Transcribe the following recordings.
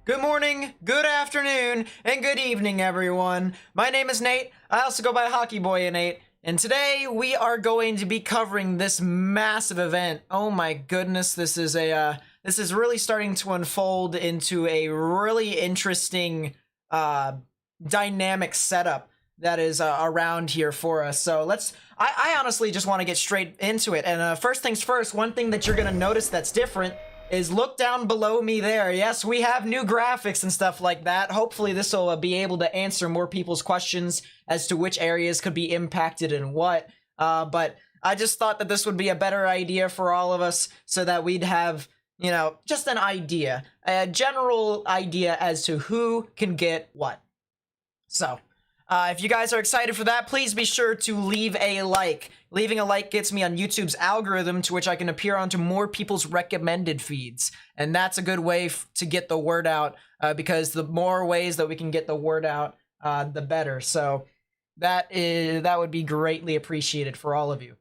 Good morning, good afternoon, and good evening, everyone. My name is Nate. I also go by Hockey Boy Nate, and today we are going to be covering this massive event. Oh my goodness, this is really starting to unfold into a really interesting, dynamic setup that is around here for us. So I honestly just want to get straight into it. And first things first, one thing that you're gonna notice that's different is look down below me there. Yes, we have new graphics and stuff like that. Hopefully this will be able to answer more people's questions as to which areas could be impacted and what. But I just thought that this would be a better idea for all of us so that we'd have, you know, just an idea, a general idea as to who can get what. So, if you guys are excited for that, please be sure to leave a like. Leaving a like gets me on YouTube's algorithm, to which I can appear onto more people's recommended feeds. And that's a good way to get the word out, because the more ways that we can get the word out, the better. So that would be greatly appreciated for all of you.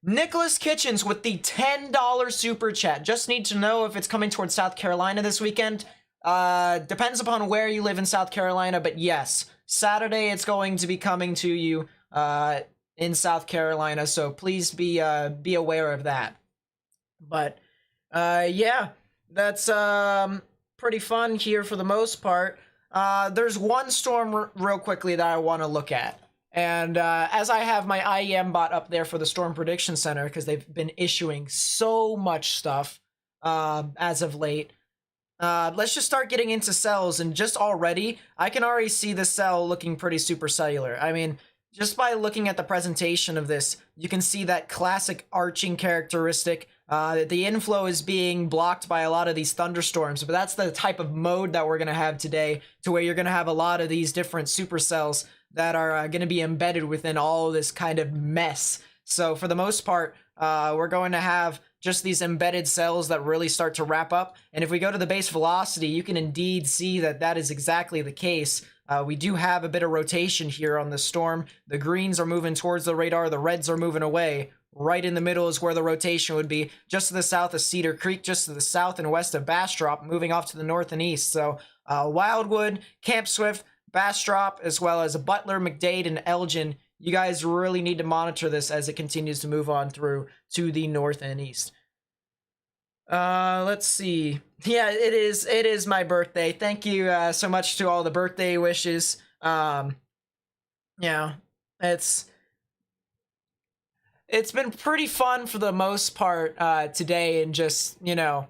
Nicholas Kitchens with the $10 super chat. Just need to know if it's coming towards South Carolina this weekend. Depends upon where you live in South Carolina, but yes, Saturday it's going to be coming to you in South Carolina, so please be aware of that. But yeah, that's pretty fun here for the most part. There's one storm real quickly that I want to look at. And as I have my IEM bot up there for the Storm Prediction Center, because they've been issuing so much stuff as of late, let's just start getting into cells. And just already, I can already see the cell looking pretty supercellular. I mean, just by looking at the presentation of this, you can see that classic arching characteristic. The inflow is being blocked by a lot of these thunderstorms, but that's the type of mode that we're going to have today, to where you're going to have a lot of these different supercells that are going to be embedded within all this kind of mess. So for the most part, we're going to have just these embedded cells that really start to wrap up. And if we go to the base velocity, you can indeed see that that is exactly the case. We do have a bit of rotation here on the storm. The greens are moving towards the radar, the reds are moving away. Right in the middle is where the rotation would be, just to the south of Cedar Creek, just to the south and west of Bastrop, moving off to the north and east. So Wildwood, Camp Swift, Bastrop, as well as Butler, McDade, and Elgin, you guys really need to monitor this as it continues to move on through to the north and east. Let's see. Yeah, it is my birthday. Thank you so much to all the birthday wishes. Yeah, it's been pretty fun for the most part today, and just, you know,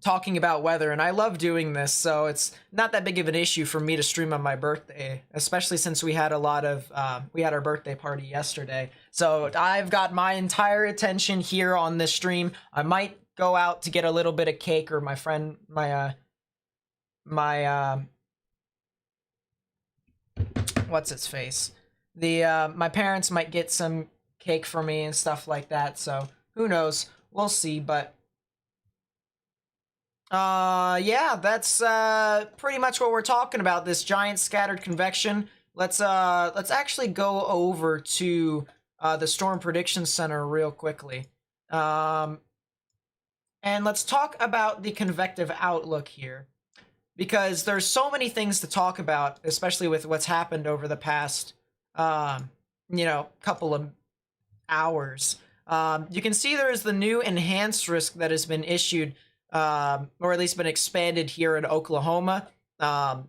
talking about weather, and I love doing this, so it's not that big of an issue for me to stream on my birthday, especially since we had a lot of we had our birthday party yesterday. So I've got my entire attention here on this stream. I might go out to get a little bit of cake, or my friend, what's its face, my parents might get some cake for me and stuff like that, so who knows, we'll see. But yeah, that's pretty much what we're talking about, this giant scattered convection. Let's actually go over to the Storm Prediction Center real quickly, and let's talk about the convective outlook here, because there's so many things to talk about, especially with what's happened over the past you know, couple of hours. You can see there is the new enhanced risk that has been issued, or at least been expanded here in Oklahoma.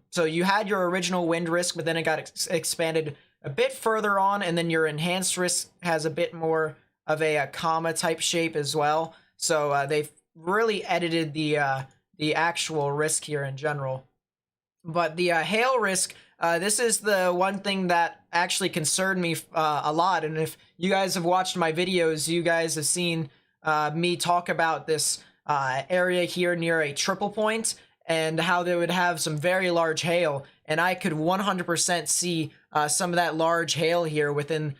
So you had your original wind risk, but then it got expanded a bit further on, and then your enhanced risk has a bit more of a comma type shape as well. So they've really edited the actual risk here in general. But the hail risk, this is the one thing that actually concerned me a lot. And if you guys have watched my videos, you guys have seen me talk about this area here near a triple point, and how they would have some very large hail, and I could 100% see some of that large hail here within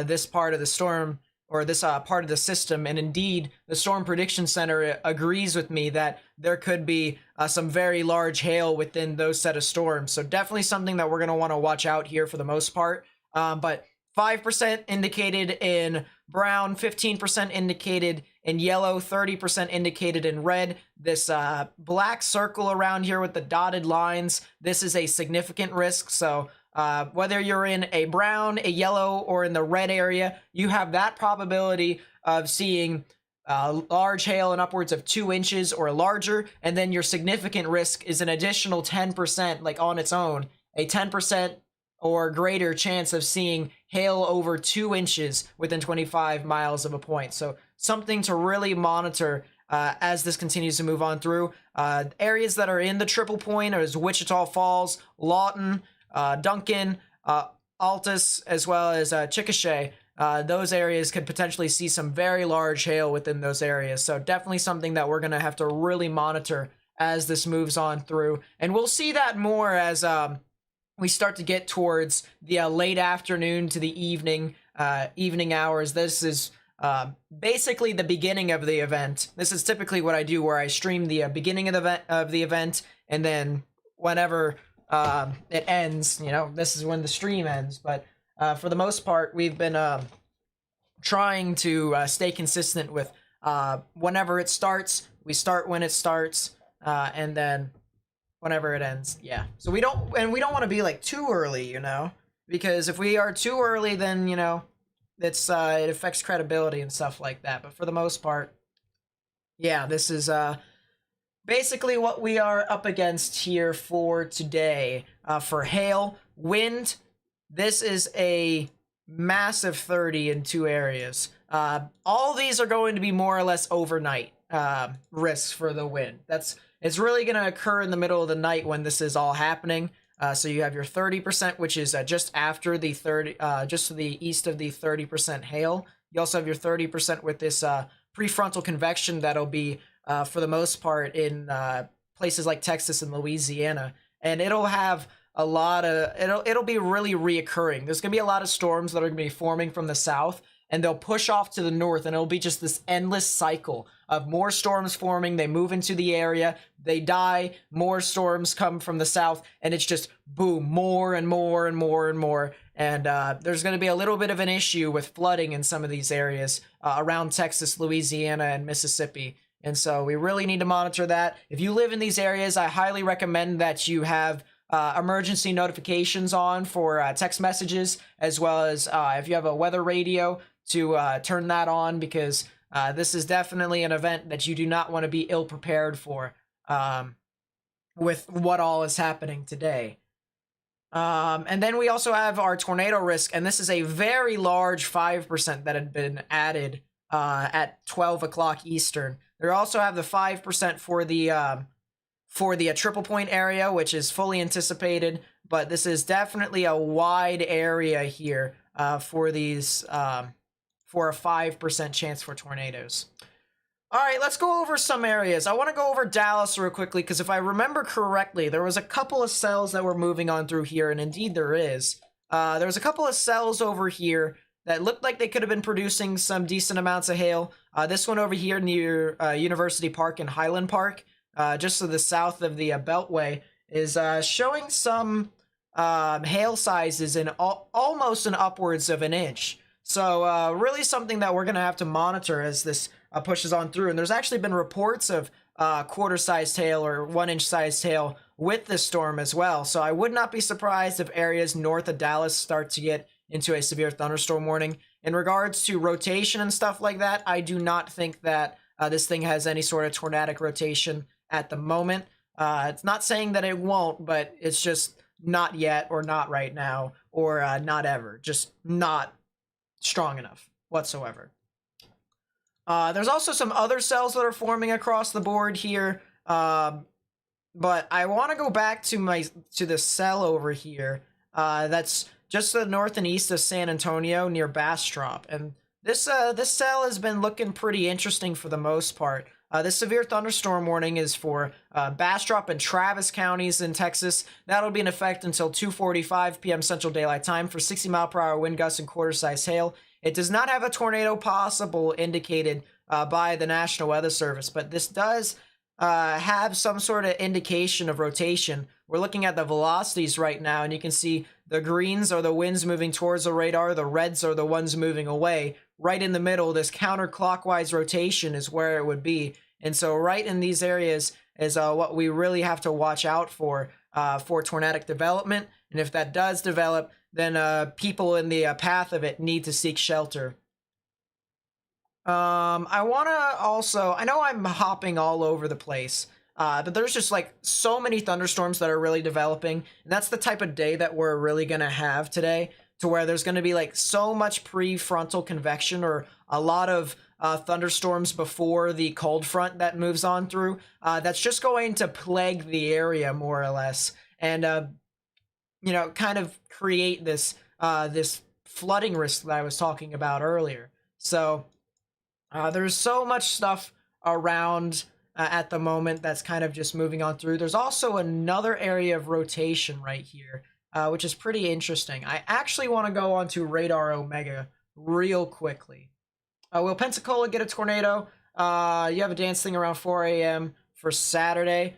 this part of the storm, or this part of the system. And indeed, the Storm Prediction Center agrees with me that there could be some very large hail within those set of storms. So definitely something that we're going to want to watch out here for the most part. But 5% indicated in brown, 15% indicated in yellow, 30% indicated in red. This black circle around here with the dotted lines, this is a significant risk. So whether you're in a brown, a yellow, or in the red area, you have that probability of seeing large hail in upwards of 2 inches or larger. And then your significant risk is an additional 10%, like on its own, a 10% or greater chance of seeing hail over 2 inches within 25 miles of a point. So something to really monitor as this continues to move on through. Areas that are in the triple point is Wichita Falls, Lawton, Duncan, Altus, as well as Chickasha. Those areas could potentially see some very large hail within those areas. So definitely something that we're going to have to really monitor as this moves on through. And we'll see that more as we start to get towards the late afternoon to the evening hours. This is basically the beginning of the event. This is typically what I do, where I stream the beginning of the event, and then whenever it ends, this is when the stream ends. But for the most part, we've been trying to stay consistent with whenever it starts. We start when it starts, and then whenever it ends. Yeah. So we don't want to be like too early, because if we are too early, then it's it affects credibility and stuff like that. But for the most part, yeah, this is basically what we are up against here for today. For hail, wind, this is a massive 30 in 2 areas. All these are going to be more or less overnight risks for the wind. It's really going to occur in the middle of the night when this is all happening. So you have your 30%, which is just after the just to the east of the 30% hail. You also have your 30% with this prefrontal convection that'll be, for the most part, in places like Texas and Louisiana. And it'll have a lot of, it'll be really reoccurring. There's going to be a lot of storms that are going to be forming from the south, and they'll push off to the north, and it'll be just this endless cycle of more storms forming. They move into the area, they die, more storms come from the south, and it's just boom, more and more and more and more. And there's going to be a little bit of an issue with flooding in some of these areas around Texas, Louisiana, and Mississippi. And so we really need to monitor that. If you live in these areas, I highly recommend that you have emergency notifications on for text messages, as well as if you have a weather radio, to turn that on, because this is definitely an event that you do not want to be ill prepared for with what all is happening today. And then we also have our tornado risk, and this is a very large 5% that had been added at 12 o'clock Eastern. They also have the 5% for the triple point area, which is fully anticipated, but this is definitely a wide area here for these for a 5% chance for tornadoes. All right, let's go over some areas. I want to go over Dallas real quickly, because if I remember correctly, there was a couple of cells that were moving on through here, and indeed there is. There was a couple of cells over here that looked like they could have been producing some decent amounts of hail. This one over here near University Park and Highland Park, just to the south of the Beltway, is showing some hail sizes in almost an upwards of an inch. So really something that we're going to have to monitor as this pushes on through. And there's actually been reports of quarter-sized hail or 1-inch sized hail with this storm as well. So I would not be surprised if areas north of Dallas start to get into a severe thunderstorm warning. In regards to rotation and stuff like that, I do not think that this thing has any sort of tornadic rotation at the moment. It's not saying that it won't, but it's just not yet, or not right now, or not ever. Just not strong enough whatsoever. There's also some other cells that are forming across the board here, but I want to go back to the cell over here that's just to the north and east of San Antonio near Bastrop, and this cell has been looking pretty interesting for the most part. This severe thunderstorm warning is for Bastrop and Travis counties in Texas. That'll be in effect until 2:45 p.m. Central Daylight Time for 60-mile-per-hour wind gusts and quarter-size hail. It does not have a tornado possible indicated by the National Weather Service, but this does have some sort of indication of rotation. We're looking at the velocities right now, and you can see the greens are the winds moving towards the radar, the reds are the ones moving away. Right in the middle, this counterclockwise rotation is where it would be. And so right in these areas is what we really have to watch out for tornadic development. And if that does develop, then people in the path of it need to seek shelter. I want to also, I know I'm hopping all over the place, but there's just like so many thunderstorms that are really developing, and that's the type of day that we're really going to have today, to where there's going to be like so much prefrontal convection, or a lot of thunderstorms before the cold front that moves on through, that's just going to plague the area more or less, and kind of create this this flooding risk that I was talking about earlier. So there's so much stuff around at the moment that's kind of just moving on through. There's also another area of rotation right here, which is pretty interesting. I actually want to go onto Radar Omega real quickly. Will Pensacola get a tornado? You have a dance thing around 4 a.m. for Saturday.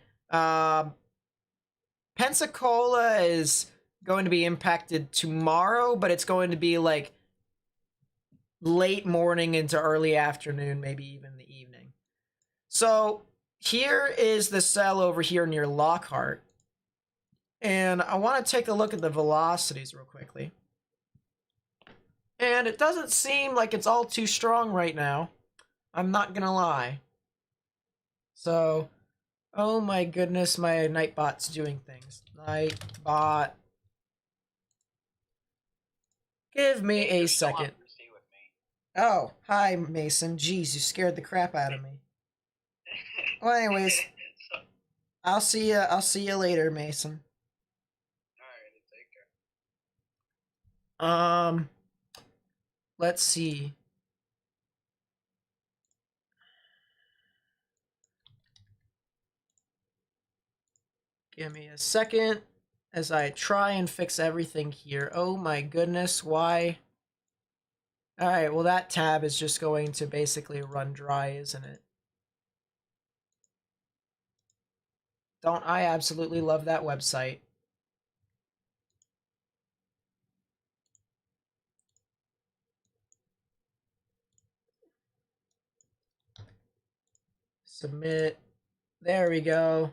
Pensacola is going to be impacted tomorrow, but it's going to be like late morning into early afternoon, maybe even the evening. So here is the cell over here near Lockhart, and I want to take a look at the velocities real quickly. And it doesn't seem like it's all too strong right now, I'm not gonna lie. So, oh my goodness, my Nightbot's doing things. Nightbot, give me a second. Oh, hi, Mason. Jeez, you scared the crap out of me. Well, anyways, I'll see you. I'll see you later, Mason. Alright, take care. Let's see. Give me a second as I try and fix everything here. Oh my goodness, why? Alright, well that tab is just going to basically run dry, isn't it? Don't I absolutely love that website? Submit. There we go.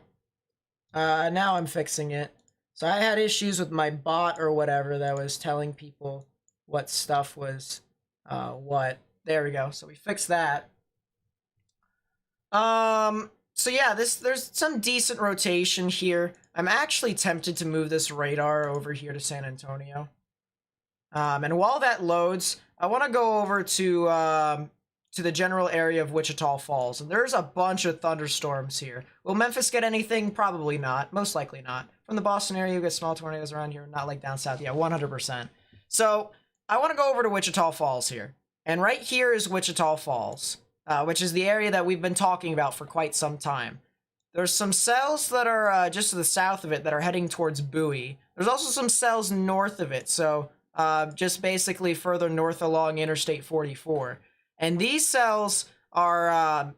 Now I'm fixing it. So I had issues with my bot or whatever that was telling people what stuff was what. There we go. So we fixed that. So yeah, there's some decent rotation here. I'm actually tempted to move this radar over here to San Antonio. And while that loads, I want to go over to the general area of Wichita Falls. And there's a bunch of thunderstorms here. Will Memphis get anything? Probably not. Most likely not. From the Boston area, you get small tornadoes around here, not like down south. Yeah, 100%. So I want to go over to Wichita Falls here. And right here is Wichita Falls, which is the area that we've been talking about for quite some time. There's some cells that are just to the south of it that are heading towards Bowie. There's also some cells north of it, so just basically further north along Interstate 44. And these cells are,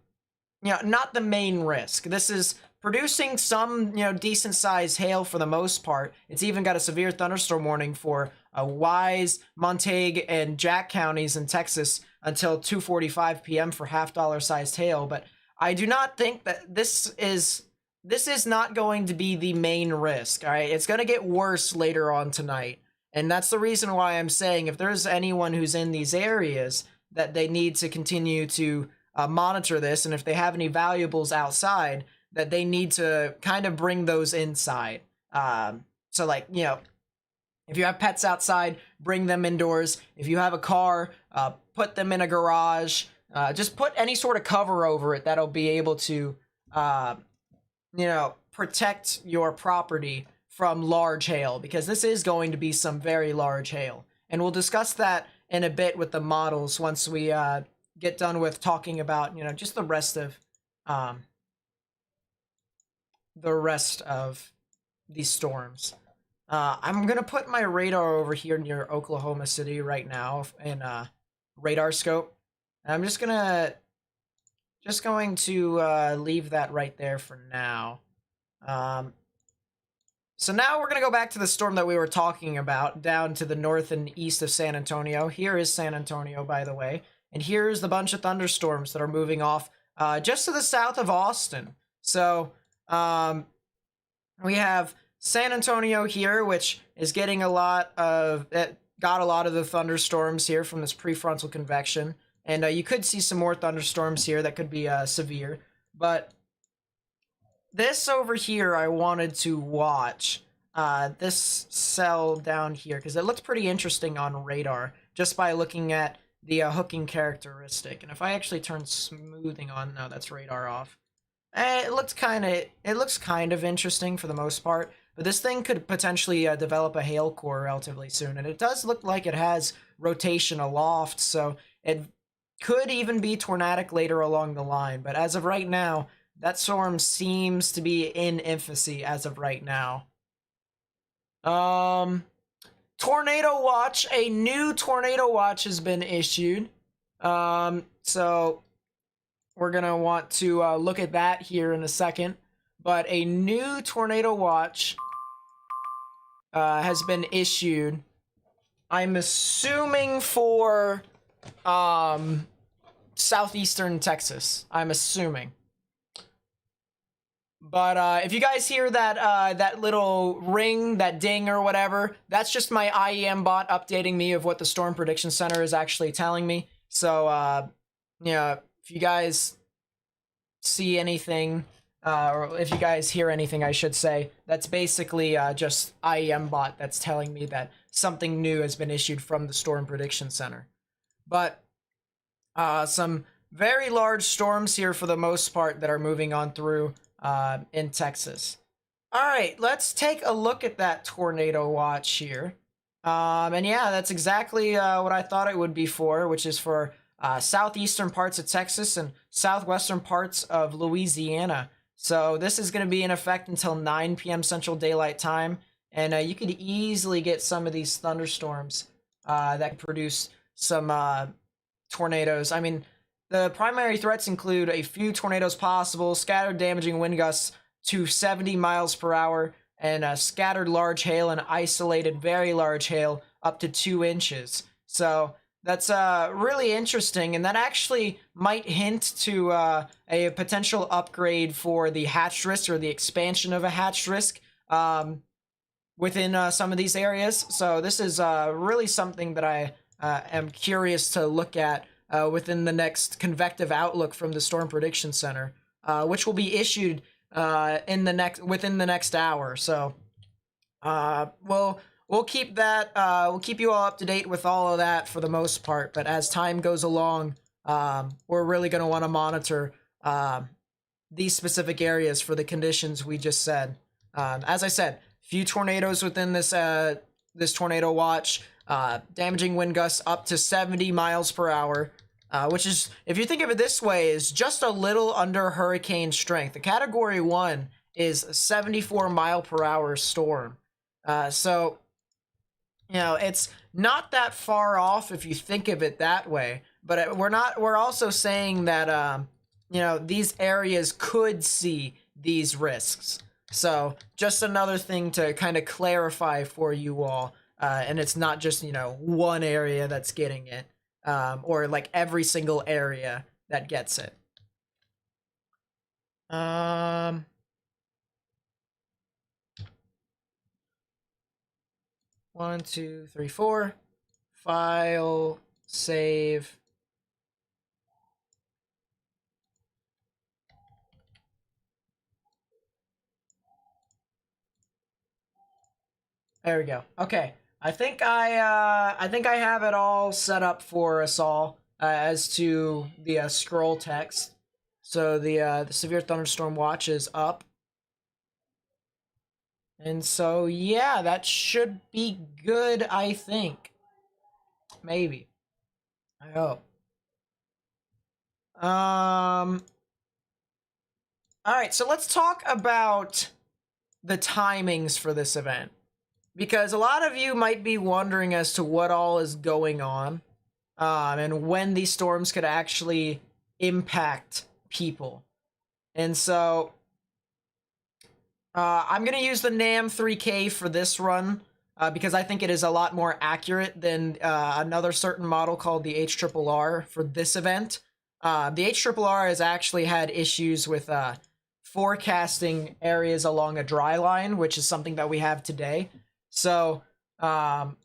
not the main risk. This is producing some, decent sized hail for the most part. It's even got a severe thunderstorm warning for Wise, Montague, and Jack counties in Texas until 2:45 p.m. for $half sized hail. But I do not think that this is not going to be the main risk. All right, it's going to get worse later on tonight, and that's the reason why I'm saying if there's anyone who's in these areas that they need to continue to monitor this, and if they have any valuables outside, that they need to kind of bring those inside. So like, if you have pets outside, bring them indoors. If you have a car, put them in a garage. Just put any sort of cover over it that'll be able to, protect your property from large hail, because this is going to be some very large hail. And we'll discuss that in a bit with the models once we get done with talking about, just the rest of these storms. I'm gonna put my radar over here near Oklahoma City right now in radar scope. And I'm just gonna just going to leave that right there for now. So now we're going to go back to the storm that we were talking about, down to the north and east of San Antonio. Here is San Antonio, by the way. And here's the bunch of thunderstorms that are moving off just to the south of Austin. So we have San Antonio here, which is getting a lot of... got a lot of the thunderstorms here from this prefrontal convection. And you could see some more thunderstorms here that could be severe. But this over here I wanted to watch. This cell down here, because it looked pretty interesting on radar, just by looking at the hooking characteristic. And if I actually turn smoothing on, no, that's radar off. It looks kind of interesting for the most part. But this thing could potentially develop a hail core relatively soon. And it does look like it has rotation aloft, so it could even be tornadic later along the line. But as of right now, that storm seems to be in infancy as of right now. Tornado watch. A new tornado watch has been issued. So we're going to want to look at that here in a second. But a new tornado watch has been issued. I'm assuming for southeastern Texas. I'm assuming. But if you guys hear that that little ring, that ding or whatever, that's just my IEM bot updating me of what the Storm Prediction Center is actually telling me. So yeah, if you guys see anything, or if you guys hear anything, I should say, that's basically just IEM bot that's telling me that something new has been issued from the Storm Prediction Center. But some very large storms here for the most part that are moving on through in Texas. All right, let's take a look at that tornado watch here. And yeah, that's exactly what I thought it would be for, which is for southeastern parts of Texas and southwestern parts of Louisiana. So this is going to be in effect until 9 p.m. Central Daylight Time, and you could easily get some of these thunderstorms that could produce some tornadoes. I mean, the primary threats include a few tornadoes possible, scattered damaging wind gusts to 70 miles per hour, and scattered large hail and isolated very large hail up to 2 inches. So that's really interesting, and that actually might hint to a potential upgrade for the hatched risk, or the expansion of a hatched risk within some of these areas. So this is really something that I am curious to look at within the next convective outlook from the Storm Prediction Center, which will be issued within the next hour. So we'll keep that. We'll keep you all up to date with all of that for the most part. But as time goes along, we're really going to want to monitor these specific areas for the conditions we just said. As I said, few tornadoes within this this tornado watch. Damaging wind gusts up to 70 miles per hour, which is, if you think of it this way, is just a little under hurricane strength. The Category 1 is a 74 mile per hour storm. So, you know, it's not that far off if you think of it that way. But we're also saying that, you know, these areas could see these risks. So just another thing to kind of clarify for you all. And it's not just, you know, one area that's getting it, or like every single area that gets it. 1, 2, 3, 4. File, save. There we go. Okay. I think I have it all set up for us all as to the scroll text. So the severe thunderstorm watch is up, and so yeah, that should be good. I think, maybe, I hope. All right, so let's talk about the timings for this event. Because a lot of you might be wondering as to what all is going on, and when these storms could actually impact people. And so I'm going to use the NAM 3K for this run because I think it is a lot more accurate than another certain model called the HRRR for this event. The HRRR has actually had issues with forecasting areas along a dry line, which is something that we have today. So I'm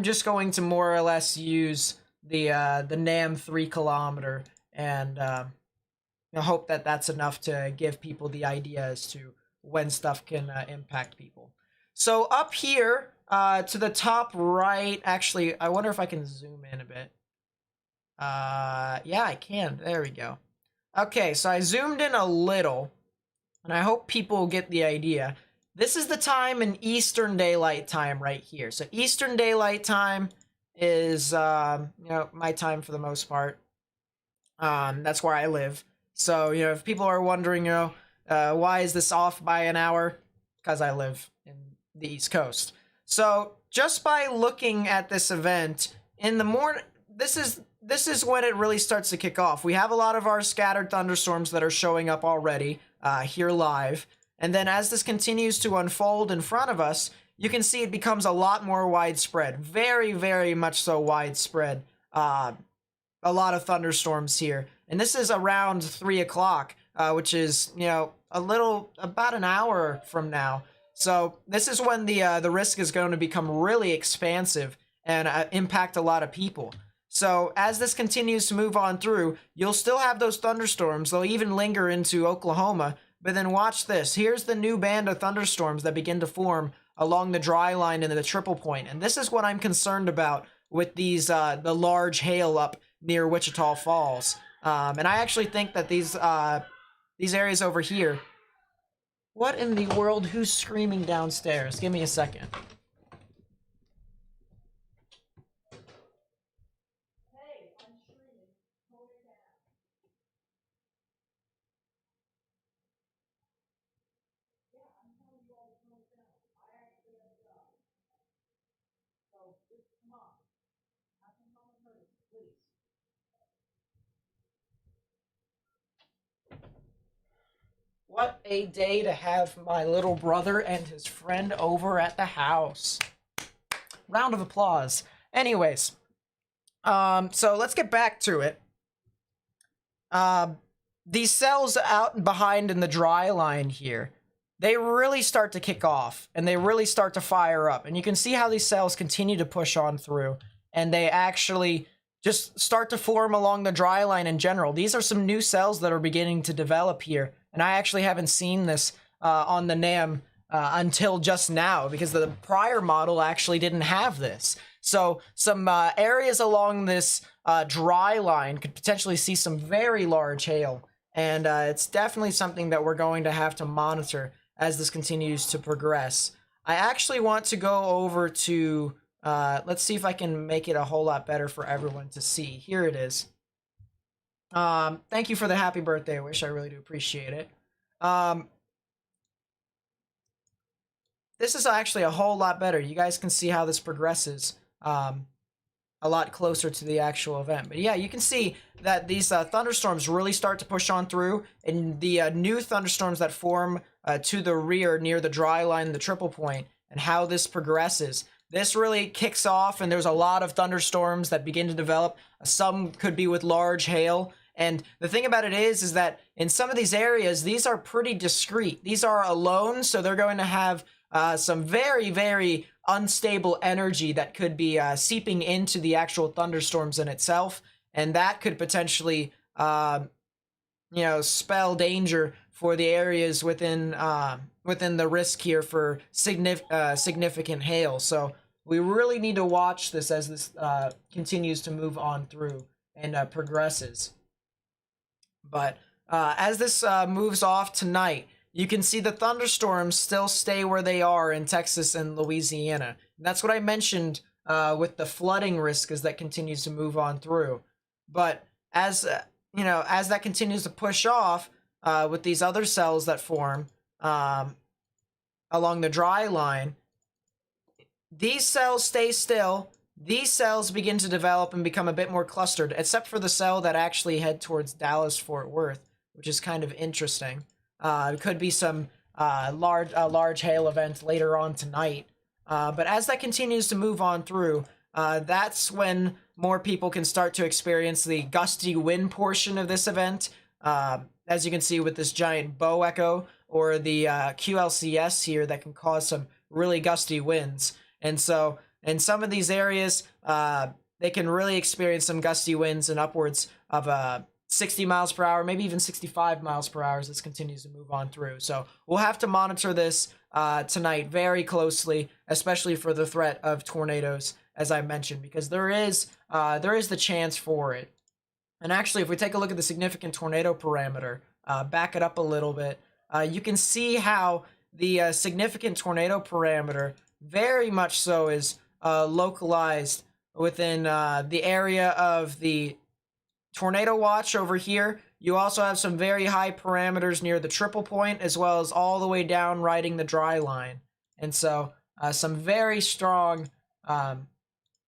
just going to more or less use the NAM 3 kilometer and hope that that's enough to give people the idea as to when stuff can impact people. So up here to the top right, actually, I wonder if I can zoom in a bit. Yeah, I can. There we go. Okay, so I zoomed in a little, and I hope people get the idea. This is the time in Eastern Daylight Time right here. So Eastern Daylight Time is, my time for the most part. That's where I live. So, if people are wondering, why is this off by an hour? Because I live in the East Coast. So just by looking at this event in the morning, this is when it really starts to kick off. We have a lot of our scattered thunderstorms that are showing up already here live. And then as this continues to unfold in front of us, you can see it becomes a lot more widespread. Very, very much so widespread. A lot of thunderstorms here. And this is around 3 o'clock, which is, about an hour from now. So this is when the risk is going to become really expansive and impact a lot of people. So as this continues to move on through, you'll still have those thunderstorms. They'll even linger into Oklahoma. But then watch this. Here's the new band of thunderstorms that begin to form along the dry line and the triple point. And this is what I'm concerned about with these the large hail up near Wichita Falls. And I actually think that these areas over here. What in the world? Who's screaming downstairs? Give me a second. Hey, I'm screaming. Hold it down. Yeah, I'm telling you all to hold it down. I actually have a job. So just come on. I can come and hurt you, please. What a day to have my little brother and his friend over at the house. Round of applause. Anyways, so let's get back to it. These cells out and behind in the dry line here, they really start to kick off and they really start to fire up. And you can see how these cells continue to push on through and they actually just start to form along the dry line in general. These are some new cells that are beginning to develop here. And I actually haven't seen this on the NAM until just now because the prior model actually didn't have this. So some areas along this dry line could potentially see some very large hail. And it's definitely something that we're going to have to monitor as this continues to progress. I actually want to go over to, let's see if I can make it a whole lot better for everyone to see. Here it is. Thank you for the happy birthday wish. I really do appreciate it. This is actually a whole lot better. You guys can see how this progresses a lot closer to the actual event. But yeah, you can see that these thunderstorms really start to push on through, and the new thunderstorms that form to the rear near the dry line, the triple point, and how this progresses. This really kicks off, and there's a lot of thunderstorms that begin to develop. Some could be with large hail. And the thing about it is that in some of these areas, these are pretty discrete. These are alone, so they're going to have some very, very unstable energy that could be seeping into the actual thunderstorms in itself. And that could potentially, spell danger for the areas within the risk here for significant hail. So we really need to watch this as this continues to move on through and progresses. But as this moves off tonight, you can see the thunderstorms still stay where they are in Texas and Louisiana. And that's what I mentioned with the flooding risk as that continues to move on through. But as as that continues to push off with these other cells that form along the dry line, these cells stay still these cells begin to develop and become a bit more clustered, except for the cell that actually head towards Dallas-Fort Worth, which is kind of interesting. It could be some large hail event later on tonight. But as that continues to move on through, that's when more people can start to experience the gusty wind portion of this event. As you can see with this giant bow echo or the QLCS here that can cause some really gusty winds. And so in some of these areas, they can really experience some gusty winds and upwards of 60 miles per hour, maybe even 65 miles per hour as this continues to move on through. So we'll have to monitor this tonight very closely, especially for the threat of tornadoes, as I mentioned, because there is the chance for it. And actually, if we take a look at the significant tornado parameter, back it up a little bit, you can see how the significant tornado parameter very much so is localized within the area of the tornado watch over here. You also have some very high parameters near the triple point, as well as all the way down riding the dry line. And so some very strong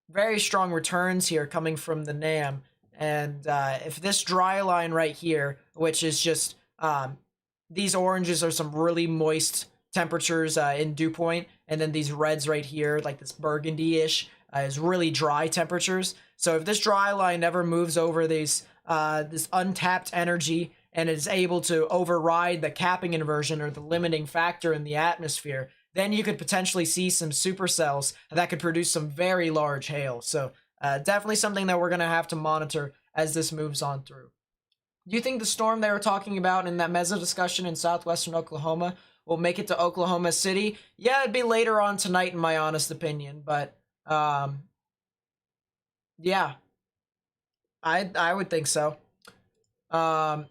returns here coming from the NAM. And if this dry line right here, which is just these oranges are some really moist temperatures in dew point, and then these reds right here, like this burgundy-ish, is really dry temperatures. So if this dry line never moves over these this untapped energy and is able to override the capping inversion or the limiting factor in the atmosphere, then you could potentially see some supercells that could produce some very large hail. So definitely something that we're going to have to monitor as this moves on through. Do you think the storm they were talking about in that meso discussion in southwestern Oklahoma will make it to Oklahoma City? Yeah, it'd be later on tonight in my honest opinion, but yeah, I would think so. So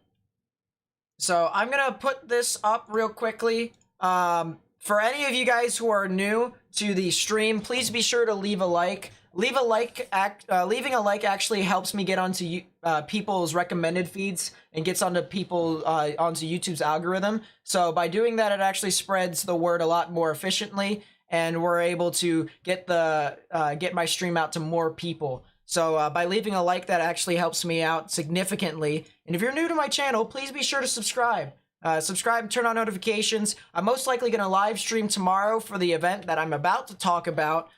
I'm gonna put this up real quickly. For any of you guys who are new to the stream, please be sure to leave a like. Leaving a like actually helps me get onto people's recommended feeds and gets onto onto YouTube's algorithm. So by doing that, it actually spreads the word a lot more efficiently, and we're able to get my stream out to more people. So by leaving a like, that actually helps me out significantly. And if you're new to my channel, please be sure to subscribe. Subscribe and turn on notifications. I'm most likely going to live stream tomorrow for the event that I'm about to talk about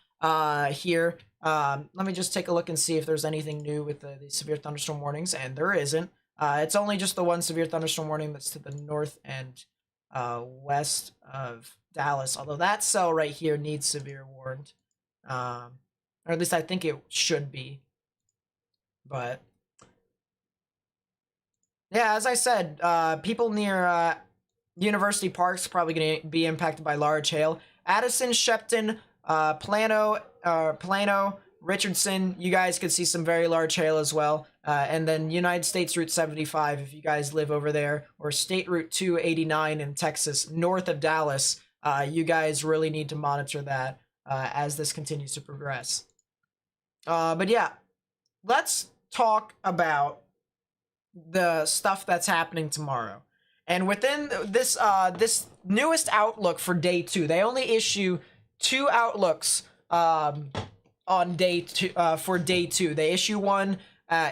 here. Let me just take a look and see if there's anything new with the severe thunderstorm warnings, and there isn't. It's only just the one severe thunderstorm warning that's to the north and west of Dallas, although that cell right here needs severe warned. Or at least I think it should be. But yeah, as I said, people near University Park's probably going to be impacted by large hail. Addison, Shepton, Plano, Richardson, you guys could see some very large hail as well. And then United States Route 75, if you guys live over there, or State Route 289 in Texas, north of Dallas, you guys really need to monitor that as this continues to progress. But yeah, let's talk about the stuff that's happening tomorrow. And within this this newest outlook for day 2, they only issue 2 outlooks on day 2 for day 2. They issue one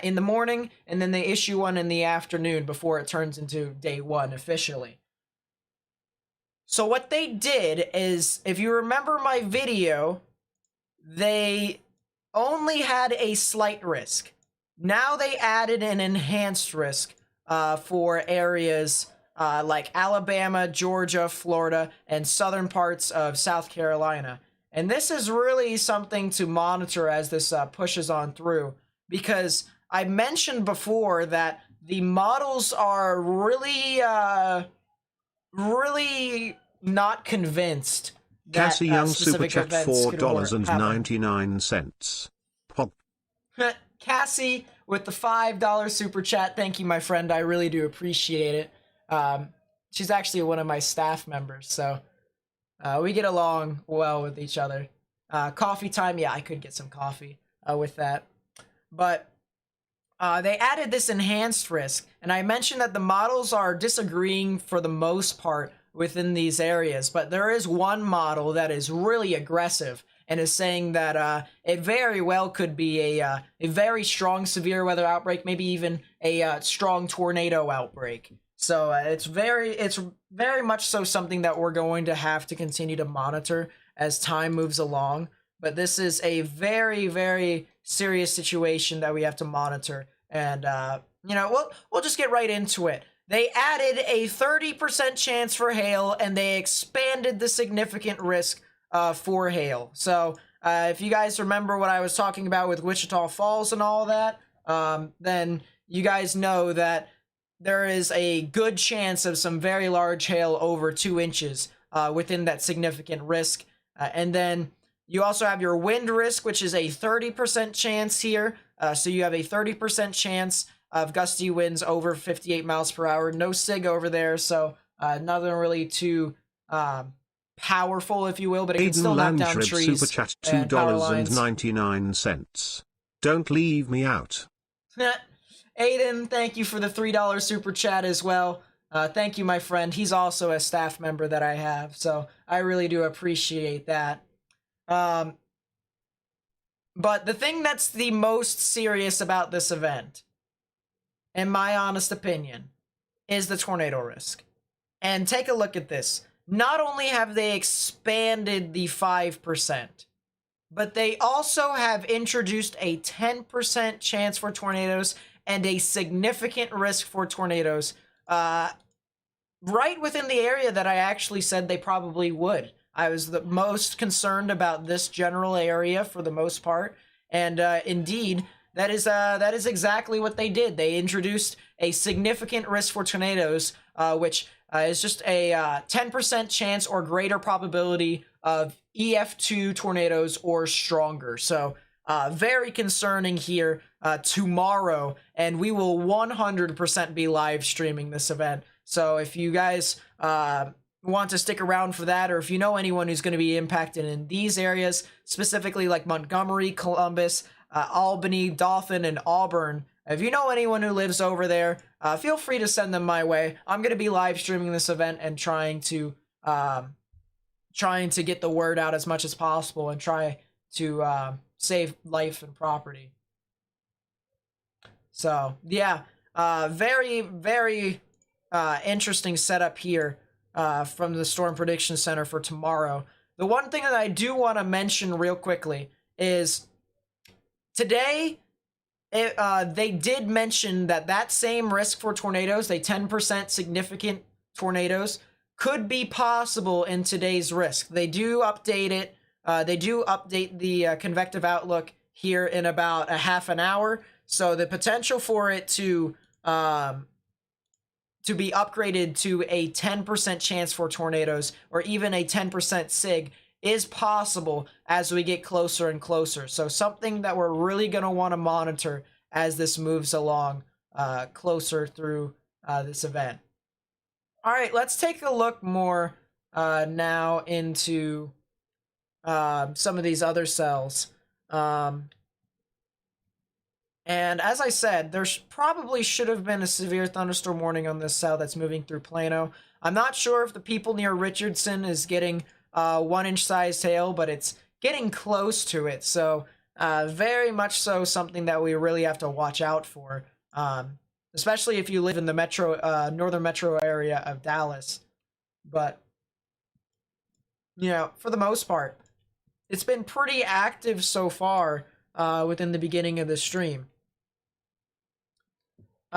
in the morning, and then they issue one in the afternoon before it turns into day 1 officially. So what they did is, if you remember my video, they only had a slight risk. Now they added an enhanced risk for areas like Alabama, Georgia, Florida, and southern parts of South Carolina. And this is really something to monitor as this pushes on through, because I mentioned before that the models are really not convinced that Cassie Young super specific chat events could $4.99. Pog. Cassie with the $5 super chat. Thank you, my friend. I really do appreciate it. She's actually one of my staff members, so we get along well with each other. Coffee time, yeah, I could get some coffee with that. But they added this enhanced risk, and I mentioned that the models are disagreeing for the most part within these areas, but there is one model that is really aggressive, and is saying that it very well could be a very strong severe weather outbreak, maybe even a strong tornado outbreak. So it's very much so something that we're going to have to continue to monitor as time moves along. But this is a very, very serious situation that we have to monitor. And, we'll just get right into it. They added a 30% chance for hail, and they expanded the significant risk for hail. So if you guys remember what I was talking about with Wichita Falls and all that, then you guys know that there is a good chance of some very large hail over 2 inches within that significant risk. And then you also have your wind risk, which is a 30% chance here. So you have a 30% chance of gusty winds over 58 miles per hour. No SIG over there, so nothing really too powerful, if you will, but it can still knock down trees. Super chat and power lines. $2.99. Don't leave me out. Aiden, thank you for the $3 super chat as well. Thank you, my friend. He's also a staff member that I have, so I really do appreciate that. But the thing that's the most serious about this event, in my honest opinion, is the tornado risk. And take a look at this. Not only have they expanded the 5%, but they also have introduced a 10% chance for tornadoes and a significant risk for tornadoes right within the area that I actually said they probably would. I was the most concerned about this general area for the most part, and indeed, that is exactly what they did. They introduced a significant risk for tornadoes, which is just a 10% chance or greater probability of EF2 tornadoes or stronger. So very concerning here tomorrow, and we will 100% be live streaming this event. So if you guys want to stick around for that, or if you know anyone who's going to be impacted in these areas, specifically like Montgomery, Columbus, Albany, Dauphin, and Auburn, if you know anyone who lives over there, feel free to send them my way. I'm going to be live streaming this event and trying to get the word out as much as possible and try to save life and property. So yeah, very, very interesting setup here from the Storm Prediction Center for tomorrow. The one thing that I do want to mention real quickly is today, they did mention that same risk for tornadoes, the 10% significant tornadoes, could be possible in today's risk. They do update it. They do update the convective outlook here in about a half an hour. So the potential for it to be upgraded to a 10% chance for tornadoes or even a 10% SIG is possible as we get closer and closer. So something that we're really going to want to monitor as this moves along closer through this event. All right, let's take a look more now into some of these other cells. And as I said, there probably should have been a severe thunderstorm warning on this cell that's moving through Plano. I'm not sure if the people near Richardson is getting 1-inch sized hail, but it's getting close to it. So very much so something that we really have to watch out for, especially if you live in the northern metro area of Dallas. But, for the most part, it's been pretty active so far within the beginning of the stream.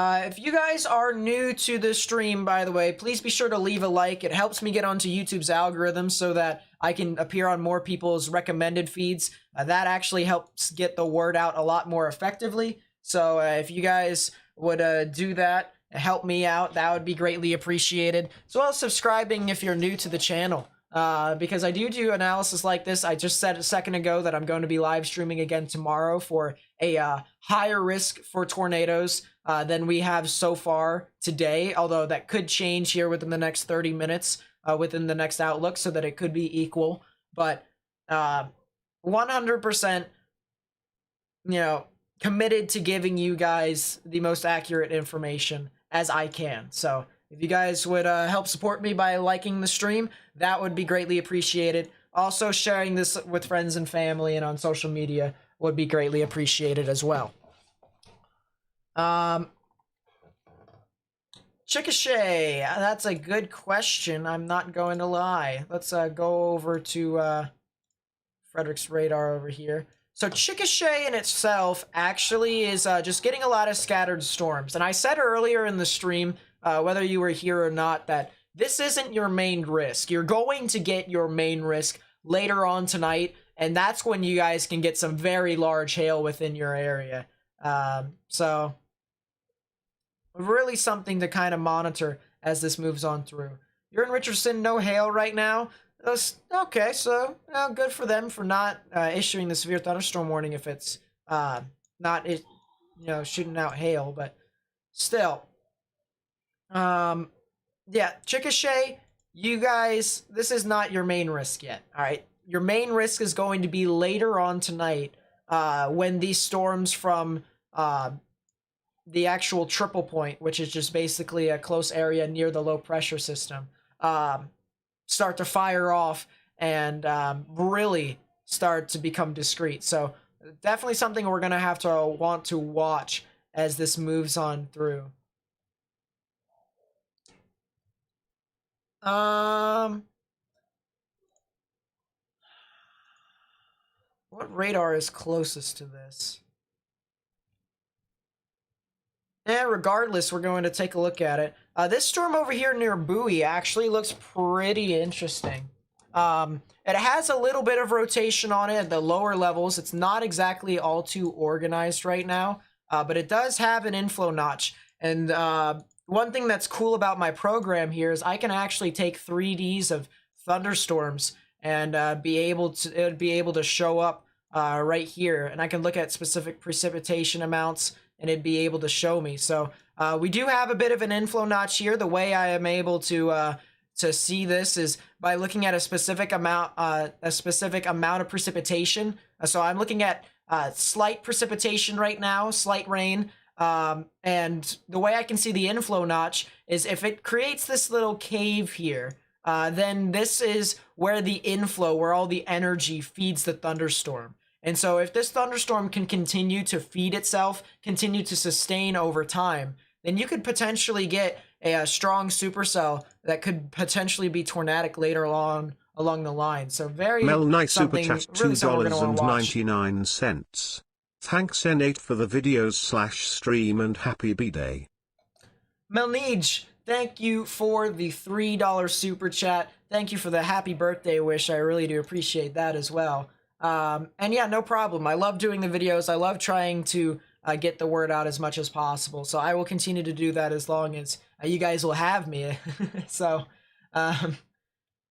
If you guys are new to the stream, by the way, please be sure to leave a like. It helps me get onto YouTube's algorithm so that I can appear on more people's recommended feeds. That actually helps get the word out a lot more effectively. So if you guys would do that, help me out, that would be greatly appreciated. As well as subscribing if you're new to the channel. Because I do analysis like this. I just said a second ago that I'm going to be live streaming again tomorrow for a higher risk for tornadoes than we have so far today, although that could change here within the next 30 minutes within the next outlook so that it could be equal. But 100%, committed to giving you guys the most accurate information as I can. So if you guys would help support me by liking the stream, that would be greatly appreciated. Also, sharing this with friends and family and on social media would be greatly appreciated as well. Chickashay, that's a good question. I'm not going to lie. Let's go over to Frederick's radar over here. So Chickashay in itself actually is just getting a lot of scattered storms. And I said earlier in the stream, whether you were here or not, that this isn't your main risk. You're going to get your main risk later on tonight, and that's when you guys can get some very large hail within your area. So really something to kind of monitor as this moves on through. You're in Richardson, no hail right now. Okay, so good for them for not issuing the severe thunderstorm warning if it's not shooting out hail, but still. Yeah, Chickashay, you guys, this is not your main risk yet. All right, your main risk is going to be later on tonight when these storms from the actual triple point, which is just basically a close area near the low pressure system, start to fire off and really start to become discrete. So definitely something we're going to have to want to watch as this moves on through. What radar is closest to this? Regardless, we're going to take a look at it. This storm over here near Bowie actually looks pretty interesting. It has a little bit of rotation on it at the lower levels. It's not exactly all too organized right now, but it does have an inflow notch. And one thing that's cool about my program here is I can actually take 3Ds of thunderstorms and be able to show up right here, and I can look at specific precipitation amounts and it'd be able to show me. So we do have a bit of an inflow notch here. The way I am able to see this is by looking at a specific amount of precipitation. So I'm looking at slight precipitation right now, slight rain. And the way I can see the inflow notch is if it creates this little cave here, then this is where the inflow, where all the energy feeds the thunderstorm. And so if this thunderstorm can continue to feed itself, continue to sustain over time, then you could potentially get a strong supercell that could potentially be tornadic later along the line. So very Mel Knight Super something, Chat really something we're gonna wanna watch. $2.99. Thanks N8 for the videos/stream and happy B-Day. Melnij, thank you for the $3 super chat. Thank you for the happy birthday wish. I really do appreciate that as well. And yeah, no problem. I love doing the videos. I love trying to get the word out as much as possible. So I will continue to do that as long as you guys will have me. So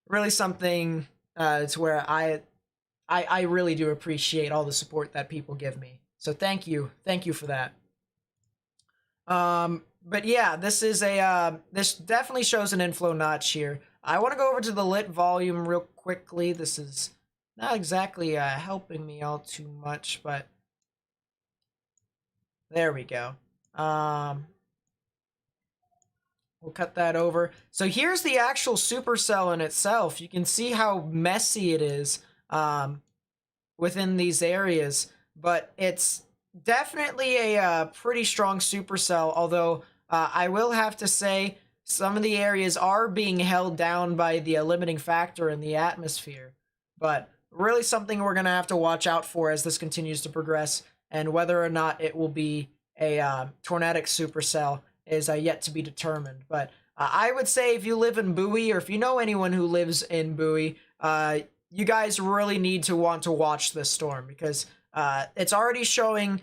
really something to where I really do appreciate all the support that people give me. So thank you for that. But yeah, this is this definitely shows an inflow notch here. I want to go over to the lit volume real quickly. This is not exactly helping me all too much, but there we go. We'll cut that over. So here's the actual supercell in itself. You can see how messy it is within these areas, but it's definitely a pretty strong supercell, although I will have to say some of the areas are being held down by the limiting factor in the atmosphere. But really something we're going to have to watch out for as this continues to progress, and whether or not it will be a tornadic supercell is yet to be determined. But I would say if you live in Bowie, or if you know anyone who lives in Bowie, you guys really need to want to watch this storm, because it's already showing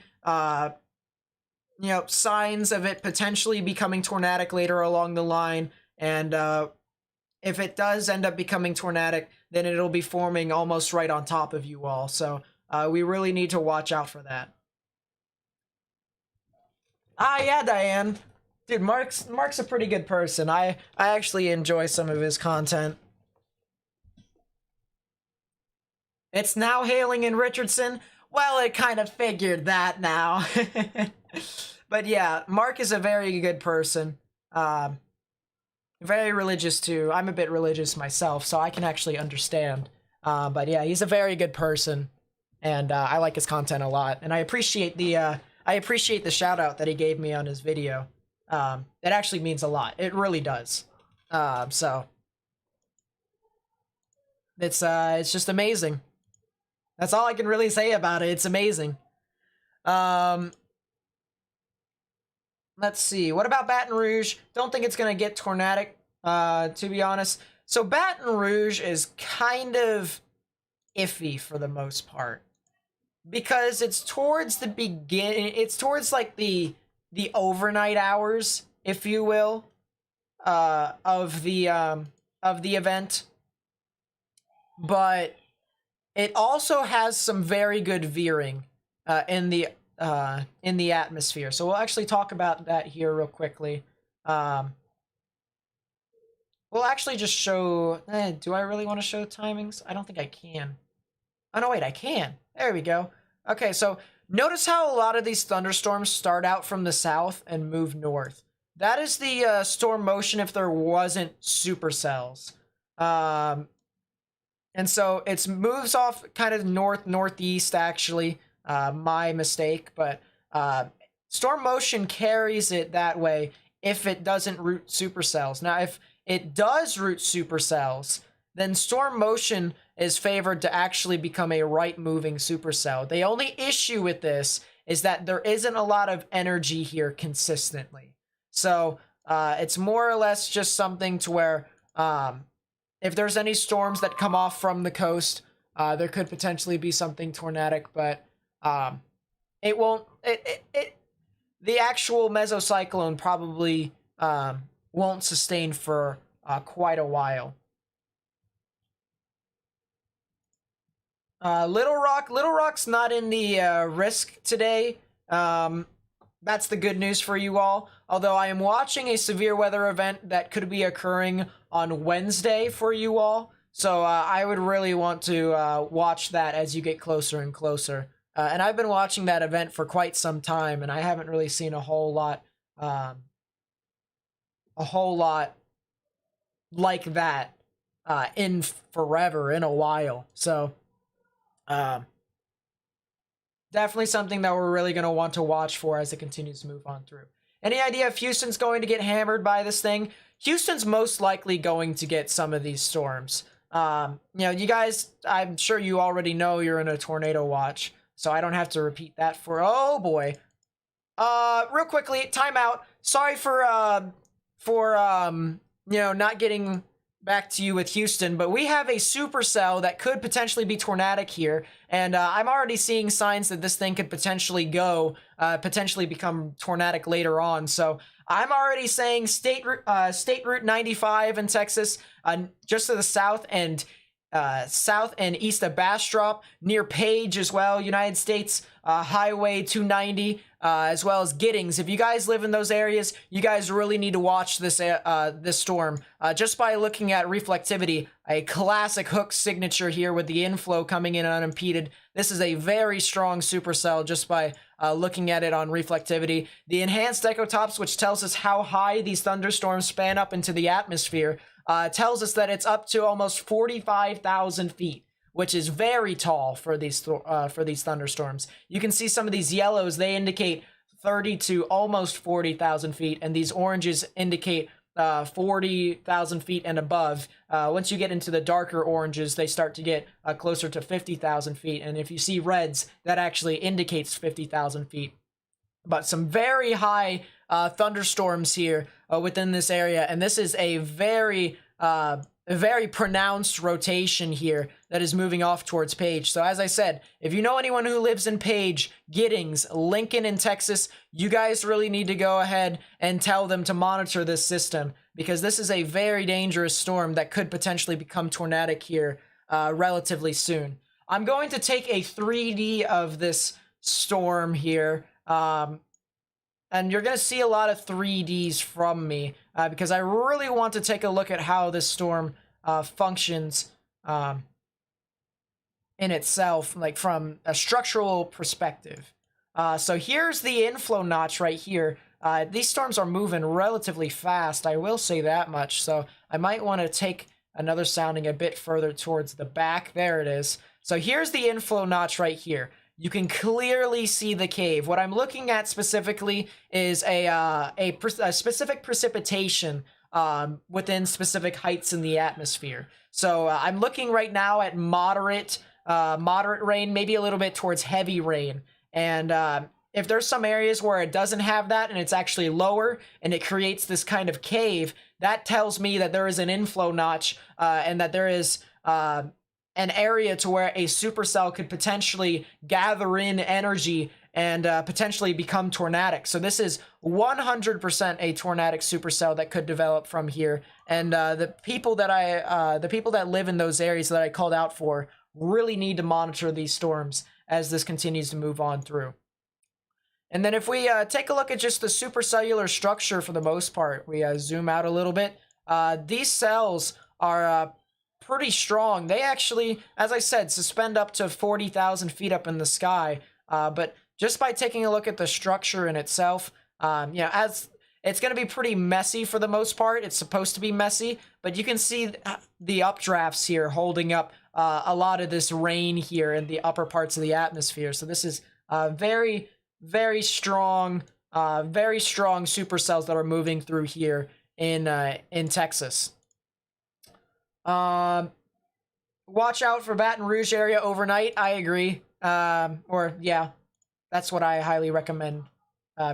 signs of it potentially becoming tornadic later along the line, and if it does end up becoming tornadic, then it'll be forming almost right on top of you all. So we really need to watch out for that. Yeah, Diane. Dude, Mark's a pretty good person. I actually enjoy some of his content. It's now hailing in Richardson. Well, it kind of figured that now. But yeah, Mark is a very good person. Very religious too. I'm a bit religious myself, so I can actually understand But yeah, he's a very good person, and I like his content a lot. And I appreciate the shout out that he gave me on his video. It actually means a lot. It really does. So it's just amazing. That's all I can really say about it. It's amazing. Let's see. What about Baton Rouge? Don't think it's gonna get Tornadic, to be honest. So Baton Rouge is kind of iffy for the most part because it's towards the beginning. It's towards like the overnight hours, if you will, of the event. But it also has some very good veering in the atmosphere. So we'll actually talk about that here real quickly. We'll actually just show... do I really want to show timings? I don't think I can. Oh, no, wait, I can. There we go. Okay, so notice how a lot of these thunderstorms start out from the south and move north. That is the storm motion if there wasn't supercells. And so it moves off kind of northeast, actually. My mistake, but storm motion carries it that way if it doesn't root supercells. Now, if it does root supercells, then storm motion is favored to actually become a right-moving supercell. The only issue with this is that there isn't a lot of energy here consistently. So it's more or less just something to where if there's any storms that come off from the coast, there could potentially be something tornadic, but it won't. The actual mesocyclone probably won't sustain for quite a while. Little Rock's not in the risk today. That's the good news for you all. Although I am watching a severe weather event that could be occurring on Wednesday for you all. So I would really want to watch that as you get closer and closer. And I've been watching that event for quite some time, and I haven't really seen a whole lot like that in forever, in a while. So definitely something that we're really going to want to watch for as it continues to move on through. Any idea if Houston's going to get hammered by this thing? Houston's most likely going to get some of these storms. You guys, I'm sure you already know you're in a tornado watch, so I don't have to repeat that for... Oh, boy. Real quickly, timeout. Sorry for not getting back to you with Houston, but we have a supercell that could potentially be tornadic here, and I'm already seeing signs that this thing could potentially become tornadic later on. So I'm already saying State Route 95 in Texas, just to the south and east of Bastrop, near Page as well, United States Highway 290, as well as Giddings. If you guys live in those areas, you guys really need to watch this storm. Just by looking at reflectivity, a classic hook signature here with the inflow coming in unimpeded. This is a very strong supercell just by looking at it on reflectivity. The enhanced echotops, which tells us how high these thunderstorms span up into the atmosphere, tells us that it's up to almost 45,000 feet, which is very tall for these thunderstorms. You can see some of these yellows, they indicate 30 to almost 40,000 feet, and these oranges indicate 40,000 feet and above. Once you get into the darker oranges, they start to get closer to 50,000 feet, and if you see reds, that actually indicates 50,000 feet. But some very high thunderstorms here within this area, and this is a very pronounced rotation here that is moving off towards Page. So as I said, if you know anyone who lives in Page, Giddings, Lincoln in Texas, you guys really need to go ahead and tell them to monitor this system, because this is a very dangerous storm that could potentially become tornadic here relatively soon. I'm going to take a 3D of this storm here, and you're going to see a lot of 3Ds from me because I really want to take a look at how this storm functions in itself, like from a structural perspective. So here's the inflow notch right here. These storms are moving relatively fast, I will say that much. So I might want to take another sounding a bit further towards the back. There it is. So here's the inflow notch right here. You can clearly see the cave. What I'm looking at specifically is a specific precipitation within specific heights in the atmosphere. So I'm looking right now at moderate rain, maybe a little bit towards heavy rain. And if there's some areas where it doesn't have that and it's actually lower and it creates this kind of cave, that tells me that there is an inflow notch and that there is an area to where a supercell could potentially gather in energy and potentially become tornadic. So this is 100% a tornadic supercell that could develop from here. And the people that live in those areas that I called out for really need to monitor these storms as this continues to move on through. And then if we take a look at just the supercellular structure for the most part, we zoom out a little bit. These cells are pretty strong. They actually, as I said, suspend up to 40,000 feet up in the sky. But just by taking a look at the structure in itself, as it's going to be pretty messy for the most part. It's supposed to be messy, but you can see the updrafts here holding up a lot of this rain here in the upper parts of the atmosphere. So this is very, very strong supercells that are moving through here in Texas. Watch out for Baton Rouge area overnight. I agree. Yeah, that's what I highly recommend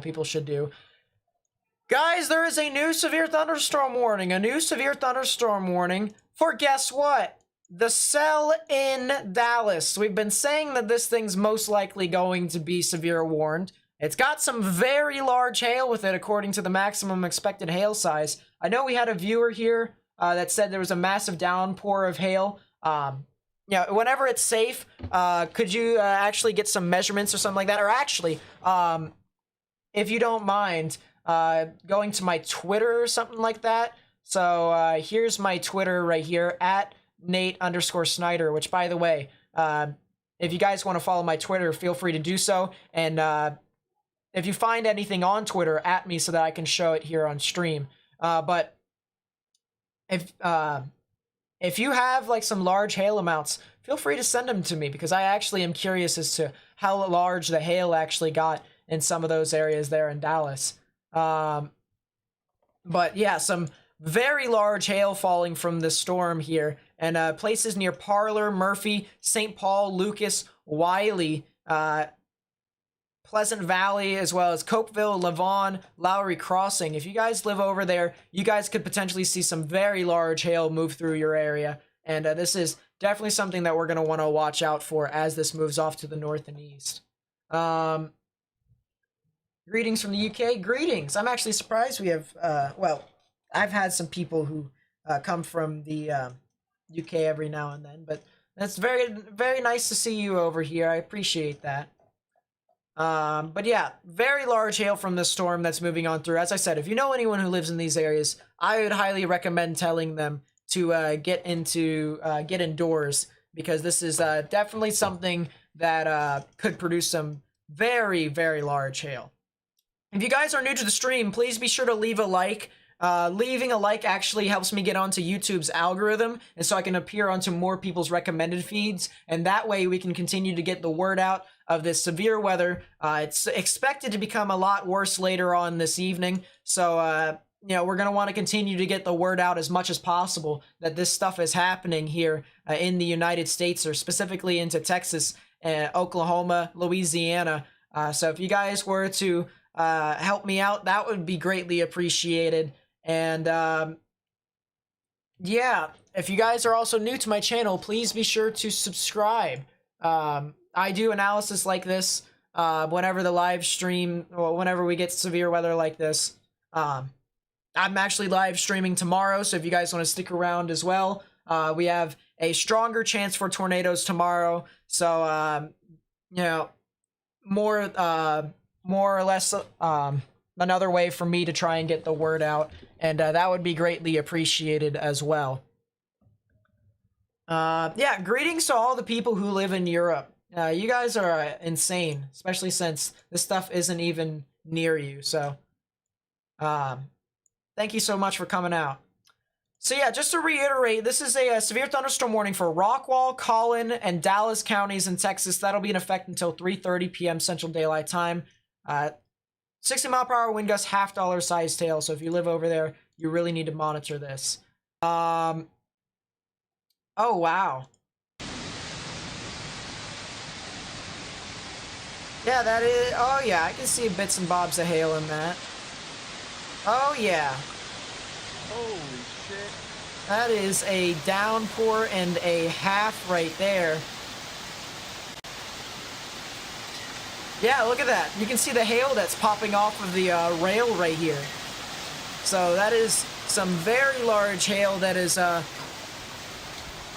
people should do. Guys, there is a new severe thunderstorm warning. A new severe thunderstorm warning for guess what? The cell in Dallas. We've been saying that this thing's most likely going to be severe warned. It's got some very large hail with it according to the maximum expected hail size. I know we had a viewer here that said there was a massive downpour of hail. Whenever it's safe, could you actually get some measurements or something like that? Or actually, if you don't mind, going to my Twitter or something like that. So here's my Twitter right here, at Nate_Snyder, which, by the way, if you guys want to follow my Twitter, feel free to do so. And if you find anything on Twitter, at me so that I can show it here on stream. But if you have like some large hail amounts, feel free to send them to me, because I actually am curious as to how large the hail actually got in some of those areas there in Dallas. But yeah, some very large hail falling from the storm here, and places near Parlor, Murphy, St. Paul, Lucas, Wiley, Pleasant Valley, as well as Copeville, Lavon, Lowry Crossing. If you guys live over there, you guys could potentially see some very large hail move through your area. And this is definitely something that we're going to want to watch out for as this moves off to the north and east. Greetings from the UK. Greetings. I'm actually surprised we have, I've had some people who come from the UK every now and then, but that's very, very nice to see you over here. I appreciate that. But yeah, very large hail from this storm that's moving on through. As I said, if you know anyone who lives in these areas, I would highly recommend telling them to get indoors, because this is definitely something that could produce some very, very large hail. If you guys are new to the stream, please be sure to leave a like. Leaving a like actually helps me get onto YouTube's algorithm, and so I can appear onto more people's recommended feeds, and that way we can continue to get the word out of this severe weather. It's expected to become a lot worse later on this evening, so we're going to want to continue to get the word out as much as possible that this stuff is happening here in the United States, or specifically into Texas, Oklahoma, Louisiana. So if you guys were to help me out, that would be greatly appreciated. And yeah, if you guys are also new to my channel, please be sure to subscribe. I do analysis like this whenever the live stream, or whenever we get severe weather like this. I'm actually live streaming tomorrow, so if you guys want to stick around as well, we have a stronger chance for tornadoes tomorrow. So more or less another way for me to try and get the word out, and that would be greatly appreciated as well. Yeah, greetings to all the people who live in Europe. You guys are insane, especially since this stuff isn't even near you. So thank you so much for coming out. So yeah, just to reiterate, this is a severe thunderstorm warning for Rockwall, Collin, and Dallas counties in Texas. That'll be in effect until 3:30 p.m. Central Daylight Time. 60-mile-per-hour wind gusts, $half size tail. So if you live over there, you really need to monitor this. Oh wow. Yeah, that is. Oh yeah, I can see bits and bobs of hail in that. Oh yeah. Holy shit. That is a downpour and a half right there. Yeah, look at that. You can see the hail that's popping off of the rail right here. So that is some very large hail that is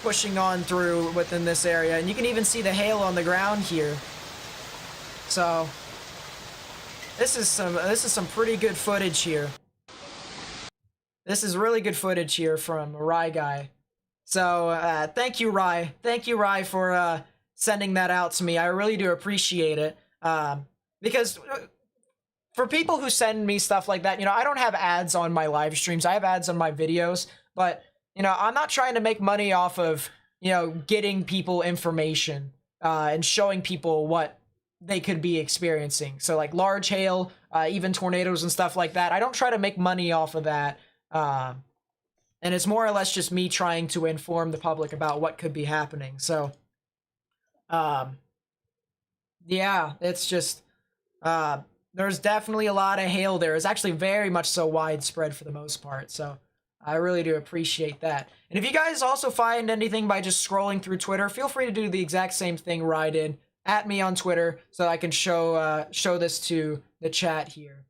pushing on through within this area. And you can even see the hail on the ground here. So this is some pretty good footage here. This is really good footage here from Rye Guy. So thank you, Rye. Thank you, Rye, for sending that out to me. I really do appreciate it. Because for people who send me stuff like that, you know, I don't have ads on my live streams. I have ads on my videos, but you know, I'm not trying to make money off of, you know, getting people information and showing people what they could be experiencing. So like large hail, even tornadoes and stuff like that. I don't try to make money off of that. And it's more or less just me trying to inform the public about what could be happening. So, yeah, it's just, there's definitely a lot of hail there. It's actually very much so widespread for the most part. So I really do appreciate that. And if you guys also find anything by just scrolling through Twitter, feel free to do the exact same thing Rye did. At me on Twitter so I can show this to the chat here.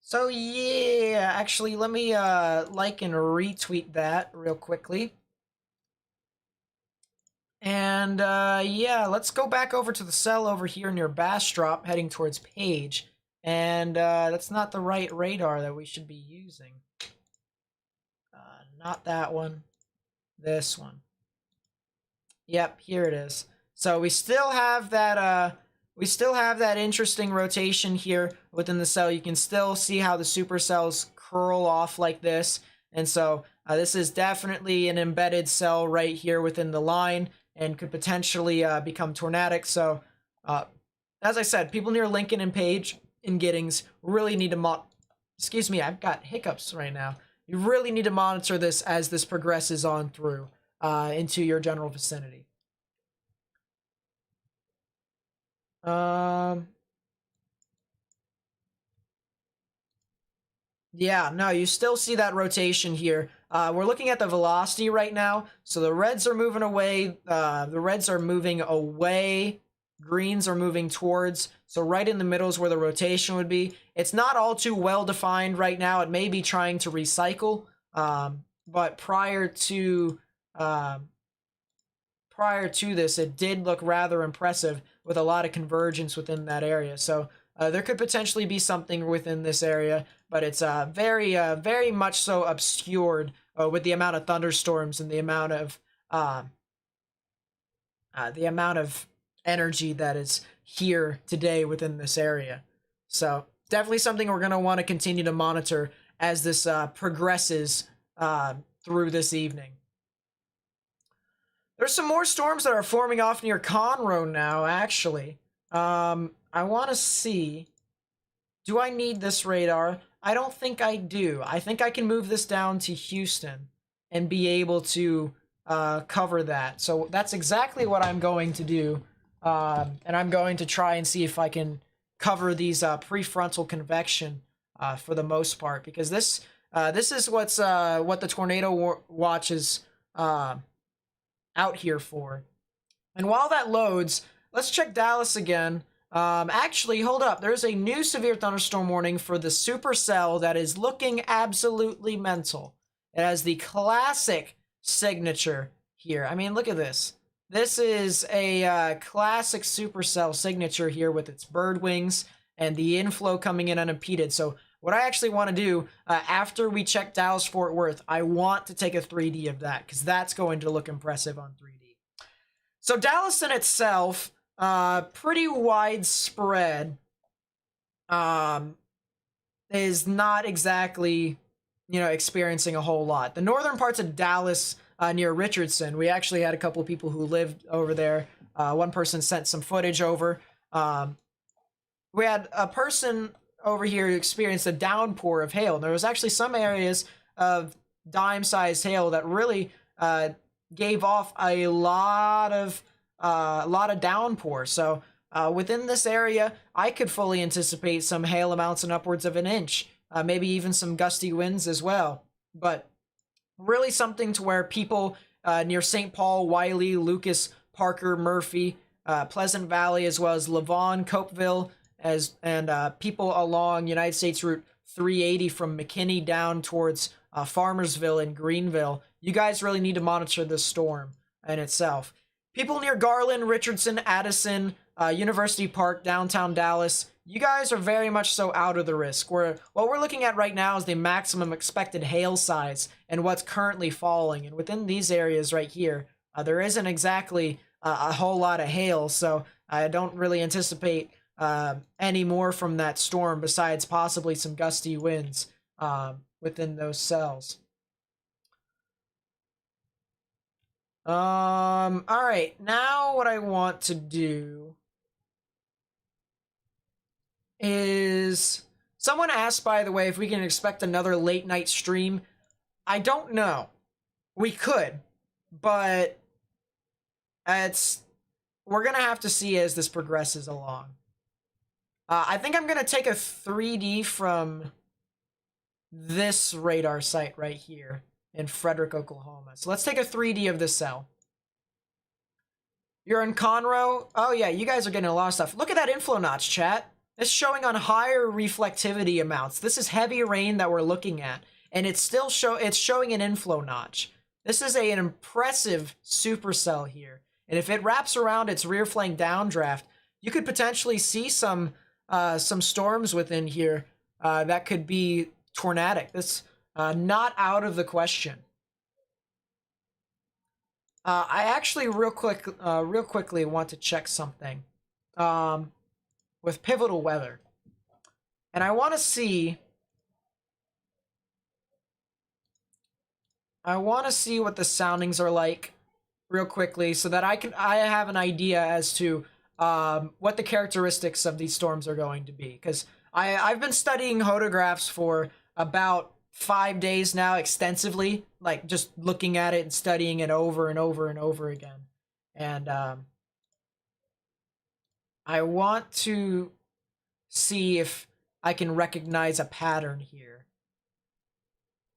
So yeah, actually let me like and retweet that real quickly. And yeah, let's go back over to the cell over here near Bastrop, heading towards Page. And that's not the right radar that we should be using. Not that one. This one. Yep, here it is. So we still have that interesting rotation here within the cell. You can still see how the supercells curl off like this. And so this is definitely an embedded cell right here within the line and could potentially become tornadic. So as I said, people near Lincoln and Page in Giddings really need to excuse me, I've got hiccups right now. You really need to monitor this as this progresses on through into your general vicinity. Yeah, no, you still see that rotation here. We're looking at the velocity right now. So the reds are moving away. Greens are moving towards. So right in the middle is where the rotation would be. It's not all too well defined right now. It may be trying to recycle. But prior to this, it did look rather impressive with a lot of convergence within that area. So there could potentially be something within this area, but it's very much so obscured with the amount of thunderstorms and the amount of energy that is here today within this area. So definitely something we're going to want to continue to monitor as this progresses through this evening. There's some more storms that are forming off near Conroe now, actually. I want to see, do I need this radar? I don't think I do. I think I can move this down to Houston and be able to cover that. So that's exactly what I'm going to do. And I'm going to try and see if I can cover these prefrontal convection for the most part, because this is what the tornado watch is out here for. And while that loads, let's check Dallas again. Actually, hold up. There's a new severe thunderstorm warning for the supercell that is looking absolutely mental. It has the classic signature here. I mean, look at this. This is a classic supercell signature here with its bird wings and the inflow coming in unimpeded. So what I actually want to do after we check Dallas-Fort Worth, I want to take a 3D of that because that's going to look impressive on 3D. So Dallas in itself, pretty widespread. is not exactly, experiencing a whole lot. The northern parts of Dallas, near Richardson, we actually had a couple of people who lived over there. One person sent some footage over. We had a person over here who experienced a downpour of hail. There was actually some areas of dime-sized hail that really gave off a lot of downpour. So within this area, I could fully anticipate some hail amounts in upwards of an inch, maybe even some gusty winds as well. But really something to where people near St. Paul, Wiley, Lucas, Parker, Murphy, Pleasant Valley, as well as Lavon, Copeville, and people along United States Route 380 from McKinney down towards Farmersville and Greenville. You guys really need to monitor this storm in itself. People near Garland, Richardson, Addison, University Park, downtown Dallas, you guys are very much so out of the risk. What we're looking at right now is the maximum expected hail size and what's currently falling. And within these areas right here, there isn't exactly a whole lot of hail, so I don't really anticipate any more from that storm besides possibly some gusty winds within those cells. All right, now what I want to do is, someone asked, by the way, if we can expect another late night stream. I don't know. We could, but we're gonna have to see as this progresses along. I think I'm gonna take a 3D from this radar site right here in Frederick, Oklahoma. So let's take a 3D of this cell. You're in Conroe? Oh yeah, you guys are getting a lot of stuff. Look at that inflow notch, chat. It's showing on higher reflectivity amounts. This is heavy rain that we're looking at, and it's still showing an inflow notch. This is an impressive supercell here, and if it wraps around its rear flank downdraft, you could potentially see some storms within here that could be tornadic. That's not out of the question. I actually real quickly want to check something. With pivotal weather, and I want to see what the soundings are like real quickly, so that I have an idea as to what the characteristics of these storms are going to be, because I've been studying hodographs for about 5 days now extensively, like just looking at it and studying it over and over and over again, and I want to see if I can recognize a pattern here.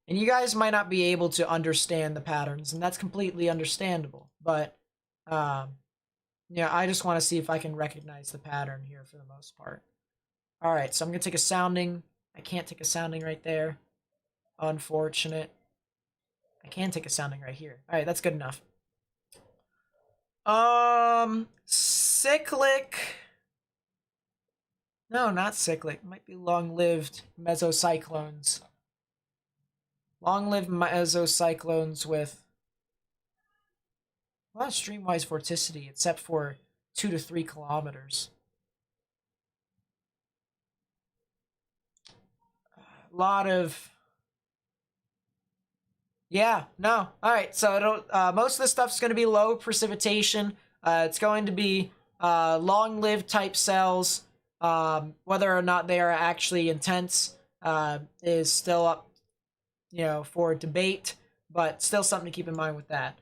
And you guys might not be able to understand the patterns, and that's completely understandable. But, I just want to see if I can recognize the pattern here for the most part. Alright, so I'm going to take a sounding. I can't take a sounding right there. Unfortunate. I can take a sounding right here. Alright, that's good enough. Cyclic. No, not cyclic. It might be long-lived mesocyclones. Long-lived mesocyclones with a lot of streamwise vorticity, except for 2 to 3 kilometers. A lot of... Yeah, no. Alright, so most of this stuff's going to be low precipitation. It's going to be long-lived type cells. Whether or not they are actually intense is still up, for debate, but still something to keep in mind with that.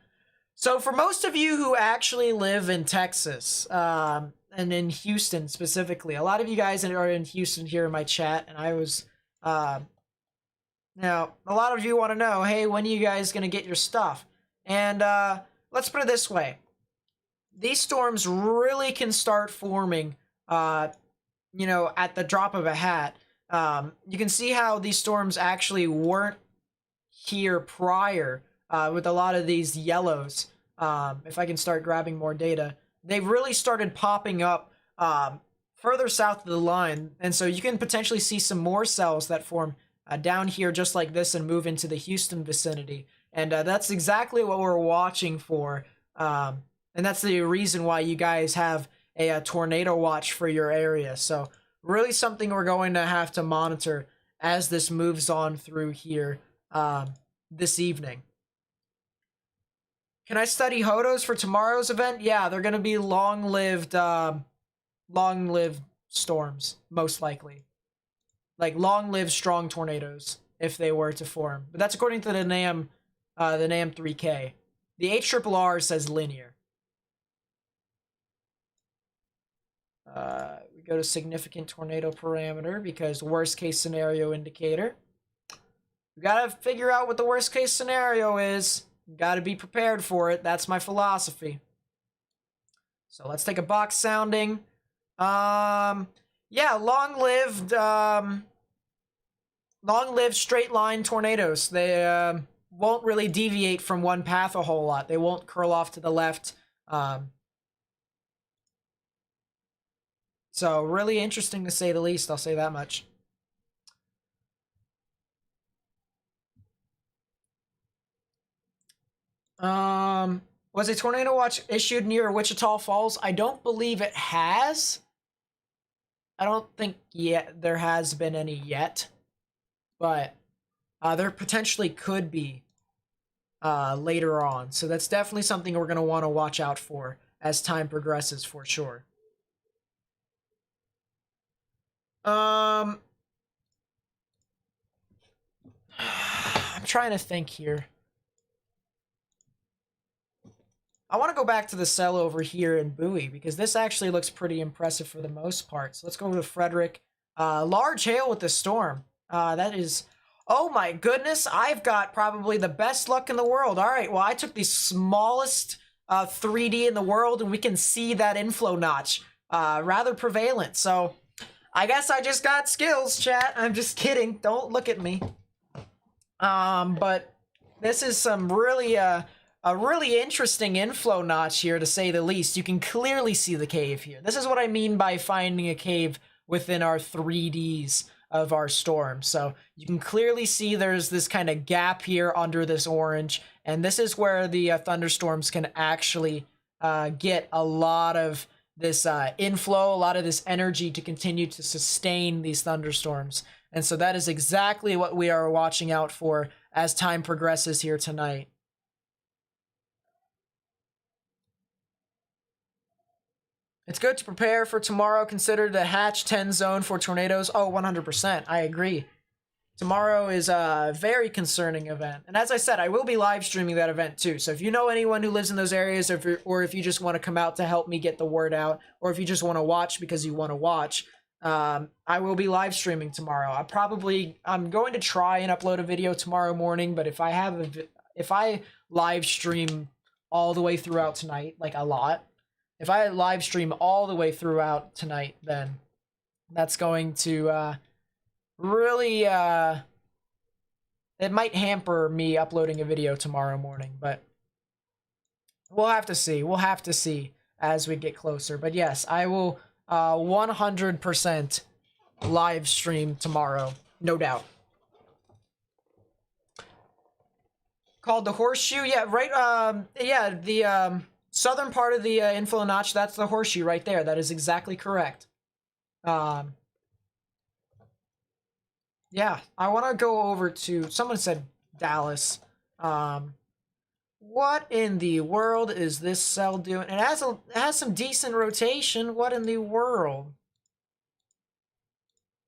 So for most of you who actually live in Texas, and in Houston specifically, a lot of you guys are in Houston here in my chat, and I was, a lot of you want to know, hey, when are you guys going to get your stuff? And let's put it this way. These storms really can start forming, at the drop of a hat. You can see how these storms actually weren't here prior with a lot of these yellows. If I can start grabbing more data, they've really started popping up further south of the line. And so you can potentially see some more cells that form down here just like this and move into the Houston vicinity. And that's exactly what we're watching for. And that's the reason why you guys have a tornado watch for your area. So really something we're going to have to monitor as this moves on through here this evening. Can I study Hodos for tomorrow's event? Yeah, they're going to be long-lived storms, most likely. Like long-lived strong tornadoes, if they were to form. But that's according to the NAM 3K. The HRRR says linear. We go to significant tornado parameter because worst case scenario indicator. We gotta figure out what the worst case scenario is. Gotta be prepared for it. That's my philosophy. So let's take a box sounding. Yeah, long-lived straight line tornadoes. They won't really deviate from one path a whole lot. They won't curl off to the left. So really interesting to say the least, I'll say that much. Was a tornado watch issued near Wichita Falls? I don't believe it has. I don't think yet there has been any yet, but there potentially could be later on. So that's definitely something we're going to want to watch out for as time progresses, for sure. I'm trying to think here. I want to go back to the cell over here in Bowie because this actually looks pretty impressive for the most part. So let's go to Frederick. Large hail with the storm. That is... Oh my goodness, I've got probably the best luck in the world. All right, well, I took the smallest 3D in the world, and we can see that inflow notch. Rather prevalent, so I guess I just got skills, chat. I'm just kidding. Don't look at me. But this is some really... a really interesting inflow notch here, to say the least. You can clearly see the cave here. This is what I mean by finding a cave within our 3Ds of our storm. So you can clearly see there's this kind of gap here under this orange, and this is where the thunderstorms can actually get a lot of this inflow, a lot of this energy to continue to sustain these thunderstorms. And so that is exactly what we are watching out for as time progresses here tonight. It's good to prepare for tomorrow. Consider the Hatch 10 zone for tornadoes. Oh, 100%. I agree. Tomorrow is a very concerning event. And as I said, I will be live streaming that event too. So if you know anyone who lives in those areas, or if you just want to come out to help me get the word out, or if you just want to watch because you want to watch, I will be live streaming tomorrow. I'm going to try and upload a video tomorrow morning, but if I live stream all the way throughout tonight, like a lot, if I live stream all the way throughout tonight, then that's going to really, it might hamper me uploading a video tomorrow morning, but we'll have to see. We'll have to see as we get closer. But yes, I will 100% live stream tomorrow, no doubt. Called the Horseshoe? Yeah, right, yeah, the, southern part of the inflow notch, that's the horseshoe right there. That is exactly correct. Yeah, I want to go over to... Someone said Dallas. What in the world is this cell doing? It has some decent rotation. What in the world?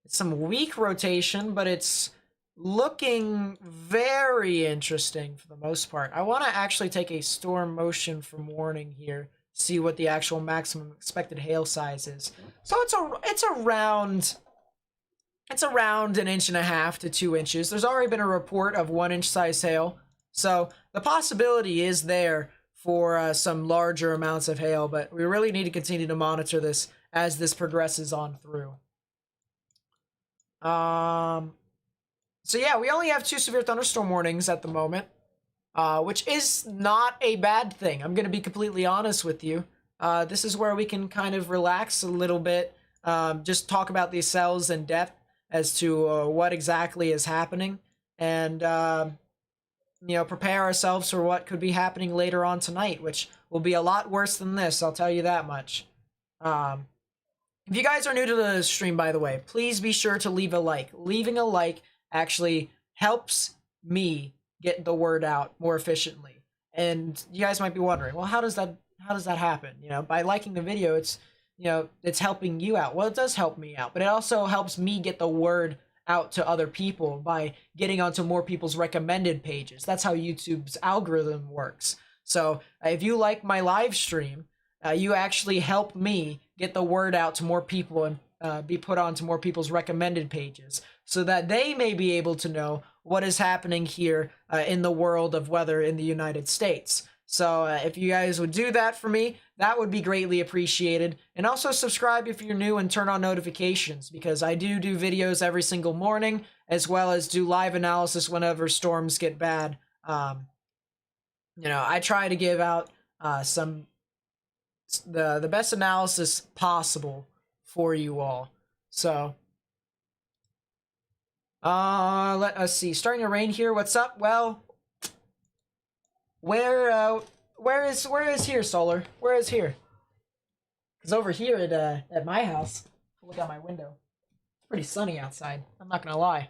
It's some weak rotation, but it's looking very interesting for the most part. I want to actually take a storm motion from warning here, see what the actual maximum expected hail size is. So it's around 1.5 to 2 inches. There's already been a report of 1-inch size hail, so the possibility is there for some larger amounts of hail, but we really need to continue to monitor this as this progresses on through. So yeah, we only have 2 severe thunderstorm warnings at the moment, which is not a bad thing. I'm going to be completely honest with you. This is where we can kind of relax a little bit, just talk about these cells in depth as to what exactly is happening, and you know, prepare ourselves for what could be happening later on tonight, which will be a lot worse than this, I'll tell you that much. If you guys are new to the stream, by the way, please be sure to leave a like. Leaving a like actually helps me get the word out more efficiently. And you guys might be wondering, well, how does that happen? You know, by liking the video, it's, you know, it's helping you out. Well, it does help me out, but it also helps me get the word out to other people by getting onto more people's recommended pages. That's how YouTube's algorithm works. So if you like my live stream, you actually help me get the word out to more people and be put onto more people's recommended pages so that they may be able to know what is happening here in the world of weather in the United States. So if you guys would do that for me, that would be greatly appreciated. And also subscribe if you're new and turn on notifications, because I do videos every single morning, as well as do live analysis whenever storms get bad. You know, I try to give out the best analysis possible for you all. So let us see. Starting to rain here. What's up? Well, where is here, Solar? Where is here? Because over here at my house, look out my window. It's pretty sunny outside. I'm not gonna lie.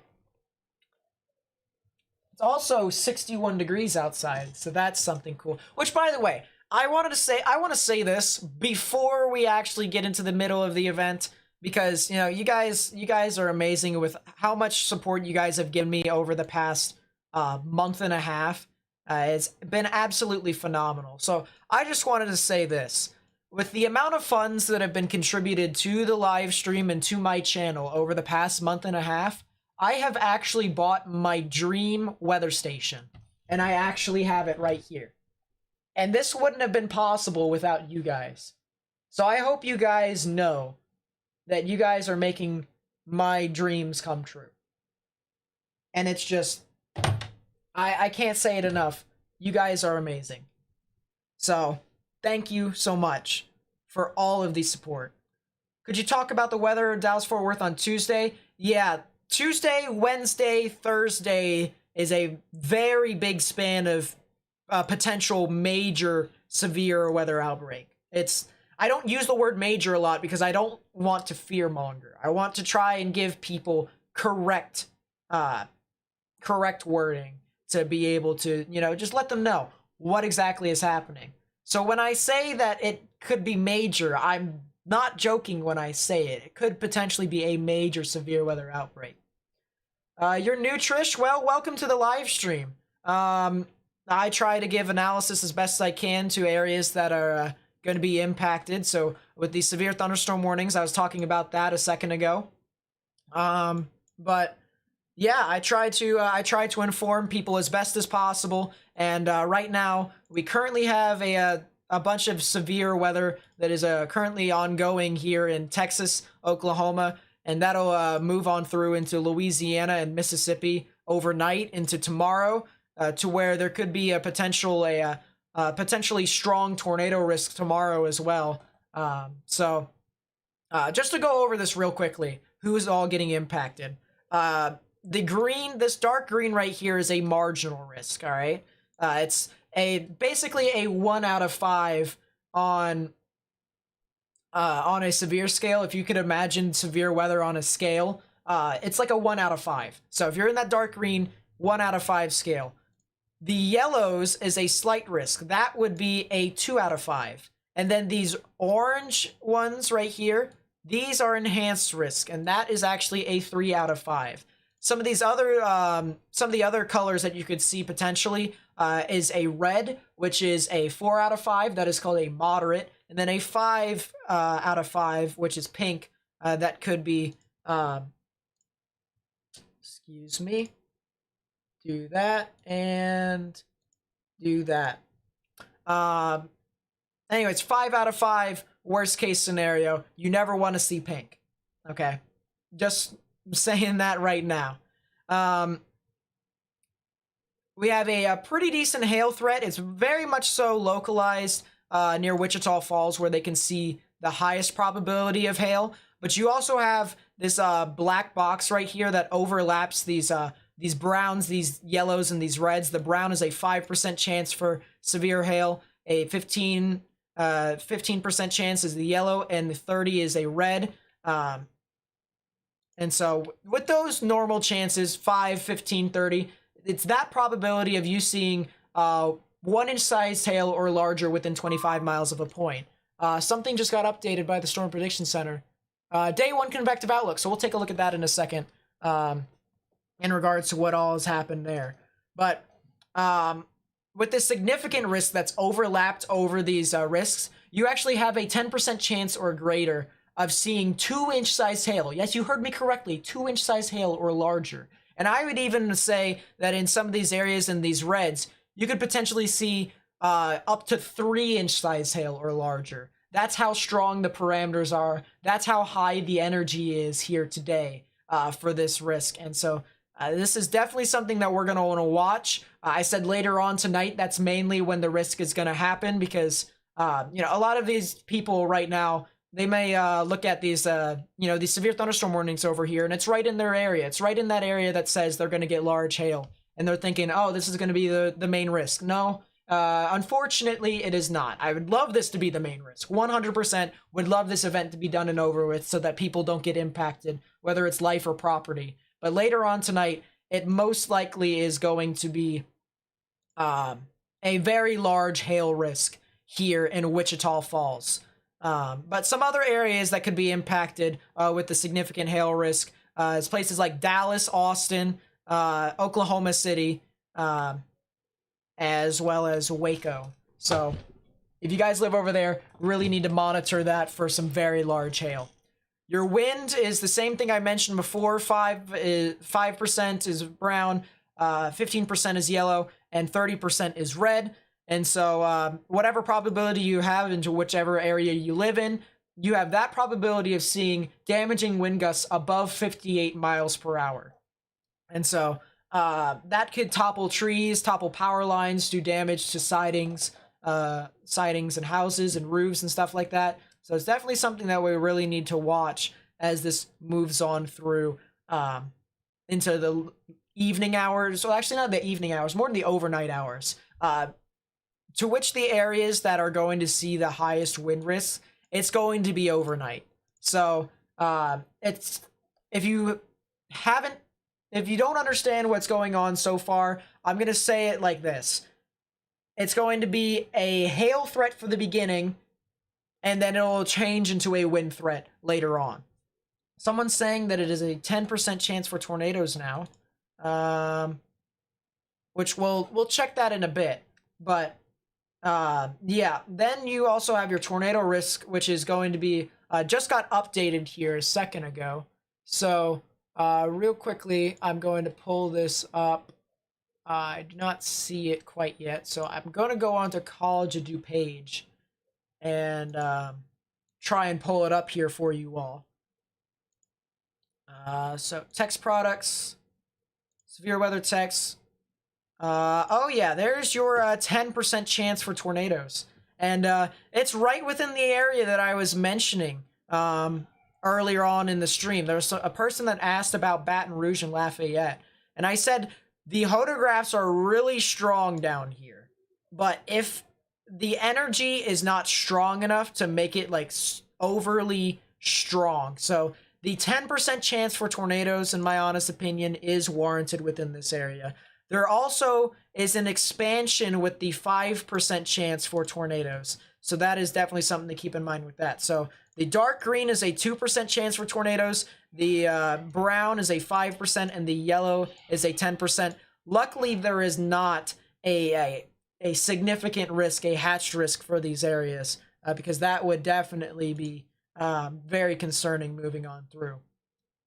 It's also 61 degrees outside, so that's something cool. Which, by the way, I want to say this before we actually get into the middle of the event, because you know you guys are amazing with how much support you guys have given me over the past month and a half. It's been absolutely phenomenal. So I just wanted to say this. With the amount of funds that have been contributed to the live stream and to my channel over the past month and a half, I have actually bought my dream weather station. And I actually have it right here. And this wouldn't have been possible without you guys. So I hope you guys know that you guys are making my dreams come true. And it's just, I can't say it enough. You guys are amazing. So, thank you so much for all of the support. Could you talk about the weather in Dallas-Fort Worth on Tuesday? Yeah, Tuesday, Wednesday, Thursday is a very big span of potential major severe weather outbreak. I don't use the word major a lot because I don't want to fearmonger. I want to try and give people correct wording to be able to, you know, just let them know what exactly is happening. So when I say that it could be major, I'm not joking when I say it. It could potentially be a major severe weather outbreak. You're new, Trish? Well, welcome to the live stream. I try to give analysis as best as I can to areas that are going to be impacted. So with these severe thunderstorm warnings, I was talking about that a second ago. But yeah, I try to inform people as best as possible. And right now, we currently have a bunch of severe weather that is currently ongoing here in Texas, Oklahoma, and that'll move on through into Louisiana and Mississippi overnight into tomorrow, to where there could be a potentially strong tornado risk tomorrow as well. So just to go over this real quickly, who's all getting impacted? This dark green right here is a marginal risk. All right, it's basically a 1 out of 5 on a severe scale. If you could imagine severe weather on a scale, it's like a 1 out of 5. So if you're in that dark green, 1 out of 5 scale. The yellows is a slight risk. That would be a 2 out of 5. And then these orange ones right here, these are enhanced risk, and that is actually a 3 out of 5. Some of the other colors that you could see potentially is a red, which is a 4 out of 5. That is called a moderate, and then a 5 out of 5, which is pink. That could be, excuse me, do that and do that. Anyways, 5 out of 5, worst case scenario. You never want to see pink. Okay, just saying that right now. We have a pretty decent hail threat. It's very much so localized near Wichita Falls, where they can see the highest probability of hail. But you also have this black box right here that overlaps these browns, these yellows, and these reds. The brown is a 5% chance for severe hail. A 15% chance is the yellow, and the 30 is a red. And so with those normal chances, 5, 15, 30, it's that probability of you seeing 1-inch sized hail or larger within 25 miles of a point. Something just got updated by the Storm Prediction Center. Day 1 convective outlook, so we'll take a look at that in a second in regards to what all has happened there. But with this significant risk that's overlapped over these risks, you actually have a 10% chance or greater of seeing 2-inch size hail. Yes, you heard me correctly, 2-inch size hail or larger. And I would even say that in some of these areas in these reds, you could potentially see up to 3-inch size hail or larger. That's how strong the parameters are. That's how high the energy is here today for this risk. And so this is definitely something that we're going to want to watch. I said later on tonight, that's mainly when the risk is going to happen because, a lot of these people right now, they may look at these, these severe thunderstorm warnings over here, and it's right in their area. It's right in that area that says they're going to get large hail. And they're thinking, oh, this is going to be the main risk. No, unfortunately, it is not. I would love this to be the main risk. 100% would love this event to be done and over with so that people don't get impacted, whether it's life or property. But later on tonight, it most likely is going to be a very large hail risk here in Wichita Falls. But some other areas that could be impacted with the significant hail risk is places like Dallas, Austin, Oklahoma City, as well as Waco. So if you guys live over there, really need to monitor that for some very large hail. Your wind is the same thing I mentioned before. 5% is brown, 15% is yellow, and 30% is red. And so whatever probability you have into whichever area you live in, you have that probability of seeing damaging wind gusts above 58 miles per hour. And so that could topple trees, topple power lines, do damage to sidings and houses and roofs and stuff like that. So it's definitely something that we really need to watch as this moves on through into the evening hours. Well, actually not the evening hours, more in the overnight hours. To which the areas that are going to see the highest wind risks, it's going to be overnight. So if you don't understand what's going on so far, I'm going to say it like this. It's going to be a hail threat for the beginning, and then it'll change into a wind threat later on. Someone's saying that it is a 10% chance for tornadoes now, which we'll check that in a bit. But yeah, then you also have your tornado risk, which is going to be just got updated here a second ago. So real quickly, I'm going to pull this up. I do not see it quite yet, so I'm going to go onto College of DuPage and try and pull it up here for you all. So text products, severe weather text. Oh yeah, there's your 10% chance for tornadoes. And it's right within the area that I was mentioning earlier on in the stream. There was a person that asked about Baton Rouge and Lafayette. And I said, the photographs are really strong down here. But if the energy is not strong enough to make it like overly strong. So the 10% chance for tornadoes, in my honest opinion, is warranted within this area. There also is an expansion with the 5% chance for tornadoes. So that is definitely something to keep in mind with that. So the dark green is a 2% chance for tornadoes. The brown is a 5%, and the yellow is a 10%. Luckily, there is not a significant risk, a hatched risk for these areas, because that would definitely be very concerning moving on through.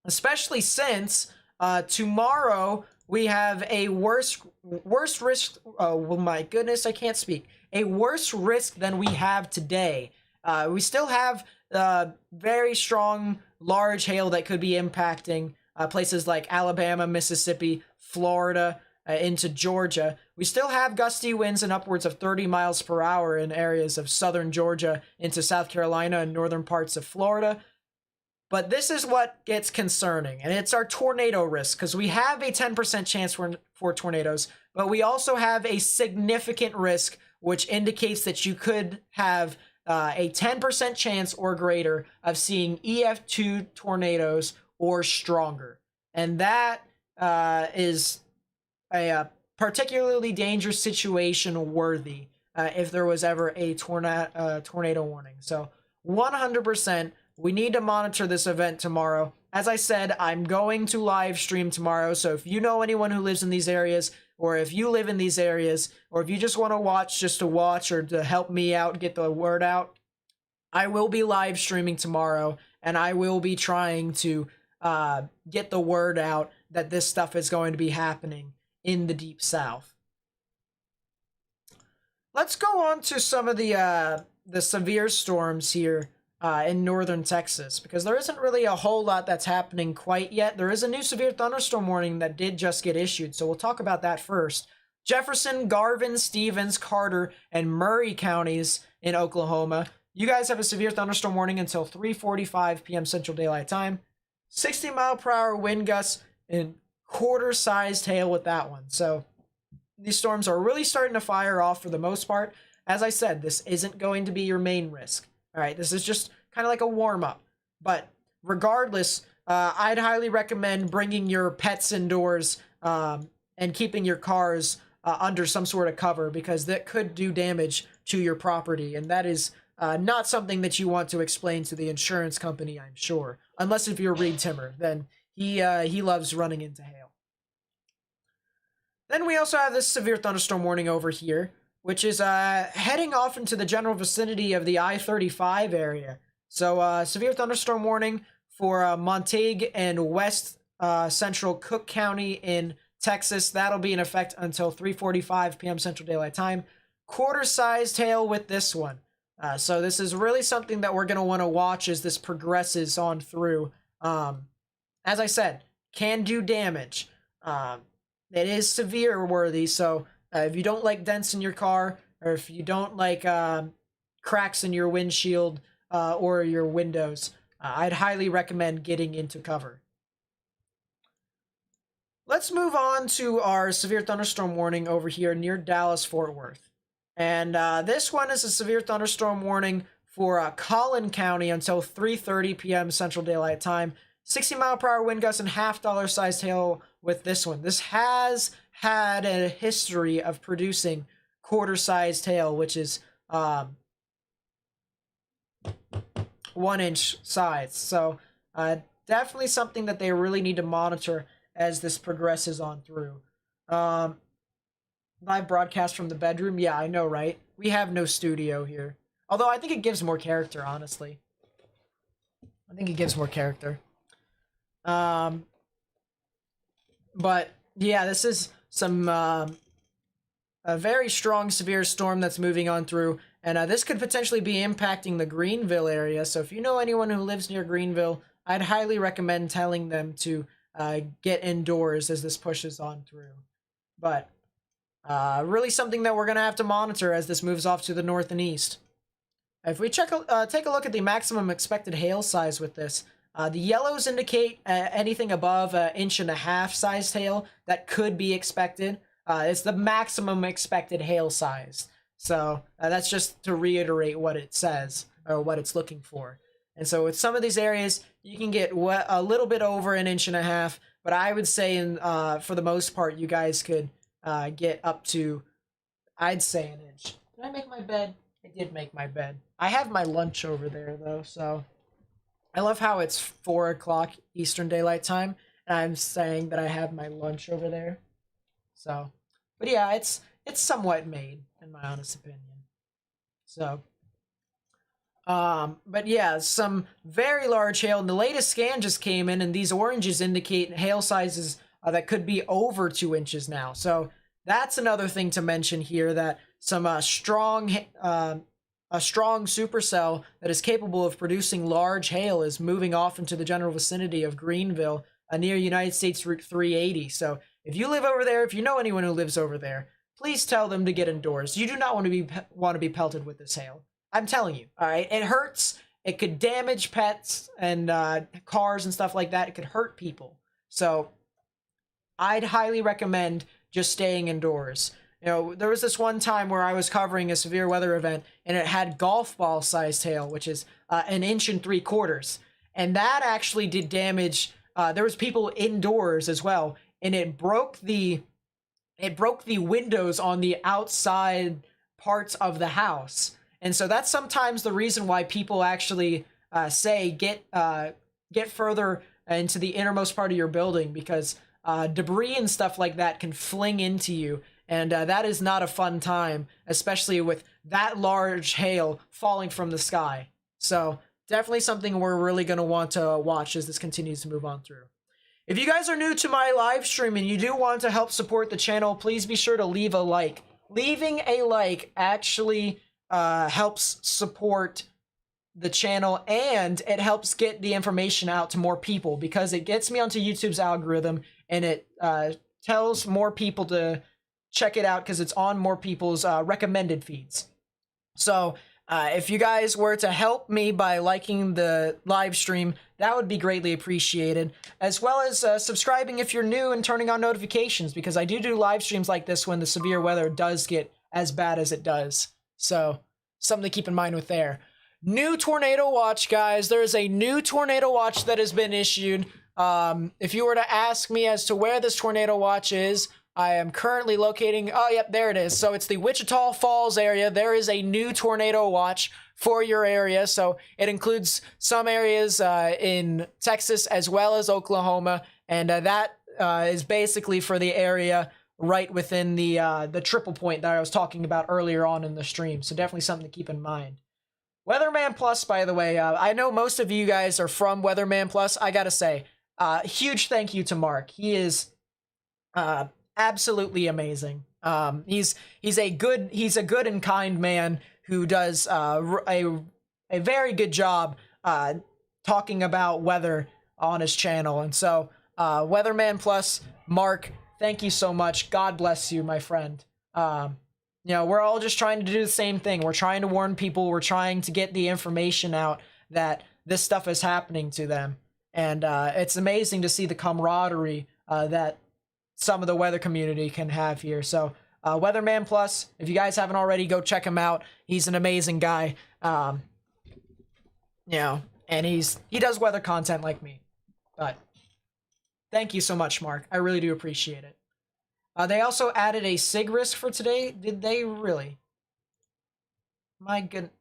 Especially since tomorrow we have a worse risk. Oh my goodness, I can't speak. A worse risk than we have today. We still have very strong, large hail that could be impacting places like Alabama, Mississippi, Florida, into Georgia. We still have gusty winds and upwards of 30 miles per hour in areas of southern Georgia into South Carolina and northern parts of Florida. But this is what gets concerning, and it's our tornado risk, because we have a 10% chance for tornadoes, but we also have a significant risk, which indicates that you could have a 10% chance or greater of seeing EF2 tornadoes or stronger. And that is a particularly dangerous situation worthy if there was ever a tornado warning. So 100%, we need to monitor this event tomorrow. As I said, I'm going to live stream tomorrow, so if you know anyone who lives in these areas, or if you live in these areas, or if you just want to watch just to watch or to help me out, get the word out, I will be live streaming tomorrow, and I will be trying to get the word out that this stuff is going to be happening in the Deep South. Let's go on to some of the severe storms here in northern Texas, because there isn't really a whole lot that's happening quite yet. There is a new severe thunderstorm warning that did just get issued, so we'll talk about that first. Jefferson, Garvin, Stevens, Carter, and Murray counties in Oklahoma. You guys have a severe thunderstorm warning until 3:45 p.m. Central Daylight Time. 60-mile-per-hour wind gusts and quarter-sized hail with that one. So these storms are really starting to fire off for the most part. As I said, this isn't going to be your main risk. All right, this is just kind of like a warm-up. But regardless, I'd highly recommend bringing your pets indoors and keeping your cars under some sort of cover, because that could do damage to your property. And that is not something that you want to explain to the insurance company, I'm sure. Unless if you're Reed Timmer, then he loves running into hail. Then we also have this severe thunderstorm warning over here, which is heading off into the general vicinity of the I-35 area. So severe thunderstorm warning for Montague and West Central Cook County in Texas. That'll be in effect until 3:45 p.m. Central Daylight Time. Quarter-sized hail with this one. So this is really something that we're going to want to watch as this progresses on through. As I said, can do damage. It is severe worthy, so if you don't like dents in your car, or if you don't like cracks in your windshield or your windows, I'd highly recommend getting into cover. Let's move on to our severe thunderstorm warning over here near Dallas-Fort Worth. And this one is a severe thunderstorm warning for Collin County until 3:30 p.m. Central Daylight Time. 60-mile-per-hour wind gusts and half-dollar-sized hail with this one. This has had a history of producing quarter-sized hail, which is 1-inch size. So definitely something that they really need to monitor as this progresses on through. Live broadcast from the bedroom. Yeah, I know, right? We have no studio here. Although I think it gives more character, honestly. I think it gives more character. But yeah, this is some a very strong severe storm that's moving on through, and this could potentially be impacting the Greenville area. So if you know anyone who lives near Greenville, I'd highly recommend telling them to get indoors as this pushes on through. But really something that we're gonna have to monitor as this moves off to the north and east. If we take a look at the maximum expected hail size with this, the yellows indicate anything above 1.5 inch sized hail that could be expected. It's the maximum expected hail size. So that's just to reiterate what it says, or what it's looking for. And so with some of these areas, you can get a little bit over 1.5 inches, but I would say for the most part, you guys could get up to, I'd say, 1 inch. Did I make my bed? I did make my bed. I have my lunch over there, though, so I love how it's 4 o'clock Eastern Daylight Time, and I'm saying that I have my lunch over there. So, but yeah, it's somewhat made, in my honest opinion. So, but yeah, some very large hail, and the latest scan just came in, and these oranges indicate hail sizes that could be over 2 inches now. So that's another thing to mention here, that some strong supercell that is capable of producing large hail is moving off into the general vicinity of Greenville, near United States Route 380. So if you live over there, if you know anyone who lives over there, please tell them to get indoors. You do not want to be pelted with this hail. I'm telling you, all right? It hurts. It could damage pets and cars and stuff like that. It could hurt people. So I'd highly recommend just staying indoors. You know, there was this one time where I was covering a severe weather event, and it had golf ball sized hail, which is 1.75 inches, and that actually did damage. There was people indoors as well, and it broke the windows on the outside parts of the house. And so that's sometimes the reason why people actually say get further into the innermost part of your building, because debris and stuff like that can fling into you, and that is not a fun time, especially with that large hail falling from the sky. So definitely something we're really going to want to watch as this continues to move on through. If you guys are new to my live stream and you do want to help support the channel, please be sure to leave a like. Leaving a like actually helps support the channel, and it helps get the information out to more people, because it gets me onto YouTube's algorithm, and it tells more people to check it out because it's on more people's recommended feeds. So if you guys were to help me by liking the live stream, that would be greatly appreciated, as well as subscribing if you're new and turning on notifications, because I do live streams like this when the severe weather does get as bad as it does. So something to keep in mind with there. New tornado watch, guys. There is a new tornado watch that has been issued. If you were to ask me as to where this tornado watch is, I am currently locating, oh, yep, there it is. So it's the Wichita Falls area. There is a new tornado watch for your area. So it includes some areas in Texas as well as Oklahoma. And that is basically for the area right within the triple point that I was talking about earlier on in the stream. So definitely something to keep in mind. Weatherman Plus, by the way, I know most of you guys are from Weatherman Plus. I gotta say, huge thank you to Mark. He is absolutely amazing. He's a good and kind man who does a very good job talking about weather on his channel. And so Weatherman Plus, Mark, thank you so much. God bless you, my friend. You know, we're all just trying to do the same thing. We're trying to warn people. We're trying to get the information out that this stuff is happening to them. And it's amazing to see the camaraderie that some of the weather community can have here. So Weatherman Plus, if you guys haven't already, go check him out. He's an amazing guy. You know, and he does weather content like me. But thank you so much, Mark. I really do appreciate it. They also added a sig risk for today. Did they really? My goodness.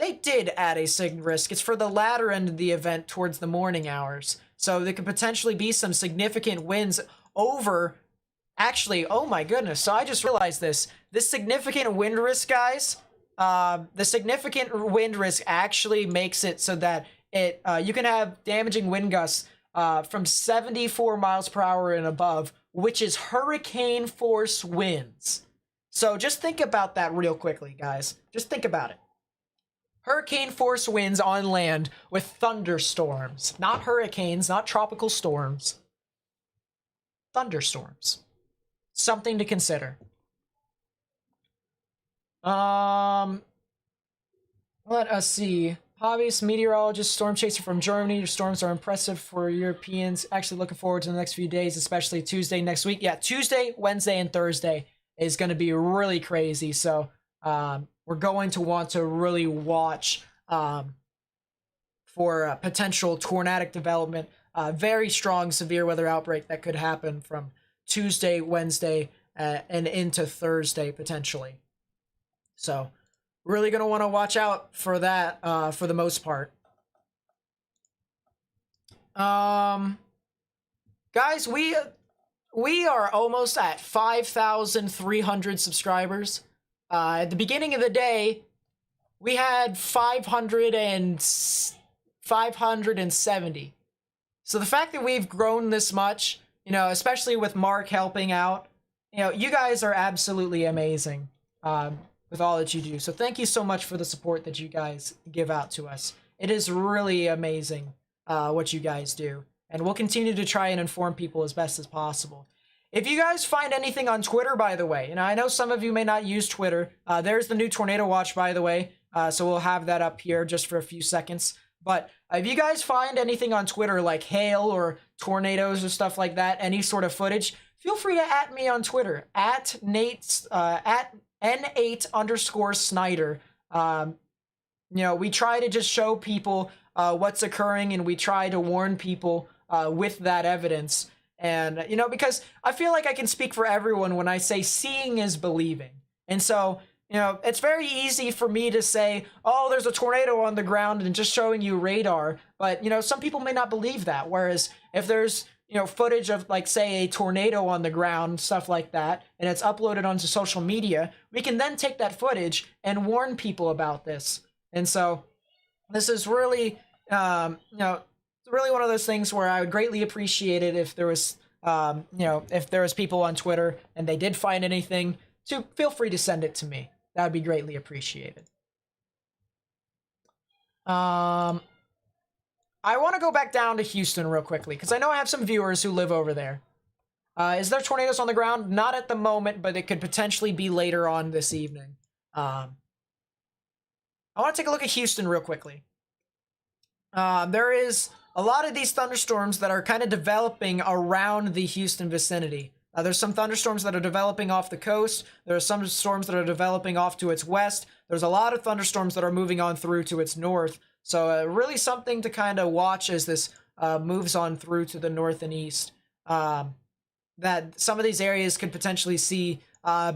They did add a sig risk. It's for the latter end of the event towards the morning hours. So there could potentially be some significant winds over... Actually, oh my goodness. So I just realized this. This significant wind risk, guys, the significant wind risk actually makes it so that you can have damaging wind gusts from 74 miles per hour and above, which is hurricane force winds. So just think about that real quickly, guys. Just think about it. Hurricane force winds on land with thunderstorms. Not hurricanes, not tropical storms. Thunderstorms. Something to consider. Let us see. Hobbyist, meteorologist, storm chaser from Germany. Your storms are impressive for Europeans. Actually looking forward to the next few days, especially Tuesday next week. Yeah, Tuesday, Wednesday, and Thursday is going to be really crazy. So we're going to want to really watch for potential tornadic development. Very strong severe weather outbreak that could happen from Tuesday, Wednesday, and into Thursday potentially. So really going to want to watch out for that for the most part. Guys, we are almost at 5,300 subscribers. At the beginning of the day, we had 570. So the fact that we've grown this much, you know, especially with Mark helping out, you know, you guys are absolutely amazing. With all that you do. So thank you so much for the support that you guys give out to us. It is really amazing what you guys do. And we'll continue to try and inform people as best as possible. If you guys find anything on Twitter, by the way, and I know some of you may not use Twitter. There's the new Tornado Watch, by the way. So we'll have that up here just for a few seconds. But if you guys find anything on Twitter like hail or tornadoes or stuff like that, any sort of footage, feel free to at me on Twitter at at n8_Snyder. We try to just show people what's occurring, and we try to warn people with that evidence. And, because I feel like I can speak for everyone when I say seeing is believing. And so, it's very easy for me to say, oh, there's a tornado on the ground and just showing you radar. But, some people may not believe that. Whereas if there's, footage of, like, say, a tornado on the ground, stuff like that, and it's uploaded onto social media, we can then take that footage and warn people about this. And so this is really, really one of those things where I would greatly appreciate it if there was, if there was people on Twitter and they did find anything, to feel free to send it to me. That would be greatly appreciated. I want to go back down to Houston real quickly, because I know I have some viewers who live over there. Is there tornadoes on the ground? Not at the moment, but it could potentially be later on this evening. I want to take a look at Houston real quickly. There is a lot of these thunderstorms that are kind of developing around the Houston vicinity. There's some thunderstorms that are developing off the coast. There are some storms that are developing off to its west. There's a lot of thunderstorms that are moving on through to its north. So really something to kind of watch as this moves on through to the north and east. That some of these areas could potentially see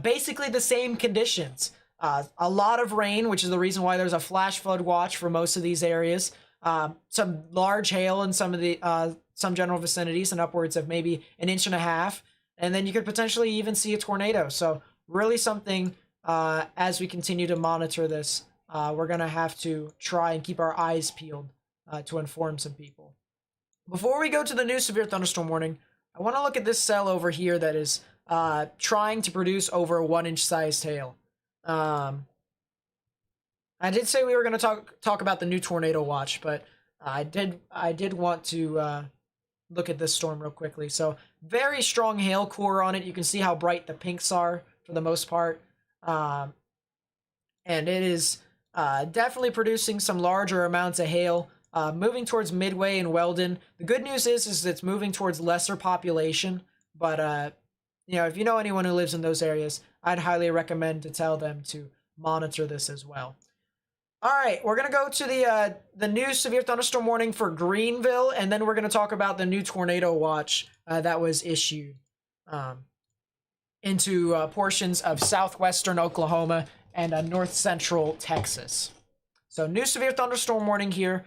basically the same conditions. A lot of rain, which is the reason why there's a flash flood watch for most of these areas. Some large hail in some of the some general vicinities, and upwards of maybe 1.5 inches. And then you could potentially even see a tornado. So really something, as we continue to monitor this, we're going to have to try and keep our eyes peeled to inform some people. Before we go to the new severe thunderstorm warning, I want to look at this cell over here that is trying to produce over a 1-inch sized hail. I did say we were going to talk about the new tornado watch, but I did want to look at this storm real quickly. So very strong hail core on it. You can see how bright the pinks are for the most part. And it is definitely producing some larger amounts of hail, moving towards Midway and Weldon. The good news is it's moving towards lesser population, but if you know anyone who lives in those areas, I'd highly recommend to tell them to monitor this as well. All right, we're going to go to the new severe thunderstorm warning for Greenville, and then we're going to talk about the new tornado watch that was issued into portions of southwestern Oklahoma and north central Texas. So new severe thunderstorm warning here.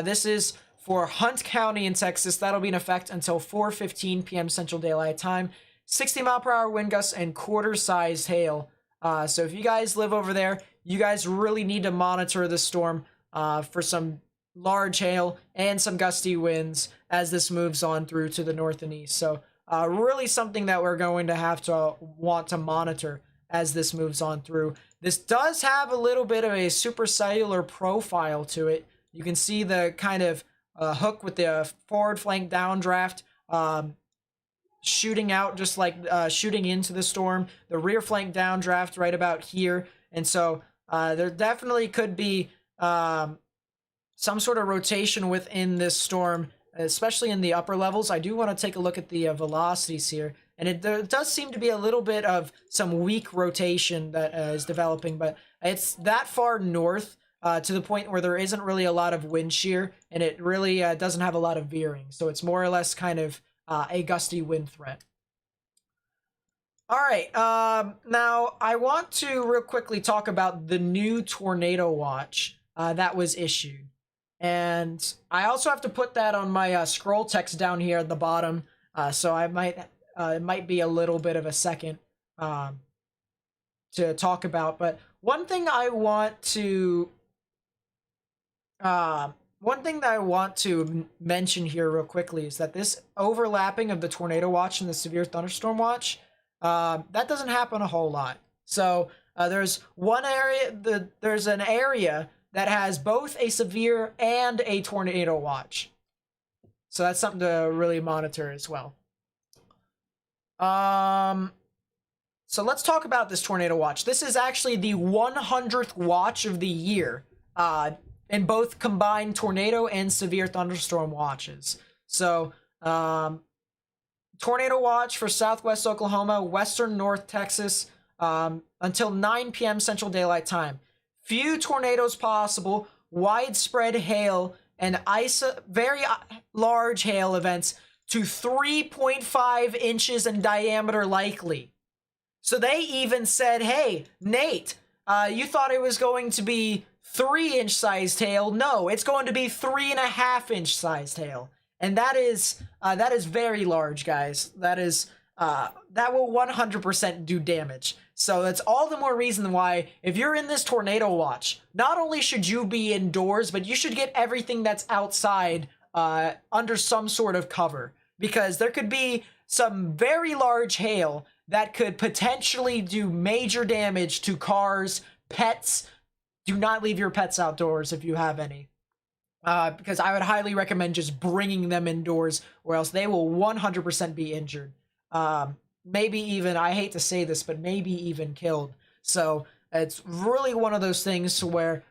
This is for Hunt County in Texas. That'll be in effect until 4:15 p.m. Central Daylight Time. 60-mile-per-hour wind gusts and quarter-sized hail. So if you guys live over there, you guys really need to monitor this storm for some large hail and some gusty winds as this moves on through to the north and east. So really something that we're going to have to want to monitor as this moves on through. This does have a little bit of a supercellular profile to it. You can see the kind of hook with the forward flank downdraft shooting out, just like shooting into the storm. The rear flank downdraft right about here. And so there definitely could be some sort of rotation within this storm, especially in the upper levels. I do want to take a look at the velocities here. And there does seem to be a little bit of some weak rotation that is developing, but it's that far north to the point where there isn't really a lot of wind shear, and it really doesn't have a lot of veering. So it's more or less kind of a gusty wind threat. All right, now I want to real quickly talk about the new tornado watch that was issued. And I also have to put that on my scroll text down here at the bottom, so I might it might be a little bit of a second to talk about. But one thing I want to mention here real quickly is that this overlapping of the tornado watch and the severe thunderstorm watch, that doesn't happen a whole lot. So there's an area that has both a severe and a tornado watch. So that's something to really monitor as well. So let's talk about this tornado watch. This is actually the 100th watch of the year in both combined tornado and severe thunderstorm watches. So tornado watch for southwest Oklahoma, western North Texas, until 9 p.m. Central Daylight Time. Few tornadoes possible, widespread hail, and very large hail events to 3.5 inches in diameter likely. So they even said, hey, Nate, you thought it was going to be 3-inch sized hail. No, it's going to be 3.5-inch sized hail. And that is very large, guys. That will 100% do damage. So that's all the more reason why, if you're in this tornado watch, not only should you be indoors, but you should get everything that's outside under some sort of cover, because there could be some very large hail that could potentially do major damage to cars, pets. Do not leave your pets outdoors if you have any. Because I would highly recommend just bringing them indoors, or else they will 100% be injured. Maybe even, I hate to say this, but maybe even killed. So it's really one of those things to where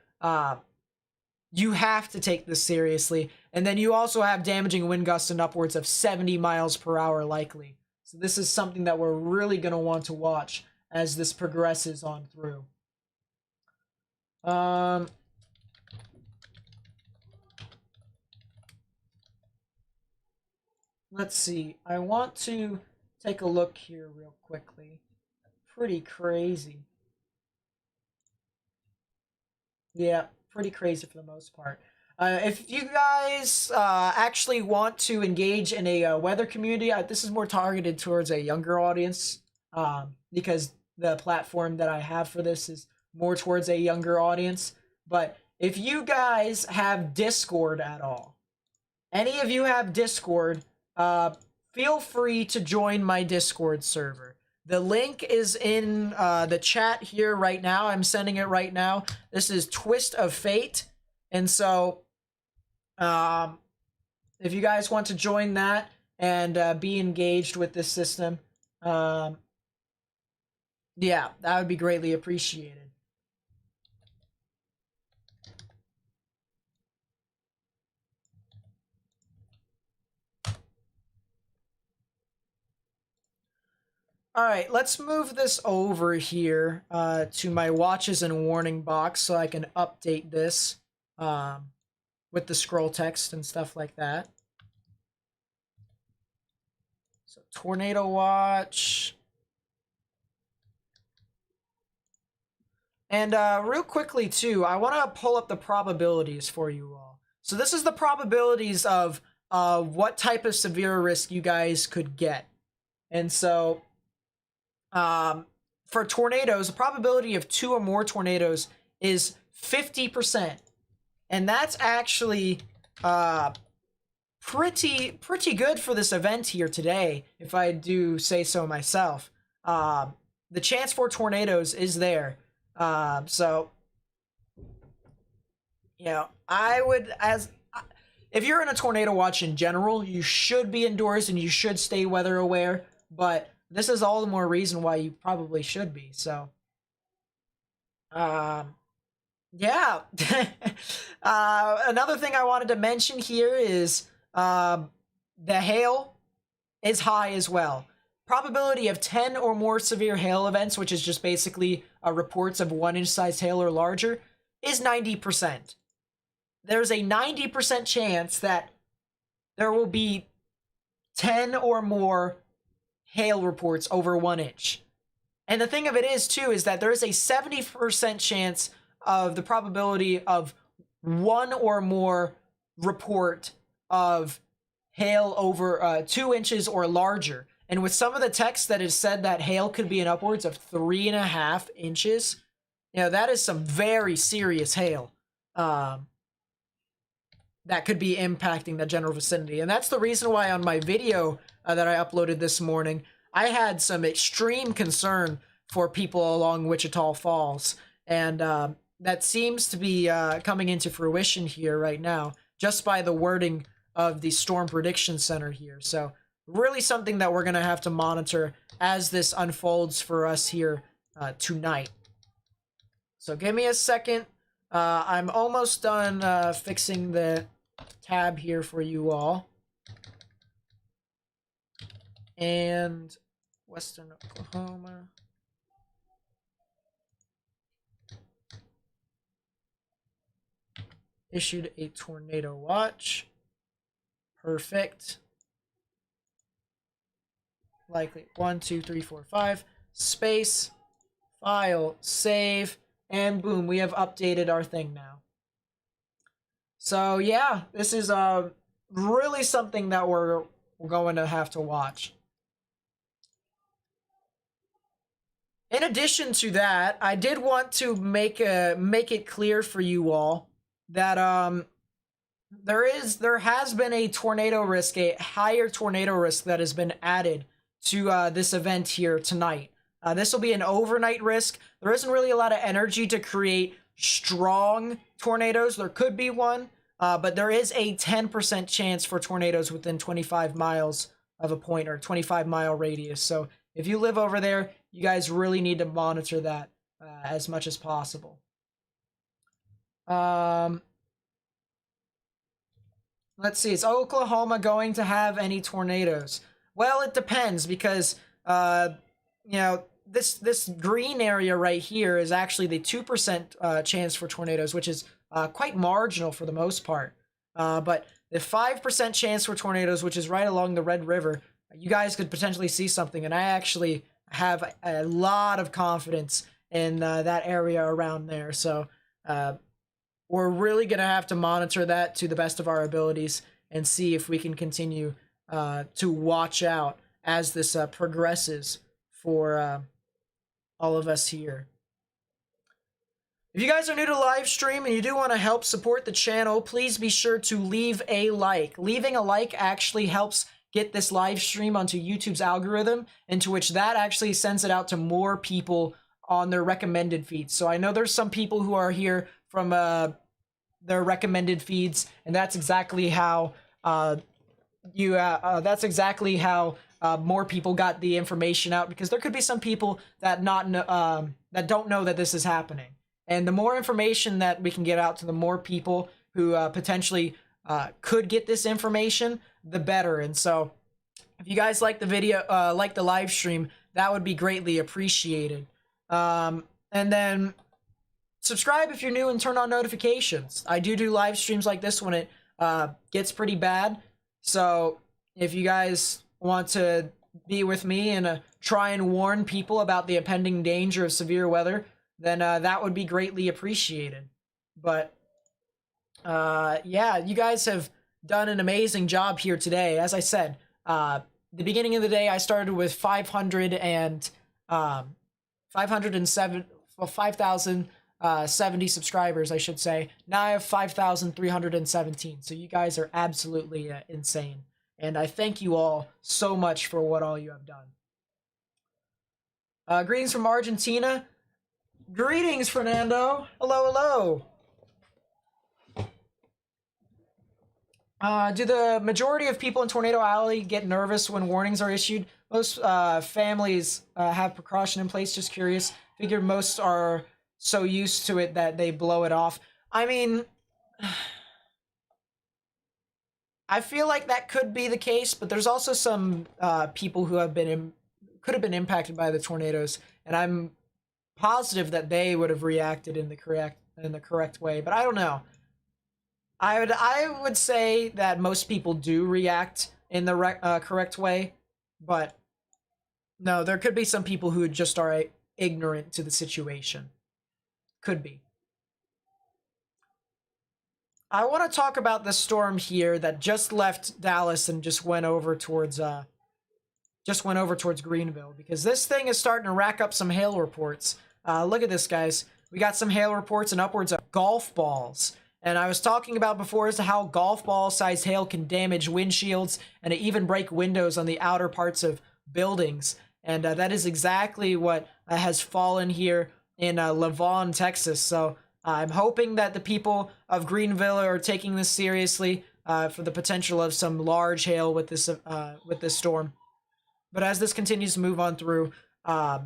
you have to take this seriously. And then you also have damaging wind gusts and upwards of 70 miles per hour likely. So this is something that we're really going to want to watch as this progresses on through. Let's see. I want to take a look here real quickly. Pretty crazy. Yeah, pretty crazy for the most part. If you guys actually want to engage in a weather community, this is more targeted towards a younger audience, because the platform that I have for this is more towards a younger audience. But if you guys have Discord at all, any of you have Discord, feel free to join my Discord server. The link is in the chat here right now. I'm sending it right now. This is Twist of Fate. And so, if you guys want to join that and be engaged with this system, yeah, that would be greatly appreciated. All right, let's move this over here to my watches and warning box so I can update this with the scroll text and stuff like that. So tornado watch. And real quickly too, I want to pull up the probabilities for you all. So this is the probabilities of what type of severe risk you guys could get. And so for tornadoes, the probability of 2 or more tornadoes is 50%. And that's actually pretty good for this event here today, if I do say so myself. The chance for tornadoes is there. So, you know, I would, if you're in a tornado watch in general, you should be indoors and you should stay weather aware, but this is all the more reason why you probably should be. So, yeah. Another thing I wanted to mention here is the hail is high as well. Probability of 10 or more severe hail events, which is just basically reports of 1-inch sized hail or larger, is 90%. There's a 90% chance that there will be 10 or more hail reports over 1 inch. And the thing of it is, too, is that there is a 70% chance of the probability of 1 or more report of hail over 2 inches or larger. And with some of the text that has said that hail could be in upwards of 3.5 inches, you know, that is some very serious hail that could be impacting the general vicinity. And that's the reason why on my video that I uploaded this morning, I had some extreme concern for people along Wichita Falls. And that seems to be coming into fruition here right now, just by the wording of the Storm Prediction Center here. So really something that we're going to have to monitor as this unfolds for us here tonight. So give me a second. I'm almost done fixing the tab here for you all. and Western Oklahoma. Issued a tornado watch. Perfect. Likely 1, 2, 3, 4, 5. Space. File. Save. And boom, we have updated our thing now. So yeah, this is really something that we're going to have to watch. In addition to that, I did want to make it clear for you all that there has been a tornado risk, a higher tornado risk that has been added to this event here tonight. This will be an overnight risk. There isn't really a lot of energy to create strong tornadoes. There could be one, but there is a 10% chance for tornadoes within 25 miles of a point, or 25-mile radius. So if you live over there, you guys really need to monitor that as much as possible. Let's see. Is Oklahoma going to have any tornadoes? Well, it depends, because you know, this green area right here is actually the 2% chance for tornadoes, which is quite marginal for the most part. But the 5% chance for tornadoes, which is right along the Red River, you guys could potentially see something. And I actually have a lot of confidence in that area around there. So we're really going to have to monitor that to the best of our abilities and see if we can continue to watch out as this progresses for all of us here. If you guys are new to live stream and you do want to help support the channel, please be sure to leave a like. Leaving a like actually helps get this live stream onto YouTube's algorithm, into which that actually sends it out to more people on their recommended feeds. So I know there's some people who are here from their recommended feeds, and that's exactly how more people got the information out, because there could be some people that that don't know that this is happening. And the more information that we can get out to the more people who potentially could get this information, the better. And so if you guys like the video, like the live stream, that would be greatly appreciated. And then subscribe if you're new and turn on notifications. I do live streams like this when it gets pretty bad. So if you guys want to be with me and try and warn people about the impending danger of severe weather, then that would be greatly appreciated. But yeah, you guys have done an amazing job here today. As I said, the beginning of the day, I started with 5,070 subscribers, I should say. Now I have 5,317. So you guys are absolutely insane. And I thank you all so much for what all you have done. Greetings from Argentina. Greetings, Fernando. Hello, hello. Do the majority of people in Tornado Alley get nervous when warnings are issued? Most families have precaution in place. Just curious. Figured most are so used to it that they blow it off. I mean, I feel like that could be the case, but there's also some people who have could have been impacted by the tornadoes, and I'm positive that they would have reacted in the correct way. But I don't know. I would say that most people do react in the correct way, but no, there could be some people who just are ignorant to the situation. Could be. I want to talk about the storm here that just left Dallas and just went over towards Greenville, because this thing is starting to rack up some hail reports. Look at this, guys. We got some hail reports and upwards of golf balls. And I was talking about before as to how golf ball sized hail can damage windshields and even break windows on the outer parts of buildings. And that is exactly what has fallen here in Lavon, Texas. So I'm hoping that the people of Greenville are taking this seriously for the potential of some large hail with this storm. But as this continues to move on through, I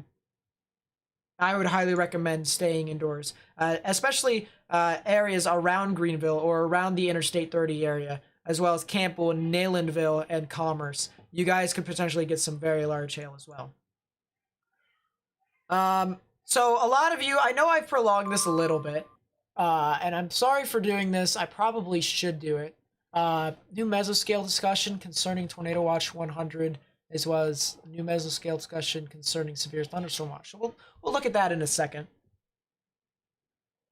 would highly recommend staying indoors, especially areas around Greenville or around the Interstate 30 area. as well as Campbell and Naylandville and Commerce. You guys could potentially get some very large hail as well. So a lot of you, I know I've prolonged this a little bit, and I'm sorry for doing this. I probably should do it. New mesoscale discussion concerning Tornado Watch 100, as well as new mesoscale discussion concerning severe thunderstorm watch. So we'll look at that in a second.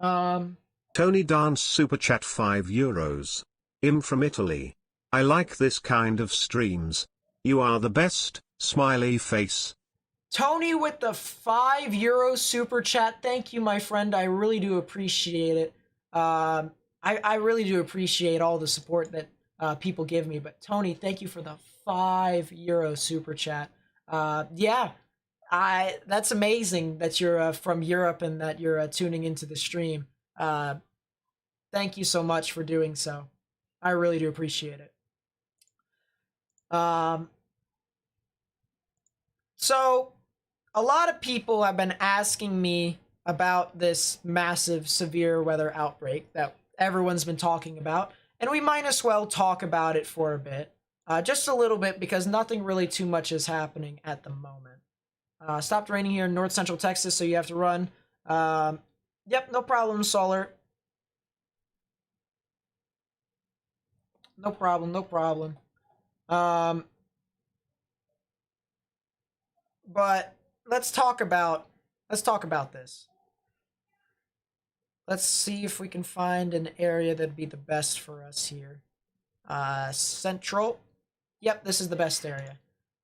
Tony Dance Super Chat €5. From Italy. I like this kind of streams. You are the best, smiley face. Tony with the €5 super chat. Thank you, my friend. I really do appreciate it. I really do appreciate all the support that people give me. But Tony, thank you for the €5 super chat. Yeah, that's amazing that you're from Europe and that you're tuning into the stream. Thank you so much for doing so. I really do appreciate it. So a lot of people have been asking me about this massive severe weather outbreak that everyone's been talking about, and we might as well talk about it for a bit. Just a little bit, because nothing really too much is happening at the moment. Stopped raining here in north central Texas, so you have to run. Yep, no problem, Solar. No problem, no problem. But let's talk about this. Let's see if we can find an area that'd be the best for us here. Central. Yep, this is the best area.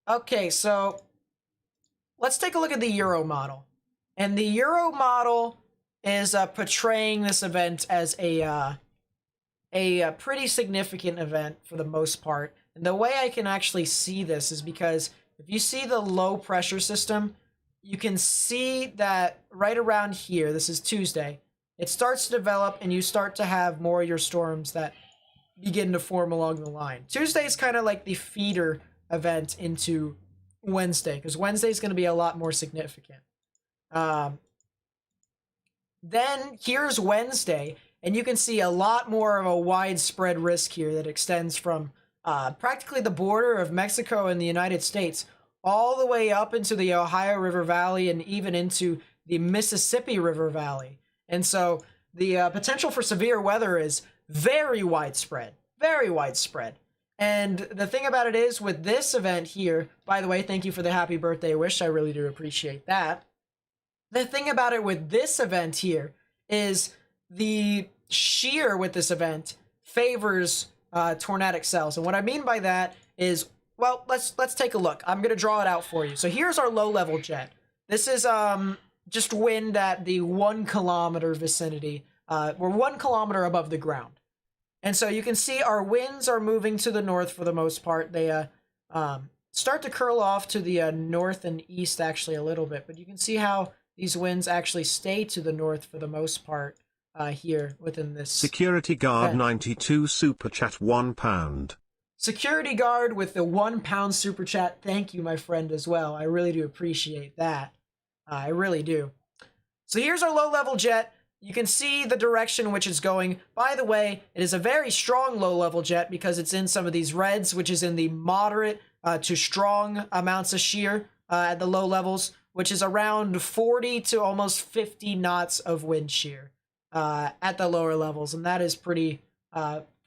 Okay, so let's take a look at the Euro model. And the Euro model is portraying this event as a pretty significant event for the most part. And the way I can actually see this is because if you see the low pressure system, you can see that right around here, this is Tuesday, it starts to develop and you start to have more of your storms that begin to form along the line. Tuesday is kind of like the feeder event into Wednesday, because Wednesday is going to be a lot more significant. Then here's Wednesday, and you can see a lot more of a widespread risk here that extends from practically the border of Mexico and the United States all the way up into the Ohio River Valley and even into the Mississippi River Valley. And so the potential for severe weather is very widespread, very widespread. And the thing about it is, with this event here, by the way, thank you for the happy birthday wish. I really do appreciate that. The thing about it with this event here is the shear with this event favors tornadic cells. And what I mean by that is, well, let's take a look. I'm going to draw it out for you. So here's our low level jet. This is just wind at the 1 kilometer vicinity. We're 1 kilometer above the ground. And so you can see our winds are moving to the north for the most part. They start to curl off to the north and east actually a little bit, but you can see how these winds actually stay to the north for the most part here within this. Security Guard 92 Super Chat £1. Security Guard with the £1 Super Chat. Thank you, my friend, as well. I really do appreciate that. I really do. So here's our low level jet. You can see the direction in which it's going. By the way, it is a very strong low-level jet because it's in some of these reds, which is in the moderate to strong amounts of shear at the low levels, which is around 40 to almost 50 knots of wind shear at the lower levels, and that is pretty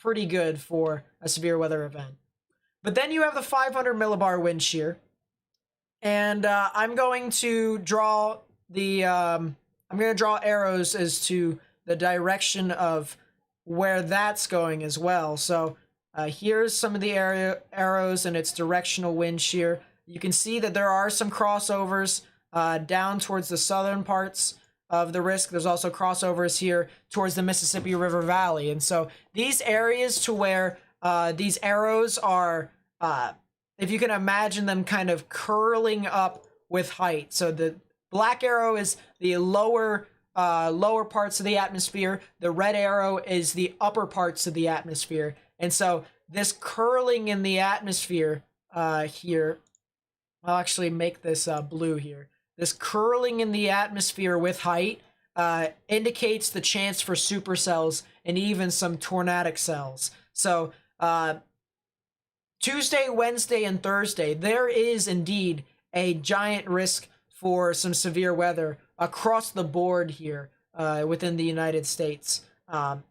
good for a severe weather event. But then you have the 500 millibar wind shear, and I'm going to draw the I'm going to draw arrows as to the direction of where that's going as well. So here's some of the arrows and its directional wind shear. You can see that there are some crossovers down towards the southern parts of the risk. There's also crossovers here towards the Mississippi River Valley. And so these areas to where these arrows are, if you can imagine them kind of curling up with height. So the black arrow is the lower parts of the atmosphere. The red arrow is the upper parts of the atmosphere. And so this curling in the atmosphere here, I'll actually make this blue here. This curling in the atmosphere with height indicates the chance for supercells and even some tornadic cells. So Tuesday, Wednesday, and Thursday, there is indeed a giant risk for some severe weather across the board here within the United States.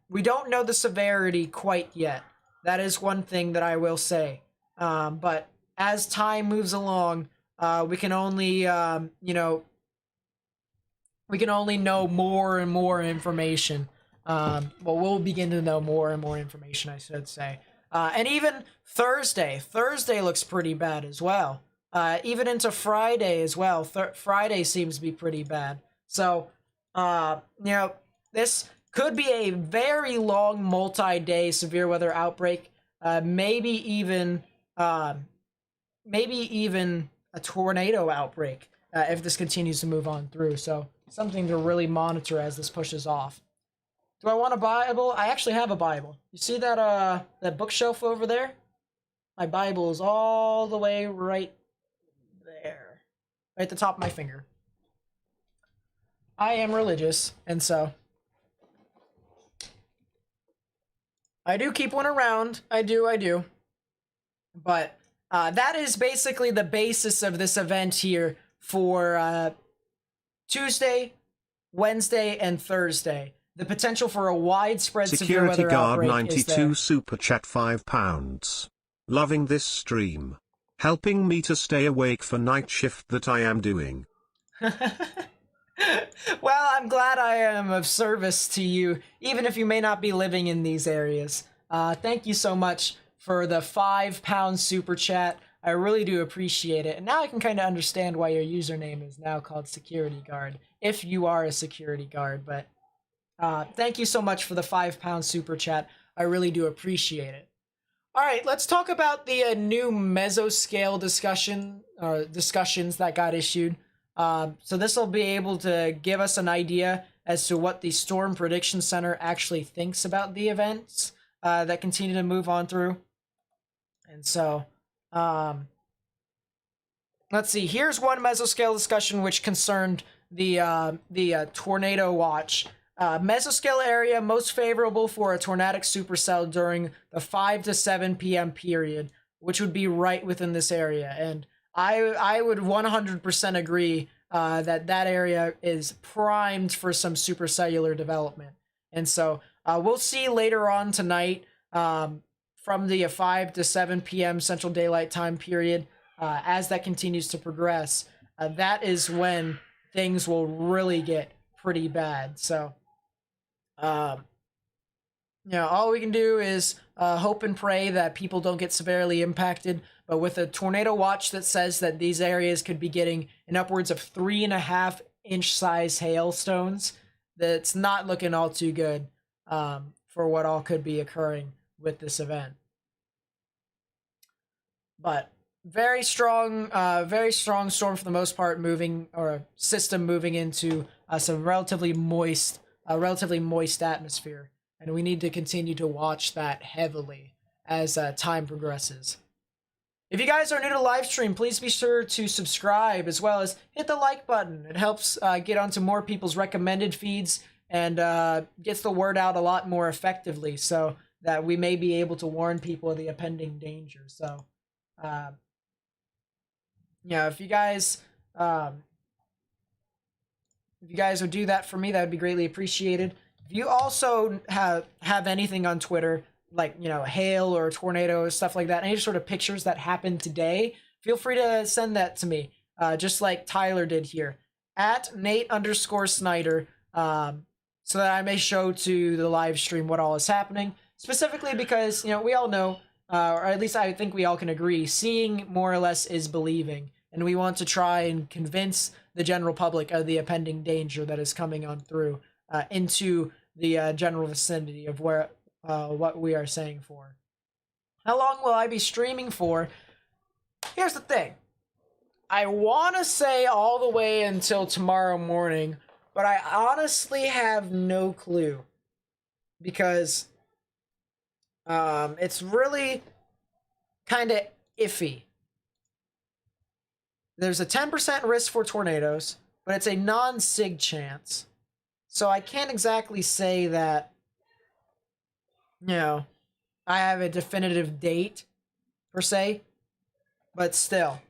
We don't know the severity quite yet. That is one thing that I will say. But as time moves along, we can only, we can only know more and more information. Well, we'll begin to know more and more information, I should say. And even Thursday looks pretty bad as well. Even into Friday as well. Friday seems to be pretty bad. So, this could be a very long multi-day severe weather outbreak. Maybe even a tornado outbreak if this continues to move on through. So something to really monitor as this pushes off. Do I want a Bible? I actually have a Bible. You see that that bookshelf over there? My Bible is all the way right there. Right at the top of my finger. I am religious, and so I do keep one around. I do. But that is basically the basis of this event here for Tuesday, Wednesday, and Thursday. The potential for a widespread severe Security weather Guard outbreak is 92 there. Super Chat £5. Loving this stream. Helping me to stay awake for night shift that I am doing. Well, I'm glad I am of service to you, even if you may not be living in these areas. Thank you so much for the £5 super chat. I really do appreciate it. And now I can kind of understand why your username is now called Security Guard, if you are a security guard. But thank you so much for the £5 super chat. I really do appreciate it. All right, let's talk about the new mesoscale discussions that got issued. So this will be able to give us an idea as to what the Storm Prediction Center actually thinks about the events that continue to move on through. And so, let's see. Here's one mesoscale discussion which concerned the tornado watch. Mesoscale area most favorable for a tornadic supercell during the 5 to 7 p.m. period, which would be right within this area. And I would 100% agree that area is primed for some supercellular development. And so we'll see later on tonight from the 5 to 7 p.m. Central Daylight Time period, as that continues to progress, that is when things will really get pretty bad. So, all we can do is hope and pray that people don't get severely impacted. But with a tornado watch that says that these areas could be getting an upwards of 3.5-inch size hailstones, that's not looking all too good for what all could be occurring with this event. But very strong storm for the most part, system moving into some relatively moist atmosphere, and we need to continue to watch that heavily as time progresses. If you guys are new to the live stream, please be sure to subscribe as well as hit the like button. It helps get onto more people's recommended feeds and gets the word out a lot more effectively, so that we may be able to warn people of the impending danger. So, if you guys would do that for me, that would be greatly appreciated. If you also have anything on Twitter, like, hail or tornado, stuff like that, any sort of pictures that happened today, feel free to send that to me, just like Tyler did here, at Nate_Snyder, so that I may show to the live stream what all is happening, specifically because, we all know, or at least I think we all can agree, seeing more or less is believing, and we want to try and convince the general public of the impending danger that is coming on through into the general vicinity of what we are saying for. How long will I be streaming for? Here's the thing. I want to say all the way until tomorrow morning, but I honestly have no clue. Because it's really kind of iffy. There's a 10% risk for tornadoes, but it's a non-sig chance. So I can't exactly say that, I have a definitive date, per se, but still.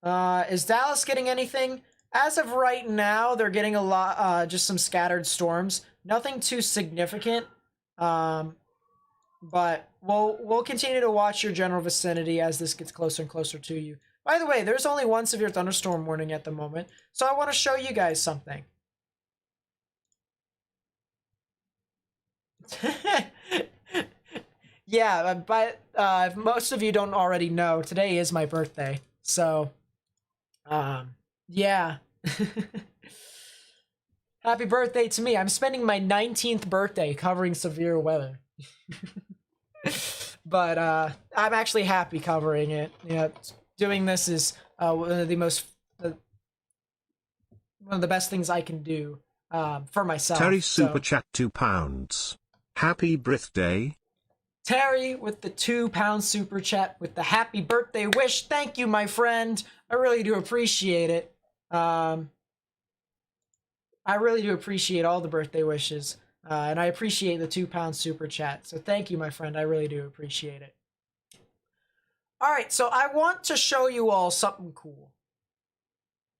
Is Dallas getting anything? As of right now, they're getting a lot, just some scattered storms. Nothing too significant. But we'll continue to watch your general vicinity as this gets closer and closer to you. By the way, there's only one severe thunderstorm warning at the moment, so I want to show you guys something. Yeah, but if most of you don't already know, today is my birthday. So, yeah. Happy birthday to me. I'm spending my 19th birthday covering severe weather. But I'm actually happy covering it. Yeah, doing this is one of the best things I can do for myself. Terry Super Chat £2. Happy birthday. Terry with the £2 super chat with the happy birthday wish. Thank you, my friend. I really do appreciate it. I really do appreciate all the birthday wishes. And I appreciate the £2 super chat. So thank you, my friend. I really do appreciate it. All right, so I want to show you all something cool.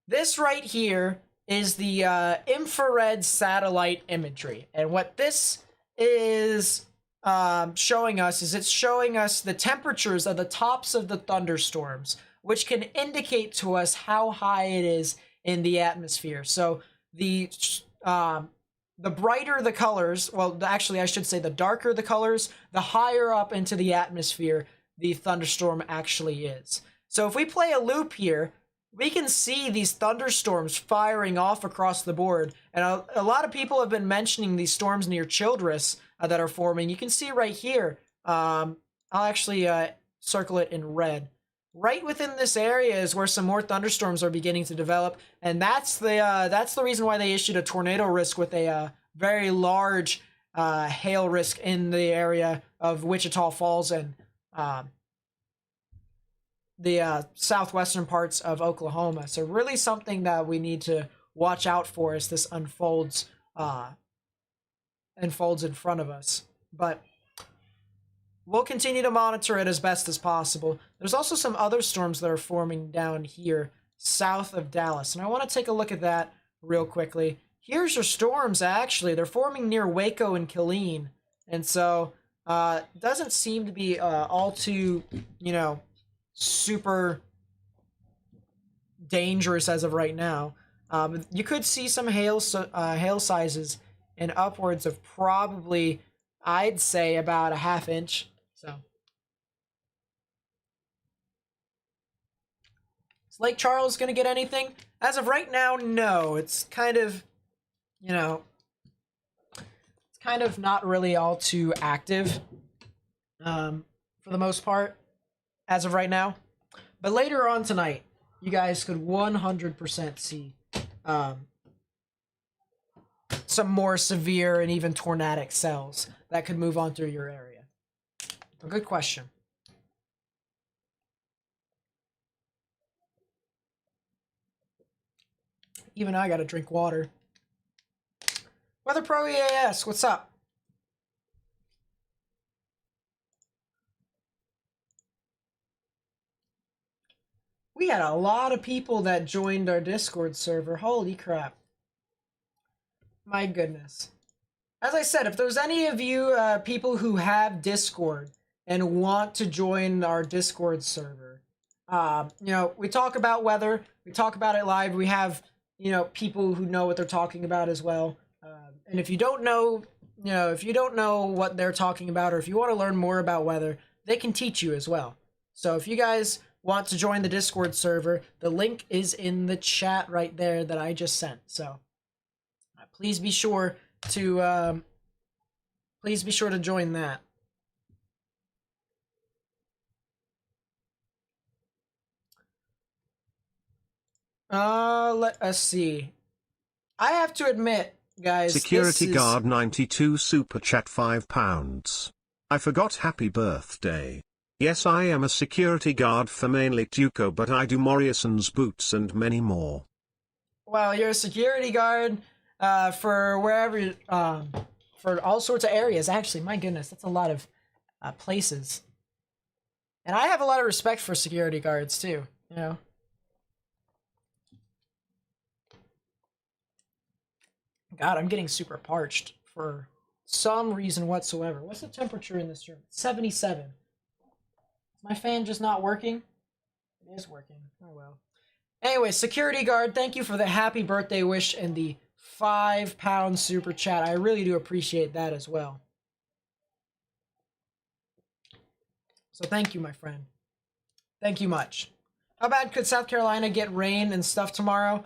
This right here is the infrared satellite imagery. And what this is showing us is it's showing us the temperatures of the tops of the thunderstorms, which can indicate to us how high it is in the atmosphere. So the brighter the colors, well, actually, I should say the darker the colors, the higher up into the atmosphere the thunderstorm actually is. So if we play a loop here, we can see these thunderstorms firing off across the board. And a lot of people have been mentioning these storms near Childress that are forming. You can see right here, I'll actually circle it in red. Right within this area is where some more thunderstorms are beginning to develop, and that's the reason why they issued a tornado risk with a very large hail risk in the area of Wichita Falls and the southwestern parts of Oklahoma. So really something that we need to watch out for as this unfolds in front of us. But we'll continue to monitor it as best as possible. There's also some other storms that are forming down here south of Dallas, and I want to take a look at that real quickly. Here's your storms, actually. They're forming near Waco and Killeen, and so doesn't seem to be all too, super dangerous as of right now. You could see some hail sizes in upwards of probably, I'd say, about a half inch. So, is Lake Charles going to get anything? As of right now, no. It's kind of, it's kind of not really all too active for the most part as of right now. But later on tonight, you guys could 100% see some more severe and even tornadic cells that could move on through your area. A good question. Even I gotta drink water. Weather Pro EAS, what's up? We had a lot of people that joined our Discord server. Holy crap. My goodness. As I said, if there's any of you people who have Discord and want to join our Discord server, we talk about weather, we talk about it live, we have, people who know what they're talking about as well. And if you don't know, if you don't know what they're talking about, or if you want to learn more about weather, they can teach you as well. So if you guys want to join the Discord server, the link is in the chat right there that I just sent. So please be sure to join that. Let us see. I have to admit, guys, Security Guard 92 Super Chat £5. I forgot happy birthday. Yes, I am a security guard for mainly Tuco, but I do Morrison's boots and many more. Well, you're a security guard for wherever for all sorts of areas. Actually, my goodness, that's a lot of places. And I have a lot of respect for security guards too, you know. God, I'm getting super parched for some reason whatsoever. What's the temperature in this room? 77. Is my fan just not working? It is working. Oh well. Anyway, security guard, thank you for the happy birthday wish and the £5 super chat. I really do appreciate that as well. So thank you, my friend. Thank you much. How bad could South Carolina get rain and stuff tomorrow?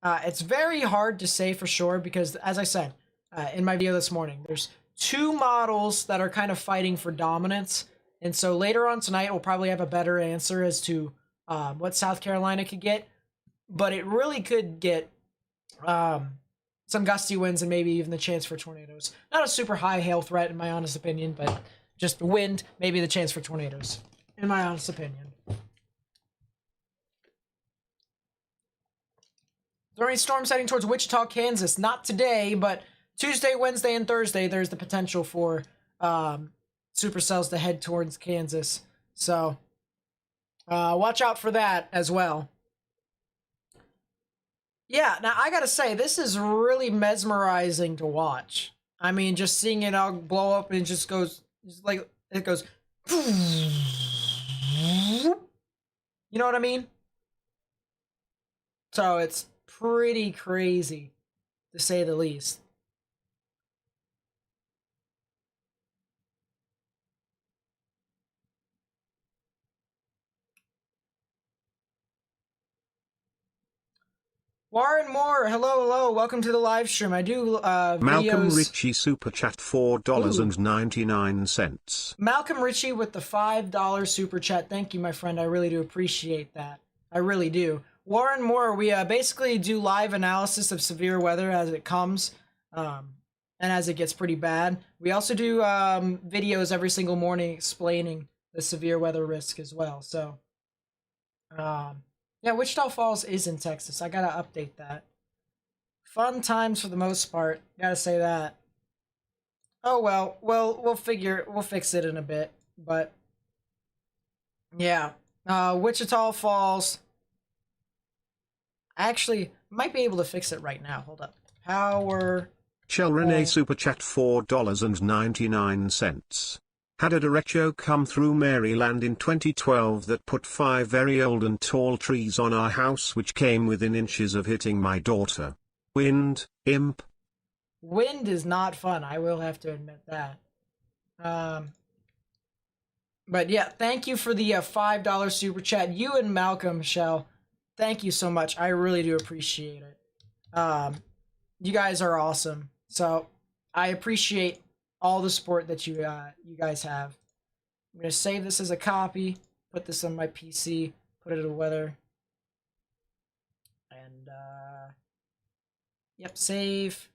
It's very hard to say for sure because, as I said in my video this morning, there's two models that are kind of fighting for dominance. And so later on tonight, we'll probably have a better answer as to what South Carolina could get. But it really could get some gusty winds and maybe even the chance for tornadoes. Not a super high hail threat in my honest opinion, but just wind, maybe the chance for tornadoes, in my honest opinion. There are any storms heading towards Wichita, Kansas? Not today, but Tuesday, Wednesday, and Thursday, there's the potential for supercells to head towards Kansas. So watch out for that as well. Yeah, now I gotta say, this is really mesmerizing to watch. I mean, just seeing it all blow up and it just goes, just like, it goes, you know what I mean? So it's pretty crazy, to say the least. Warren Moore, hello, welcome to the live stream. I do videos. Malcolm Ritchie super chat $4.99. Malcolm Ritchie with the $5 super chat. Thank you, my friend. I really do appreciate that. I really do. Warren Moore, we basically do live analysis of severe weather as it comes, and as it gets pretty bad. We also do videos every single morning explaining the severe weather risk as well. So, yeah, Wichita Falls is in Texas. I gotta update that. Fun times for the most part. Gotta say that. Oh well, we'll fix it in a bit. But yeah, Wichita Falls. I actually might be able to fix it right now. Hold up. Power. Shell Renee super chat $4.99. Had a derecho come through Maryland in 2012 that put 5 very old and tall trees on our house which came within inches of hitting my daughter. Wind, imp. Wind is not fun, I will have to admit that. But yeah, thank you for the $5 super chat. You and Malcolm, Shell, thank you so much. I really do appreciate it. You guys are awesome. So I appreciate all the support that you guys have. I'm gonna save this as a copy, put this on my PC, put it in weather, and yep, save.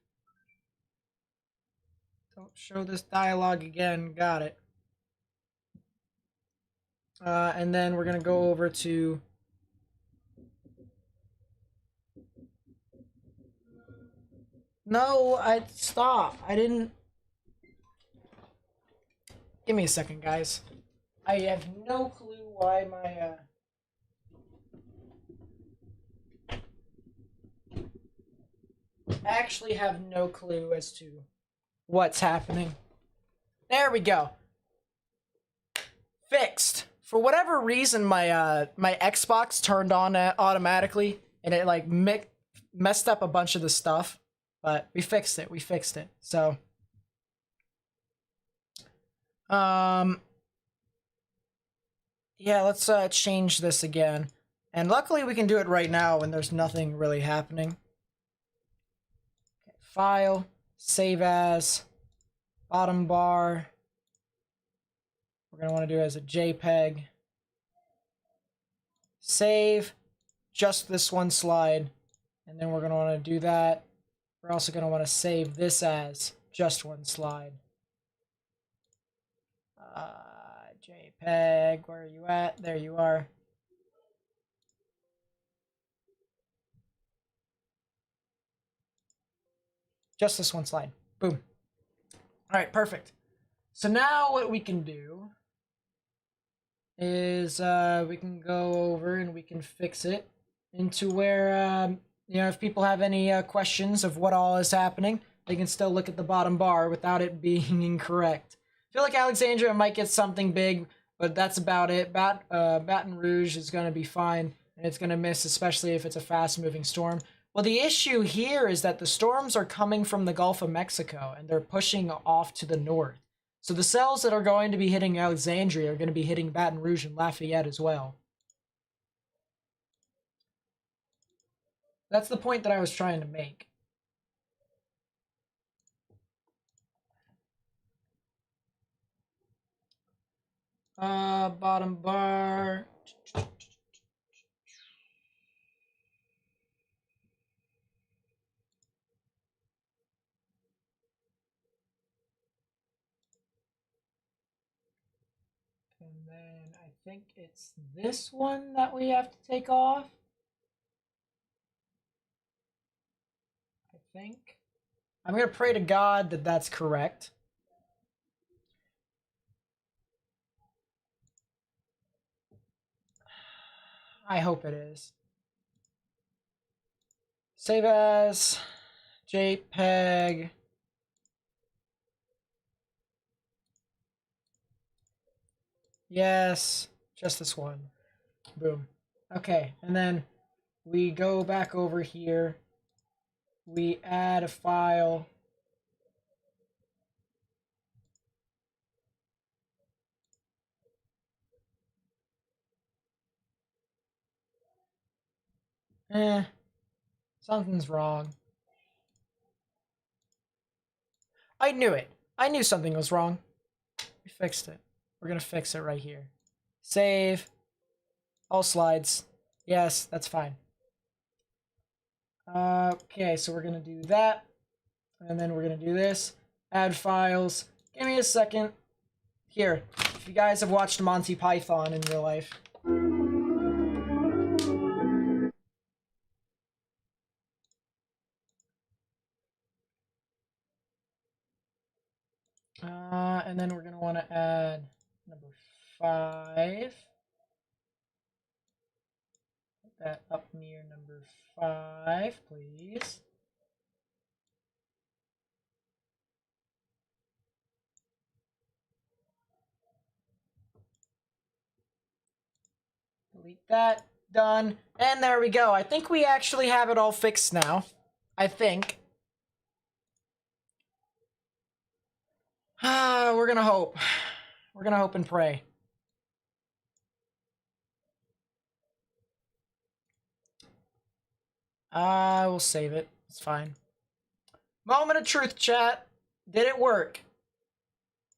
Don't show this dialogue again. Got it. And then we're gonna go over to stop. I didn't. Give me a second, guys. I have no clue why my actually have no clue as to what's happening. There we go. Fixed. For whatever reason, my my Xbox turned on automatically, and it like messed up a bunch of the stuff. But we fixed it. So. Yeah, let's change this again. And luckily we can do it right now when there's nothing really happening. Okay, file, save as, bottom bar. We're going to want to do it as a JPEG. Save just this one slide. And then we're going to want to do that. We're also going to want to save this as just one slide. JPEG, where are you at? There you are. Just this one slide. Boom. All right, perfect. So now what we can do is we can go over and we can fix it into where, you know, if people have any questions of what all is happening, they can still look at the bottom bar without it being incorrect. I feel like Alexandria might get something big, but that's about it. Baton Rouge is going to be fine, and it's going to miss, especially if it's a fast-moving storm. Well, the issue here is that the storms are coming from the Gulf of Mexico, and they're pushing off to the north. So the cells that are going to be hitting Alexandria are going to be hitting Baton Rouge and Lafayette as well. That's the point that I was trying to make. Bottom bar. And then I think it's this one that we have to take off. I think. I'm going to pray to God that that's correct. I hope it is. Save as JPEG. Yes, just this one. Boom. Okay, and then we go back over here. We add a file. Something's wrong. I knew it. I knew something was wrong. We fixed it. We're gonna fix it right here. Save. All slides. Yes, that's fine. Okay, so we're gonna do that. And then we're gonna do this. Add files. Give me a second. Here, if you guys have watched Monty Python in real life. And then we're gonna want to add number 5. Put that up near number 5, please. Delete that. Done. And there we go. I think we actually have it all fixed now. I think. We're gonna hope. We're gonna hope and pray. We'll save it. It's fine. Moment of truth, chat. Did it work?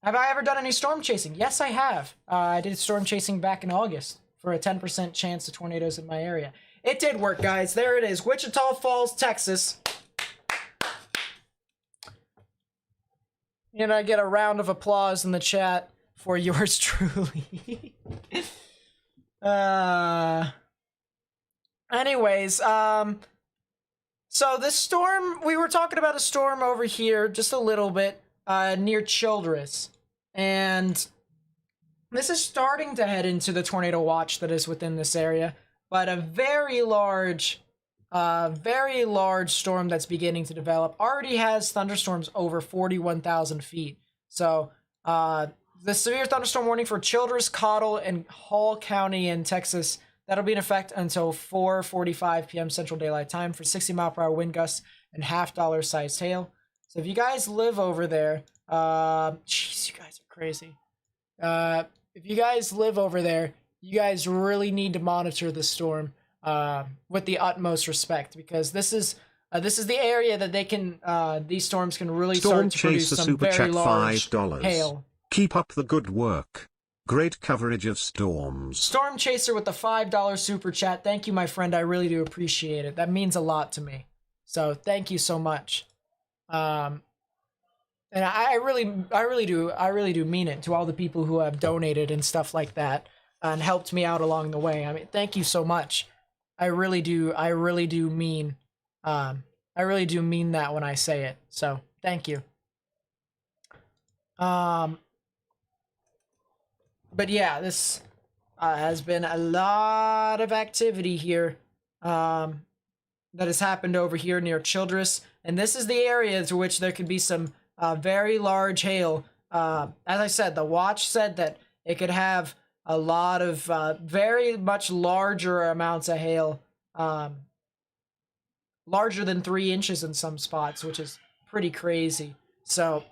Have I ever done any storm chasing? Yes, I have. I did storm chasing back in August for a 10% chance of tornadoes in my area. It did work, guys. There it is. Wichita Falls, Texas. You know, I get a round of applause in the chat for yours truly. Anyways, so this storm, we were talking about a storm over here just a little bit, near Childress. And this is starting to head into the tornado watch that is within this area. But a very large storm that's beginning to develop already has thunderstorms over 41,000 feet. So, the severe thunderstorm warning for Childress, Cottle, and Hall County in Texas, that'll be in effect until 4:45 p.m. Central Daylight Time for 60-mile-per-hour wind gusts and half-dollar sized hail. So if you guys live over there, jeez, you guys are crazy. If you guys live over there, you guys really need to monitor the storm with the utmost respect, because this is the area that they can these storms can really Storm start to produce Chaser some Super very Chat large $5. hail. Keep up the good work. Great coverage of storms. Storm Chaser with the $5 super chat. Thank you, my friend. I really do appreciate it. That means a lot to me. So thank you so much. And I really do mean it to all the people who have donated and stuff like that and helped me out along the way. I mean, thank you so much. I really do mean that when I say it. So thank you. Um, but yeah, this has been a lot of activity here that has happened over here near Childress, and this is the area to which there could be some very large hail. As I said, the watch said that it could have a lot of very much larger amounts of hail, larger than 3 inches in some spots, which is pretty crazy. So,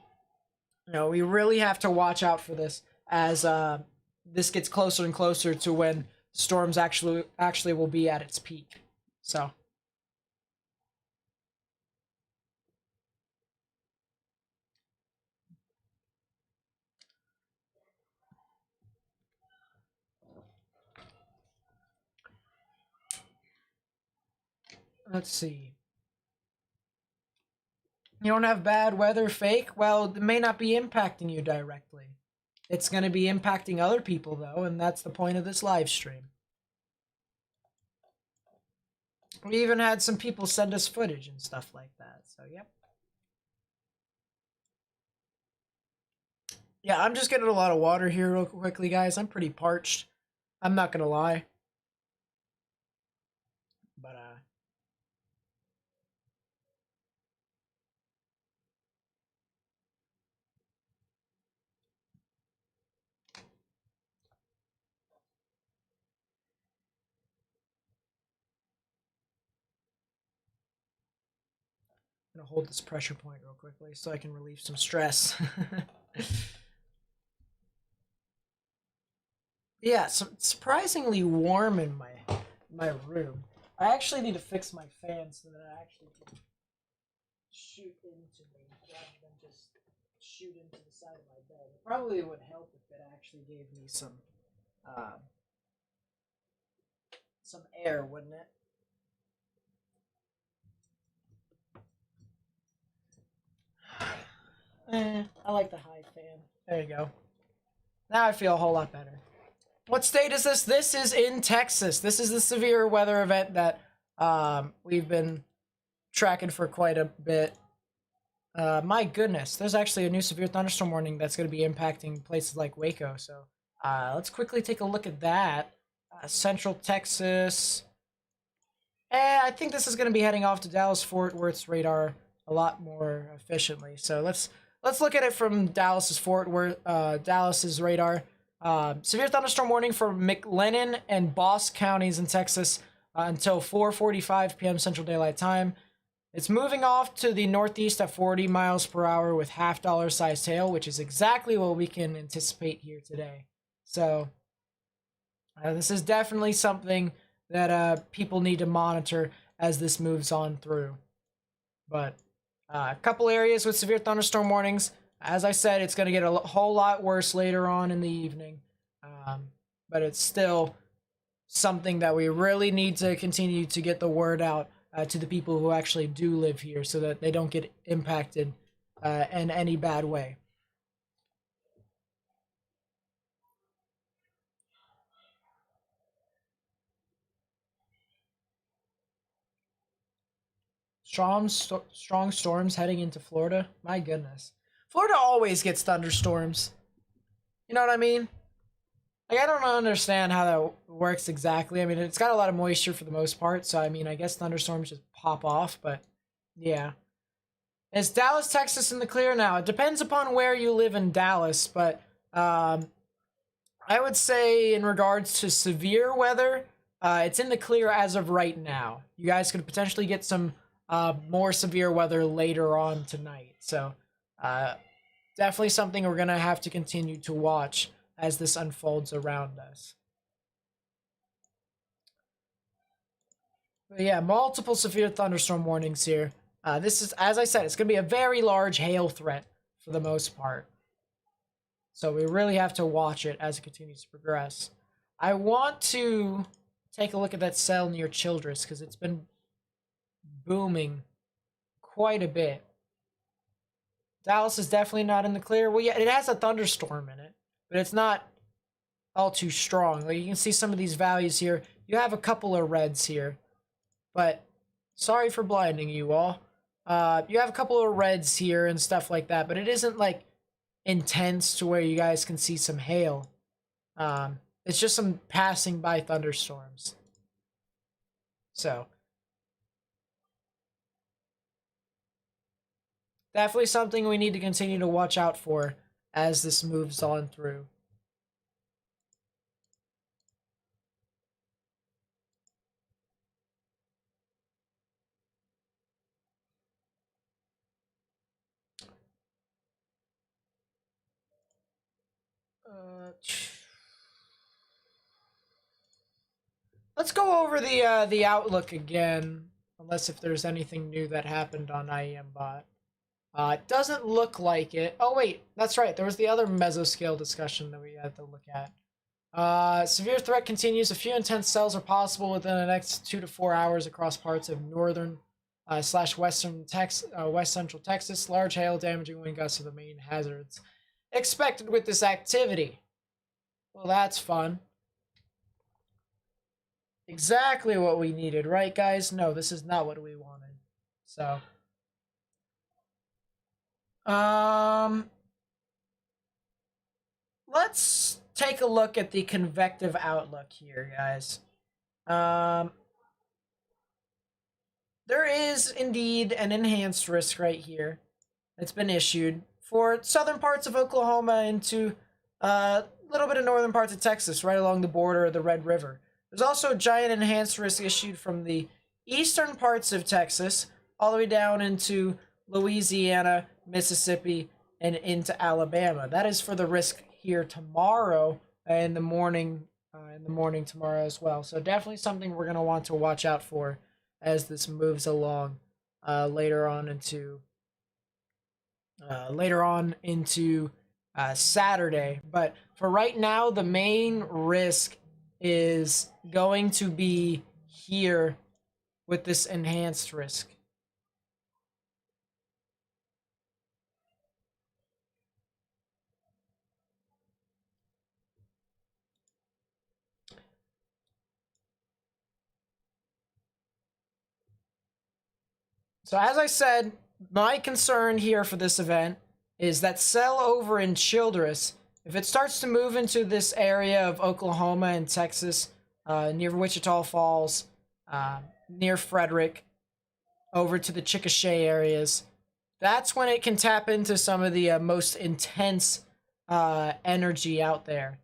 we really have to watch out for this as this gets closer and closer to when storms actually will be at its peak. So. Let's see. You don't have bad weather fake? Well, it may not be impacting you directly. It's going to be impacting other people, though, and that's the point of this live stream. We even had some people send us footage and stuff like that, so yep. Yeah, I'm just getting a lot of water here real quickly, guys. I'm pretty parched. I'm not going to lie. But, I'm going to hold this pressure point real quickly so I can relieve some stress. Yeah, so it's surprisingly warm in my room. I actually need to fix my fan so that it actually can shoot into me rather than just shoot into the side of my bed. It probably would help if it actually gave me some air, wouldn't it? I like the high fan. There you go. Now I feel a whole lot better. What state is this? This is in Texas. This is the severe weather event that we've been tracking for quite a bit. My goodness, there's actually a new severe thunderstorm warning that's going to be impacting places like Waco. So let's quickly take a look at that. Central Texas. I think this is going to be heading off to Dallas-Fort Worth's radar a lot more efficiently. So let's look at it from Dallas's radar. Severe thunderstorm warning for McLennan and Boss counties in Texas until 4:45 p.m. Central Daylight Time. It's moving off to the northeast at 40 miles per hour with half-dollar sized hail, which is exactly what we can anticipate here today. So this is definitely something that people need to monitor as this moves on through. But a couple areas with severe thunderstorm warnings. As I said, it's going to get a whole lot worse later on in the evening. But it's still something that we really need to continue to get the word out to the people who actually do live here so that they don't get impacted in any bad way. Strong storms heading into Florida. My goodness. Florida always gets thunderstorms. You know what I mean? Like, I don't understand how that works exactly. I mean, it's got a lot of moisture for the most part, so I mean, I guess thunderstorms just pop off, but yeah. Is Dallas, Texas in the clear now? It depends upon where you live in Dallas, but I would say in regards to severe weather, it's in the clear as of right now. You guys could potentially get some more severe weather later on tonight. So definitely something we're going to have to continue to watch as this unfolds around us. But yeah, multiple severe thunderstorm warnings here. This is, as I said, it's going to be a very large hail threat for the most part. So we really have to watch it as it continues to progress. I want to take a look at that cell near Childress because it's been booming quite a bit. Dallas is definitely not in the clear. Well, yeah, it has a thunderstorm in it, but it's not all too strong. Like, you can see some of these values here. You have a couple of reds here, but sorry for blinding you all. You have a couple of reds here and stuff like that, but it isn't like intense to where you guys can see some hail. It's just some passing by thunderstorms. So definitely something we need to continue to watch out for as this moves on through. Let's go over the outlook again, unless if there's anything new that happened on IEMBot. It doesn't look like it. Oh wait, that's right. There was the other mesoscale discussion that we had to look at. Severe threat continues. A few intense cells are possible within the next 2 to 4 hours across parts of northern / western west central Texas. Large hail, damaging wind gusts are the main hazards expected with this activity. Well, that's fun. Exactly what we needed, right, guys? No, this is not what we wanted. So, let's take a look at the convective outlook here, guys. There is indeed an enhanced risk right here that's been issued for southern parts of Oklahoma into a little bit of northern parts of Texas, right along the border of the Red River. There's also a giant enhanced risk issued from the eastern parts of Texas all the way down into Louisiana, Mississippi, and into Alabama. That is for the risk here tomorrow in the morning tomorrow as well. So definitely something we're going to want to watch out for as this moves along later on into Saturday. But for right now, the main risk is going to be here with this enhanced risk. So as I said, my concern here for this event is that cell over in Childress, if it starts to move into this area of Oklahoma and Texas, near Wichita Falls, near Frederick, over to the Chickasha areas, that's when it can tap into some of the most intense energy out there.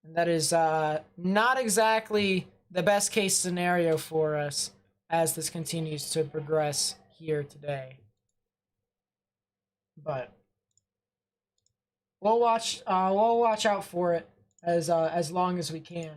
And that is not exactly the best case scenario for us as this continues to progress here today. But we'll watch out for it as long as we can.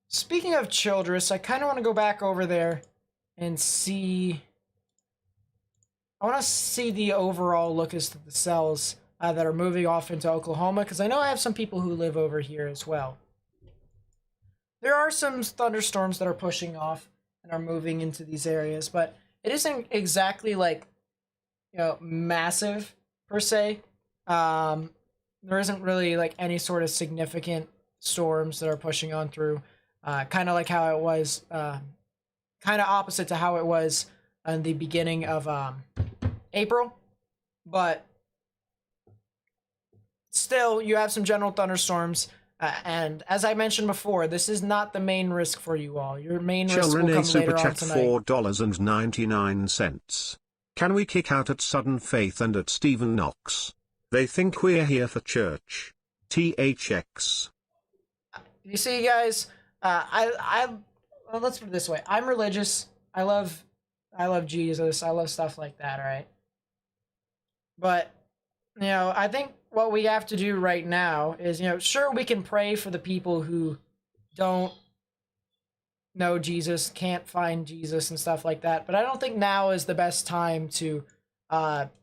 Speaking of Childress, I kind of want to go back over there and see. I want to see the overall look as to the cells that are moving off into Oklahoma, because I know I have some people who live over here as well. There are some thunderstorms that are pushing off and are moving into these areas, but it isn't exactly like, massive per se. There isn't really like any sort of significant storms that are pushing on through. Kind of like how it was, kind of opposite to how it was in the beginning of April. But still, you have some general thunderstorms. And as I mentioned before, this is not the main risk for you all. Your main risk will come later on tonight. $4.99. Can we kick out at Sudden Faith and at Stephen Knox? They think we're here for church. THX. You see, guys, well, let's put it this way. I'm religious. I love Jesus. I love stuff like that, right? But, I think what we have to do right now is, sure, we can pray for the people who don't know Jesus, can't find Jesus and stuff like that. But I don't think now is the best time to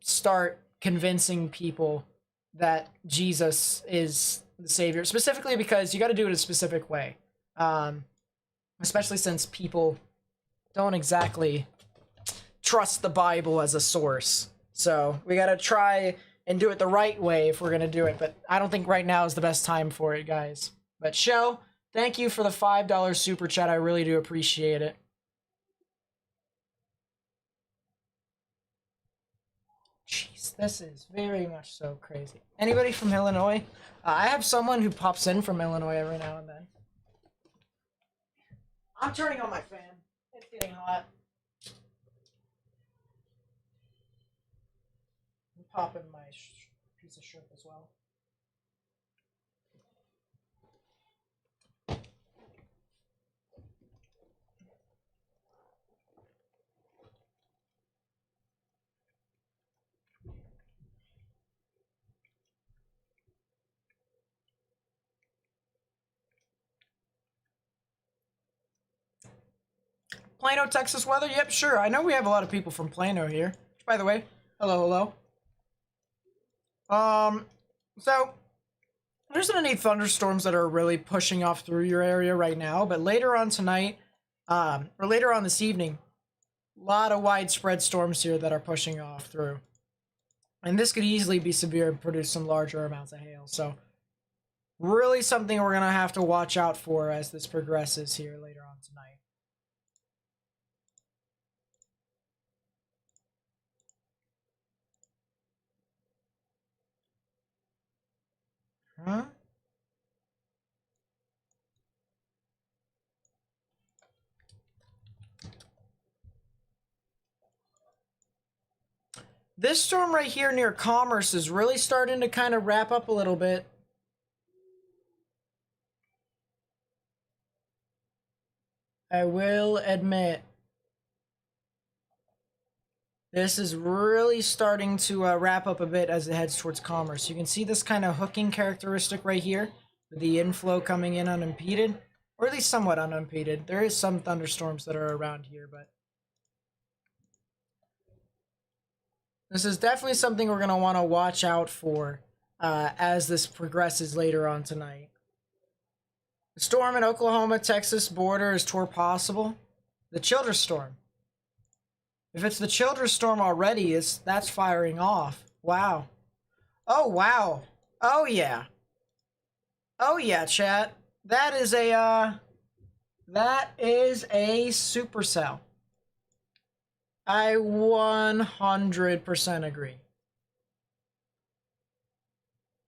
start convincing people that Jesus is the Savior, specifically because you got to do it a specific way. Especially since people don't exactly trust the Bible as a source. So we gotta try and do it the right way if we're gonna do it. But I don't think right now is the best time for it, guys. But Show, thank you for the $5 super chat. I really do appreciate it. Jeez, this is very much so crazy. Anybody from Illinois? I have someone who pops in from Illinois every now and then. I'm turning on my fan. It's getting hot. I'm popping my piece of shrimp as well. Plano, Texas weather? Yep, sure. I know we have a lot of people from Plano here. By the way, hello, hello. So there isn't any thunderstorms that are really pushing off through your area right now, but later on tonight, or later on this evening, a lot of widespread storms here that are pushing off through. And this could easily be severe and produce some larger amounts of hail. So really something we're going to have to watch out for as this progresses here later on tonight. Huh? This storm right here near Commerce is really starting to kind of wrap up a little bit. I will admit. This is really starting to wrap up a bit as it heads towards Commerce. You can see this kind of hooking characteristic right here, with the inflow coming in unimpeded, or at least somewhat unimpeded. There is some thunderstorms that are around here, but this is definitely something we're going to want to watch out for as this progresses later on tonight. The storm in Oklahoma-Texas border is toward possible. The Childress storm. If it's the Childress storm already, that's firing off. Wow. Oh, wow. Oh, yeah. Oh, yeah, chat. That is a supercell. I 100% agree.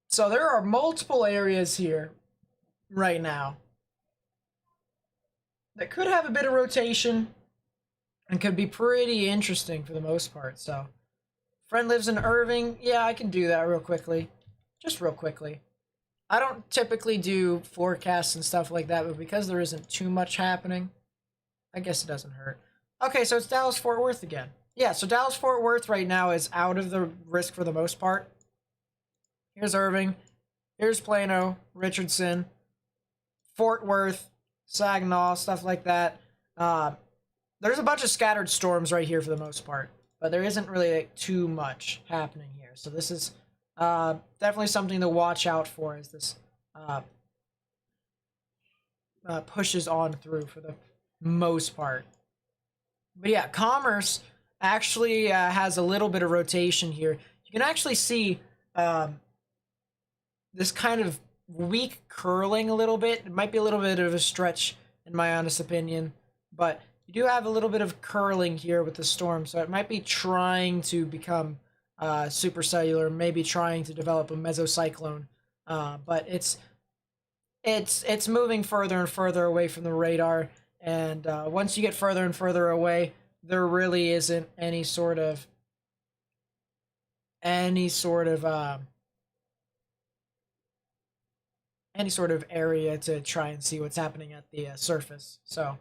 So there are multiple areas here right now that could have a bit of rotation and could be pretty interesting for the most part. So, friend lives in Irving. Yeah, I can do that real quickly. Just real quickly. I don't typically do forecasts and stuff like that, but because there isn't too much happening, I guess it doesn't hurt. Okay, so it's Dallas-Fort Worth again. Yeah, so Dallas-Fort Worth right now is out of the risk for the most part. Here's Irving. Here's Plano, Richardson, Fort Worth, Saginaw, stuff like that. There's a bunch of scattered storms right here for the most part, but there isn't really too much happening here. So this is definitely something to watch out for as this pushes on through for the most part. But yeah, Commerce actually has a little bit of rotation here. You can actually see this kind of weak curling a little bit. It might be a little bit of a stretch in my honest opinion, but you do have a little bit of curling here with the storm, so it might be trying to become supercellular, maybe trying to develop a mesocyclone, but it's moving further and further away from the radar, and once you get further and further away, there really isn't any sort of area to try and see what's happening at the surface. So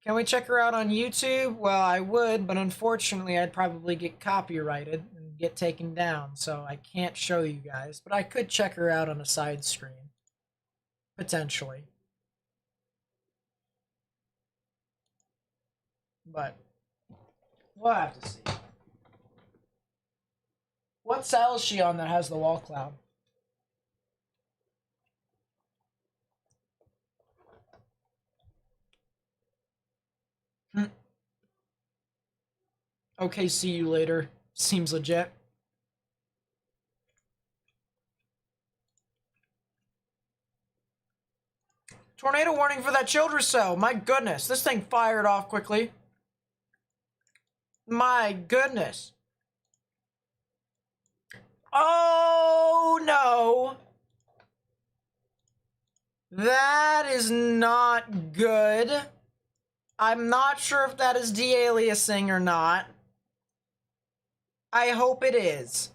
can we check her out on YouTube? Well, I would, but unfortunately I'd probably get copyrighted and get taken down, so I can't show you guys, but I could check her out on a side screen. Potentially. But we'll have to see. What cell is she on that has the wall cloud? Okay, see you later. Seems legit. Tornado warning for that children's cell. My goodness, this thing fired off quickly. My goodness. Oh no. That is not good. I'm not sure if that is de-aliasing or not. I hope it is.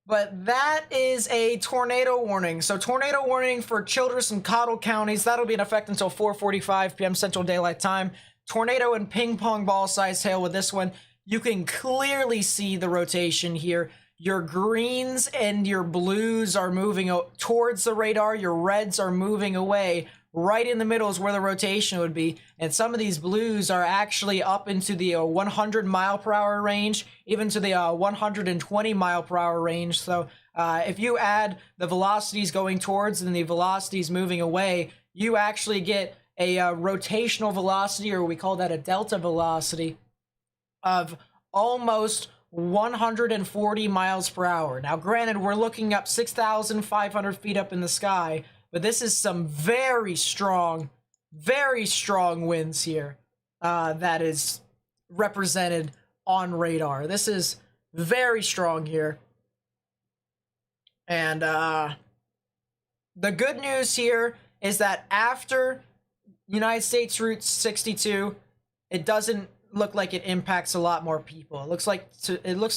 But that is a tornado warning. So tornado warning for Childress and Cottle counties. That'll be in effect until 4:45 p.m. Central Daylight Time. Tornado and ping pong ball size hail with this one. You can clearly see the rotation here. Your greens and your blues are moving towards the radar. Your reds are moving away. Right in the middle is where the rotation would be. And some of these blues are actually up into the 100 mile per hour range, even to the 120 mile per hour range. So if you add the velocities going towards and the velocities moving away, you actually get a rotational velocity, or we call that a delta velocity, of almost 140 miles per hour. Now, granted, we're looking up 6,500 feet up in the sky, but this is some very strong winds here that is represented on radar. This is very strong here. And the good news here is that after United States Route 62, it doesn't look like it impacts a lot more people. It looks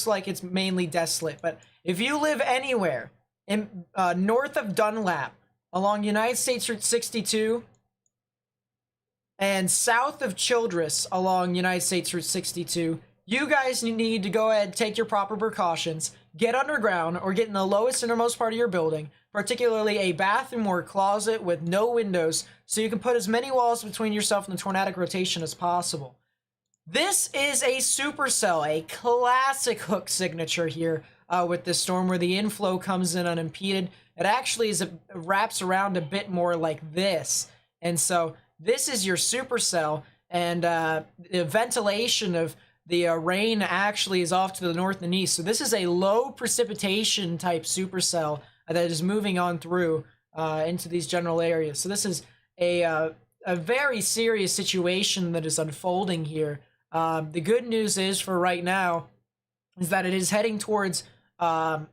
like it's mainly desolate. But if you live anywhere in north of Dunlap, along United States Route 62, and south of Childress along United States Route 62, you guys need to go ahead and take your proper precautions, get underground, or get in the lowest innermost part of your building, particularly a bathroom or closet with no windows, so you can put as many walls between yourself and the tornadic rotation as possible. This is a supercell, a classic hook signature here with this storm, where the inflow comes in unimpeded. It actually wraps around a bit more like this. And so this is your supercell, and the ventilation of the rain actually is off to the north and east. So this is a low precipitation type supercell that is moving on through into these general areas. So this is a very serious situation that is unfolding here. The good news is, for right now, is that it is heading towards, for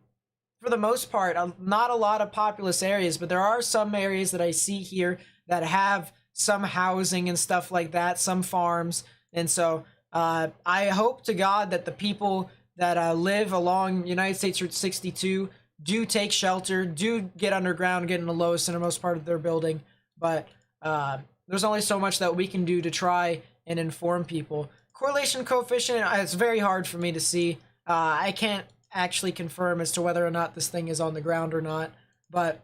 the most part, not a lot of populous areas, but there are some areas that I see here that have some housing and stuff like that, some farms. And so I hope to God that the people that live along United States Route 62 do take shelter, do get underground, get in the lowest innermost part of their building. But there's only so much that we can do to try and inform people. Correlation coefficient, it's very hard for me to see. I can't actually confirm as to whether or not this thing is on the ground or not, but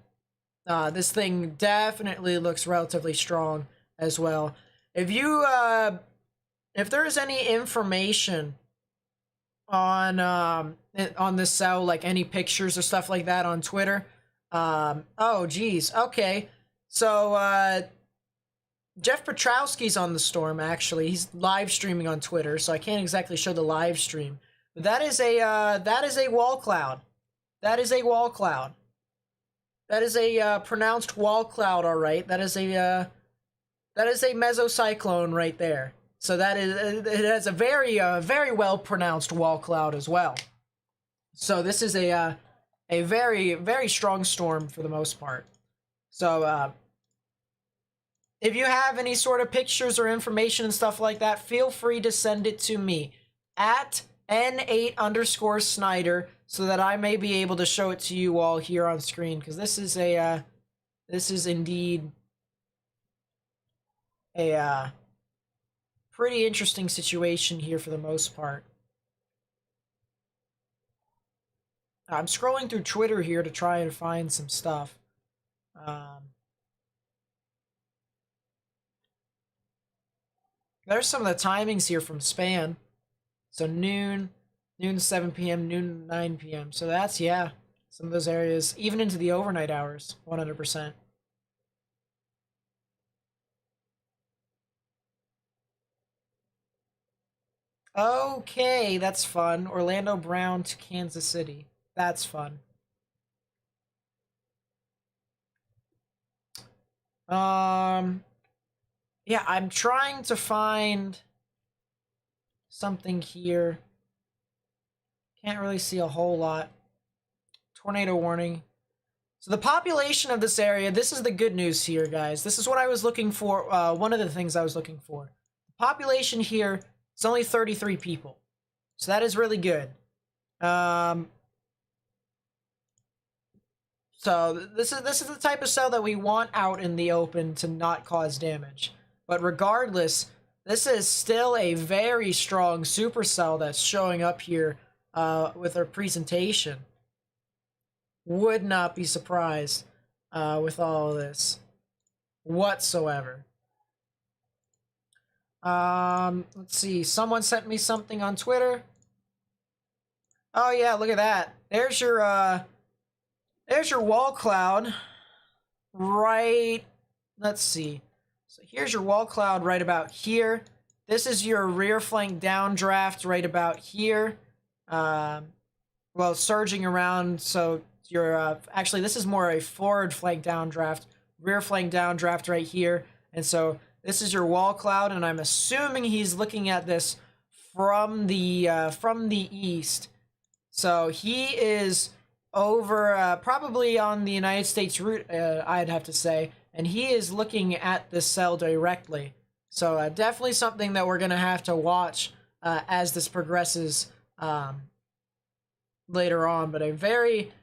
this thing definitely looks relatively strong as well. If you if there's any information on this cell, like any pictures or stuff like that on Twitter, oh geez, okay, so Jeff Petrowski's on the storm, actually. He's live streaming on Twitter, so I can't exactly show the live stream. But that is a wall cloud. That is a wall cloud. That is a pronounced wall cloud, all right. That is a mesocyclone right there. So that is, it has a very well pronounced wall cloud as well. So this is a very strong storm for the most part. So if you have any sort of pictures or information and stuff like that, feel free to send it to me at N8_Snyder, so that I may be able to show it to you all here on screen, because this is indeed a pretty interesting situation here for the most part. I'm scrolling through Twitter here to try and find some stuff. There's some of the timings here from Span. So noon to 7 p.m., noon to 9 p.m. So that's, yeah, some of those areas, even into the overnight hours, 100%. Okay, that's fun. Orlando Brown to Kansas City. That's fun. Yeah, I'm trying to find something here. Can't really see a whole lot. Tornado warning. So the population of this area, this is the good news here, guys. This is what I was looking for, one of the things I was looking for. The population here is only 33 people. So that is really good. So this is the type of cell that we want out in the open to not cause damage. But regardless, this is still a very strong supercell that's showing up here with our presentation. Would not be surprised with all of this whatsoever. Let's see. Someone sent me something on Twitter. Oh yeah, look at that. There's your wall cloud. Right. Let's see. So here's your wall cloud right about here. This is your rear flank downdraft right about here. Well, surging around, so you're actually this is more a forward flank downdraft, rear flank downdraft right here, and so this is your wall cloud, and I'm assuming he's looking at this from the east. So he is over probably on the United States route, I'd have to say, and he is looking at this cell directly. So definitely something that we're gonna have to watch as this progresses later on. But a very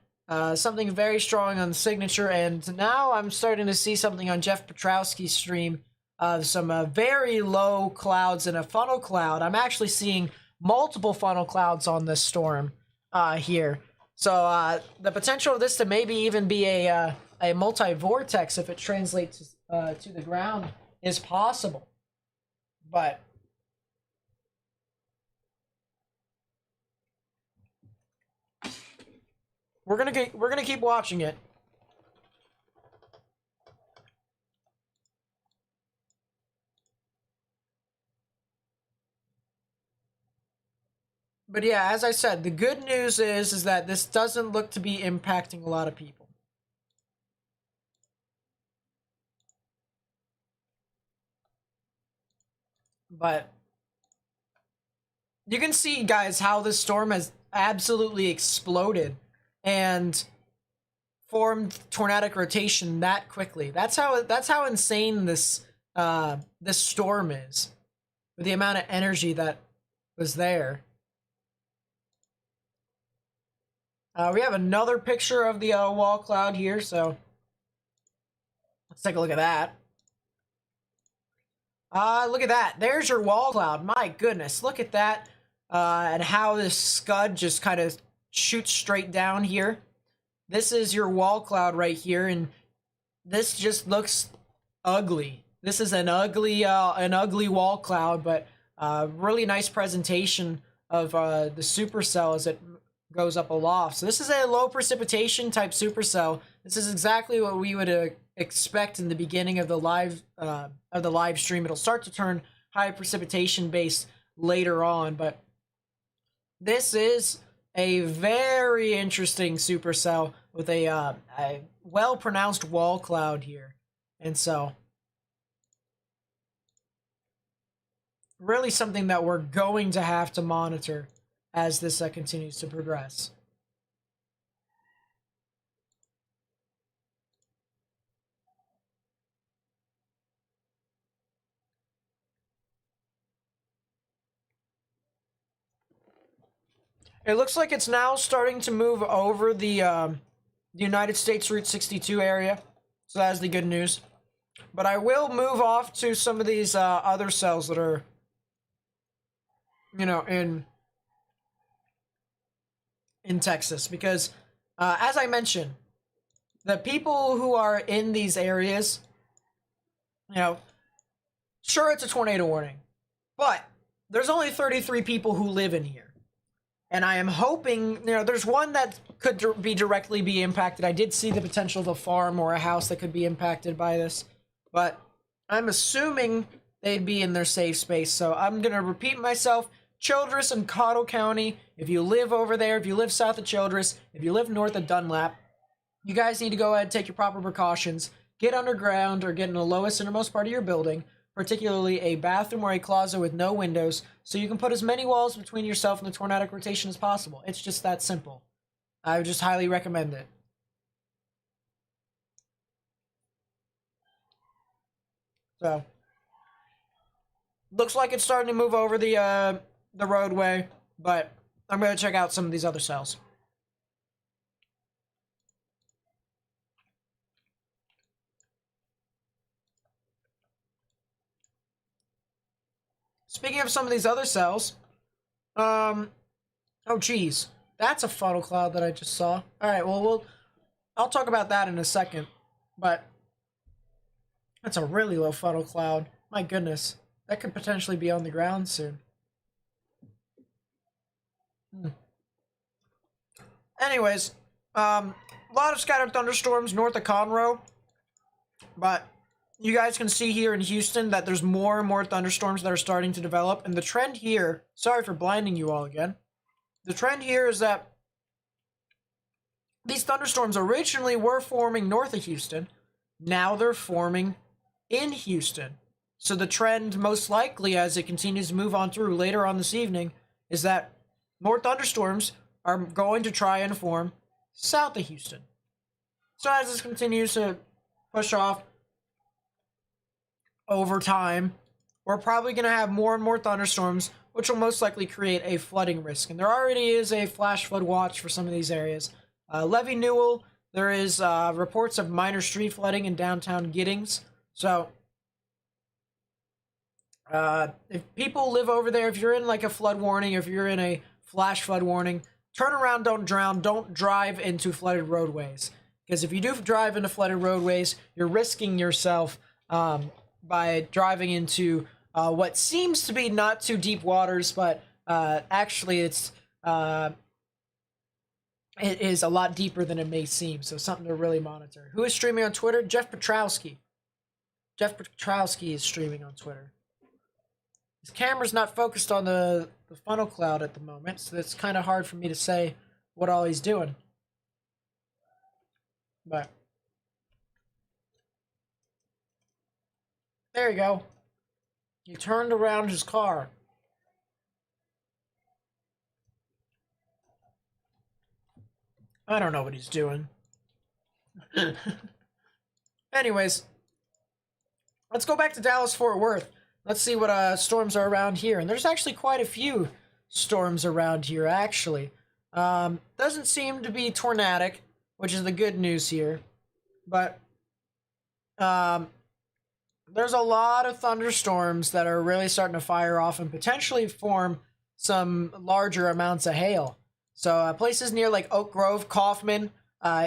something very strong on the signature, and now I'm starting to see something on Jeff Petrowski's stream of some very low clouds and a funnel cloud. I'm actually seeing multiple funnel clouds on this storm here. So the potential of this to maybe even be a multi-vortex if it translates to the ground is possible. But we're gonna keep watching it. But yeah, as I said, the good news is that this doesn't look to be impacting a lot of people. But you can see, guys, how this storm has absolutely exploded and formed tornadic rotation that quickly. That's how insane this this storm is, with the amount of energy that was there. We have another picture of the wall cloud here, so let's take a look at that. Look at that. There's your wall cloud. My goodness, look at that. And how this scud just kind of shoots straight down here. This is your wall cloud right here, and this just looks ugly. This is an ugly wall cloud, but really nice presentation of the supercell as it goes up aloft. So this is a low precipitation type supercell. This is exactly what we would expect in the beginning of the live stream. It'll start to turn high precipitation based later on, but this is a very interesting supercell with a well pronounced wall cloud here, and so really something that we're going to have to monitor as this continues to progress. It looks like it's now starting to move over the United States Route 62 area, so that's the good news. But I will move off to some of these other cells that are, you know, in Texas, because as I mentioned, the people who are in these areas, you know, sure, it's a tornado warning, but there's only 33 people who live in here. And I am hoping, you know, there's one that could be directly be impacted. I did see the potential of a farm or a house that could be impacted by this, but I'm assuming they'd be in their safe space. So I'm going to repeat myself. Childress and Cottle County, if you live over there, if you live south of Childress, if you live north of Dunlap, you guys need to go ahead and take your proper precautions. Get underground or get in the lowest innermost part of your building, particularly a bathroom or a closet with no windows, so you can put as many walls between yourself and the tornadic rotation as possible. It's just that simple. I would just highly recommend it. So, looks like it's starting to move over the roadway, but I'm going to check out some of these other cells. Speaking of some of these other cells, oh geez, that's a funnel cloud that I just saw. All right, well, I'll talk about that in a second, but that's a really low funnel cloud. My goodness, that could potentially be on the ground soon. Anyways, a lot of scattered thunderstorms north of Conroe, but you guys can see here in Houston that there's more and more thunderstorms that are starting to develop, and the trend here, sorry for blinding you all again, the trend here is that these thunderstorms originally were forming north of Houston, now they're forming in Houston. So the trend, most likely, as it continues to move on through later on this evening, is that more thunderstorms are going to try and form south of Houston. So as this continues to push off over time, we're probably going to have more and more thunderstorms, which will most likely create a flooding risk. And there already is a flash flood watch for some of these areas. Levy Newell, there is reports of minor street flooding in downtown Giddings. So if people live over there, if you're in like a flood warning, if you're in a flash flood warning, turn around, don't drown, don't drive into flooded roadways. Because if you do drive into flooded roadways, you're risking yourself by driving into what seems to be not too deep waters, but actually it is a lot deeper than it may seem. So something to really monitor. Who is streaming on Twitter? Jeff Petrowski. Jeff Petrowski is streaming on Twitter. His camera's not focused on the funnel cloud at the moment, so it's kind of hard for me to say what all he's doing. But there you go. He turned around his car. I don't know what he's doing. Anyways, let's go back to Dallas-Fort Worth. Let's see what storms are around here. And there's actually quite a few storms around here, actually. Doesn't seem to be tornadic, which is the good news here. But there's a lot of thunderstorms that are really starting to fire off and potentially form some larger amounts of hail. So places near like Oak Grove, Kaufman,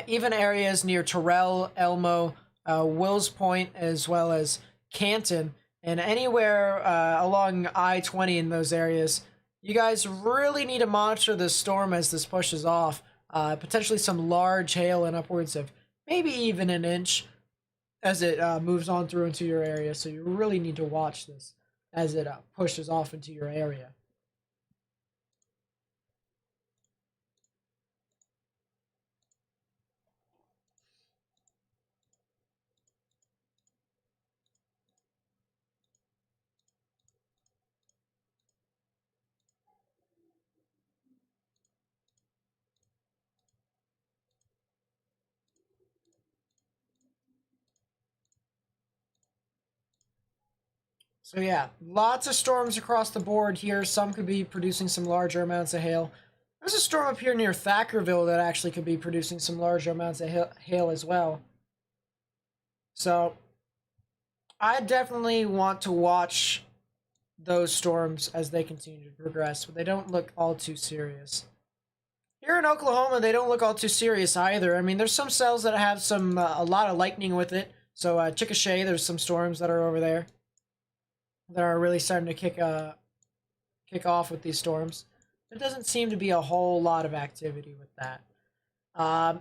even areas near Terrell, Elmo, Wills Point, as well as Canton, and anywhere along I-20 in those areas. You guys really need to monitor this storm as this pushes off. Potentially some large hail and upwards of maybe even an inch as it moves on through into your area. So you really need to watch this as it pushes off into your area. So yeah, lots of storms across the board here. Some could be producing some larger amounts of hail. There's a storm up here near Thackerville that actually could be producing some larger amounts of hail as well. So I definitely want to watch those storms as they continue to progress, but they don't look all too serious. Here in Oklahoma, they don't look all too serious either. I mean, there's some cells that have some a lot of lightning with it. So Chickasha, there's some storms that are over there that are really starting to kick off with these storms. There doesn't seem to be a whole lot of activity with that.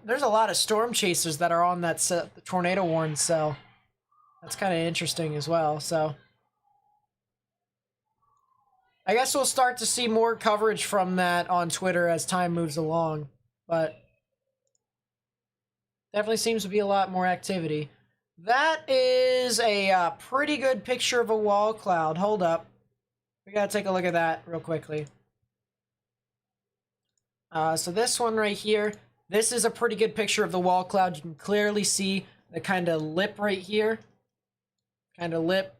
There's a lot of storm chasers that are on that the tornado warning cell. That's kind of interesting as well. So I guess we'll start to see more coverage from that on Twitter as time moves along, but definitely seems to be a lot more activity. That is a pretty good picture of a wall cloud. Hold up. We gotta take a look at that real quickly. So this one right here, this is a pretty good picture of the wall cloud. You can clearly see the kind of lip right here. Kind of lip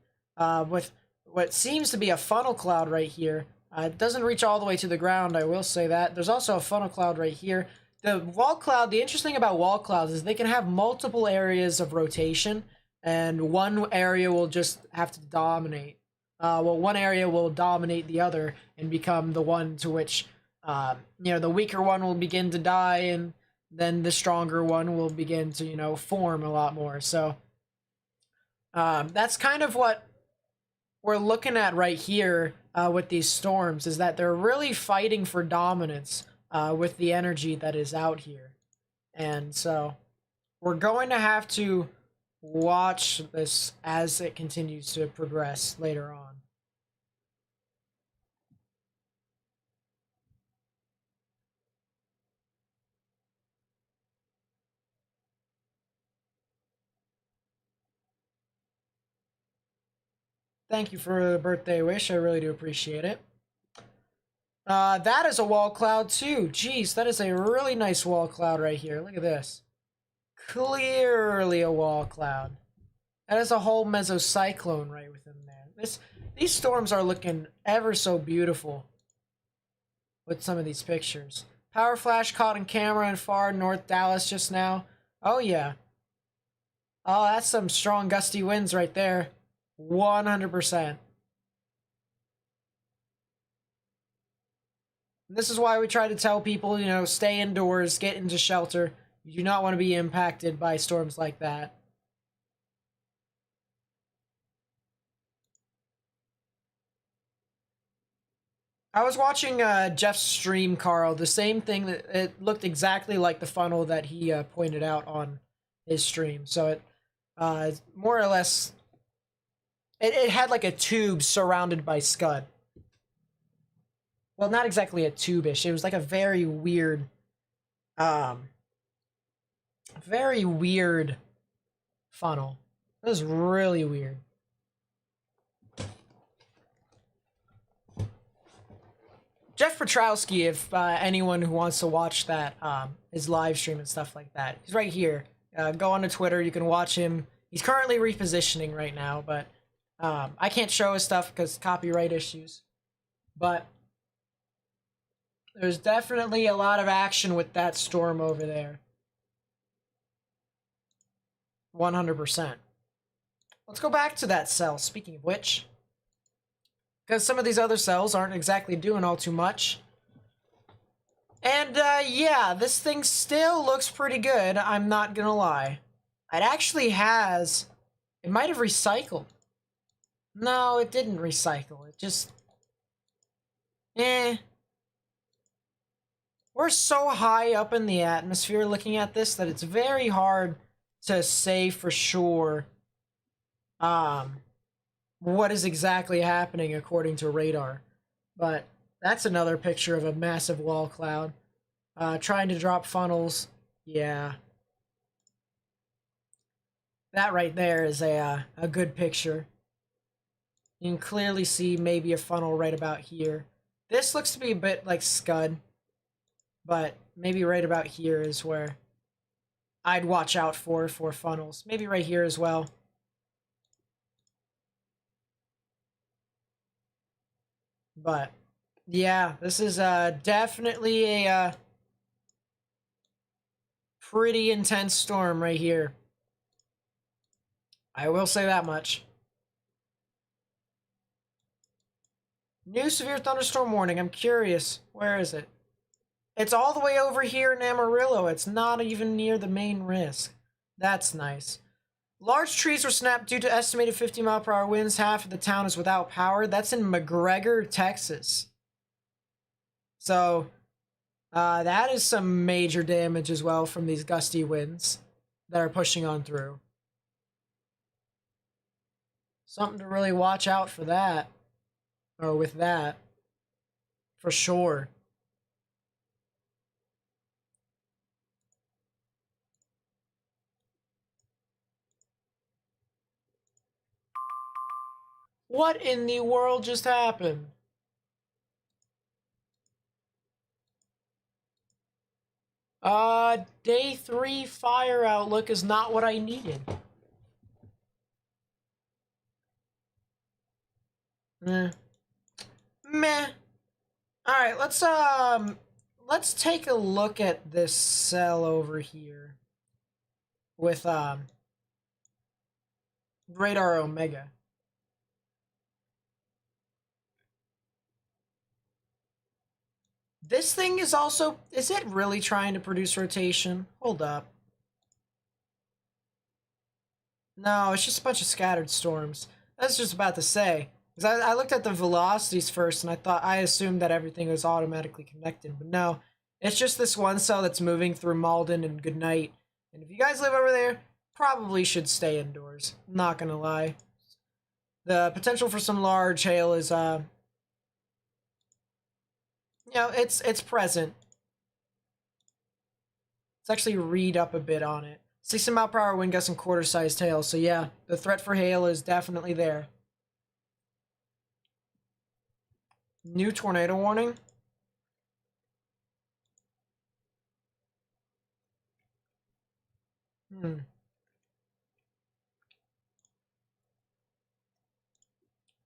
with what seems to be a funnel cloud right here. It doesn't reach all the way to the ground, I will say that. There's also a funnel cloud right here. The wall cloud, the interesting about wall clouds is they can have multiple areas of rotation, and one area will just have to dominate. One area will dominate the other and become the one to which, the weaker one will begin to die, and then the stronger one will begin to, form a lot more. So, that's kind of what we're looking at right here with these storms, is that they're really fighting for dominance with the energy that is out here. And so we're going to have to watch this as it continues to progress later on. Thank you for the birthday wish. I really do appreciate it. That is a wall cloud too. Jeez, that is a really nice wall cloud right here. Look at this. Clearly a wall cloud. That is a whole mesocyclone right within there. These storms are looking ever so beautiful with some of these pictures. Power flash caught on camera in far north Dallas just now. Oh yeah. Oh, that's some strong gusty winds right there. 100%. This is why we try to tell people, stay indoors, get into shelter. You do not want to be impacted by storms like that. I was watching Jeff's stream, Carl. The same thing, that it looked exactly like the funnel that he pointed out on his stream. So it more or less, it had like a tube surrounded by scud. Well, not exactly a tube-ish. It was like a very weird funnel. It was really weird. Jeff Petrowski, if anyone who wants to watch that, his live stream and stuff like that, he's right here. Go on to Twitter. You can watch him. He's currently repositioning right now, but I can't show his stuff because copyright issues. But there's definitely a lot of action with that storm over there. 100%. Let's go back to that cell, speaking of which. Because some of these other cells aren't exactly doing all too much. And, yeah, this thing still looks pretty good, I'm not gonna lie. It actually has... It might have recycled. No, it didn't recycle. It just... We're so high up in the atmosphere looking at this that it's very hard to say for sure what is exactly happening according to radar. But that's another picture of a massive wall cloud. Trying to drop funnels. Yeah. That right there is a good picture. You can clearly see maybe a funnel right about here. This looks to be a bit like scud. But maybe right about here is where I'd watch out for funnels. Maybe right here as well. But, yeah, this is definitely a pretty intense storm right here. I will say that much. New severe thunderstorm warning. I'm curious. Where is it? It's all the way over here in Amarillo. It's not even near the main risk. That's nice. Large trees were snapped due to estimated 50-mile-per-hour winds. Half of the town is without power. That's in McGregor, Texas. So, that is some major damage as well from these gusty winds that are pushing on through. Something to really watch out for that. Or with that. For sure. What in the world just happened? Day 3 fire outlook is not what I needed. Meh. Meh. Alright, let's take a look at this cell over here with Radar Omega. This thing is also, is it really trying to produce rotation? Hold up. No, it's just a bunch of scattered storms. That's just about to say. Because I looked at the velocities first and I assumed that everything was automatically connected, but no. It's just this one cell that's moving through Malden and Goodnight. And if you guys live over there, probably should stay indoors. Not gonna lie. The potential for some large hail is, you know, it's present. Let's actually read up a bit on it. 60 mile per hour wind gusts and quarter-sized hail. So yeah, the threat for hail is definitely there. New tornado warning.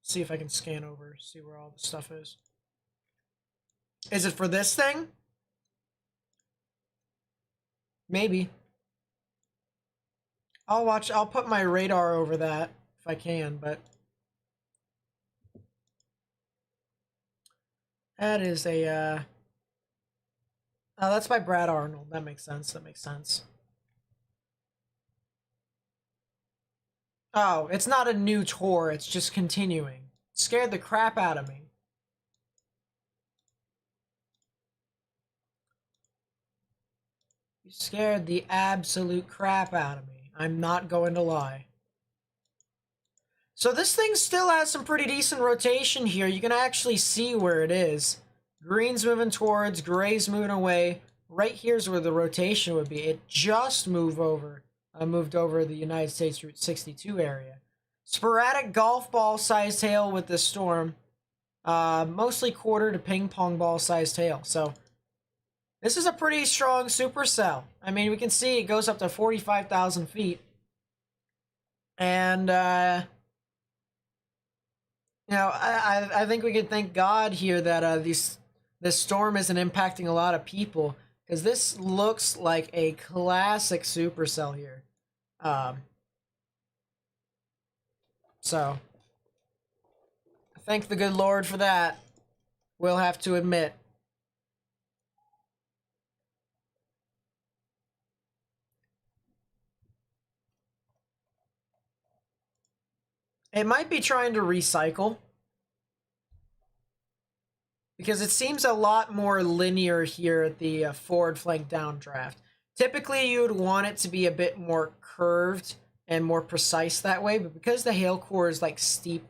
See if I can scan over, see where all the stuff is. Is it for this thing? Maybe. I'll put my radar over that if I can, but that is a oh, that's by Brad Arnold. That makes sense. That makes sense. Oh, it's not a new tour, it's just continuing. It scared the crap out of me. You scared the absolute crap out of me. I'm not going to lie. So this thing still has some pretty decent rotation here. You can actually see where it is. Green's moving towards, gray's moving away. Right here's where the rotation would be. It just moved over the United States Route 62 area. Sporadic golf ball sized hail with this storm. Mostly quarter to ping pong ball sized hail. So this is a pretty strong supercell. I mean, we can see it goes up to 45,000 feet. And, you know, I think we can thank God here that this storm isn't impacting a lot of people. Because this looks like a classic supercell here. So, thank the good Lord for that. We'll have to admit. It might be trying to recycle. Because it seems a lot more linear here at the forward flank downdraft. Typically, you would want it to be a bit more curved and more precise that way, but because the hail core is like steep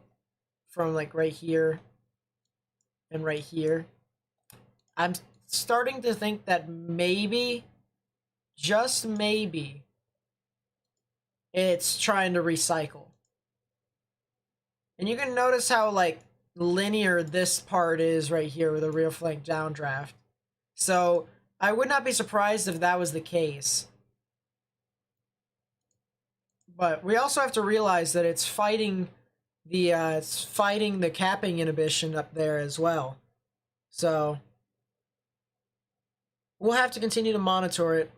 from like right here and right here, I'm starting to think that maybe, just maybe, it's trying to recycle. And you can notice how like linear this part is right here with a rear flank downdraft. So I would not be surprised if that was the case. But we also have to realize that it's fighting the capping inhibition up there as well. So we'll have to continue to monitor it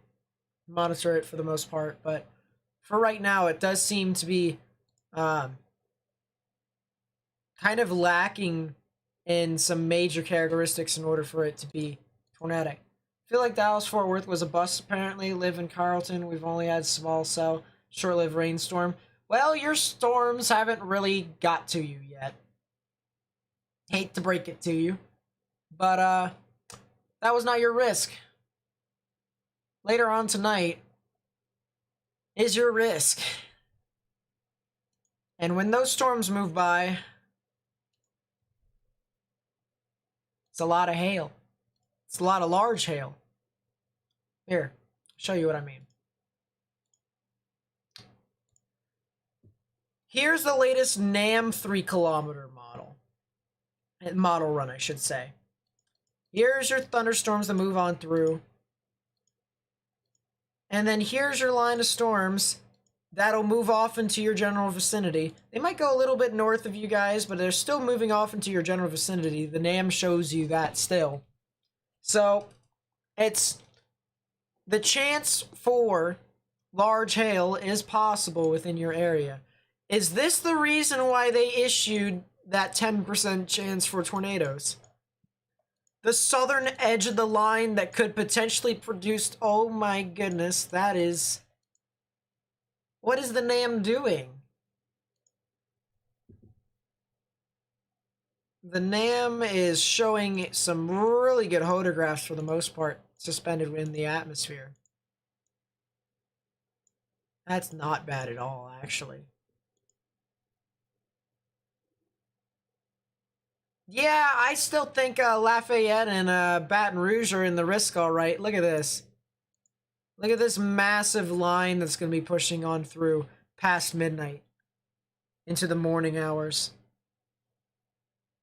for the most part. But for right now, it does seem to be kind of lacking in some major characteristics in order for it to be tornadic. I feel like Dallas-Fort Worth was a bust, apparently. Live in Carlton. We've only had small cell, short-lived rainstorm. Well, your storms haven't really got to you yet. Hate to break it to you. But, that was not your risk. Later on tonight is your risk. And when those storms move by, It's a lot of hail. It's a lot of large hail. Here, show you what I mean. Here's the latest NAM 3-kilometer model run, I should say. Here's your thunderstorms that move on through. And then here's your line of storms that'll move off into your general vicinity. They might go a little bit north of you guys, but they're still moving off into your general vicinity. The NAM shows you that still. So, it's the chance for large hail is possible within your area. Is this the reason why they issued that 10% chance for tornadoes? The southern edge of the line that could potentially produce... Oh my goodness, that is... What is the NAM doing? The NAM is showing some really good photographs for the most part, suspended in the atmosphere. That's not bad at all, actually. Yeah, I still think Lafayette and Baton Rouge are in the risk all right. Look at this. Look at this massive line that's going to be pushing on through past midnight into the morning hours.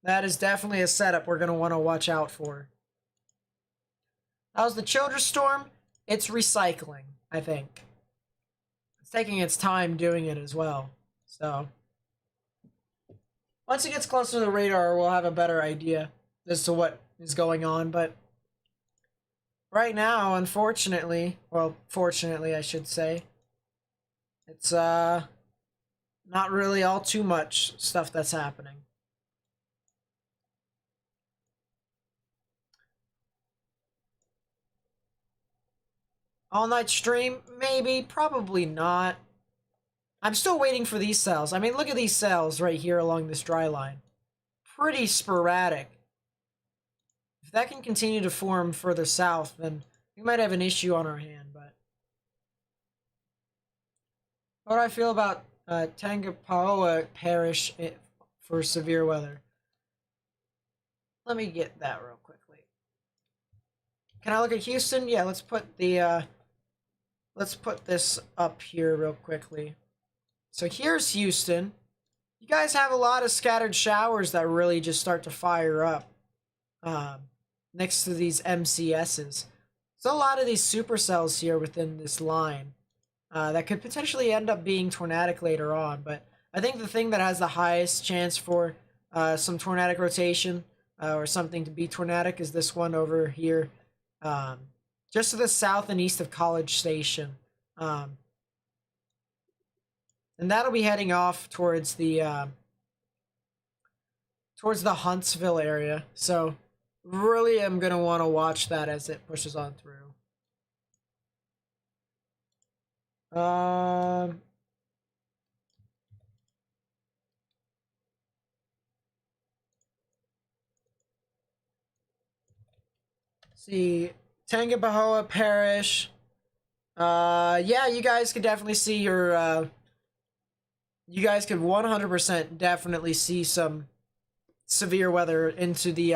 That is definitely a setup we're going to want to watch out for. How's the Childress storm? It's recycling, I think. It's taking its time doing it as well. So... once it gets closer to the radar, we'll have a better idea as to what is going on, but right now, unfortunately, well, fortunately, I should say, it's not really all too much stuff that's happening. All-night stream? Maybe, probably not. I'm still waiting for these cells. I mean, look at these cells right here along this dry line. Pretty sporadic. If that can continue to form further south, then we might have an issue on our hand, but... what do I feel about Tangipahoa Parish for severe weather? Let me get that real quickly. Can I look at Houston? Yeah, let's put the, let's put this up here real quickly. So here's Houston. You guys have a lot of scattered showers that really just start to fire up next to these MCSs. So a lot of these supercells here within this line that could potentially end up being tornadic later on. But I think the thing that has the highest chance for some tornadic rotation or something to be tornadic is this one over here. Just to the south and east of College Station. And that'll be heading off towards the Huntsville area. So really am going to want to watch that as it pushes on through. See, Tangipahoa Parish. Yeah, you guys could definitely see your... you guys could 100% definitely see some severe weather into the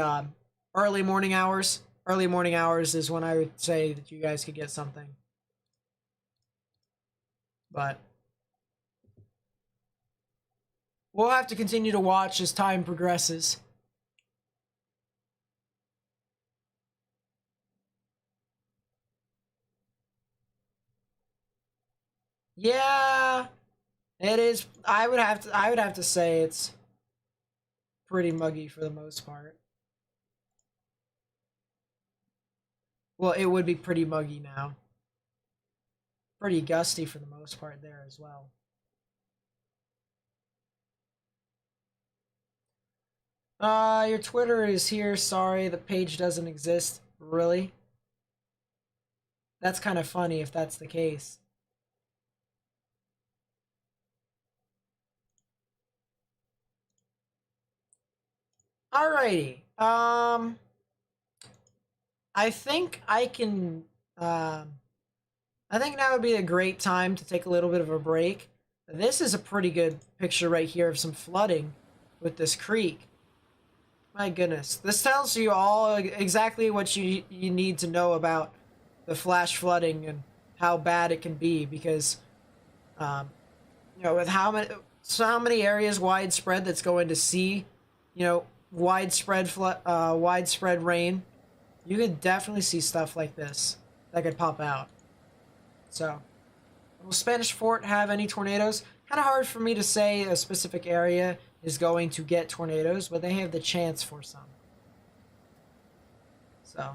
early morning hours. Early morning hours is when I would say that you guys could get something. But we'll have to continue to watch as time progresses. Yeah... it is. I would have to say it's pretty muggy for the most part. Well, it would be pretty muggy now. Pretty gusty for the most part there as well. Your Twitter is here. Sorry, the page doesn't exist. Really? That's kind of funny if that's the case. Alrighty. I think I can. I think now would be a great time to take a little bit of a break. This is a pretty good picture right here of some flooding with this creek. My goodness. This tells you all exactly what you need to know about the flash flooding and how bad it can be because um, with how many areas widespread that's going to see, widespread rain, you could definitely see stuff like this that could pop out. So, will Spanish Fort have any tornadoes? Kind of hard for me to say a specific area is going to get tornadoes, but they have the chance for some. So,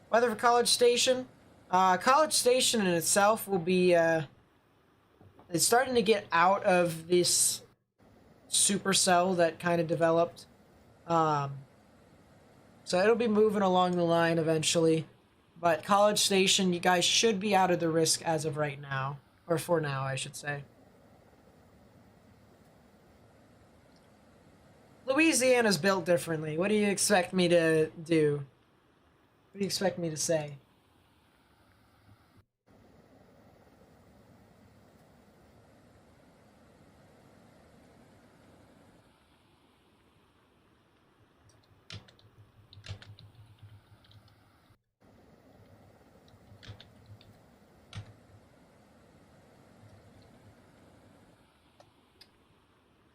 weather for College Station. College Station in itself will be it's starting to get out of this supercell that kind of developed. Um, so it'll be moving along the line eventually. But College Station, you guys should be out of the risk as of right now. Or for now, I should say. Louisiana's built differently. What do you expect me to do? What do you expect me to say?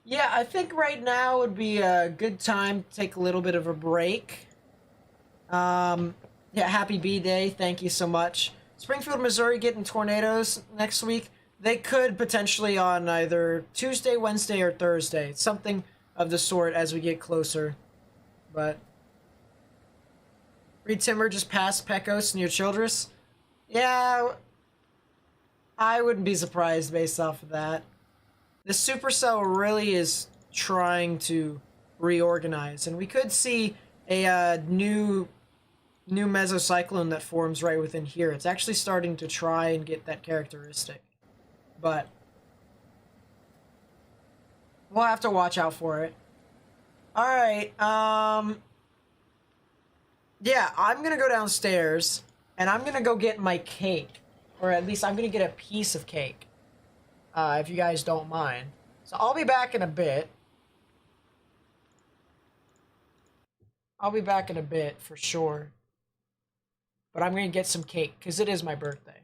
Yeah, I think right now would be a good time to take a little bit of a break. Um, yeah, happy B-Day. Thank you so much. Springfield, Missouri getting tornadoes next week. They could potentially on either Tuesday, Wednesday, or Thursday. Something of the sort as we get closer. But Reed Timmer just passed Pecos near Childress. Yeah, I wouldn't be surprised based off of that. The supercell really is trying to reorganize, and we could see a new mesocyclone that forms right within here. It's actually starting to try and get that characteristic, but we'll have to watch out for it. All right. Yeah, I'm gonna go downstairs, and I'm gonna go get my cake, or at least I'm gonna get a piece of cake. If you guys don't mind. So I'll be back in a bit. I'll be back in a bit for sure. But I'm going to get some cake because it is my birthday.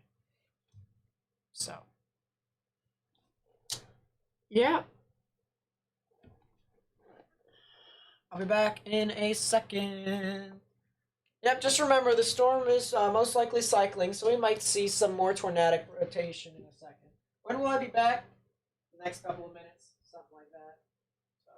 So, yeah. I'll be back in a second. Yep, just remember the storm is most likely cycling, so we might see some more tornadic rotation in a second. When will I be back? The next couple of minutes, something like that. So.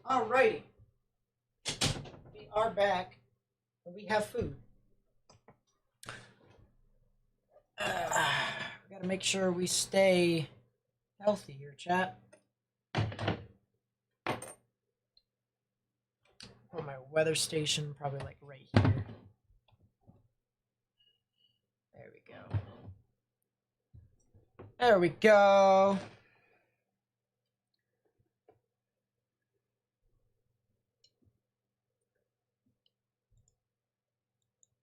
Alrighty. We are back. And we have food. We gotta make sure we stay healthy here, chat. Put my weather station probably like right here. There we go. There we go.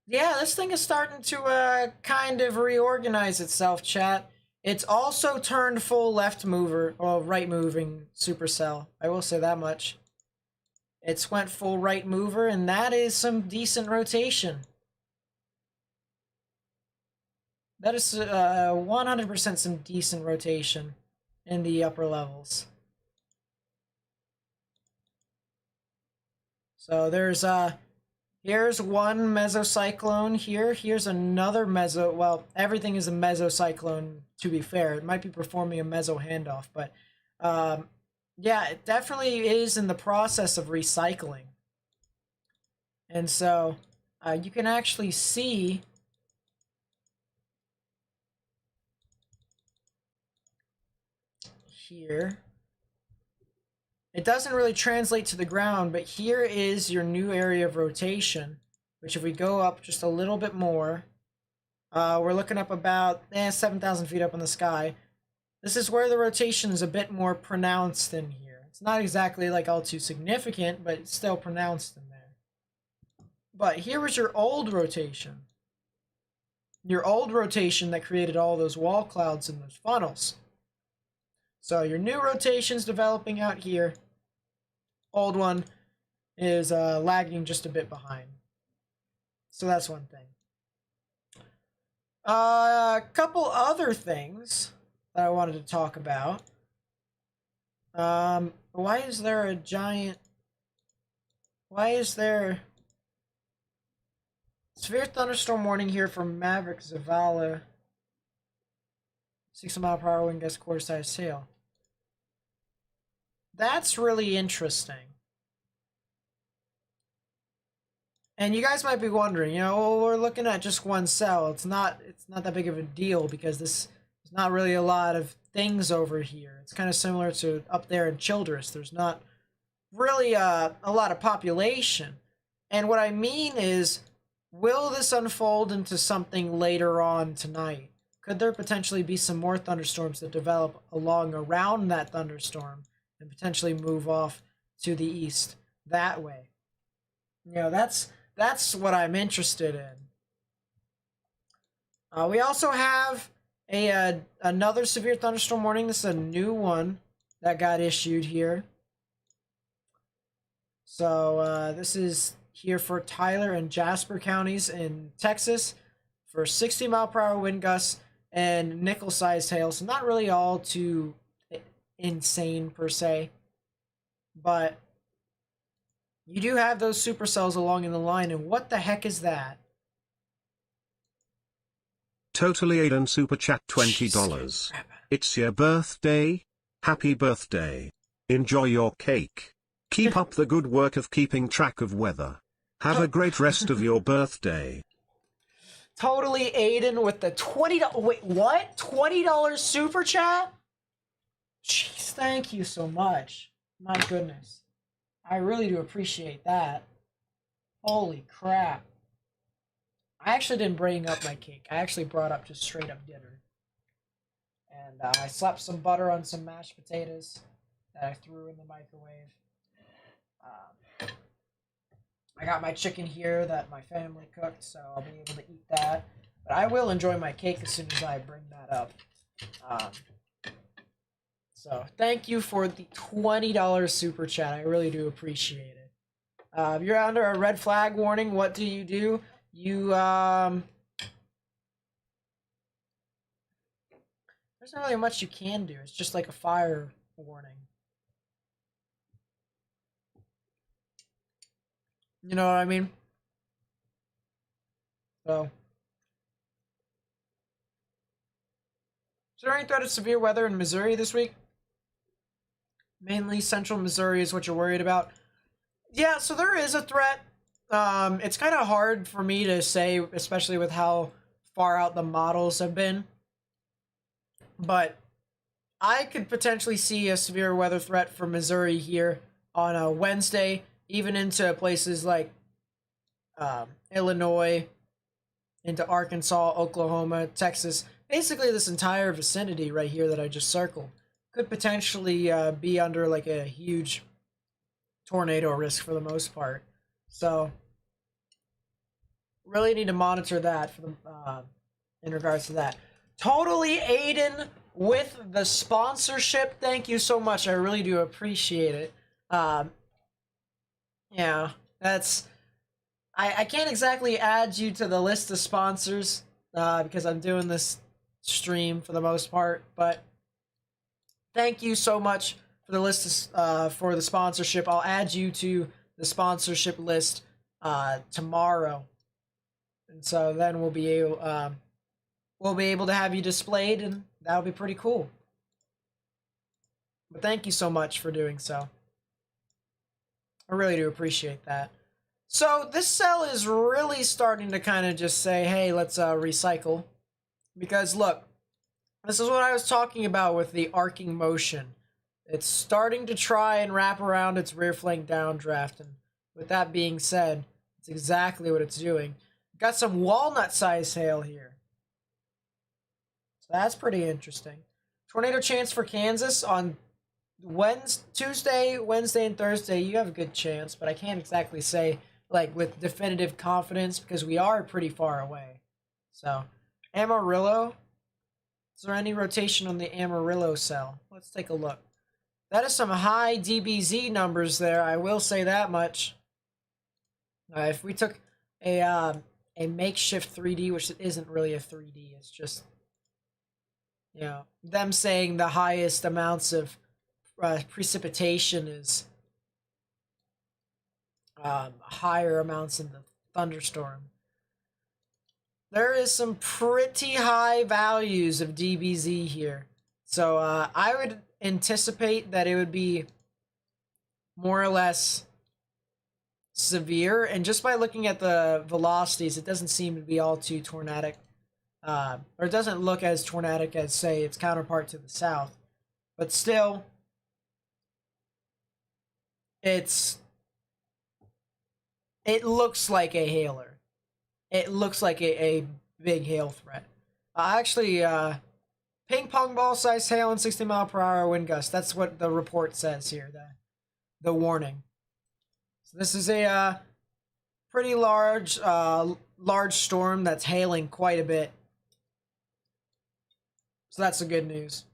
Yeah, this thing is starting to kind of reorganize itself, chat. It's also turned full left mover, well, right moving supercell. I will say that much. It's went full right mover, and that is some decent rotation. That is 100% some decent rotation in the upper levels. So there's here's one mesocyclone here. Here's another meso. Well, everything is a mesocyclone, to be fair. It might be performing a meso handoff, but yeah, it definitely is in the process of recycling. And so you can actually see here. It doesn't really translate to the ground, but here is your new area of rotation, which if we go up just a little bit more, we're looking up about 7,000 feet up in the sky. This is where the rotation is a bit more pronounced in here. It's not exactly like all too significant, but it's still pronounced in there. But here was your old rotation. Your old rotation that created all those wall clouds and those funnels. So your new rotation's developing out here. Old one is lagging just a bit behind. So that's one thing. A couple other things that I wanted to talk about. Why is there a giant... Why is there... Severe thunderstorm warning here from Maverick Zavala. 60-mile-per-hour wind gust quarter-size sail. That's really interesting. And you guys might be wondering, you know, well, we're looking at just one cell. It's not that big of a deal because there's not really a lot of things over here. It's kind of similar to up there in Childress. There's not really a lot of population. And what I mean is, will this unfold into something later on tonight? Could there potentially be some more thunderstorms that develop along around that thunderstorm and potentially move off to the east that way? You know, that's what I'm interested in. We also have another severe thunderstorm warning. This is a new one that got issued here. So this is here for Tyler and Jasper counties in Texas for 60-mile-per-hour wind gusts and nickel-sized hail. So not really all too insane per se, but you do have those supercells along in the line, and what the heck is that? Totally Aiden Super Chat $20. It's your birthday. Happy birthday. Enjoy your cake. Keep up the good work of keeping track of weather. Have a great rest of your birthday. Totally Aiden with the $20. Wait, what? $20 super chat? Jeez, thank you so much. My goodness. I really do appreciate that. Holy crap. I actually didn't bring up my cake. I actually brought up just straight up dinner. And I slapped some butter on some mashed potatoes that I threw in the microwave. I got my chicken here that my family cooked, so I'll be able to eat that. But I will enjoy my cake as soon as I bring that up. So thank you for the $20 super chat. I really do appreciate it. If you're under a red flag warning, what do? You there's not really much you can do. It's just like a fire warning. You know what I mean? So, is there any threat of severe weather in Missouri this week? Mainly central Missouri is what you're worried about. Yeah, so there is a threat. It's kind of hard for me to say, especially with how far out the models have been. But I could potentially see a severe weather threat for Missouri here on a Wednesday, even into places like Illinois, into Arkansas, Oklahoma, Texas. Basically, this entire vicinity right here that I just circled could potentially be under like a huge tornado risk for the most part. So, really need to monitor that for the in regards to that. Totally, Aiden, with the sponsorship. Thank you so much. I really do appreciate it. Yeah, that's. I can't exactly add you to the list of sponsors because I'm doing this stream for the most part, but thank you so much for the list for the sponsorship. I'll add you to the sponsorship list tomorrow, and so then we'll be able to have you displayed, and that'll be pretty cool. But thank you so much for doing so. I really do appreciate that. So this cell is really starting to kind of just say, hey, let's recycle. Because look, this is what I was talking about with the arcing motion. It's starting to try and wrap around its rear flank downdraft. And with that being said, it's exactly what it's doing. Got some walnut-sized hail here. So that's pretty interesting. Tornado chance for Kansas on Tuesday, Wednesday, and Thursday. You have a good chance, but I can't exactly say like with definitive confidence because we are pretty far away. So, Amarillo. Is there any rotation on the Amarillo cell? Let's take a look. That is some high DBZ numbers there. I will say that much. If we took a makeshift 3D, which isn't really a 3D, it's just them saying the highest amounts of precipitation is higher amounts in the thunderstorm. There is some pretty high values of DBZ here. So I would anticipate that it would be more or less severe. And just by looking at the velocities, it doesn't seem to be all too tornadic. Or it doesn't look as tornadic as, say, its counterpart to the south. But still, it looks like a hailer. It looks like a big hail threat. Actually, ping pong ball size hail and 60-mile-per-hour wind gust. That's what the report says here, the warning. So this is a pretty large storm that's hailing quite a bit. So that's the good news.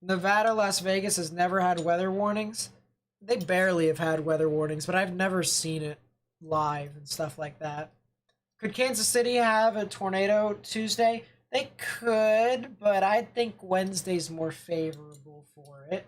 Nevada, Las Vegas has never had weather warnings. They barely have had weather warnings, but I've never seen it live and stuff like that. Could Kansas City have a tornado Tuesday? They could, but I think Wednesday's more favorable for it.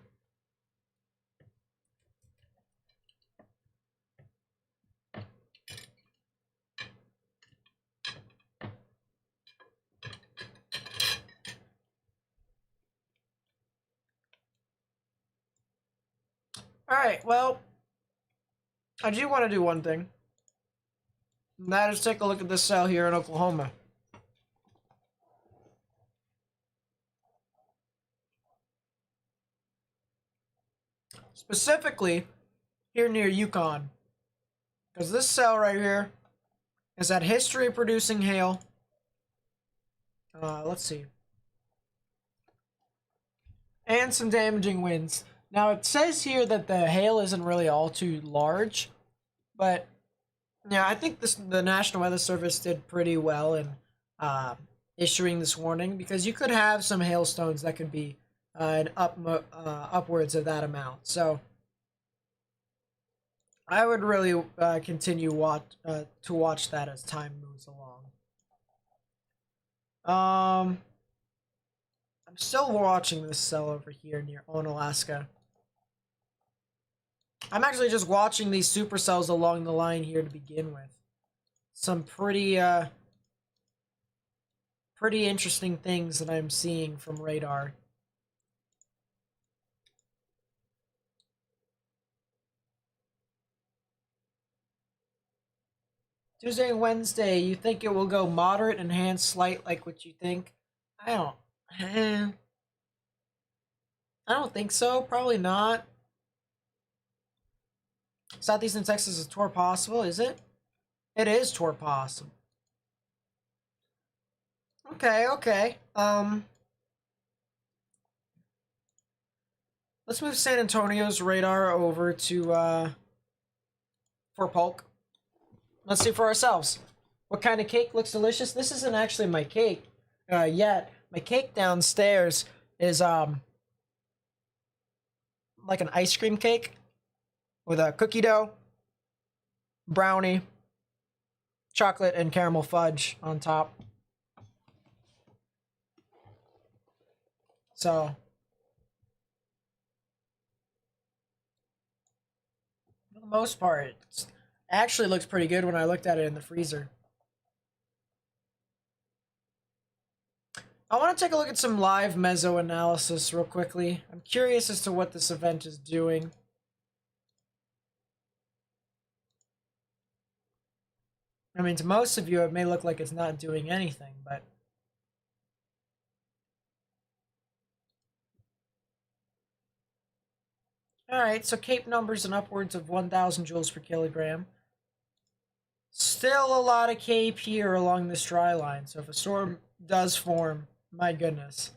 Alright, well, I do want to do one thing. And that is take a look at this cell here in Oklahoma. Specifically, here near Yukon. Because this cell right here has had history of producing hail. Let's see. And some damaging winds. Now, it says here that the hail isn't really all too large, but yeah, I think the National Weather Service did pretty well in issuing this warning because you could have some hailstones that could be upwards of that amount. So I would really continue to watch that as time moves along. I'm still watching this cell over here near Onalaska. I'm actually just watching these supercells along the line here to begin with. Some pretty pretty interesting things that I'm seeing from radar. Tuesday and Wednesday, you think it will go moderate, enhanced, slight, like what you think? I don't. I don't think so. Probably not. Southeastern Texas is tour possible, is it? It is tour possible. Okay, okay. Let's move San Antonio's radar over to Fort Polk. Let's see for ourselves. What kind of cake looks delicious? This isn't actually my cake yet. My cake downstairs is like an ice cream cake with a cookie dough, brownie, chocolate, and caramel fudge on top. So, for the most part, it actually looks pretty good when I looked at it in the freezer. I want to take a look at some live meso analysis real quickly. I'm curious as to what this event is doing. I mean, to most of you, it may look like it's not doing anything, but... Alright, so Cape numbers and upwards of 1,000 joules per kilogram. Still a lot of Cape here along this dry line, so if a storm does form, my goodness.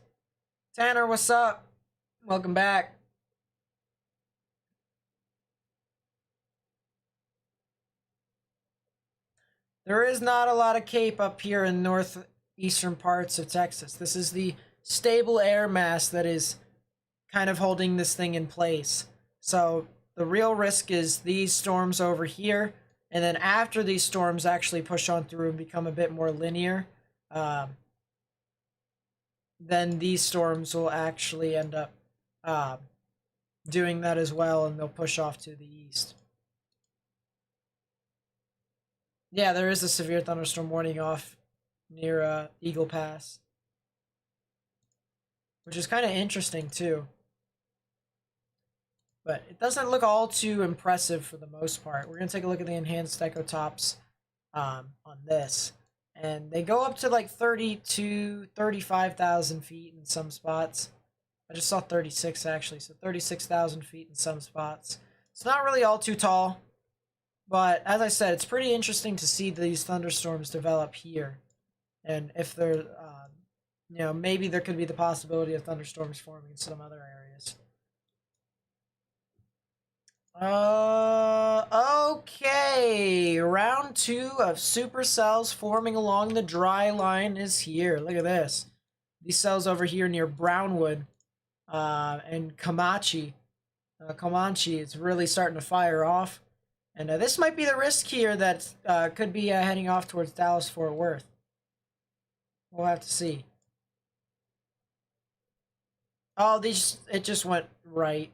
Tanner, what's up? Welcome back. There is not a lot of Cape up here in northeastern parts of Texas. This is the stable air mass that is kind of holding this thing in place. So the real risk is these storms over here, and then after these storms actually push on through and become a bit more linear, then these storms will actually end up doing that as well, and they'll push off to the east. Yeah, there is a severe thunderstorm warning off near Eagle Pass, which is kind of interesting too. But it doesn't look all too impressive for the most part. We're going to take a look at the enhanced echotops on this. And they go up to like 35,000 feet in some spots. I just saw 36 actually, so 36,000 feet in some spots. It's not really all too tall. But as I said, it's pretty interesting to see these thunderstorms develop here. And if they're, you know, maybe there could be the possibility of thunderstorms forming in some other areas. Okay. Round 2 of supercells forming along the dry line is here. Look at this. These cells over here near Brownwood and Comanche. Comanche is really starting to fire off. And this might be the risk here that could be heading off towards Dallas-Fort Worth. We'll have to see. Oh, it just went right.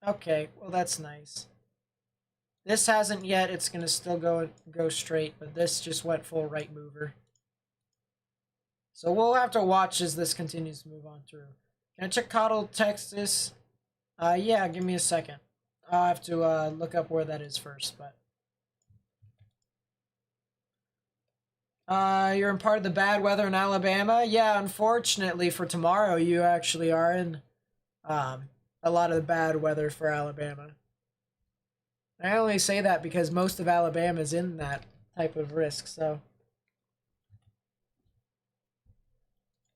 Okay, well that's nice. This hasn't yet. It's gonna still go straight, but this just went full right mover. So we'll have to watch as this continues to move on through. Can I check Cottle, Texas? Yeah, give me a second. I'll have to look up where that is first, but you're in part of the bad weather in Alabama? Yeah, unfortunately for tomorrow, you actually are in a lot of the bad weather for Alabama. I only say that because most of Alabama is in that type of risk, so.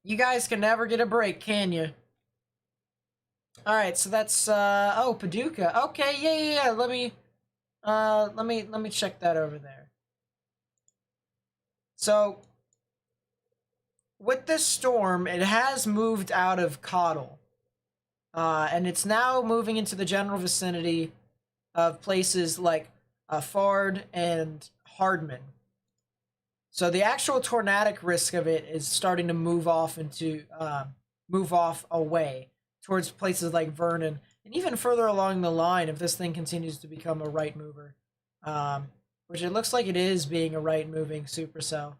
You guys can never get a break, can you? Alright, so that's, oh, Paducah. Okay, yeah. Let me check that over there. So, with this storm, it has moved out of Cottle. And it's now moving into the general vicinity of places like Fard and Hardman. So the actual tornadic risk of it is starting to move off away towards places like Vernon, and even further along the line if this thing continues to become a right mover, which it looks like it is being a right moving supercell.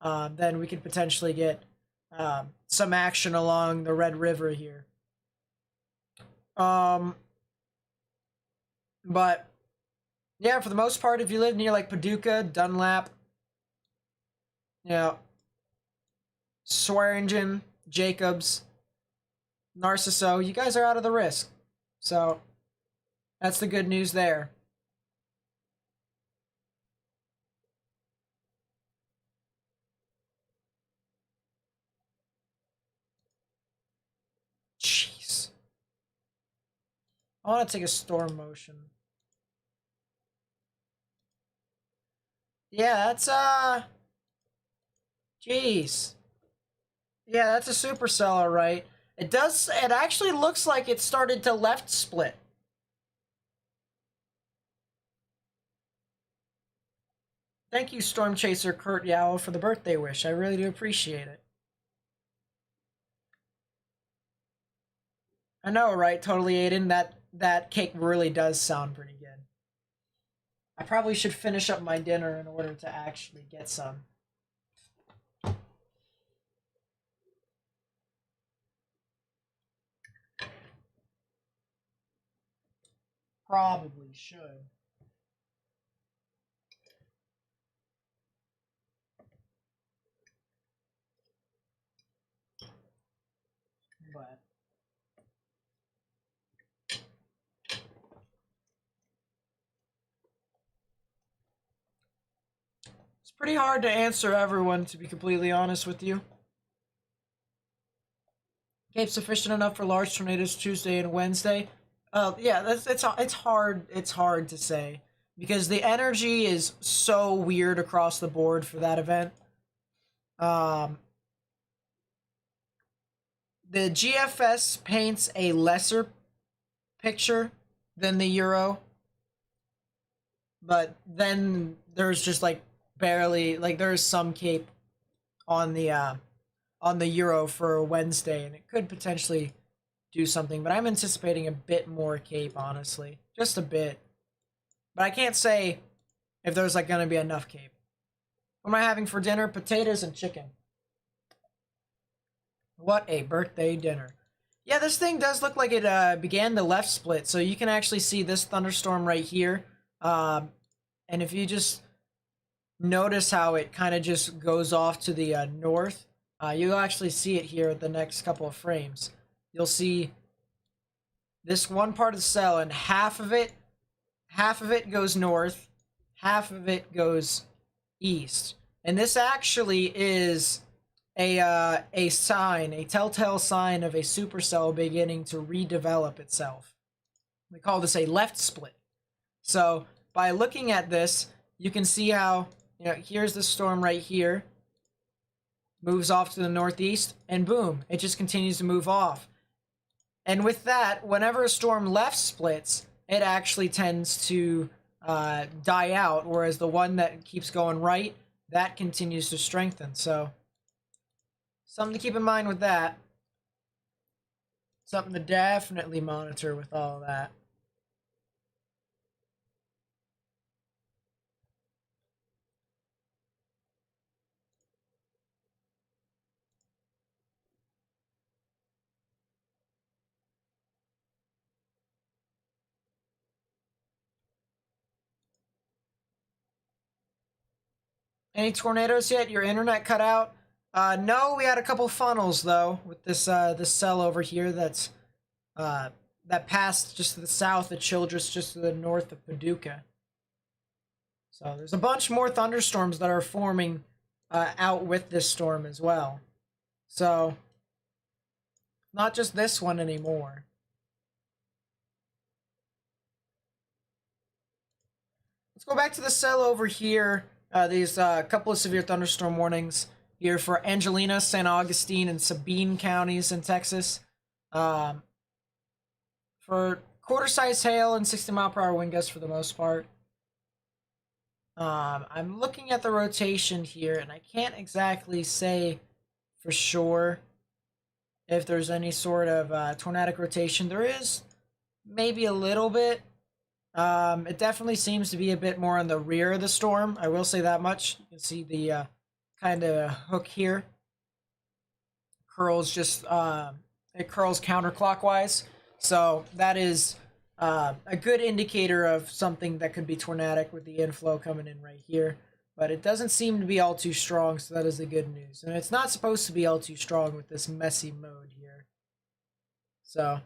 Then we could potentially get some action along the Red River here. But yeah, for the most part, if you live near like Paducah, Dunlap, you know, Swearingen, Jacobs, Narciso, you guys are out of the risk. So that's the good news there. Jeez. I want to take a storm motion. Yeah, that's jeez. Yeah, that's a supercell, all right. It actually looks like it started to left split. Thank you, Storm Chaser Kurt Yow, for the birthday wish. I really do appreciate it. I know, right? Totally, Aiden. That cake really does sound pretty good. I probably should finish up my dinner in order to actually get some. Probably should. But it's pretty hard to answer everyone, to be completely honest with you. Cape sufficient enough for large tornadoes Tuesday and Wednesday. Yeah, it's hard to say because the energy is so weird across the board for that event. Um, the GFS paints a lesser picture than the Euro, but then there's just like barely like there's some cape on the Euro for Wednesday, and it could potentially do something. But I'm anticipating a bit more cape, honestly, just a bit. But I can't say if there's like gonna be enough cape. What am I having for dinner? Potatoes and chicken. What a birthday dinner. Yeah, this thing does look like it began the left split, so you can actually see this thunderstorm right here. And if you just notice how it kind of just goes off to the north, you'll actually see it here at the next couple of frames. You'll see this one part of the cell, and half of it goes north, half of it goes east. And this actually is a sign, a telltale sign of a supercell beginning to redevelop itself. We call this a left split. So by looking at this, you can see how, you know, here's the storm right here, moves off to the northeast, and boom, it just continues to move off. And with that, whenever a storm left splits, it actually tends to die out, whereas the one that keeps going right, that continues to strengthen. So something to keep in mind with that. Something to definitely monitor with all of that. Any tornadoes yet? Your internet cut out? No, we had a couple funnels though with this cell over here that's that passed just to the south of Childress, just to the north of Paducah. So there's a bunch more thunderstorms that are forming out with this storm as well. So not just this one anymore. Let's go back to the cell over here. These couple of severe thunderstorm warnings here for Angelina, San Augustine, and Sabine counties in Texas. For quarter-size hail and 60-mile-per-hour wind gusts for the most part. I'm looking at the rotation here, and I can't exactly say for sure if there's any sort of tornadic rotation. There is maybe a little bit. It definitely seems to be a bit more on the rear of the storm. I will say that much. You can see the kind of hook here. curls just it curls counterclockwise. So that is a good indicator of something that could be tornadic with the inflow coming in right here. But it doesn't seem to be all too strong, so that is the good news. And it's not supposed to be all too strong with this messy mode here. So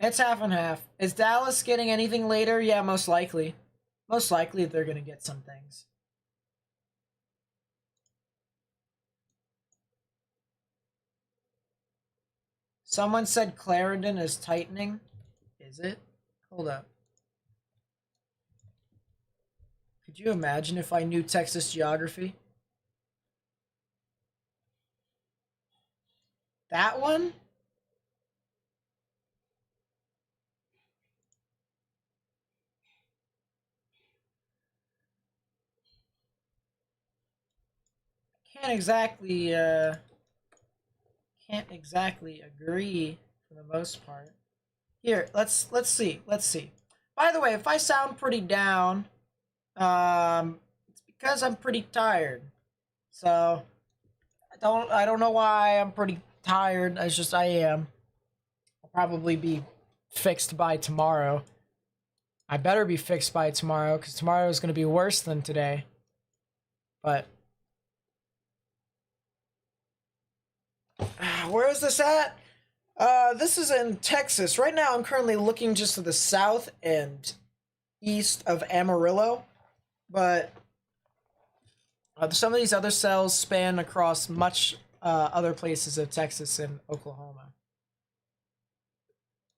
it's half and half. Is Dallas getting anything later? Yeah, most likely. Most likely they're going to get some things. Someone said Clarendon is tightening. Is it? Hold up. Could you imagine if I knew Texas geography? That one? Can't exactly agree for the most part. Here, let's see. Let's see. By the way, if I sound pretty down, it's because I'm pretty tired. So I don't know why I'm pretty tired. It's just I am. I'll probably be fixed by tomorrow. I better be fixed by tomorrow because tomorrow is going to be worse than today. But where is this at? This is in Texas. Right now, I'm currently looking just to the south and east of Amarillo. But some of these other cells span across much other places of Texas and Oklahoma.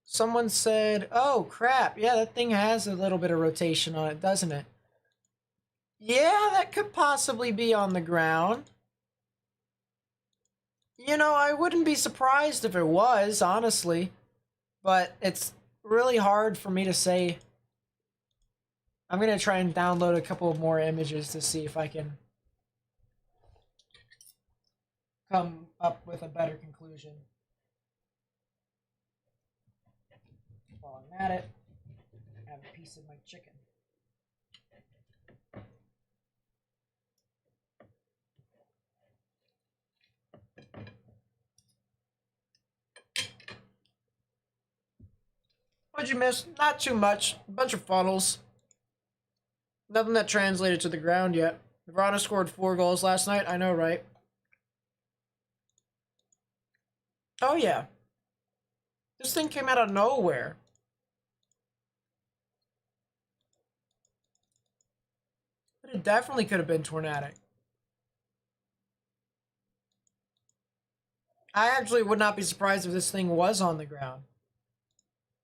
Someone said, oh, crap. Yeah, that thing has a little bit of rotation on it, doesn't it? Yeah, that could possibly be on the ground. You know, I wouldn't be surprised if it was, honestly. But it's really hard for me to say. I'm going to try and download a couple more images to see if I can come up with a better conclusion. While I'm at it, I have a piece of my chicken. What'd you miss? Not too much. A bunch of funnels. Nothing that translated to the ground yet. Verona scored 4 goals last night. I know, right? Oh, yeah. This thing came out of nowhere. But it definitely could have been tornadic. I actually would not be surprised if this thing was on the ground.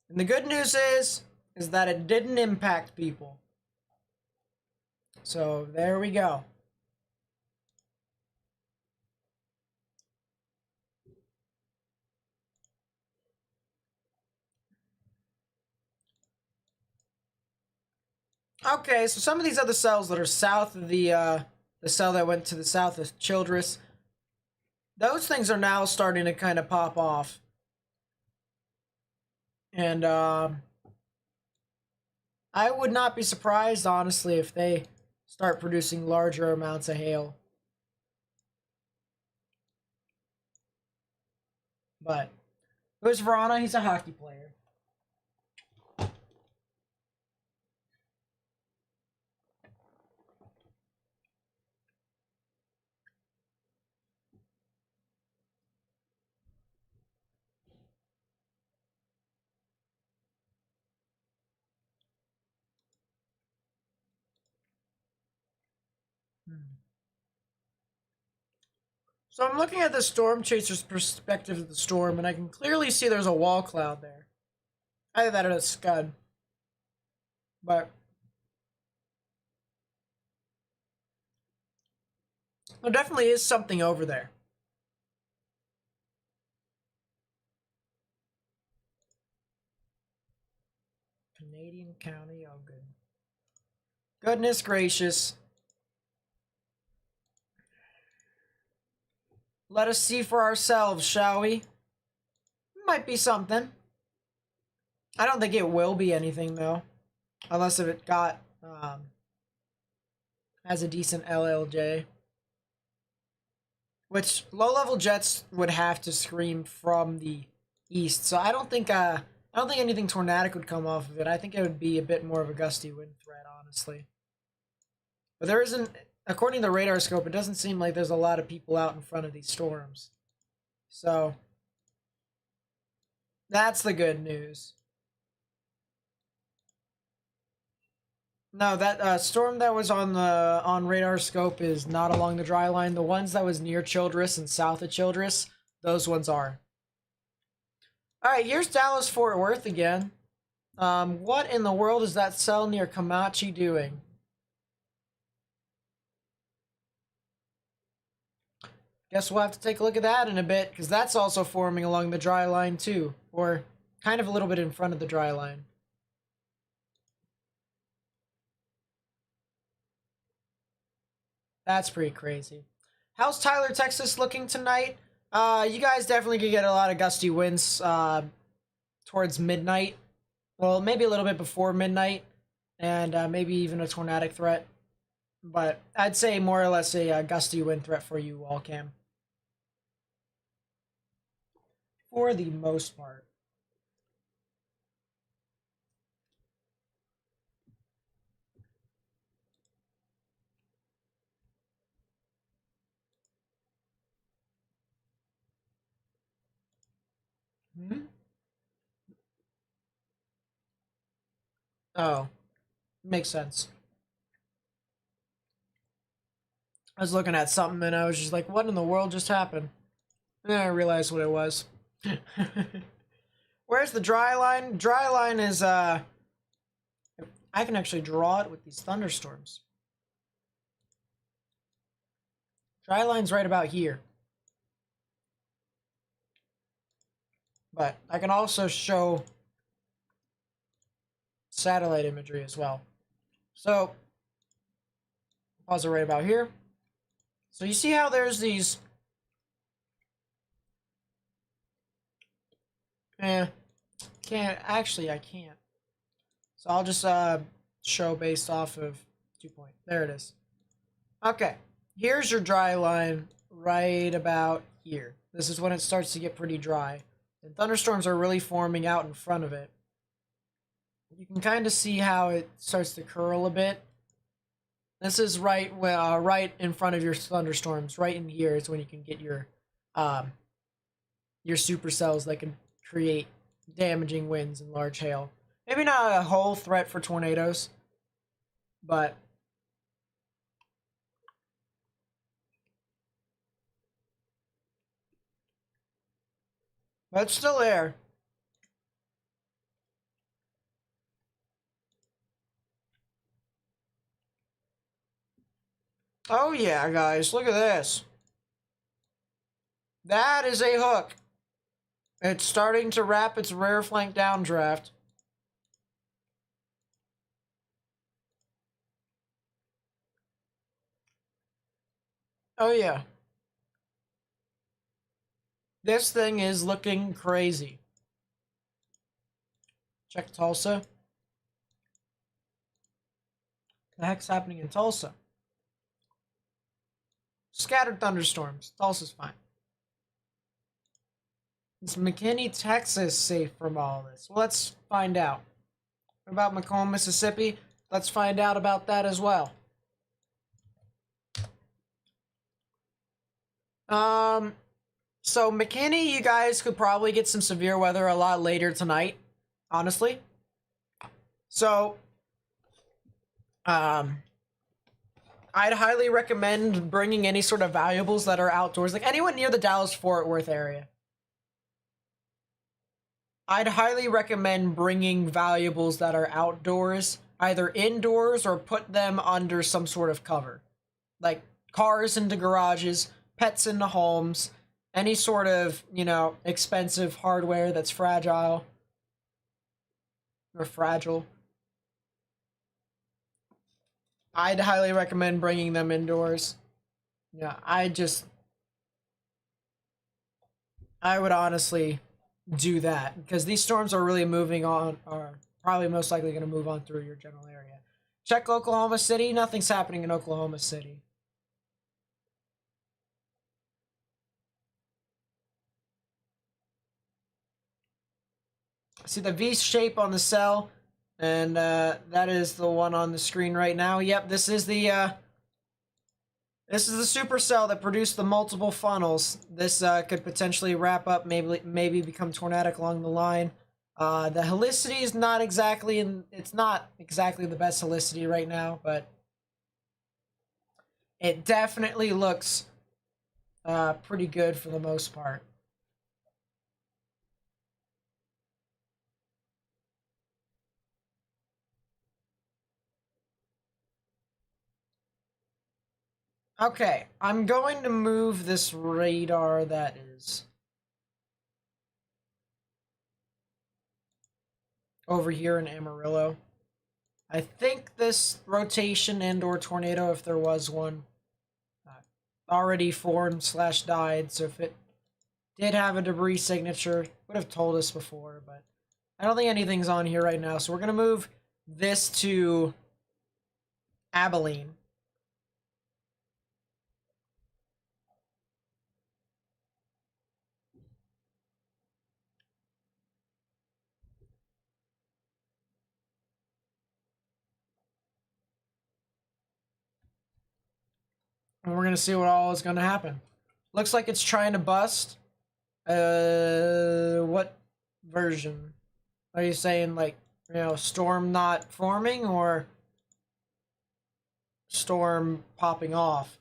And the good news is that it didn't impact people. So there we go. Okay, so some of these other cells that are south of the cell that went to the south of Childress, those things are now starting to kind of pop off. And I would not be surprised, honestly, if they start producing larger amounts of hail. But who's Verona? He's a hockey player. So I'm looking at the storm chaser's perspective of the storm, and I can clearly see there's a wall cloud there. Either that or a scud. But there definitely is something over there. Canadian County, oh good. Goodness gracious. Let us see for ourselves, shall we? Might be something. I don't think it will be anything, though. Unless if it got, has a decent LLJ. which low-level jets would have to scream from the east. So I don't think anything tornadic would come off of it. I think it would be a bit more of a gusty wind threat, honestly. But there isn't, according to the radar scope, it doesn't seem like there's a lot of people out in front of these storms. So that's the good news. No, that storm that was on radar scope is not along the dry line. The ones that was near Childress and south of Childress, those ones are. All right, here's Dallas Fort Worth again. What in the world is that cell near Comanche doing? Guess we'll have to take a look at that in a bit, because that's also forming along the dry line too, or kind of a little bit in front of the dry line. That's pretty crazy. How's Tyler, Texas looking tonight? You guys definitely could get a lot of gusty winds towards midnight. Well, maybe a little bit before midnight, and maybe even a tornadic threat. But I'd say more or less a gusty wind threat for you all, Cam. For the most part. Hmm? Oh, makes sense. I was looking at something and I was just like, what in the world just happened? And then I realized what it was. Where's the dry line? Dry line is, I can actually draw it with these thunderstorms. Dry line's right about here. But I can also show satellite imagery as well. So, pause it right about here. So you see how there's these... I can't. So I'll just show based off of 2 point. There it is. Okay, here's your dry line right about here. This is when it starts to get pretty dry. And thunderstorms are really forming out in front of it. You can kind of see how it starts to curl a bit. This is right in front of your thunderstorms. Right in here is when you can get your supercells that can create damaging winds and large hail. Maybe not a whole threat for tornadoes, but it's still there. Oh yeah, guys, look at this. That is a hook. It's starting to wrap its rear flank downdraft. Oh yeah. This thing is looking crazy. Check Tulsa. The heck's happening in Tulsa? Scattered thunderstorms. Tulsa's fine. Is McKinney, Texas safe from all this? Well, let's find out. What about Macomb, Mississippi? Let's find out about that as well. So McKinney, you guys could probably get some severe weather a lot later tonight, honestly. So, I'd highly recommend bringing any sort of valuables that are outdoors, like anyone near the Dallas-Fort Worth area. I'd highly recommend bringing valuables that are outdoors, either indoors or put them under some sort of cover. Like cars into garages, pets into homes, any sort of, expensive hardware that's fragile. Or fragile. I'd highly recommend bringing them indoors. Yeah, I would honestly do that, because these storms are really moving on, are probably most likely going to move on through your general area. Check Oklahoma City. Nothing's happening in Oklahoma City. See the V shape on the cell, and that is the one on the screen right now. Yep, this is the supercell that produced the multiple funnels. This could potentially wrap up, maybe become tornadic along the line. The helicity is not exactly it's not exactly the best helicity right now, but it definitely looks pretty good for the most part. Okay, I'm going to move this radar that is over here in Amarillo. I think this rotation and/or tornado, if there was one, already formed/died, so if it did have a debris signature, would have told us before, but I don't think anything's on here right now, so we're going to move this to Abilene. And we're going to see what all is going to happen. Looks like it's trying to bust. What version? Are you saying, like, you know, storm not forming or storm popping off?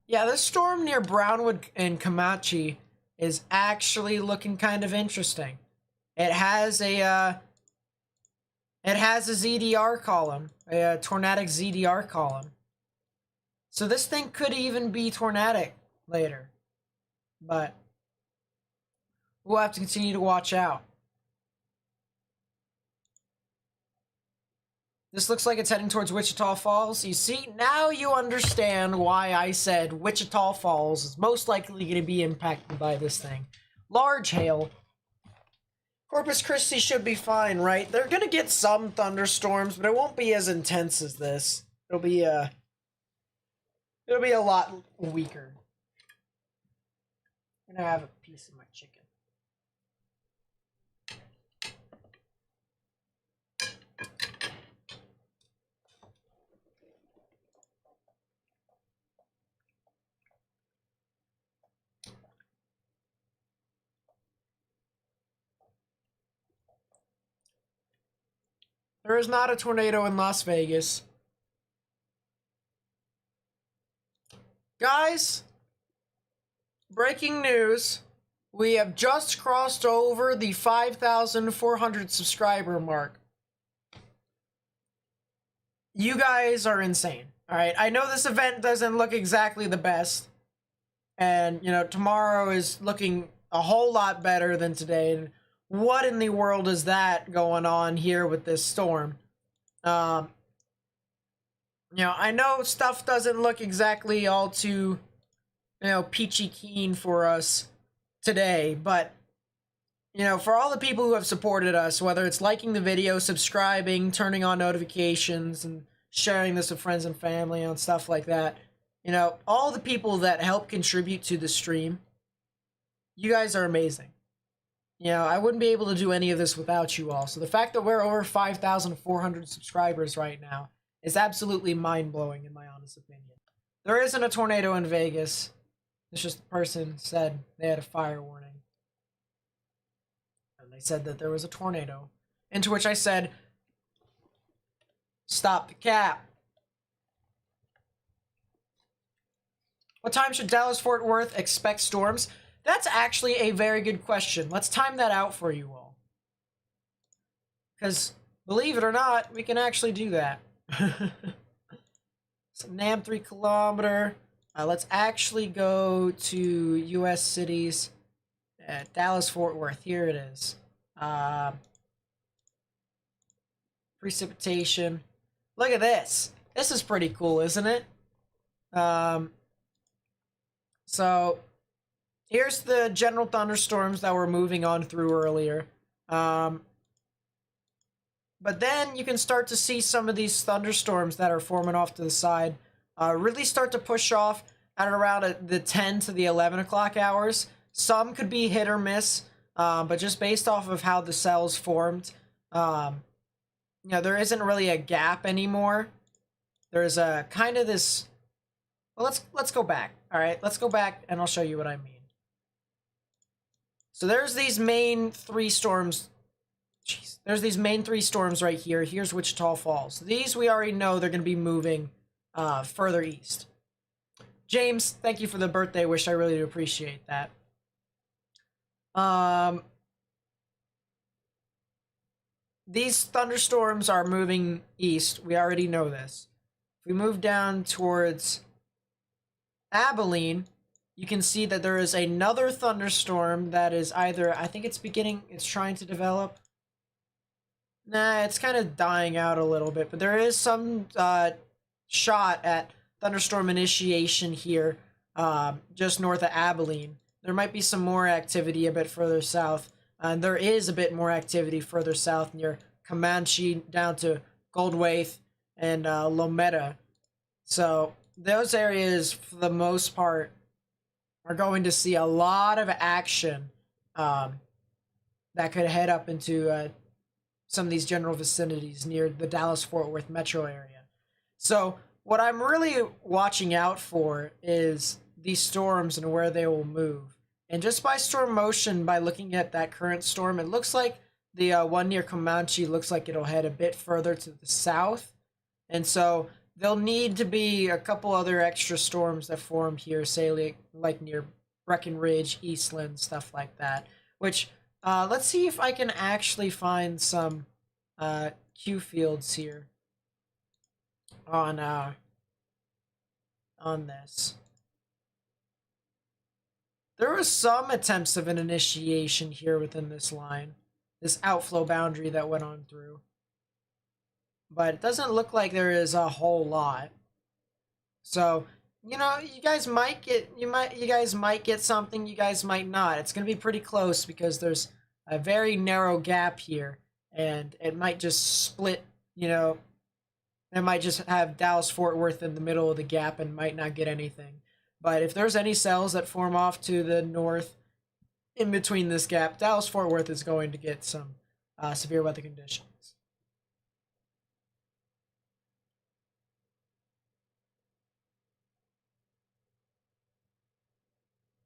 Yeah, this storm near Brownwood and Comanche is actually looking kind of interesting. It has a ZDR column, a tornadic ZDR column. So this thing could even be tornadic later. But we'll have to continue to watch out. This looks like it's heading towards Wichita Falls. You see, now you understand why I said Wichita Falls is most likely going to be impacted by this thing. Large hail. Corpus Christi should be fine, right? They're going to get some thunderstorms, but it won't be as intense as this. It'll be a lot weaker. I'm going to have a piece of my chicken. There is not a tornado in Las Vegas. Guys, breaking news. We have just crossed over the 5,400 subscriber mark. You guys are insane. Alright, I know this event doesn't look exactly the best. And, you know, tomorrow is looking a whole lot better than today. And what in the world is that going on here with this storm? You know, I know stuff doesn't look exactly all too, you know, peachy keen for us today, but, you know, for all the people who have supported us, whether it's liking the video, subscribing, turning on notifications, and sharing this with friends and family and stuff like that, you know, all the people that help contribute to the stream, you guys are amazing. You know, I wouldn't be able to do any of this without you all. So the fact that we're over 5,400 subscribers right now is absolutely mind-blowing, in my honest opinion. There isn't a tornado in Vegas. It's just the person said they had a fire warning. And they said that there was a tornado. Into which I said, stop the cap. What time should Dallas-Fort Worth expect storms? That's actually a very good question. Let's time that out for you all. Because, believe it or not, we can actually do that. So, NAM 3 kilometer. Let's actually go to U.S. cities. Dallas-Fort Worth. Here it is. Precipitation. Look at this. This is pretty cool, isn't it? So, here's the general thunderstorms that we're moving on through earlier. But then you can start to see some of these thunderstorms that are forming off to the side really start to push off at around the 10 to the 11 o'clock hours. Some could be hit or miss, but just based off of how the cells formed, you know, there isn't really a gap anymore. There's a kind of this. Well, let's go back. All right, let's go back, and I'll show you what I mean. So there's these main 3 storms. Jeez, there's these main 3 storms right here. Here's Wichita Falls. These we already know they're going to be moving further east. James, thank you for the birthday wish. I really do appreciate that. These thunderstorms are moving east. We already know this. If we move down towards Abilene, you can see that there is another thunderstorm that is either, I think it's trying to develop. Nah, it's kind of dying out a little bit, but there is some shot at thunderstorm initiation here, just north of Abilene. There might be some more activity a bit further south. And there is a bit more activity further south near Comanche down to Goldwaith and Lometa. So those areas, for the most part, are going to see a lot of action that could head up into some of these general vicinities near the Dallas-Fort Worth metro area. So what I'm really watching out for is these storms and where they will move. And just by storm motion, by looking at that current storm, it looks like the one near Comanche looks like it'll head a bit further to the south. And so there'll need to be a couple other extra storms that form here, say like near Breckenridge, Eastland, stuff like that. Which, let's see if I can actually find some Q fields here on this. There was some attempts of an initiation here within this line, this outflow boundary that went on through. But it doesn't look like there is a whole lot. So, you know, you guys might get something, you guys might not. It's going to be pretty close because there's a very narrow gap here, and it might just split, you know, it might just have Dallas-Fort Worth in the middle of the gap and might not get anything. But if there's any cells that form off to the north in between this gap, Dallas-Fort Worth is going to get some severe weather conditions.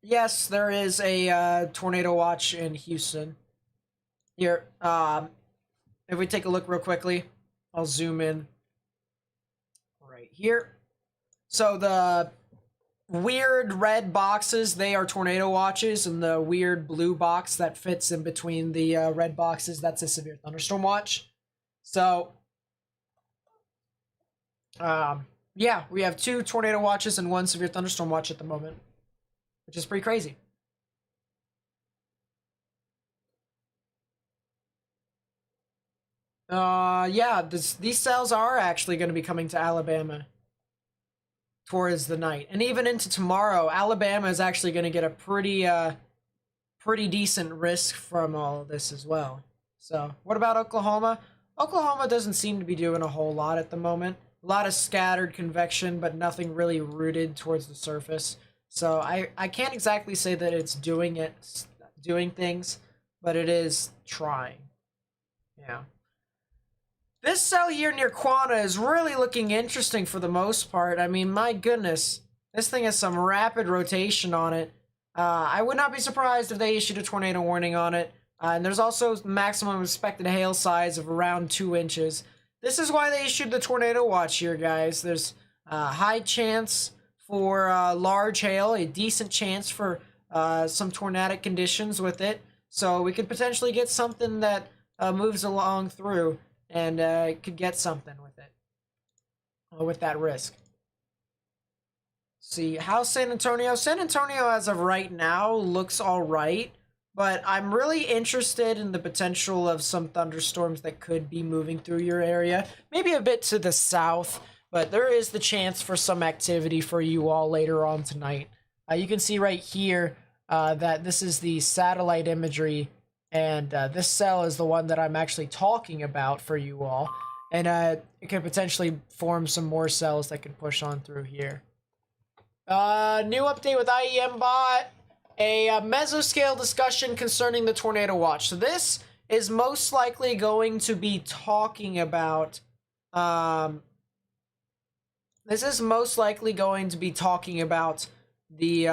Yes, there is a tornado watch in Houston. Here, if we take a look real quickly, I'll zoom in right here. So the weird red boxes, they are tornado watches, and the weird blue box that fits in between the red boxes, that's a severe thunderstorm watch. So, yeah, we have 2 tornado watches and 1 severe thunderstorm watch at the moment, which is pretty crazy. Yeah, these cells are actually going to be coming to Alabama towards the night, and even into tomorrow. Alabama is actually going to get a pretty decent risk from all of this as well. So what about Oklahoma? Oklahoma doesn't seem to be doing a whole lot at the moment. A lot of scattered convection, but nothing really rooted towards the surface. So I can't exactly say that it's doing things, but it is trying. Yeah. This cell here near Quanah is really looking interesting for the most part. I mean, my goodness, this thing has some rapid rotation on it. I would not be surprised if they issued a tornado warning on it. And there's also maximum expected hail size of around 2 inches. This is why they issued the tornado watch here, guys. There's a high chance for large hail, a decent chance for some tornadic conditions with it. So we could potentially get something that moves along through, and could get something with it, with that risk. See, how's San Antonio? San Antonio, as of right now, looks all right, but I'm really interested in the potential of some thunderstorms that could be moving through your area. Maybe a bit to the south, but there is the chance for some activity for you all later on tonight. You can see right here that this is the satellite imagery, and this cell is the one that I'm actually talking about for you all. And it could potentially form some more cells that can push on through here. New update with IEM bot. a mesoscale discussion concerning the tornado watch. So this is most likely going to be talking about this is most likely going to be talking about the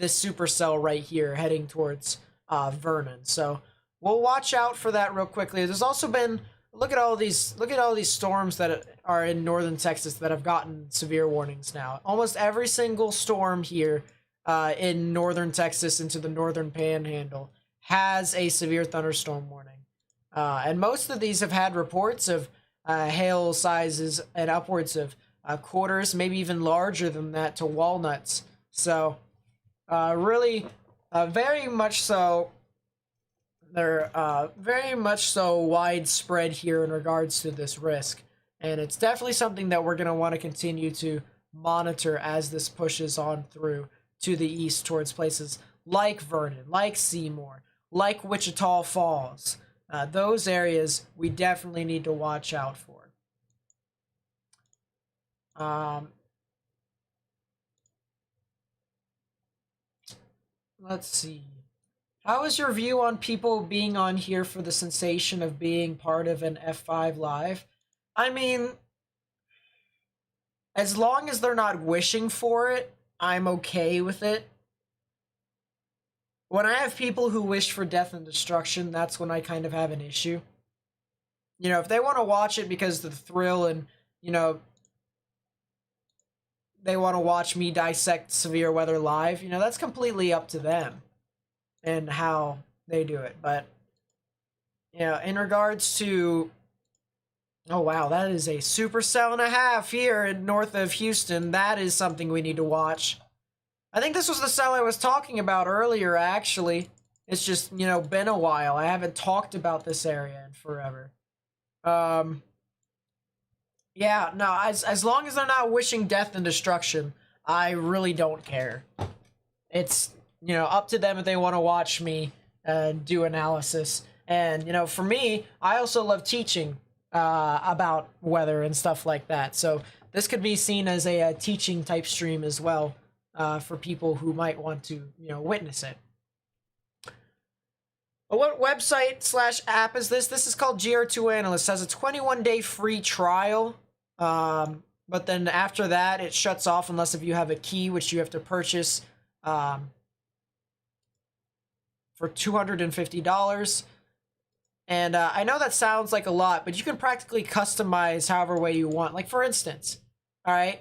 supercell right here heading towards Vernon. So we'll watch out for that real quickly. There's also been look at all these storms that are in northern Texas that have gotten severe warnings now. Almost every single storm here in northern Texas into the northern panhandle has a severe thunderstorm warning. And most of these have had reports of hail sizes and upwards of quarters, maybe even larger than that, to walnuts. So really very much so, they're very much so widespread here in regards to this risk. And it's definitely something that we're going to want to continue to monitor as this pushes on through to the east towards places like Vernon, like Seymour, like Wichita Falls. Those areas we definitely need to watch out for. Let's see. How is your view on people being on here for the sensation of being part of an F5 live? I mean, as long as they're not wishing for it, I'm okay with it. When I have people who wish for death and destruction, that's when I kind of have an issue. You know, if they want to watch it because of the thrill and, you know, they want to watch me dissect severe weather live, you know, that's completely up to them and how they do it. But, you know, in regards to, oh wow, that is a supercell and a half here in north of Houston. That is something we need to watch. I think this was the cell I was talking about earlier, actually. It's just, you know, been a while. I haven't talked about this area in forever. Yeah, no, as long as they're not wishing death and destruction, I really don't care. It's, you know, up to them if they want to watch me do analysis. And, you know, for me, I also love teaching about weather and stuff like that. So this could be seen as a teaching type stream as well for people who might want to, you know, witness it. But what website / app is this? This is called GR2 Analyst. It has a 21-day free trial. But then after that, it shuts off unless if you have a key, which you have to purchase for $250. And I know that sounds like a lot, but you can practically customize however way you want. Like, for instance, all right,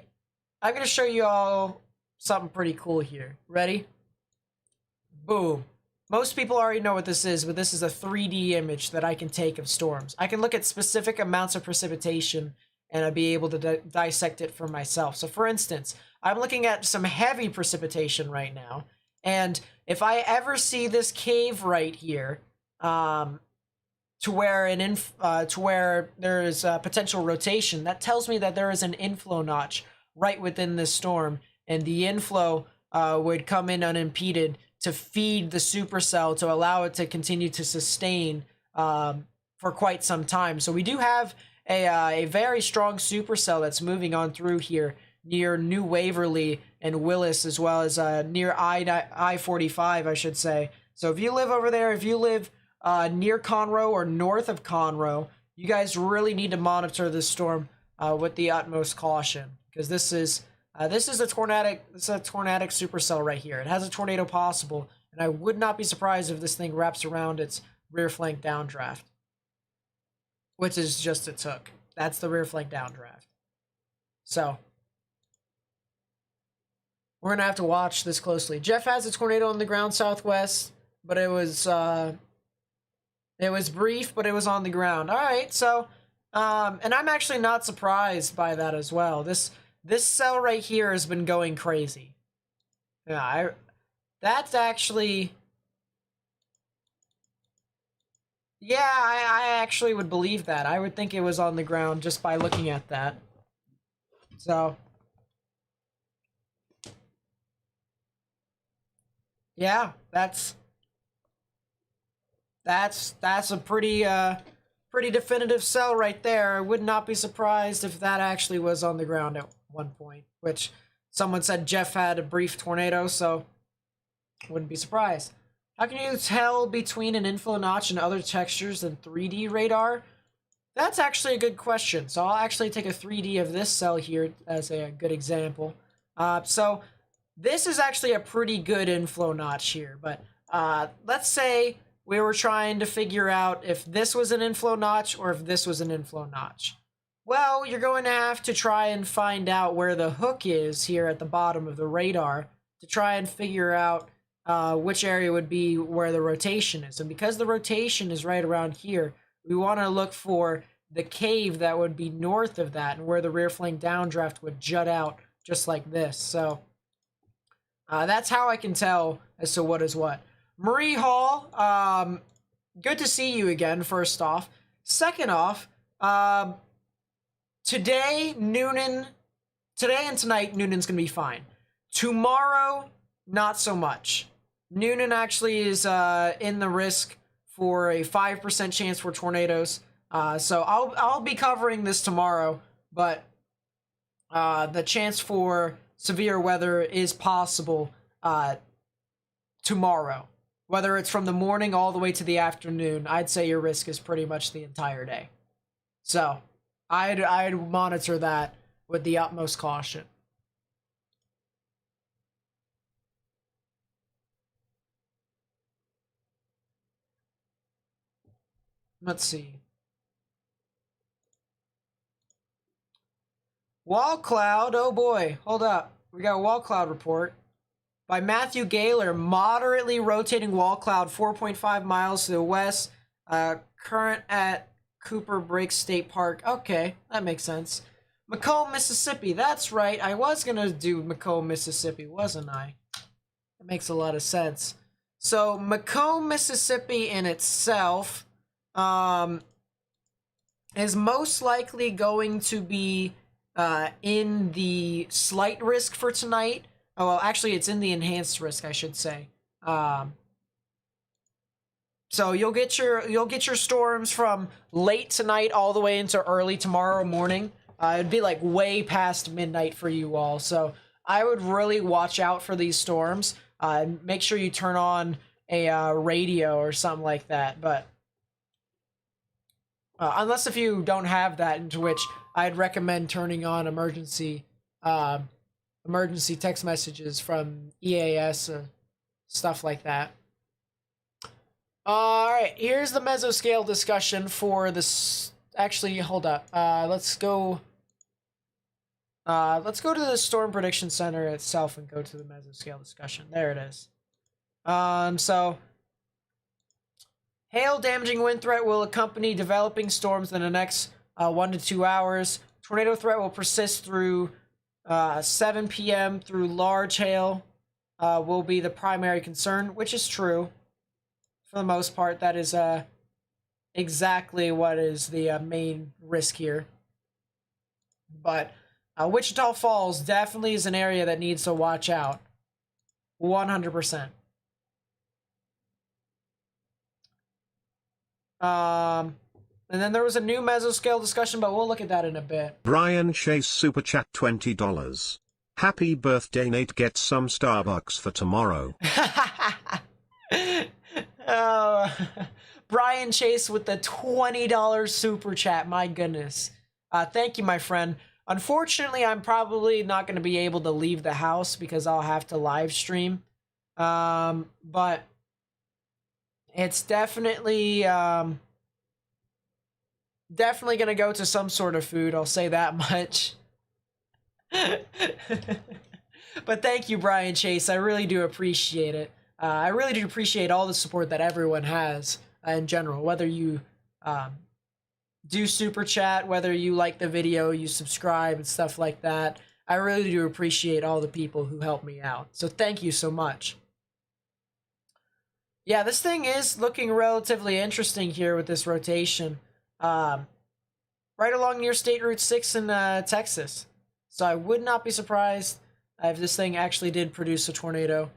I'm going to show you all something pretty cool here. Ready? Boom. Most people already know what this is, but this is a 3D image that I can take of storms. I can look at specific amounts of precipitation and I'll be able to dissect it for myself. So for instance, I'm looking at some heavy precipitation right now. And if I ever see this cave right here, to where there is a potential rotation, that tells me that there is an inflow notch right within this storm. And the inflow would come in unimpeded to feed the supercell to allow it to continue to sustain for quite some time. So we do have a very strong supercell that's moving on through here near New Waverly and Willis, as well as near I-45, I should say. So if you live over there, if you live near Conroe or north of Conroe, you guys really need to monitor this storm with the utmost caution, because this is a tornadic supercell right here. It has a tornado possible, and I would not be surprised if this thing wraps around its rear flank downdraft, which is just its hook. That's the rear flank downdraft. So we're gonna have to watch this closely. Jeff has a tornado on the ground southwest, but it was brief, but it was on the ground. All right, so and I'm actually not surprised by that as well. This cell right here has been going crazy. Yeah, that's actually, yeah, I actually would believe that. I would think it was on the ground just by looking at that. So yeah, that's a pretty definitive cell right there. I would not be surprised if that actually was on the ground at one point, which someone said Jeff had a brief tornado, so Wouldn't be surprised. How can you tell between an inflow notch and other textures than 3D radar? That's actually a good question. So I'll actually take a 3D of this cell here as a good example. So this is actually a pretty good inflow notch here, but let's say we were trying to figure out if this was an inflow notch or if this was an inflow notch. Well, you're going to have to try and find out where the hook is here at the bottom of the radar to try and figure out which area would be where the rotation is. And because the rotation is right around here, we want to look for the cave that would be north of that and where the rear flank downdraft would jut out just like this. So that's how I can tell as to what is what. Marie Hall, good to see you again, first off. Second off, today and tonight, Noonan's going to be fine. Tomorrow, not so much. Noonan actually is in the risk for a 5% chance for tornadoes. So I'll be covering this tomorrow, but the chance for severe weather is possible tomorrow. Whether it's from the morning all the way to the afternoon, I'd say your risk is pretty much the entire day. So I'd monitor that with the utmost caution. Let's see. Wall cloud, oh boy, hold up. We got a wall cloud report by Matthew Gaylor. Moderately rotating wall cloud 4.5 miles to the west. Current at Cooper Break State Park. Okay, that makes sense. Macomb, Mississippi. That's right. I was going to do Macomb, Mississippi, wasn't I? That makes a lot of sense. So Macomb, Mississippi in itself is most likely going to be in the slight risk for tonight. Oh, well, actually, it's in the enhanced risk, I should say. So you'll get your storms from late tonight all the way into early tomorrow morning. It'd be like way past midnight for you all. So I would really watch out for these storms. Make sure you turn on a radio or something like that. But unless if you don't have that, into which I'd recommend turning on emergency text messages from EAS, stuff like that. All right, here's the mesoscale discussion for this. Actually, hold up. Let's go to the Storm Prediction Center itself and go to the mesoscale discussion. There it is. So hail damaging wind threat will accompany developing storms in the next 1 to 2 hours. Tornado threat will persist through 7 p.m. through large hail will be the primary concern, which is true. For the most part, that is exactly what is the main risk here. But Wichita Falls definitely is an area that needs to watch out. 100%. And then there was a new mesoscale discussion, but we'll look at that in a bit. Brian Chase Super Chat $20. Happy birthday, Nate. Get some Starbucks for tomorrow. Brian Chase with the $20 super chat. My goodness. Thank you, my friend. Unfortunately, I'm probably not going to be able to leave the house because I'll have to live stream. But it's definitely going to go to some sort of food. I'll say that much. But thank you, Brian Chase. I really do appreciate it. I really do appreciate all the support that everyone has in general, whether you do super chat, whether you like the video, you subscribe and stuff like that. I really do appreciate all the people who help me out. So thank you so much. Yeah, this thing is looking relatively interesting here with this rotation. Right along near State Route 6 in Texas. So I would not be surprised if this thing actually did produce a tornado.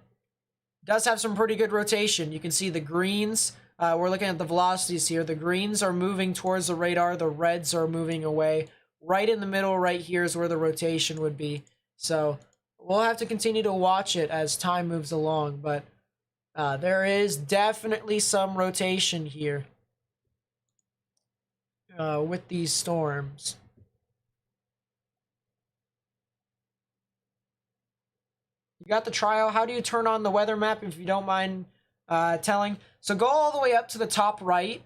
Does have some pretty good rotation. You can see the greens. We're looking at the velocities here. The greens are moving towards the radar. The reds are moving away. Right in the middle right here is where the rotation would be. So we'll have to continue to watch it as time moves along. But There is definitely some rotation here with these storms. You got the trial. How do you turn on the weather map, if you don't mind telling? So go all the way up to the top right,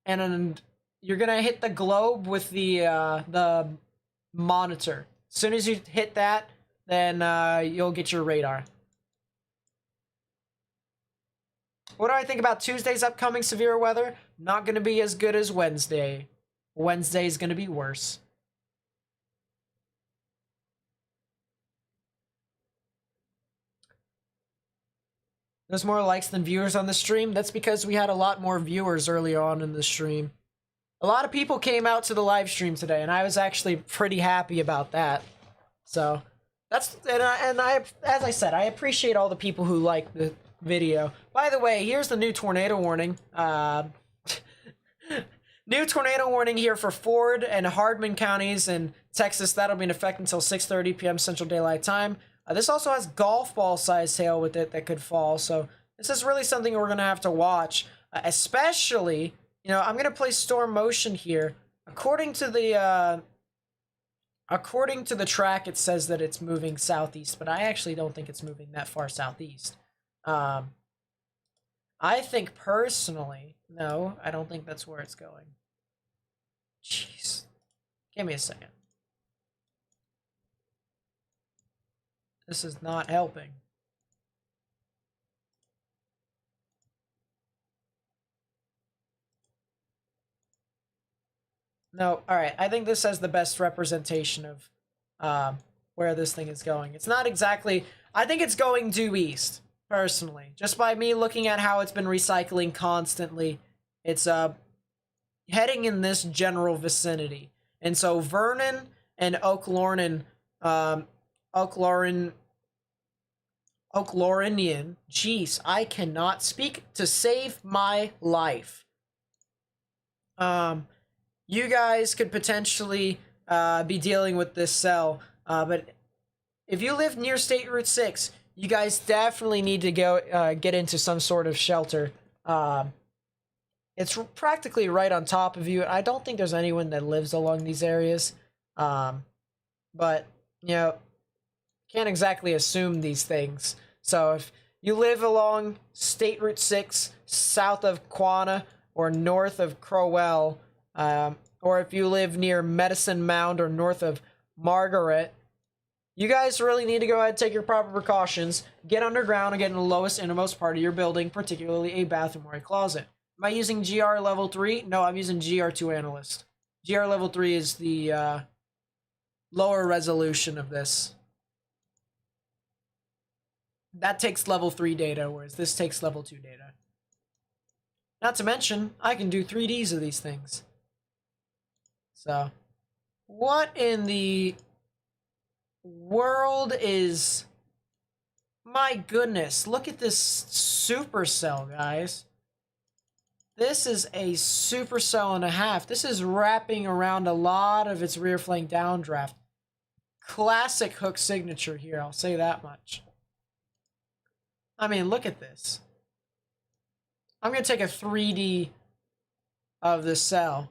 and you're gonna hit the globe with the monitor. As soon as you hit that, then you'll get your radar. What do I think about Tuesday's upcoming severe weather? Not gonna be as good as Wednesday. Wednesday's gonna be worse. There's more likes than viewers on the stream. That's because we had a lot more viewers early on in the stream. A lot of people came out to the live stream today, and I was actually pretty happy about that. So that's I as I said, I appreciate all the people who like the video. By the way, here's the new tornado warning. New tornado warning here for Ford and Hardman counties in Texas. That'll be in effect until 6:30 p.m. Central Daylight Time. This also has golf ball size hail with it that could fall. So this is really something we're gonna have to watch, especially. You know, I'm gonna play storm motion here. According to the track, it says that it's moving southeast, but I actually don't think it's moving that far southeast. I think personally, no, I don't think that's where it's going. Jeez, give me a second. This is not helping. No, alright, I think this has the best representation of where this thing is going. It's not exactly... I think it's going due east, personally. Just by me looking at how it's been recycling constantly, it's heading in this general vicinity. And so Vernon and Oak Laurenian, jeez, I cannot speak to save my life. You guys could potentially be dealing with this cell, but if you live near State Route 6, you guys definitely need to go get into some sort of shelter. It's practically right on top of you. I don't think there's anyone that lives along these areas, but, you know, can't exactly assume these things. So if you live along State Route 6, south of Quanah, or north of Crowell, or if you live near Medicine Mound or north of Margaret, you guys really need to go ahead and take your proper precautions. Get underground and get in the lowest, innermost part of your building, particularly a bathroom or a closet. Am I using GR level 3? No, I'm using GR2 Analyst. GR level 3 is the lower resolution of this. That takes level 3 data, whereas this takes level 2 data. Not to mention, I can do 3Ds of these things. So, what in the world is... My goodness, look at this supercell, guys. This is a supercell and a half. This is wrapping around a lot of its rear flank downdraft. Classic hook signature here, I'll say that much. I mean, look at this. I'm going to take a 3D of this cell.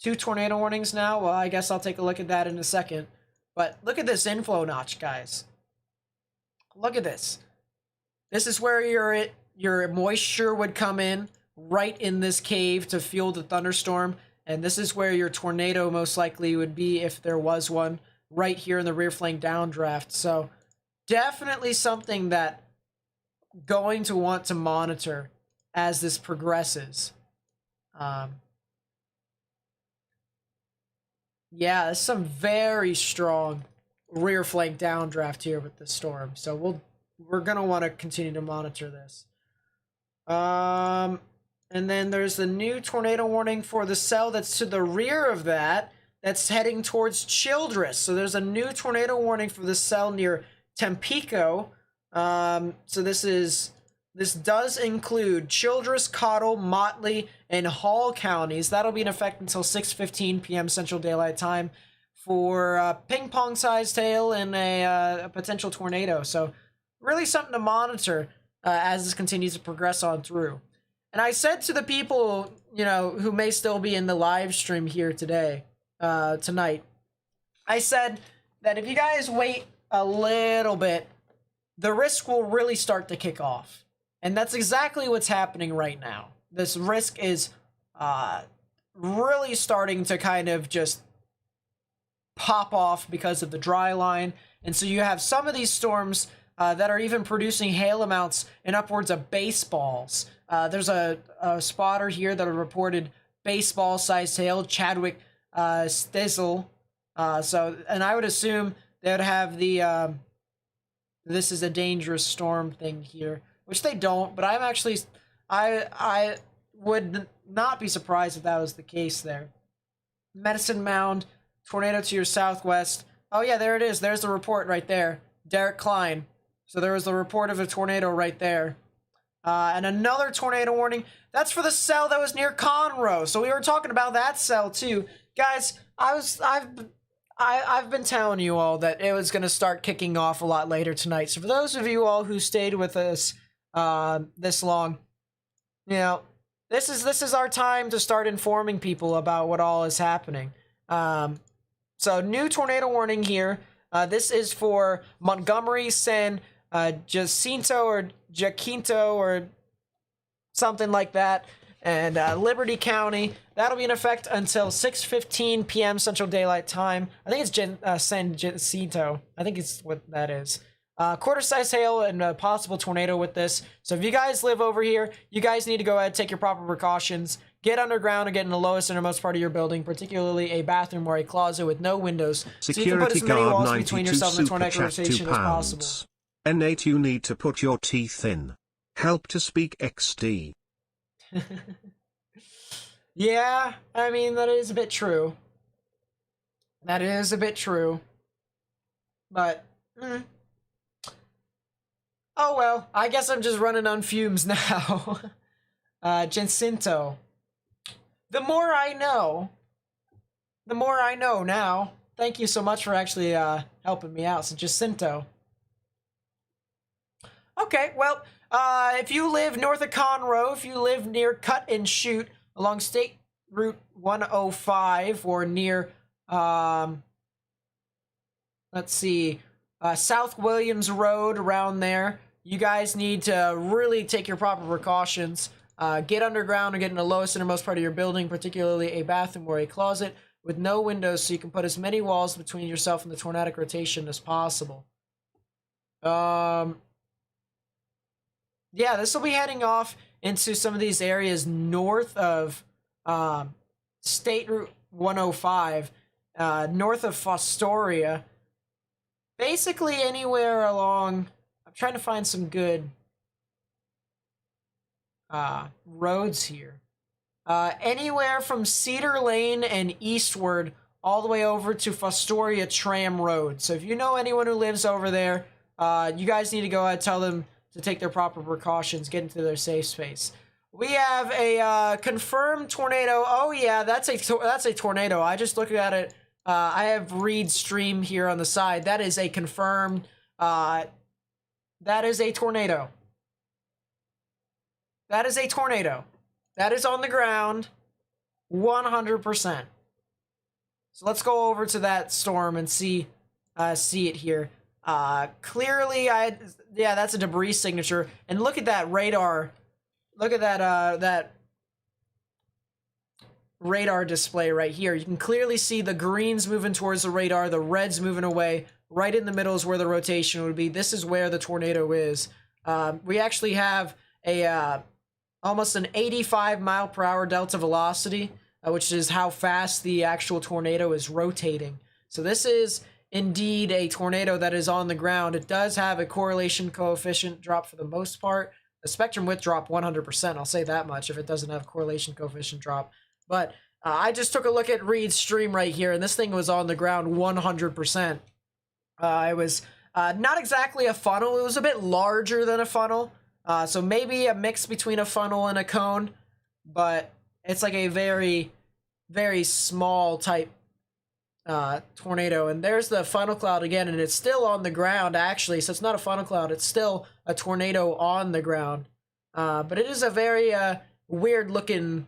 2 tornado warnings now. Well, I guess I'll take a look at that in a second. But look at this inflow notch, guys. Look at this. This is where your moisture would come in, right in this cave to fuel the thunderstorm. And this is where your tornado most likely would be if there was one, right here in the rear flank downdraft. So definitely something that going to want to monitor as this progresses. Yeah, there's some very strong rear flank downdraft here with this storm. So we're gonna want to continue to monitor this. And then there's the new tornado warning for the cell that's to the rear of that, that's heading towards Childress. So there's a new tornado warning for the cell near Tampico. So this does include Childress, Cottle, Motley, and Hall counties. That'll be in effect until 6:15 p.m. Central Daylight Time for ping pong sized hail and a potential tornado. So really something to monitor. as this continues to progress on through. And I said to the people, you know, who may still be in the live stream here today, tonight, I said that if you guys wait a little bit, the risk will really start to kick off. And that's exactly what's happening right now. This risk is really starting to kind of just pop off because of the dry line. And so you have some of these storms that are even producing hail amounts in upwards of baseballs. There's a spotter here that reported baseball-sized hail, Chadwick Stizzle. And I would assume they would have the this is a dangerous storm thing here, which they don't. But I'm actually, I would not be surprised if that was the case there. Medicine Mound, tornado to your southwest. Oh yeah, there it is. There's the report right there. Derek Klein. So there was the report of a tornado right there. And another tornado warning. That's for the cell that was near Conroe. So we were talking about that cell too. Guys, I've been telling you all that it was going to start kicking off a lot later tonight. So for those of you all who stayed with us this long, you know, this is our time to start informing people about what all is happening. So new tornado warning here. This is for Montgomery, San Jacinto or Jacinto or something like that, and Liberty County. That'll be in effect until 6:15 p.m. Central Daylight Time. I think it's San Jacinto. I think it's what that is. Quarter-size hail and a possible tornado with this. So if you guys live over here, you guys need to go ahead, take your proper precautions, get underground or get in the lowest innermost part of your building, particularly a bathroom or a closet with no windows, so you can put as many walls between yourself and the tornadic rotation as possible. N8, you need to put your teeth in. Help to speak XD. Yeah, I mean, that is a bit true. That is a bit true. But, oh well, I guess I'm just running on fumes now. Jacinto. The more I know now. Thank you so much for actually helping me out. So Jacinto. Okay, well, if you live north of Conroe, if you live near Cut and Shoot along State Route 105 or near, let's see, South Williams Road around there, you guys need to really take your proper precautions. Get underground or get in the lowest innermost part of your building, particularly a bathroom or a closet with no windows, so you can put as many walls between yourself and the tornadic rotation as possible. Yeah, this will be heading off into some of these areas north of State Route 105, north of Fostoria. Basically anywhere along, I'm trying to find some good roads here. Anywhere from Cedar Lane and eastward all the way over to Fostoria Tram Road. So if you know anyone who lives over there, you guys need to go ahead and tell them to take their proper precautions, get into their safe space. We have a confirmed tornado. Oh yeah, that's a tornado. I just looked at it. I have Reed stream here on the side. That is a confirmed. That is a tornado. That is a tornado. That is on the ground, 100%. So let's go over to that storm and see it here. Clearly, yeah, that's a debris signature. And look at that radar. Look at that radar display right here. You can clearly see the greens moving towards the radar, the reds moving away. Right in the middle is where the rotation would be. This is where the tornado is. We actually have a almost an 85 mile per hour delta velocity, which is how fast the actual tornado is rotating. So this is indeed a tornado that is on the ground. It does have a correlation coefficient drop for the most part. The spectrum width drop 100%, I'll say that much, if it doesn't have correlation coefficient drop. But I just took a look at Reed's stream right here, and this thing was on the ground 100%. It was not exactly a funnel. It was a bit larger than a funnel. So maybe a mix between a funnel and a cone, but it's like a very, very small type tornado. And there's the funnel cloud again, and it's still on the ground actually, so it's not a funnel cloud, it's still a tornado on the ground. But it is a very weird looking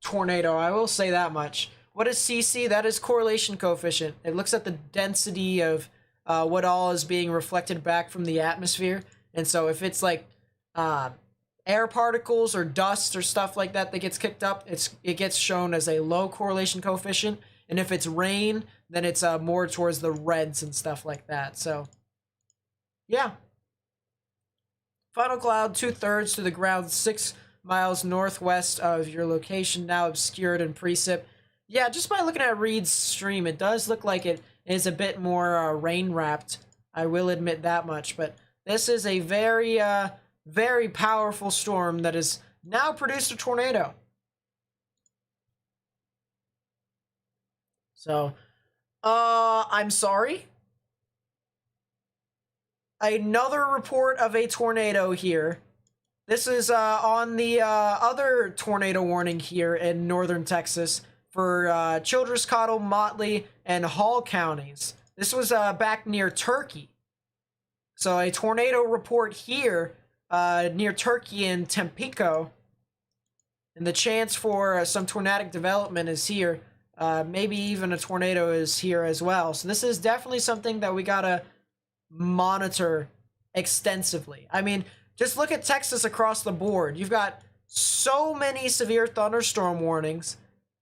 tornado, I will say that much. What is CC? That is correlation coefficient. It looks at the density of what all is being reflected back from the atmosphere. And so if it's like air particles or dust or stuff like that that gets kicked up, it gets shown as a low correlation coefficient. And if it's rain, then it's more towards the reds and stuff like that. So, yeah. Funnel cloud 2/3 to the ground, 6 miles northwest of your location, now obscured and precip. Yeah, just by looking at Reed's stream, it does look like it is a bit more rain-wrapped. I will admit that much, but this is a very, very powerful storm that has now produced a tornado. So, I'm sorry. Another report of a tornado here. This is on the other tornado warning here in northern Texas for Childress, Cottle, Motley, and Hall counties. This was back near Turkey. So a tornado report here near Turkey and Tampico. And the chance for some tornadic development is here. Maybe even a tornado is here as well. So this is definitely something that we gotta monitor extensively. I mean, just look at Texas across the board. You've got so many severe thunderstorm warnings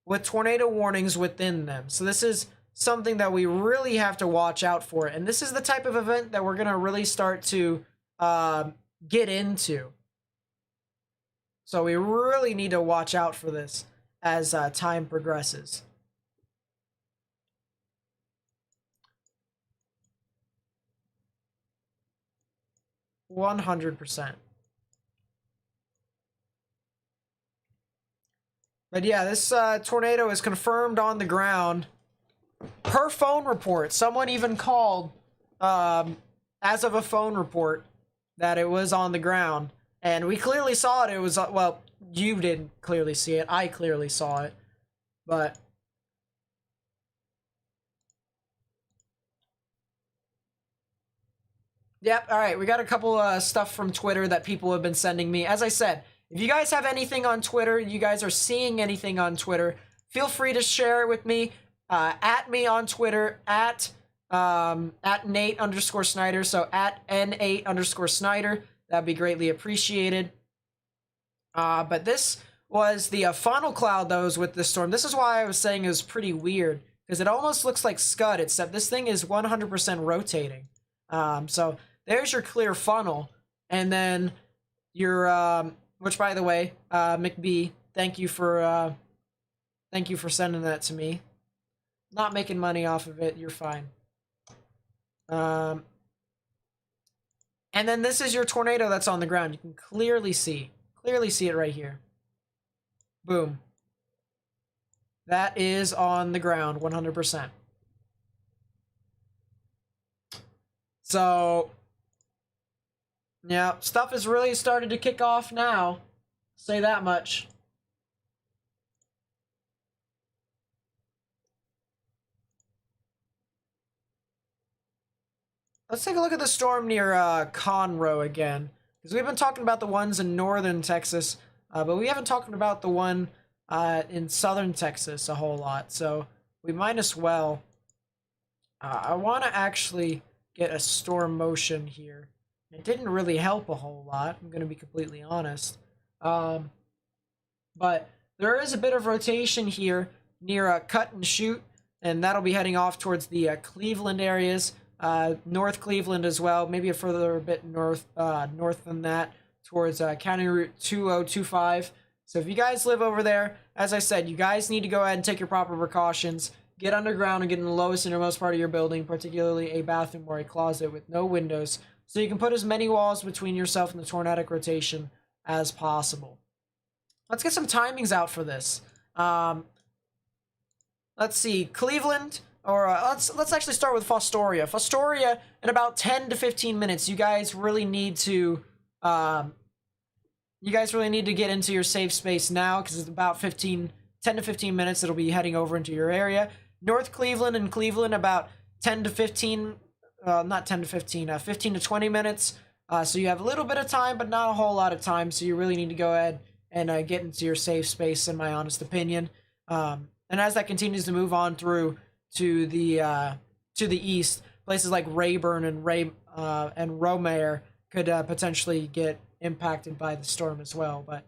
with tornado warnings within them. So this is something that we really have to watch out for. And this is the type of event that we're going to really start to get into. So we really need to watch out for this as time progresses. %100. But yeah, this tornado is confirmed on the ground per phone report. Someone even called as of a phone report that it was on the ground. And we clearly saw it. It was, well, you didn't clearly see it. I clearly saw it. But yep, alright, we got a couple stuff from Twitter that people have been sending me. As I said, if you guys have anything on Twitter, you guys are seeing anything on Twitter, feel free to share it with me. At me on Twitter, at Nate_Snyder, so at N8_Snyder. That'd be greatly appreciated. But this was the funnel cloud that was with this storm. This is why I was saying it was pretty weird, because it almost looks like Scud, except this thing is 100% rotating. So there's your clear funnel, and then your which, by the way, McB, thank you for sending that to me. Not making money off of it, you're fine. And then this is your tornado that's on the ground. You can clearly see it right here. Boom. That is on the ground, 100%. So, yeah, stuff has really started to kick off now. Say that much. Let's take a look at the storm near Conroe again, because we've been talking about the ones in northern Texas, but we haven't talked about the one in southern Texas a whole lot, so we might as well. I want to actually get a storm motion here. It didn't really help a whole lot, I'm going to be completely honest. But there is a bit of rotation here near Cut and Shoot, and that'll be heading off towards the Cleveland areas. North Cleveland as well, maybe a further bit north than that, towards County Route 2025. So if you guys live over there, as I said, you guys need to go ahead and take your proper precautions. Get underground and get in the lowest innermost part of your building, particularly a bathroom or a closet with no windows, so you can put as many walls between yourself and the tornadic rotation as possible. Let's get some timings out for this. Let's see, Cleveland. Or let's actually start with Fostoria. Fostoria, in about 10 to 15 minutes, you guys really need to get into your safe space now, because it's about 10 to 15 minutes it'll be heading over into your area. North Cleveland and Cleveland about 10 to 15, not 10 to 15, 15 to 20 minutes. So you have a little bit of time, but not a whole lot of time. So you really need to go ahead and get into your safe space, in my honest opinion. And as that continues to move on through to the east, places like Rayburn and Romare could potentially get impacted by the storm as well. But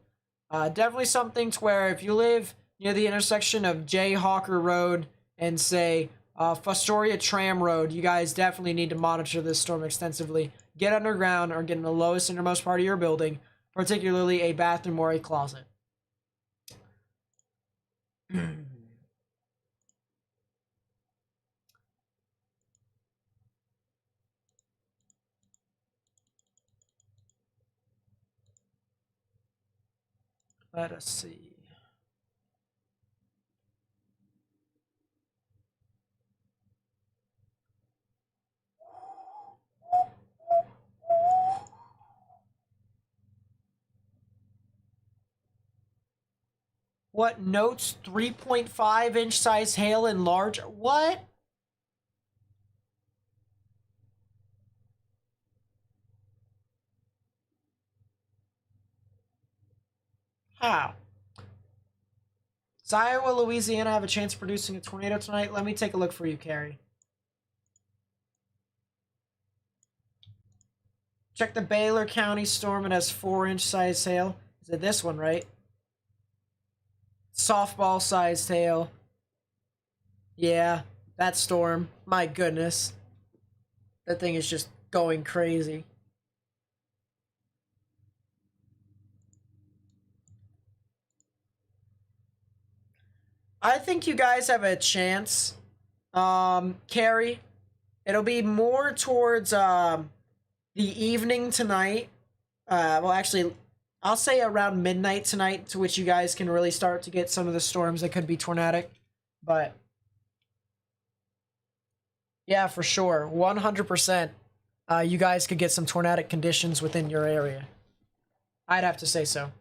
definitely something to where if you live near the intersection of J. Hawker Road and say Fostoria Tram Road, you guys definitely need to monitor this storm extensively. Get underground or get in the lowest innermost part of your building, particularly a bathroom or a closet. Let us see. What notes 3.5 inch size hail and large? What? How? Does Iowa, Louisiana have a chance of producing a tornado tonight? Let me take a look for you, Carrie. Check the Baylor County storm. It has 4-inch size hail. Is it this one, right? Softball sized hail. Yeah, that storm. My goodness. That thing is just going crazy. I think you guys have a chance. Carrie, it'll be more towards the evening tonight. Well, actually, I'll say around midnight tonight, to which you guys can really start to get some of the storms that could be tornadic. But yeah, for sure, 100%. You guys could get some tornadic conditions within your area. I'd have to say so.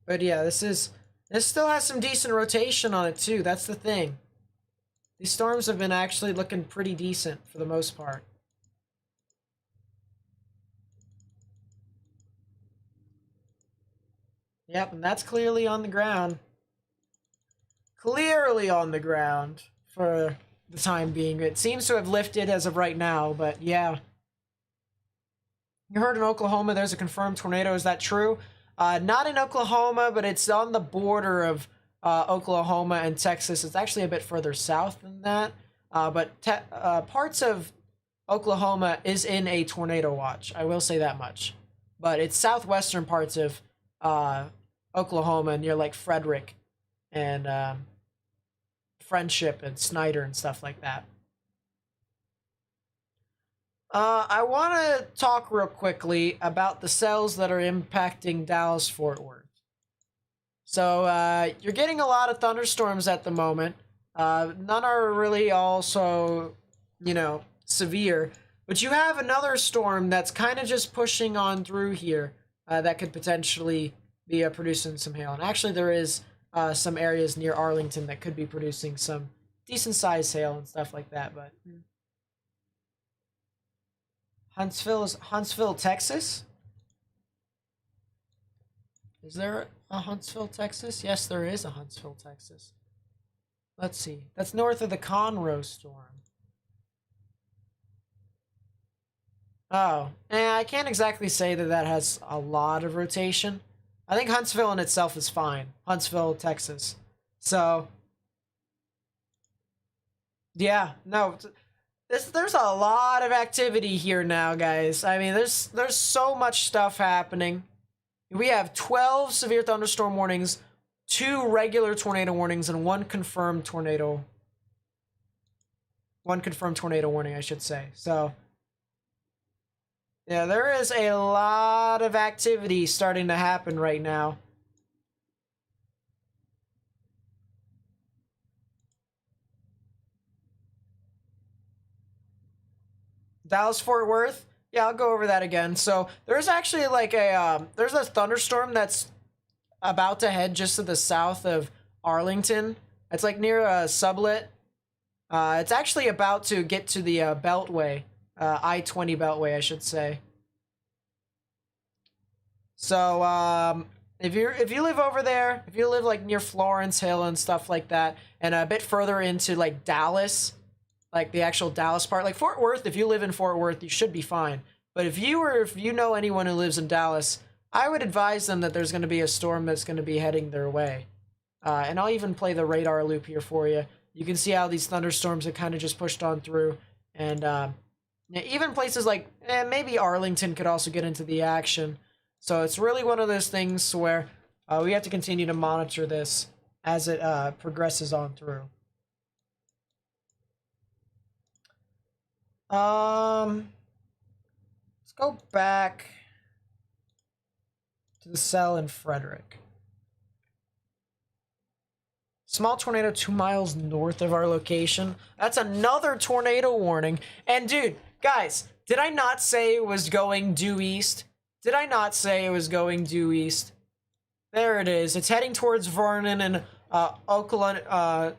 But yeah, this still has some decent rotation on it too. That's the thing. These storms have been actually looking pretty decent for the most part. Yep, and that's clearly on the ground. Clearly on the ground for the time being. It seems to have lifted as of right now, but yeah. You heard in Oklahoma there's a confirmed tornado. Is that true? Not in Oklahoma, but it's on the border of Oklahoma and Texas. It's actually a bit further south than that. But parts of Oklahoma is in a tornado watch. I will say that much. But it's southwestern parts of Oklahoma near like Frederick and Friendship and Snyder and stuff like that. I want to talk real quickly about the cells that are impacting Dallas-Fort Worth. So you're getting a lot of thunderstorms at the moment. None are really also, severe. But you have another storm that's kind of just pushing on through here that could potentially be producing some hail. And actually there is some areas near Arlington that could be producing some decent-sized hail and stuff like that, but... Huntsville, Texas? Is there a Huntsville, Texas? Yes, there is a Huntsville, Texas. Let's see. That's north of the Conroe storm. Oh, I can't exactly say that that has a lot of rotation. I think Huntsville in itself is fine. Huntsville, Texas. So, yeah, no... There's a lot of activity here now, guys. I mean, there's so much stuff happening. We have 12 severe thunderstorm warnings, 2 regular tornado warnings, and one confirmed tornado warning, I should say. So, yeah, there is a lot of activity starting to happen right now. Dallas-Fort Worth, Yeah, I'll go over that again. So there's actually like there's a thunderstorm that's about to head just to the south of Arlington. It's like near Sublet. It's actually about to get to the Beltway, I-20 Beltway, I should say. So if you live over there, if you live like near Florence Hill and stuff like that, and a bit further into like Dallas, like the actual Dallas part, like Fort Worth, if you live in Fort Worth, you should be fine. But if you know anyone who lives in Dallas, I would advise them that there's going to be a storm that's going to be heading their way. And I'll even play the radar loop here for you. You can see how these thunderstorms have kind of just pushed on through. And even places like maybe Arlington could also get into the action. So it's really one of those things where we have to continue to monitor this as it progresses on through. Let's go back to the cell in Frederick. Small tornado 2 miles north of our location. That's another tornado warning. And dude, guys, did I not say it was going due east? Did I not say it was going due east? There it is. It's heading towards Vernon and Oklaonian.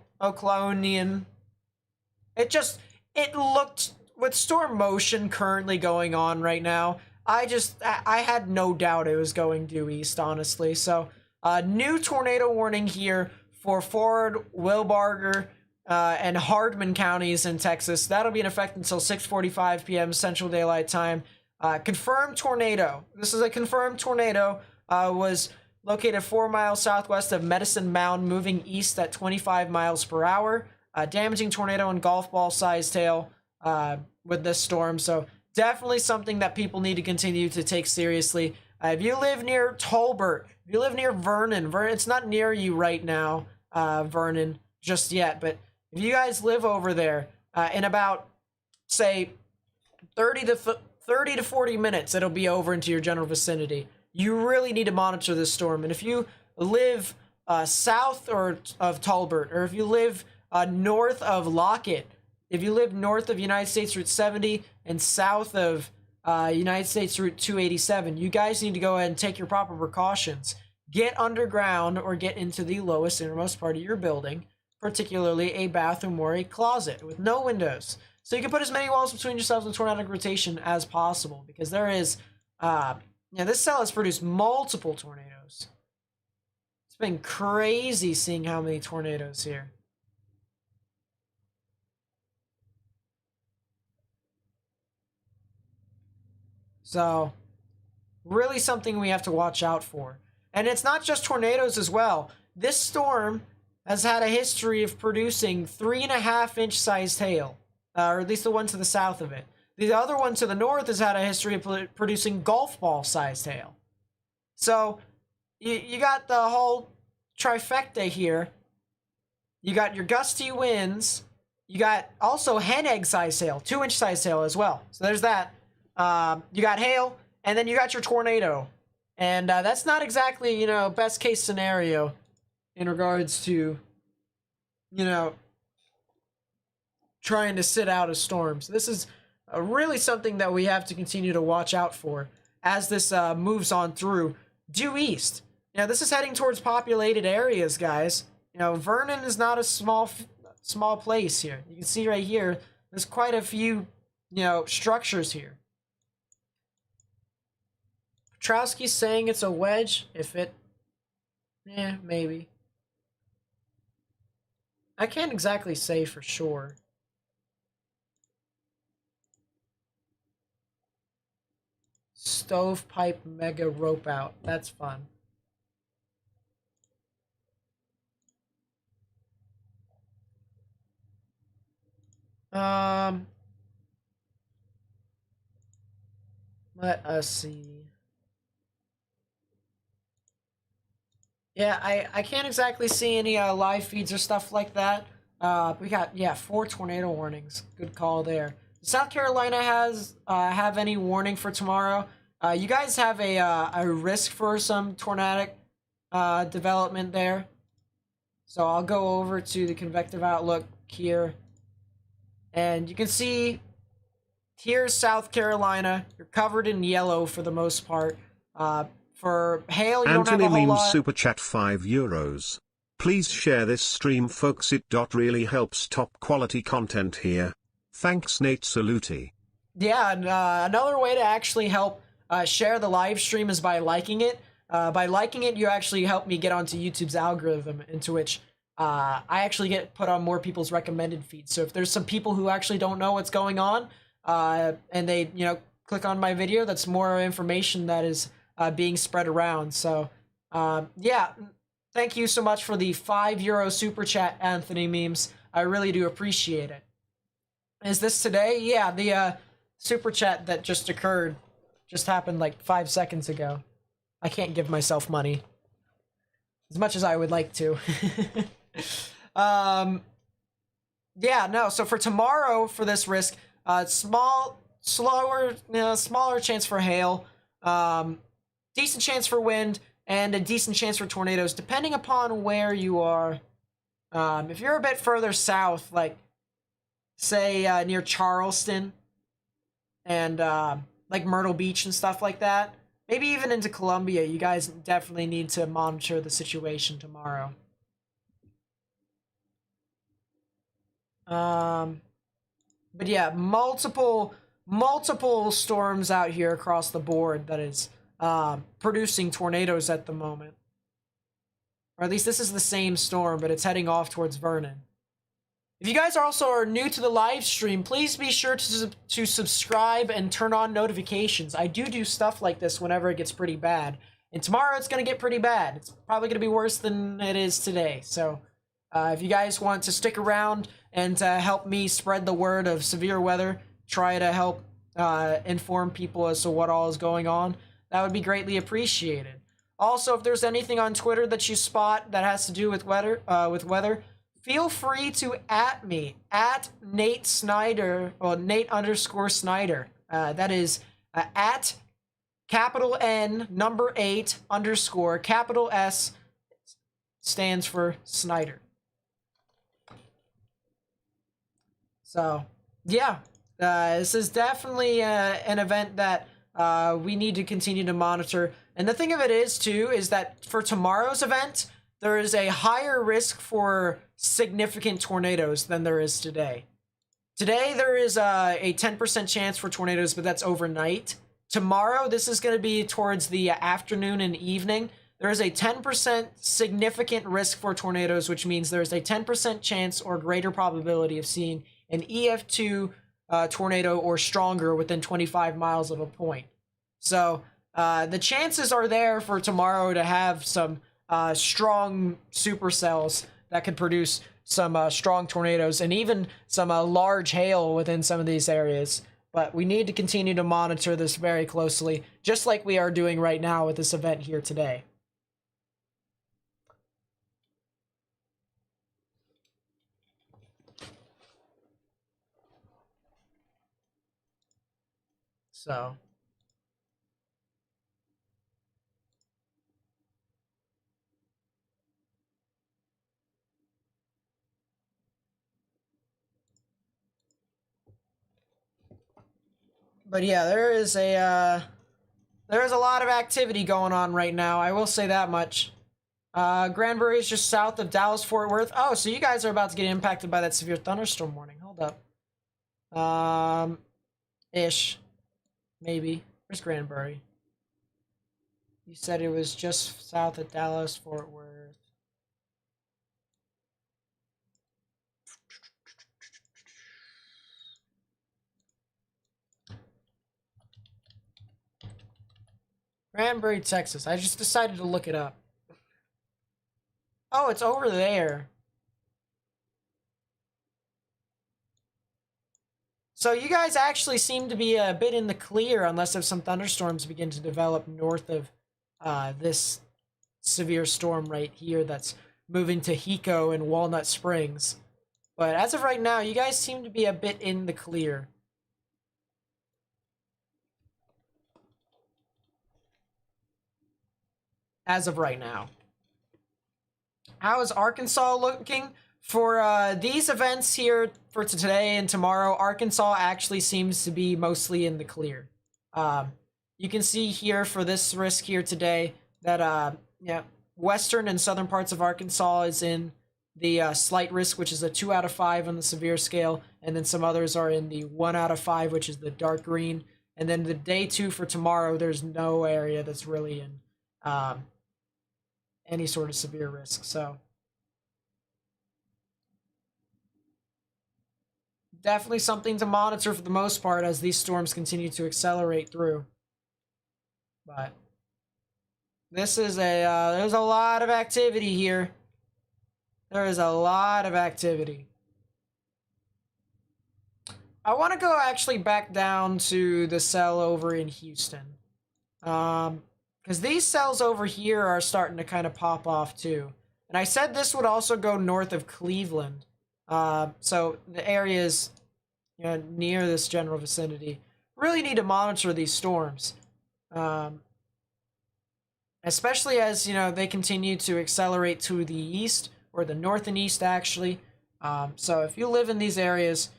It looked, with storm motion currently going on right now, I had no doubt it was going due east, honestly. So, new tornado warning here for Ford, Wilbarger, and Hardman counties in Texas. That'll be in effect until 6:45 p.m. Central Daylight Time. Confirmed tornado. This is a confirmed tornado. Was located 4 miles southwest of Medicine Mound, moving east at 25 miles per hour. Damaging tornado and golf ball sized hail with this storm. So definitely something that people need to continue to take seriously. If you live near Tolbert, if you live near Vernon, it's not near you right now, Vernon, just yet. But if you guys live over there, in about, say, 30 to 40 minutes, it'll be over into your general vicinity. You really need to monitor this storm. And if you live south of Tolbert, or if you live north of Lockett, if you live north of United States Route 70 and south of United States Route 287, you guys need to go ahead and take your proper precautions. Get underground or get into the lowest innermost part of your building, particularly a bathroom or a closet with no windows. So you can put as many walls between yourselves and tornadic rotation as possible, because there is, this cell has produced multiple tornadoes. It's been crazy seeing how many tornadoes here. So, really something we have to watch out for. And it's not just tornadoes as well. This storm has had a history of producing 3.5-inch sized hail, or at least the one to the south of it. The other one to the north has had a history of producing golf ball sized hail. So, you got the whole trifecta here. You got your gusty winds. You got also hen egg sized hail, 2-inch sized hail as well. So there's that. You got hail, and then you got your tornado. And that's not exactly, best case scenario in regards to, trying to sit out a storm. So this is really something that we have to continue to watch out for as this moves on through due east. This is heading towards populated areas, guys. Vernon is not a small place here. You can see right here, there's quite a few, structures here. Petrowski's saying it's a wedge. Maybe. I can't exactly say for sure. Stovepipe mega rope out. That's fun. Let us see. Yeah, I can't exactly see any live feeds or stuff like that. We got 4 tornado warnings. Good call there. South Carolina have any warning for tomorrow? You guys have a risk for some tornadic development there. So I'll go over to the convective outlook here, and you can see here's South Carolina. You're covered in yellow for the most part. For hail, you don't have Anthony a whole Memes lot. super chat €5. Please share this stream, folks. It really helps top quality content here. Thanks, Nate Saluti. Yeah, and another way to actually help share the live stream is by liking it. By liking it, you actually help me get onto YouTube's algorithm, into which I actually get put on more people's recommended feeds. So if there's some people who actually don't know what's going on, and they, click on my video, that's more information that is being spread around. So, yeah, thank you so much for the €5 super chat, Anthony Memes. I really do appreciate it. Is this today? Yeah, the super chat that just occurred just happened like 5 seconds ago. I can't give myself money as much as I would like to. Yeah, no, so for tomorrow, for this risk, smaller chance for hail, decent chance for wind, and a decent chance for tornadoes, depending upon where you are. If you're a bit further south, like, say, near Charleston, and, like, Myrtle Beach and stuff like that, maybe even into Columbia, you guys definitely need to monitor the situation tomorrow. But yeah, multiple storms out here across the board that is producing tornadoes at the moment. Or at least this is the same storm, but it's heading off towards Vernon. If you guys also are new to the live stream, please be sure to subscribe and turn on notifications. I do stuff like this whenever it gets pretty bad. And tomorrow it's going to get pretty bad. It's probably going to be worse than it is today. So if you guys want to stick around and help me spread the word of severe weather, try to help inform people as to what all is going on, that would be greatly appreciated. Also, if there's anything on Twitter that you spot that has to do with weather, feel free to @ me, @Nate Snyder, well, Nate_Snyder. That is @ capital N, number 8, underscore, capital S, stands for Snyder. So, yeah, this is definitely an event that we need to continue to monitor. And the thing of it is, too, is that for tomorrow's event, there is a higher risk for significant tornadoes than there is today. Today, there is a 10% chance for tornadoes, but that's overnight. Tomorrow, this is going to be towards the afternoon and evening. There is a 10% significant risk for tornadoes, which means there's a 10% chance or greater probability of seeing an EF2 tornado or stronger within 25 miles of a point. So the chances are there for tomorrow to have some strong supercells that could produce some strong tornadoes and even some large hail within some of these areas. But we need to continue to monitor this very closely, just like we are doing right now with this event here today. So, but yeah, there is a lot of activity going on right now. I will say that much. Granbury is just south of Dallas Fort Worth. Oh, so you guys are about to get impacted by that severe thunderstorm warning. Hold up. Ish. Maybe. Where's Granbury? You said it was just south of Dallas Fort Worth. Granbury, Texas. I just decided to look it up. Oh, it's over there. So you guys actually seem to be a bit in the clear, unless if some thunderstorms begin to develop north of this severe storm right here that's moving to Hiko and Walnut Springs. But as of right now, you guys seem to be a bit in the clear. As of right now. How is Arkansas looking? For these events here for today and tomorrow, Arkansas actually seems to be mostly in the clear. You can see here for this risk here today that yeah, western and southern parts of Arkansas is in the slight risk, which is a 2 out of 5 on the severe scale, and then some others are in the 1 out of 5, which is the dark green. And then the day 2 for tomorrow, there's no area that's really in any sort of severe risk. So definitely something to monitor for the most part as these storms continue to accelerate through. But this is there's a lot of activity here. There is a lot of activity. I want to go actually back down to the cell over in Houston. Because these cells over here are starting to kind of pop off too. And I said this would also go north of Cleveland. So the areas, you know, near this general vicinity really need to monitor these storms. Especially as, you know, they continue to accelerate to the east, or the north and east actually. So if you live in these areas,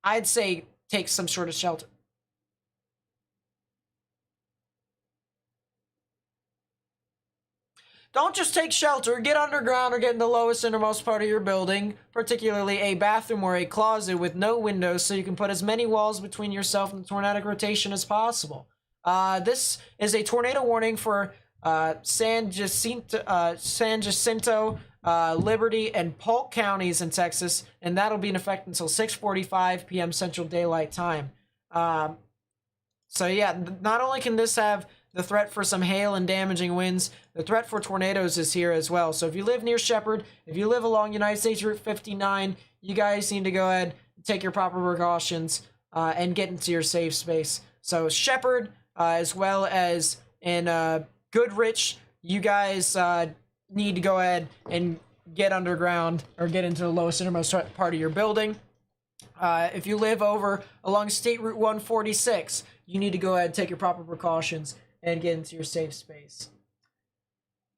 I'd say take some sort of shelter. Don't just take shelter, get underground or get in the lowest innermost part of your building, particularly a bathroom or a closet with no windows so you can put as many walls between yourself and the tornadic rotation as possible. This is a tornado warning for San Jacinto, Liberty, and Polk counties in Texas, and that'll be in effect until 6:45 p.m. Central Daylight Time. So yeah, not only can this have the threat for some hail and damaging winds, the threat for tornadoes is here as well. So if you live near Shepherd, if you live along United States Route 59, you guys need to go ahead and take your proper precautions and get into your safe space. So Shepherd, as well as in Goodrich, you guys need to go ahead and get underground or get into the lowest innermost part of your building. If you live over along State Route 146, you need to go ahead and take your proper precautions and get into your safe space.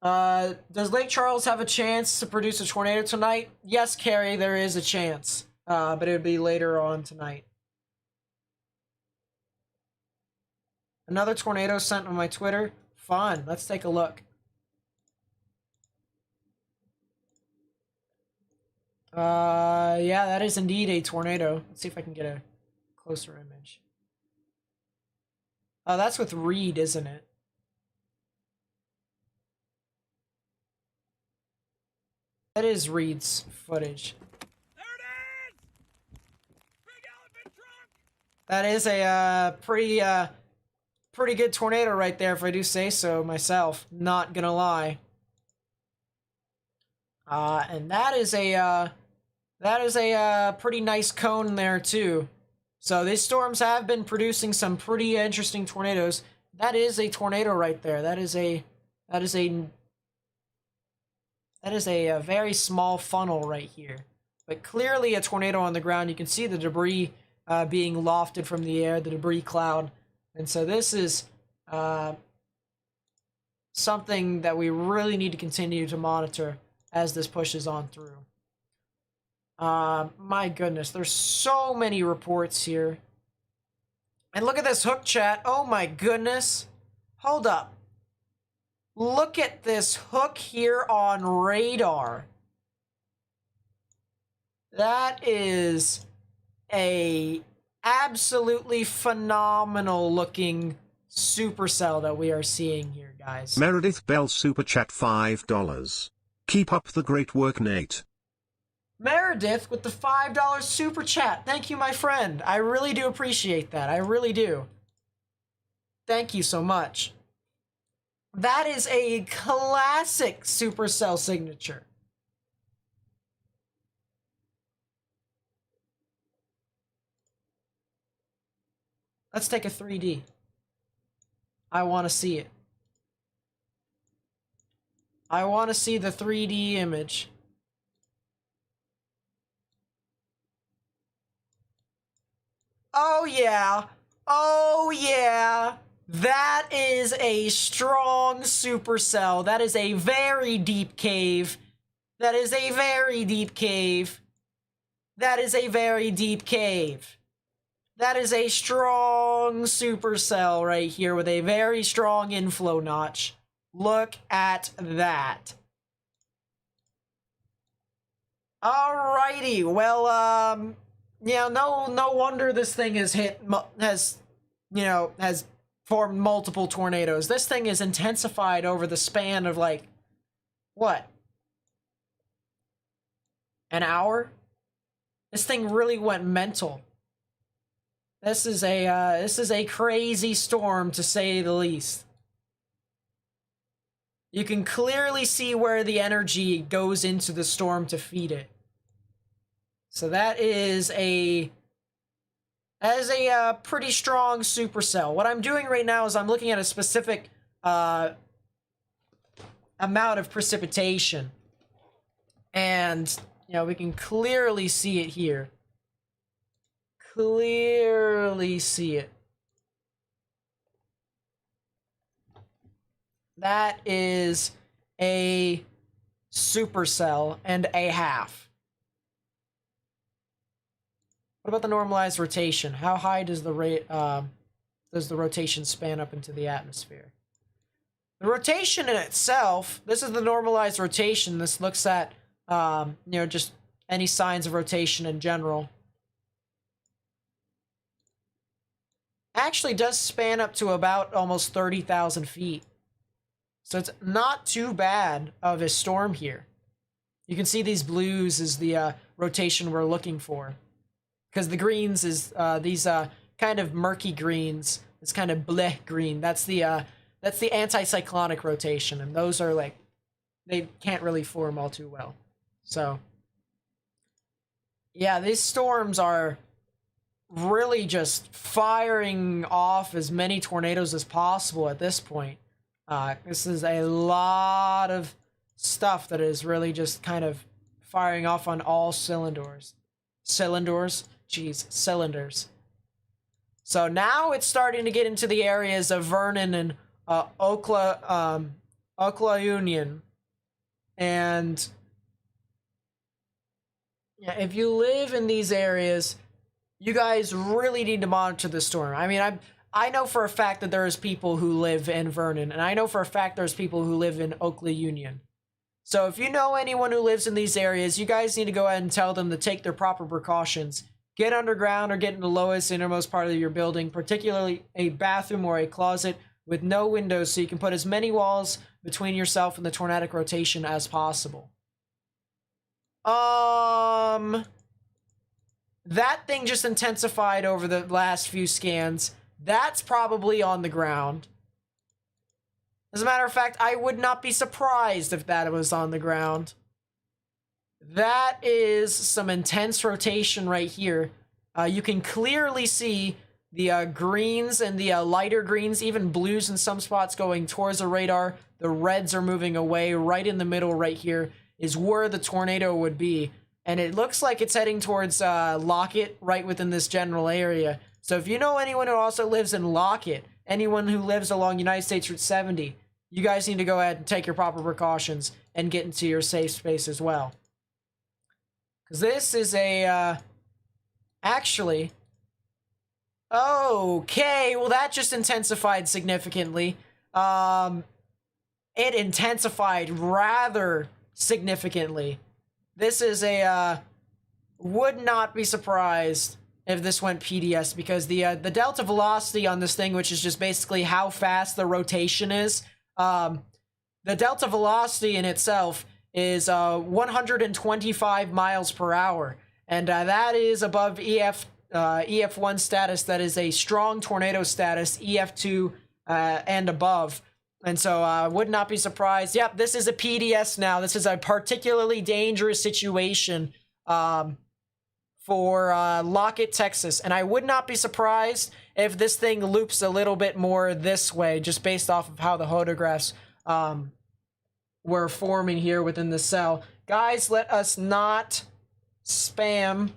Does Lake Charles have a chance to produce a tornado tonight? Yes, Carrie, there is a chance, but it would be later on tonight. Another tornado sent on my Twitter. Fun. Let's take a look. Yeah, that is indeed a tornado. Let's see if I can get a closer image. Oh, that's with Reed, isn't it? That is Reed's footage. There it is! Big elephant trunk! That is a pretty good tornado right there, if I do say so myself. Not gonna lie. And that is a pretty nice cone there too. So these storms have been producing some pretty interesting tornadoes. That is a tornado right there. That is a very small funnel right here. But clearly a tornado on the ground. You can see the debris being lofted from the air, the debris cloud. And so this is something that we really need to continue to monitor as this pushes on through. My goodness, there's so many reports here. And look at this hook chat. Oh my goodness. Hold up. Look at this hook here on radar. That is a absolutely phenomenal looking supercell that we are seeing here, guys. Meredith Bell Super Chat $5. Keep up the great work, Nate. Meredith with the $5 super chat. Thank you, my friend. I really do appreciate that. I really do. Thank you so much. That is a classic supercell signature. Let's take a 3D. I want to see it. I want to see the 3D image. Oh yeah. Oh yeah. That is a strong supercell. That is a very deep cave. That is a very deep cave. That is a very deep cave. That is a strong supercell right here with a very strong inflow notch. Look at that. Alrighty, well, yeah, no wonder this thing has formed multiple tornadoes. This thing is intensified over the span of like, what? An hour? This thing really went mental. This is a crazy storm to say the least. You can clearly see where the energy goes into the storm to feed it. So that is a pretty strong supercell. What I'm doing right now is I'm looking at a specific amount of precipitation. And, you know, we can clearly see it here. Clearly see it. That is a supercell and a half. What about the normalized rotation? How high does the rotation span up into the atmosphere? The rotation in itself, this is the normalized rotation. This looks at, you know, just any signs of rotation in general. Actually does span up to about almost 30,000 feet. So it's not too bad of a storm here. You can see these blues is the rotation we're looking for. Because the greens is these kind of murky greens. It's kind of bleh green. That's the anticyclonic rotation. And those are like, they can't really form all too well. So, yeah, these storms are really just firing off as many tornadoes as possible at this point. This is a lot of stuff that is really just kind of firing off on all cylinders. Jeez, cylinders. So now it's starting to get into the areas of Vernon and Oklahoma Union. And yeah, if you live in these areas, you guys really need to monitor the storm. I mean, I know for a fact that there's people who live in Vernon, and I know for a fact there's people who live in Oakley Union. So if you know anyone who lives in these areas, you guys need to go ahead and tell them to take their proper precautions. Get underground or get in the lowest, innermost part of your building, particularly a bathroom or a closet with no windows, so you can put as many walls between yourself and the tornadic rotation as possible. That thing just intensified over the last few scans. That's probably on the ground. As a matter of fact, I would not be surprised if that was on the ground. That is some intense rotation right here. You can clearly see the greens and the lighter greens, even blues in some spots going towards the radar. The reds are moving away. Right in the middle right here is where the tornado would be. And it looks like it's heading towards Lockett, right within this general area. So if you know anyone who also lives in Lockett, anyone who lives along United States Route 70, you guys need to go ahead and take your proper precautions and get into your safe space as well. Because this is a, actually, okay, well that just intensified significantly. It intensified rather significantly. This is a, would not be surprised if this went PDS, because the delta velocity on this thing, which is just basically how fast the rotation is, the delta velocity in itself is 125 miles per hour, and that is above EF1 status. That is a strong tornado status, EF2 and above. And so would not be surprised. Yep, this is a PDS now. This is a particularly dangerous situation for Lockett, Texas. And I would not be surprised if this thing loops a little bit more this way, just based off of how the photographs were forming here within the cell. Guys, let us not spam.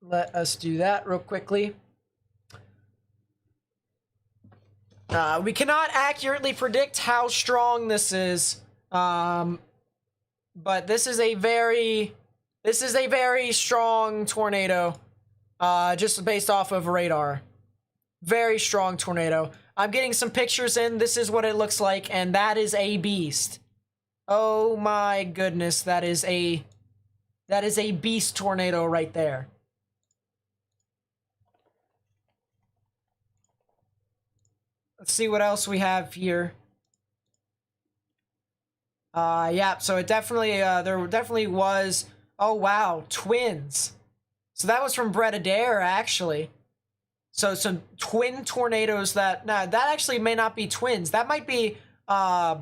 Let us do that real quickly. We cannot accurately predict how strong this is, but this is a very strong tornado, just based off of radar. Very strong tornado. I'm getting some pictures in. This is what it looks like, and that is a beast. Oh my goodness, that is a beast tornado right there. Let's see what else we have here. Yeah, so it definitely, there definitely was, oh wow, twins. So that was from Bread Adair, actually. So some twin tornadoes that, nah, that actually may not be twins. That might be, that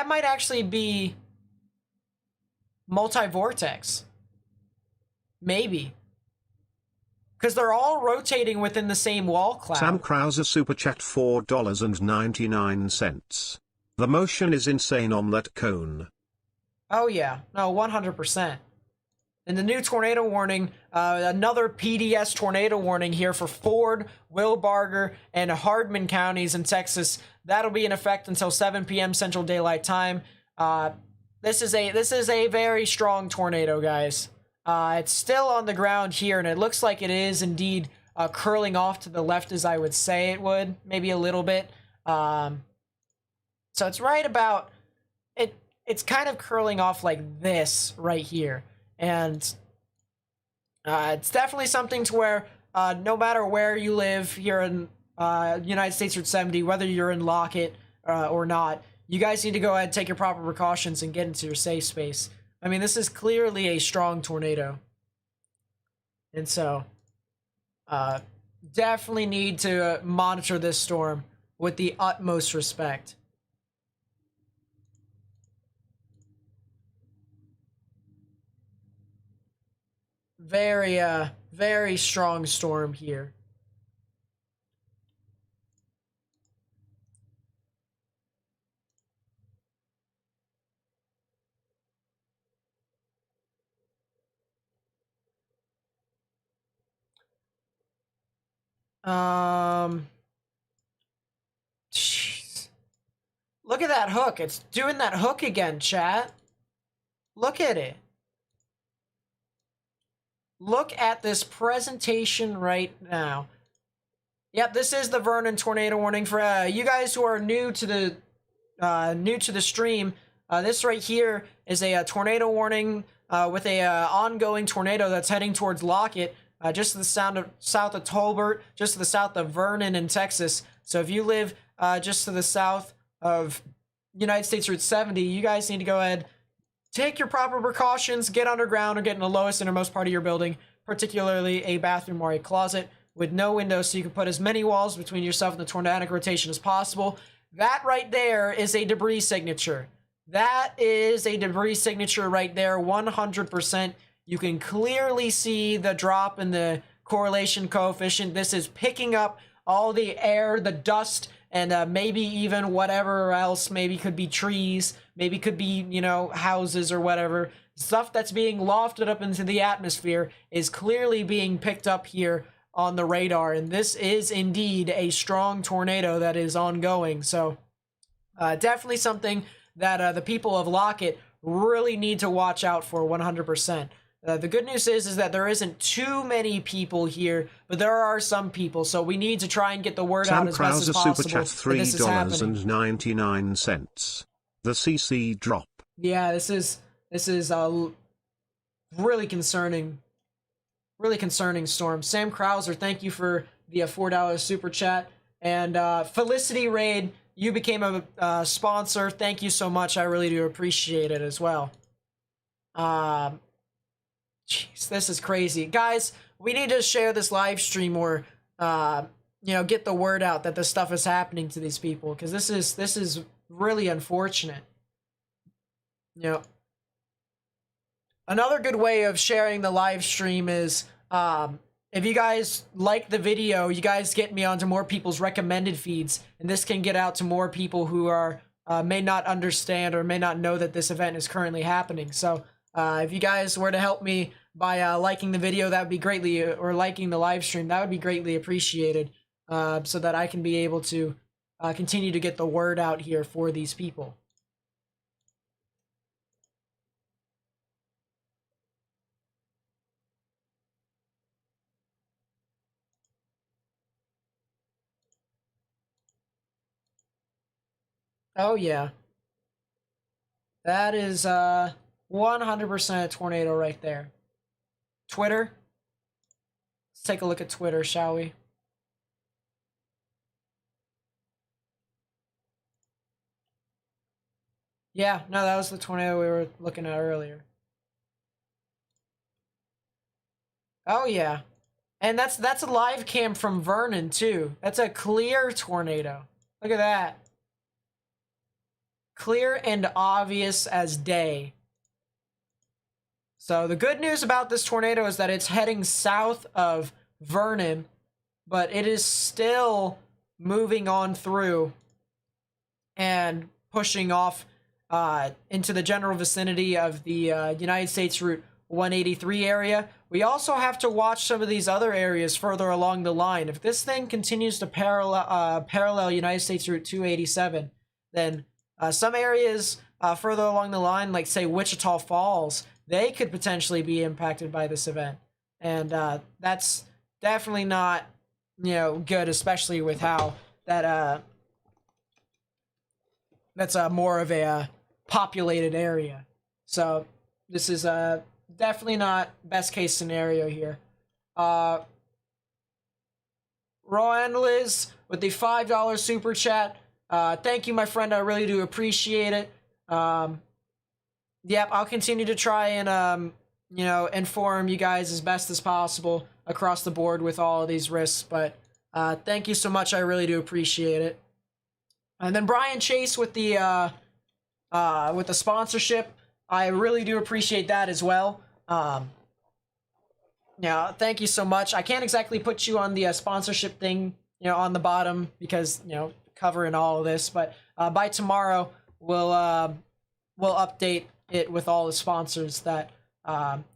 might actually be multi-vortex. Maybe. Because they're all rotating within the same wall cloud. Sam Krauser super chat $4.99. The motion is insane on that cone. Oh yeah, no, 100%. And the new tornado warning, another PDS tornado warning here for Ford, Wilbarger, and Hardman counties in Texas. That'll be in effect until 7 p.m. Central Daylight Time. This is a very strong tornado, guys. It's still on the ground here, and it looks like it is indeed curling off to the left, as I would say it would, maybe a little bit. So it's right about it. It's kind of curling off like this right here, and it's definitely something to where no matter where you live here in United States Route 70, whether you're in Lockett or not, you guys need to go ahead and take your proper precautions and get into your safe space. I mean, this is clearly a strong tornado. And so, definitely need to monitor this storm with the utmost respect. Very strong storm here. Jeez. Look at that hook. It's doing that hook again, chat. Look at it. Look at this presentation right now. Yep, this is the Vernon tornado warning for you guys who are new to the stream. This right here is a tornado warning with a ongoing tornado that's heading towards Lockett, just to the south of Tolbert, just to the south of Vernon in Texas. So if you live just to the south of United States Route 70, you guys need to go ahead, take your proper precautions, get underground or get in the lowest innermost part of your building, particularly a bathroom or a closet with no windows, so you can put as many walls between yourself and the tornadic rotation as possible. That right there is a debris signature. That is a debris signature right there, 100%. You can clearly see the drop in the correlation coefficient. This is picking up all the air, the dust, and maybe even whatever else. Maybe could be trees, maybe could be, you know, houses or whatever. Stuff that's being lofted up into the atmosphere is clearly being picked up here on the radar, and this is indeed a strong tornado that is ongoing. So definitely something that the people of Lockett really need to watch out for 100%. The good news is that there isn't too many people here, but there are some people, so we need to try and get the word out as best as possible. Sam Krauser super chat $3.99. The CC drop. Yeah, this is really concerning storm. Sam Krauser, thank you for the $4 super chat. And Felicity Raid, you became a sponsor. Thank you so much. I really do appreciate it as well. Jeez, this is crazy. Guys, we need to share this live stream or, you know, get the word out that this stuff is happening to these people, because this is really unfortunate. You know, another good way of sharing the live stream is, if you guys like the video, you guys get me onto more people's recommended feeds, and this can get out to more people who are may not understand or may not know that this event is currently happening. So if you guys were to help me by liking the video, that would be greatly, or liking the live stream, that would be greatly appreciated. so that I can be able to continue to get the word out here for these people. Oh yeah, that is 100% a tornado right there. Twitter. Let's take a look at Twitter, shall we? Yeah, no, that was the tornado we were looking at earlier. Oh yeah. And that's a live cam from Vernon too. That's a clear tornado. Look at that. Clear and obvious as day. So the good news about this tornado is that it's heading south of Vernon, but it is still moving on through and pushing off into the general vicinity of the United States Route 183 area. We also have to watch some of these other areas further along the line. If this thing continues to parallel United States Route 287, then some areas further along the line, like say Wichita Falls, they could potentially be impacted by this event. And that's definitely not, good, especially with how that that's more of a populated area. So this is definitely not best case scenario here. Rowan Liz with the $5 super chat. Thank you, my friend. I really do appreciate it. Yep, I'll continue to try and inform you guys as best as possible across the board with all of these risks. But thank you so much. I really do appreciate it. And then Brian Chase with the sponsorship. I really do appreciate that as well. Yeah, thank you so much. I can't exactly put you on the sponsorship thing, on the bottom because, covering all of this. But by tomorrow, we'll update it with all the sponsors that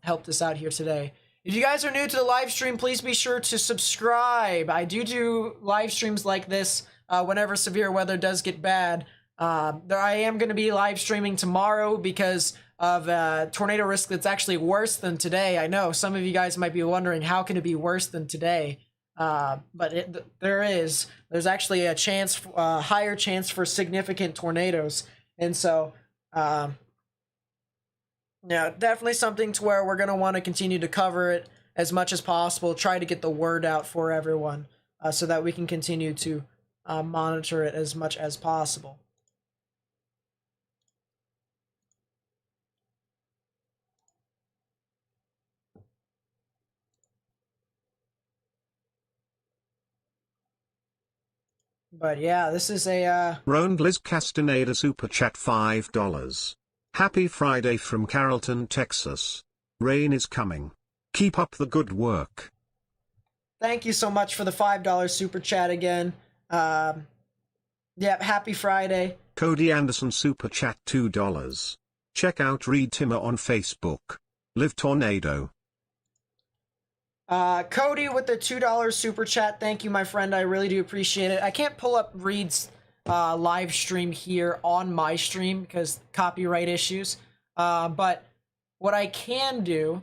helped us out here today. If you guys are new to the live stream, please be sure to subscribe. I do live streams like this whenever severe weather does get bad. I am going to be live streaming tomorrow because of tornado risk that's actually worse than today. I know some of you guys might be wondering, how can it be worse than today? But there's actually a chance, higher chance for significant tornadoes. And so, definitely something to where we're going to want to continue to cover it as much as possible, try to get the word out for everyone so that we can continue to monitor it as much as possible. But yeah, this is a Roan Liz Castaneda super chat $5. Happy Friday from Carrollton, Texas. Rain is coming. Keep up the good work. Thank you so much for the $5 super chat again. Yep, happy Friday. Cody Anderson super chat $2. Check out Reed Timmer on Facebook. Live Tornado. Cody with the $2 super chat. Thank you, my friend. I really do appreciate it. I can't pull up Reed's live stream here on my stream because copyright issues. But what I can do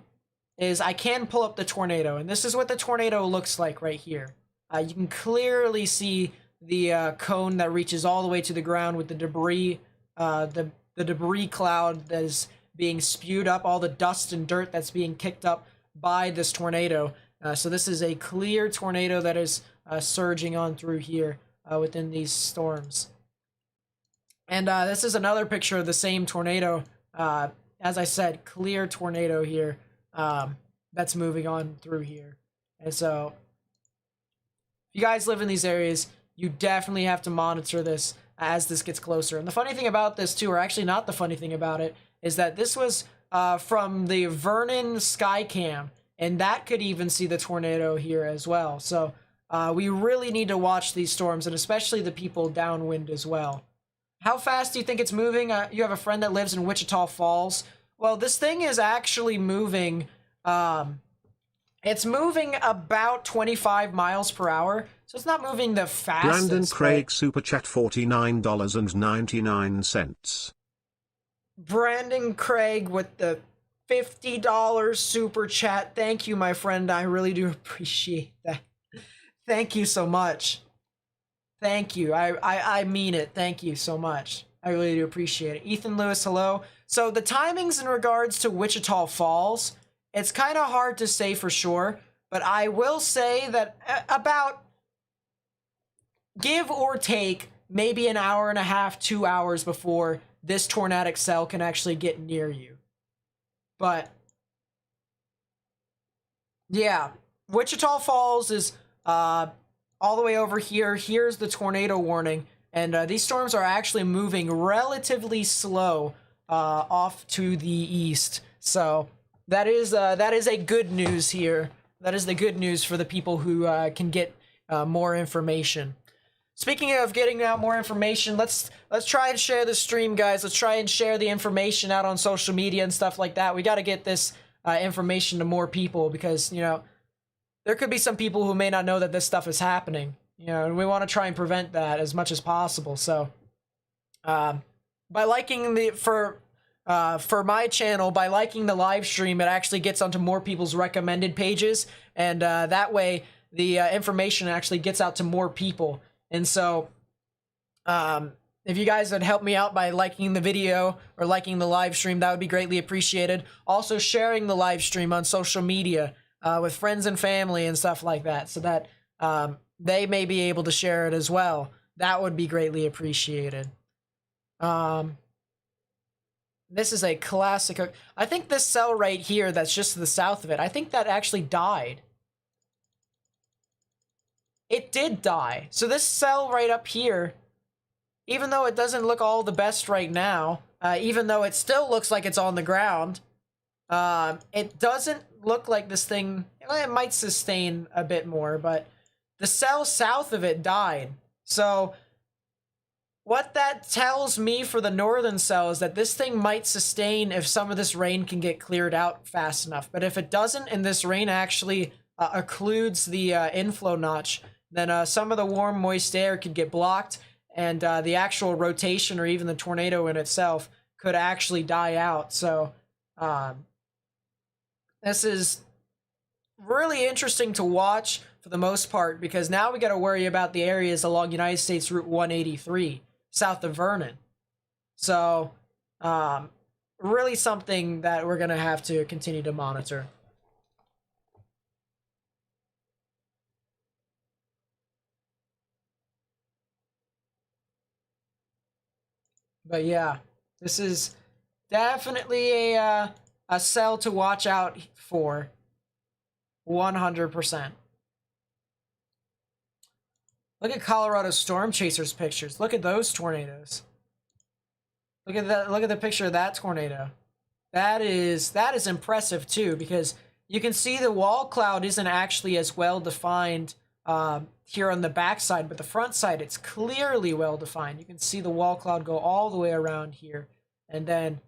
is I can pull up the tornado, and this is what the tornado looks like right here. You can clearly see the cone that reaches all the way to the ground with the debris, the debris cloud that is being spewed up, all the dust and dirt that's being kicked up by this tornado. So this is a clear tornado that is surging on through here within these storms. And this is another picture of the same tornado. As I said, clear tornado here that's moving on through here. And so if you guys live in these areas, you definitely have to monitor this as this gets closer. And the funny thing about this too, or actually not the funny thing about it, is that this was from the Vernon Skycam, and that could even see the tornado here as well. So we really need to watch these storms, and especially the people downwind as well. How fast do you think it's moving? You have a friend that lives in Wichita Falls. Well, this thing is actually moving. It's moving about 25 miles per hour. So it's not moving the fastest. Brandon Craig Super Chat $49.99. Brandon Craig with the $50 Super Chat. Thank you, my friend. I really do appreciate that. Thank you so much. Thank you. I mean it. Thank you so much. I really do appreciate it. Ethan Lewis, hello. So the timings in regards to Wichita Falls, it's kind of hard to say for sure, but I will say that about, give or take, maybe an hour and a half, 2 hours before this tornadic cell can actually get near you. But yeah, Wichita Falls is all the way over here. Here's the tornado warning, and these storms are actually moving relatively slow off to the east. So that is a good news here. That is the good news for the people who can get more information. Speaking of getting out more information, let's try and share the stream, guys. Let's try and share the information out on social media and stuff like that. We got to get this information to more people because, you know, there could be some people who may not know that this stuff is happening, you know, and we want to try and prevent that as much as possible. So, by liking for my channel, by liking the live stream, it actually gets onto more people's recommended pages, and that way the information actually gets out to more people. And so, if you guys would help me out by liking the video or liking the live stream, that would be greatly appreciated. Also, sharing the live stream on social media with friends and family and stuff like that, so that they may be able to share it as well. That would be greatly appreciated. This is a classic. I think this cell right here that's just to the south of it, I think that actually died. It did die. So this cell right up here, even though it doesn't look all the best right now, even though it still looks like it's on the ground, it doesn't look like this thing, it might sustain a bit more, but the cell south of it died. So what that tells me for the northern cell is that this thing might sustain if some of this rain can get cleared out fast enough. But if it doesn't, and this rain actually occludes the inflow notch, then some of the warm, moist air could get blocked, and the actual rotation or even the tornado in itself could actually die out. So this is really interesting to watch for the most part, because now we got to worry about the areas along United States Route 183 south of Vernon. So really something that we're going to have to continue to monitor. But yeah, this is definitely a cell to watch out for. 100%. Look at Colorado Storm Chasers pictures. Look at those tornadoes. Look at that. Look at the picture of that tornado. That is impressive too, because you can see the wall cloud isn't actually as well defined here on the back side, but the front side, it's clearly well defined. You can see the wall cloud go all the way around here, and then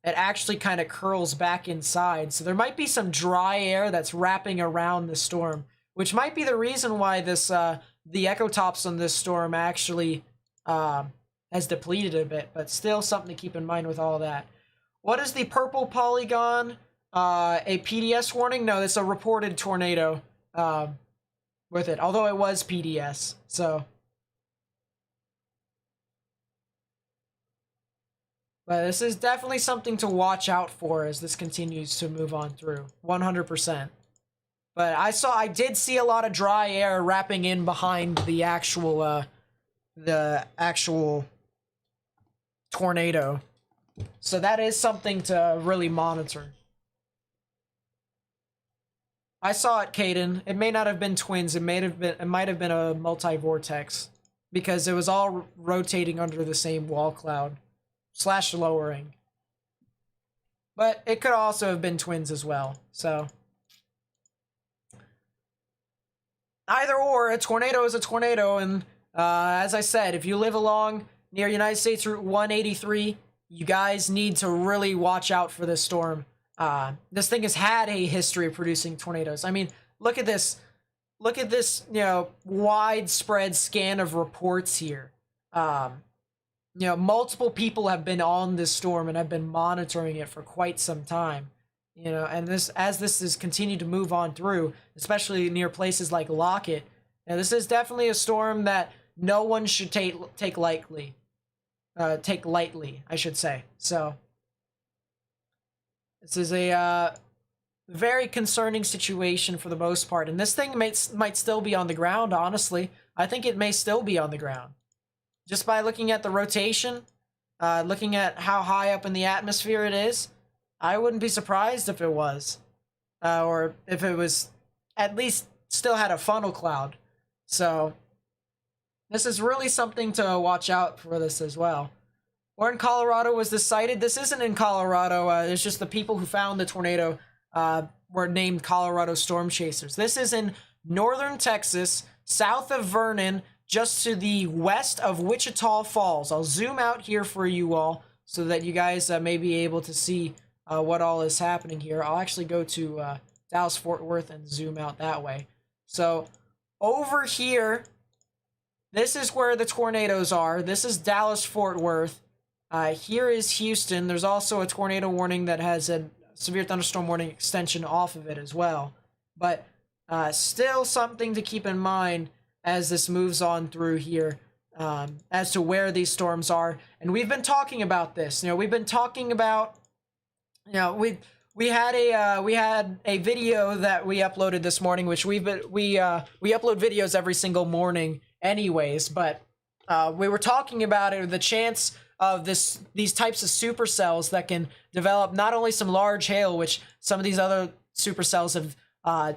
it actually kind of curls back inside. So there might be some dry air that's wrapping around the storm, which might be the reason why this the ecotops on this storm actually has depleted a bit, but still something to keep in mind with all that. What is the purple polygon? A PDS warning? No, it's a reported tornado with it, although it was PDS, so. But this is definitely something to watch out for as this continues to move on through, 100%. But I did see a lot of dry air wrapping in behind the actual tornado. So that is something to really monitor. I saw it, Caden. It may not have been twins. It might have been a multi-vortex, because it was all rotating under the same wall cloud / lowering. But it could also have been twins as well. So either or, a tornado is a tornado, and as I said, if you live along near United States Route 183, you guys need to really watch out for this storm. This thing has had a history of producing tornadoes. I mean, look at this. look at this, widespread scan of reports here. Multiple people have been on this storm and have been monitoring it for quite some time. And this is continued to move on through, especially near places like Lockett. Now, this is definitely a storm that no one should take lightly. Take lightly, I should say. So, this is a very concerning situation for the most part, and this thing might still be on the ground. Honestly, I think it may still be on the ground, just by looking at the rotation, looking at how high up in the atmosphere it is. I wouldn't be surprised if it was, or if it was at least still had a funnel cloud. So this is really something to watch out for this as well. Where in Colorado was this sighted? This isn't in Colorado. It's just the people who found the tornado were named Colorado storm chasers. This is in northern Texas, south of Vernon, just to the west of Wichita Falls. I'll zoom out here for you all so that you guys may be able to see what all is happening here. I'll actually go to Dallas-Fort Worth and zoom out that way. So over here, this is where the tornadoes are. This is Dallas-Fort Worth. Here is Houston. There's also a tornado warning that has a severe thunderstorm warning extension off of it as well. But still something to keep in mind as this moves on through here, as to where these storms are. And we've been talking about this. We've been talking about, we had a video that we uploaded this morning, which we upload videos every single morning anyways, but we were talking about it, the chance of these types of supercells that can develop not only some large hail, which some of these other supercells have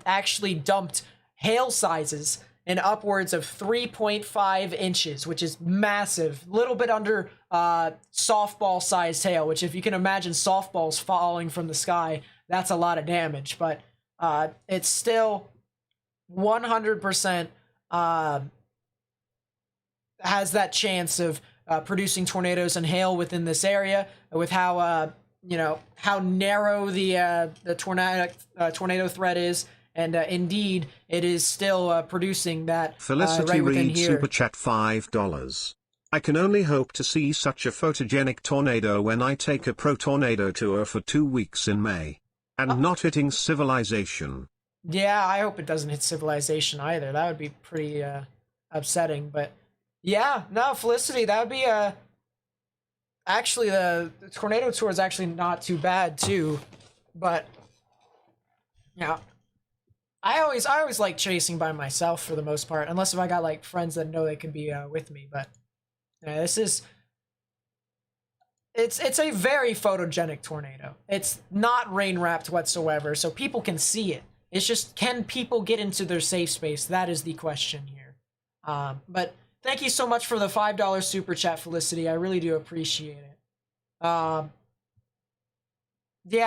actually dumped hail sizes in upwards of 3.5 inches, which is massive. A little bit under softball-sized hail, which if you can imagine softballs falling from the sky, that's a lot of damage. But it's still 100% has that chance of producing tornadoes and hail within this area, with how how narrow the tornado threat is. And indeed, it is still producing that Felicity right within Reed here. Super Chat $5. I can only hope to see such a photogenic tornado when I take a pro-tornado tour for 2 weeks in May. And not hitting civilization. Yeah, I hope it doesn't hit civilization either. That would be pretty upsetting. But yeah, no, Felicity, that would be actually the tornado tour is actually not too bad too. But yeah. I always like chasing by myself for the most part, unless if I got like friends that know they could be with me. But yeah, it's a very photogenic tornado. It's not rain wrapped whatsoever, so people can see it. It's just, can people get into their safe space? That is the question here. But thank you so much for the $5 super chat, Felicity. I really do appreciate it. Yeah,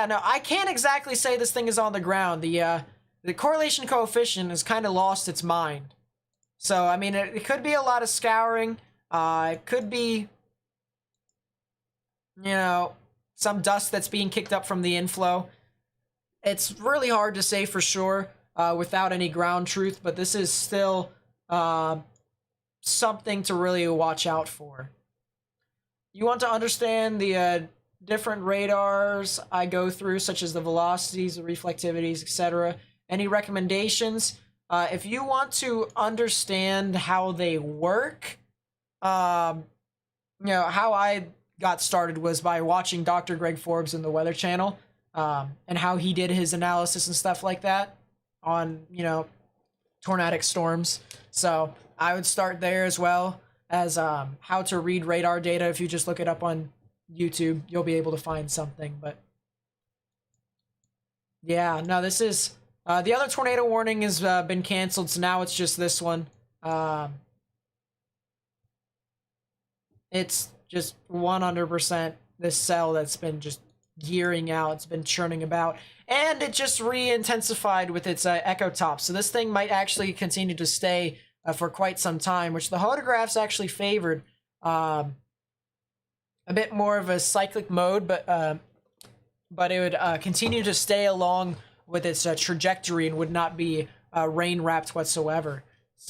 no, I can't exactly say this thing is on the ground. The correlation coefficient has kind of lost its mind. So, I mean, it could be a lot of scouring. It could be, some dust that's being kicked up from the inflow. It's really hard to say for sure without any ground truth, but this is still something to really watch out for. You want to understand the different radars I go through, such as the velocities, the reflectivities, etc. Any recommendations? If you want to understand how they work, how I got started was by watching Dr. Greg Forbes in the Weather Channel, and how he did his analysis and stuff like that on, tornadic storms. So I would start there, as well as how to read radar data. If you just look it up on YouTube, you'll be able to find something. But yeah, no, this is... the other tornado warning has been canceled, so now it's just this one. It's just 100% this cell that's been just gearing out. It's been churning about. And it just re-intensified with its echo top. So this thing might actually continue to stay for quite some time, which the photographs actually favored a bit more of a cyclic mode, but it would continue to stay along with its trajectory and would not be rain wrapped whatsoever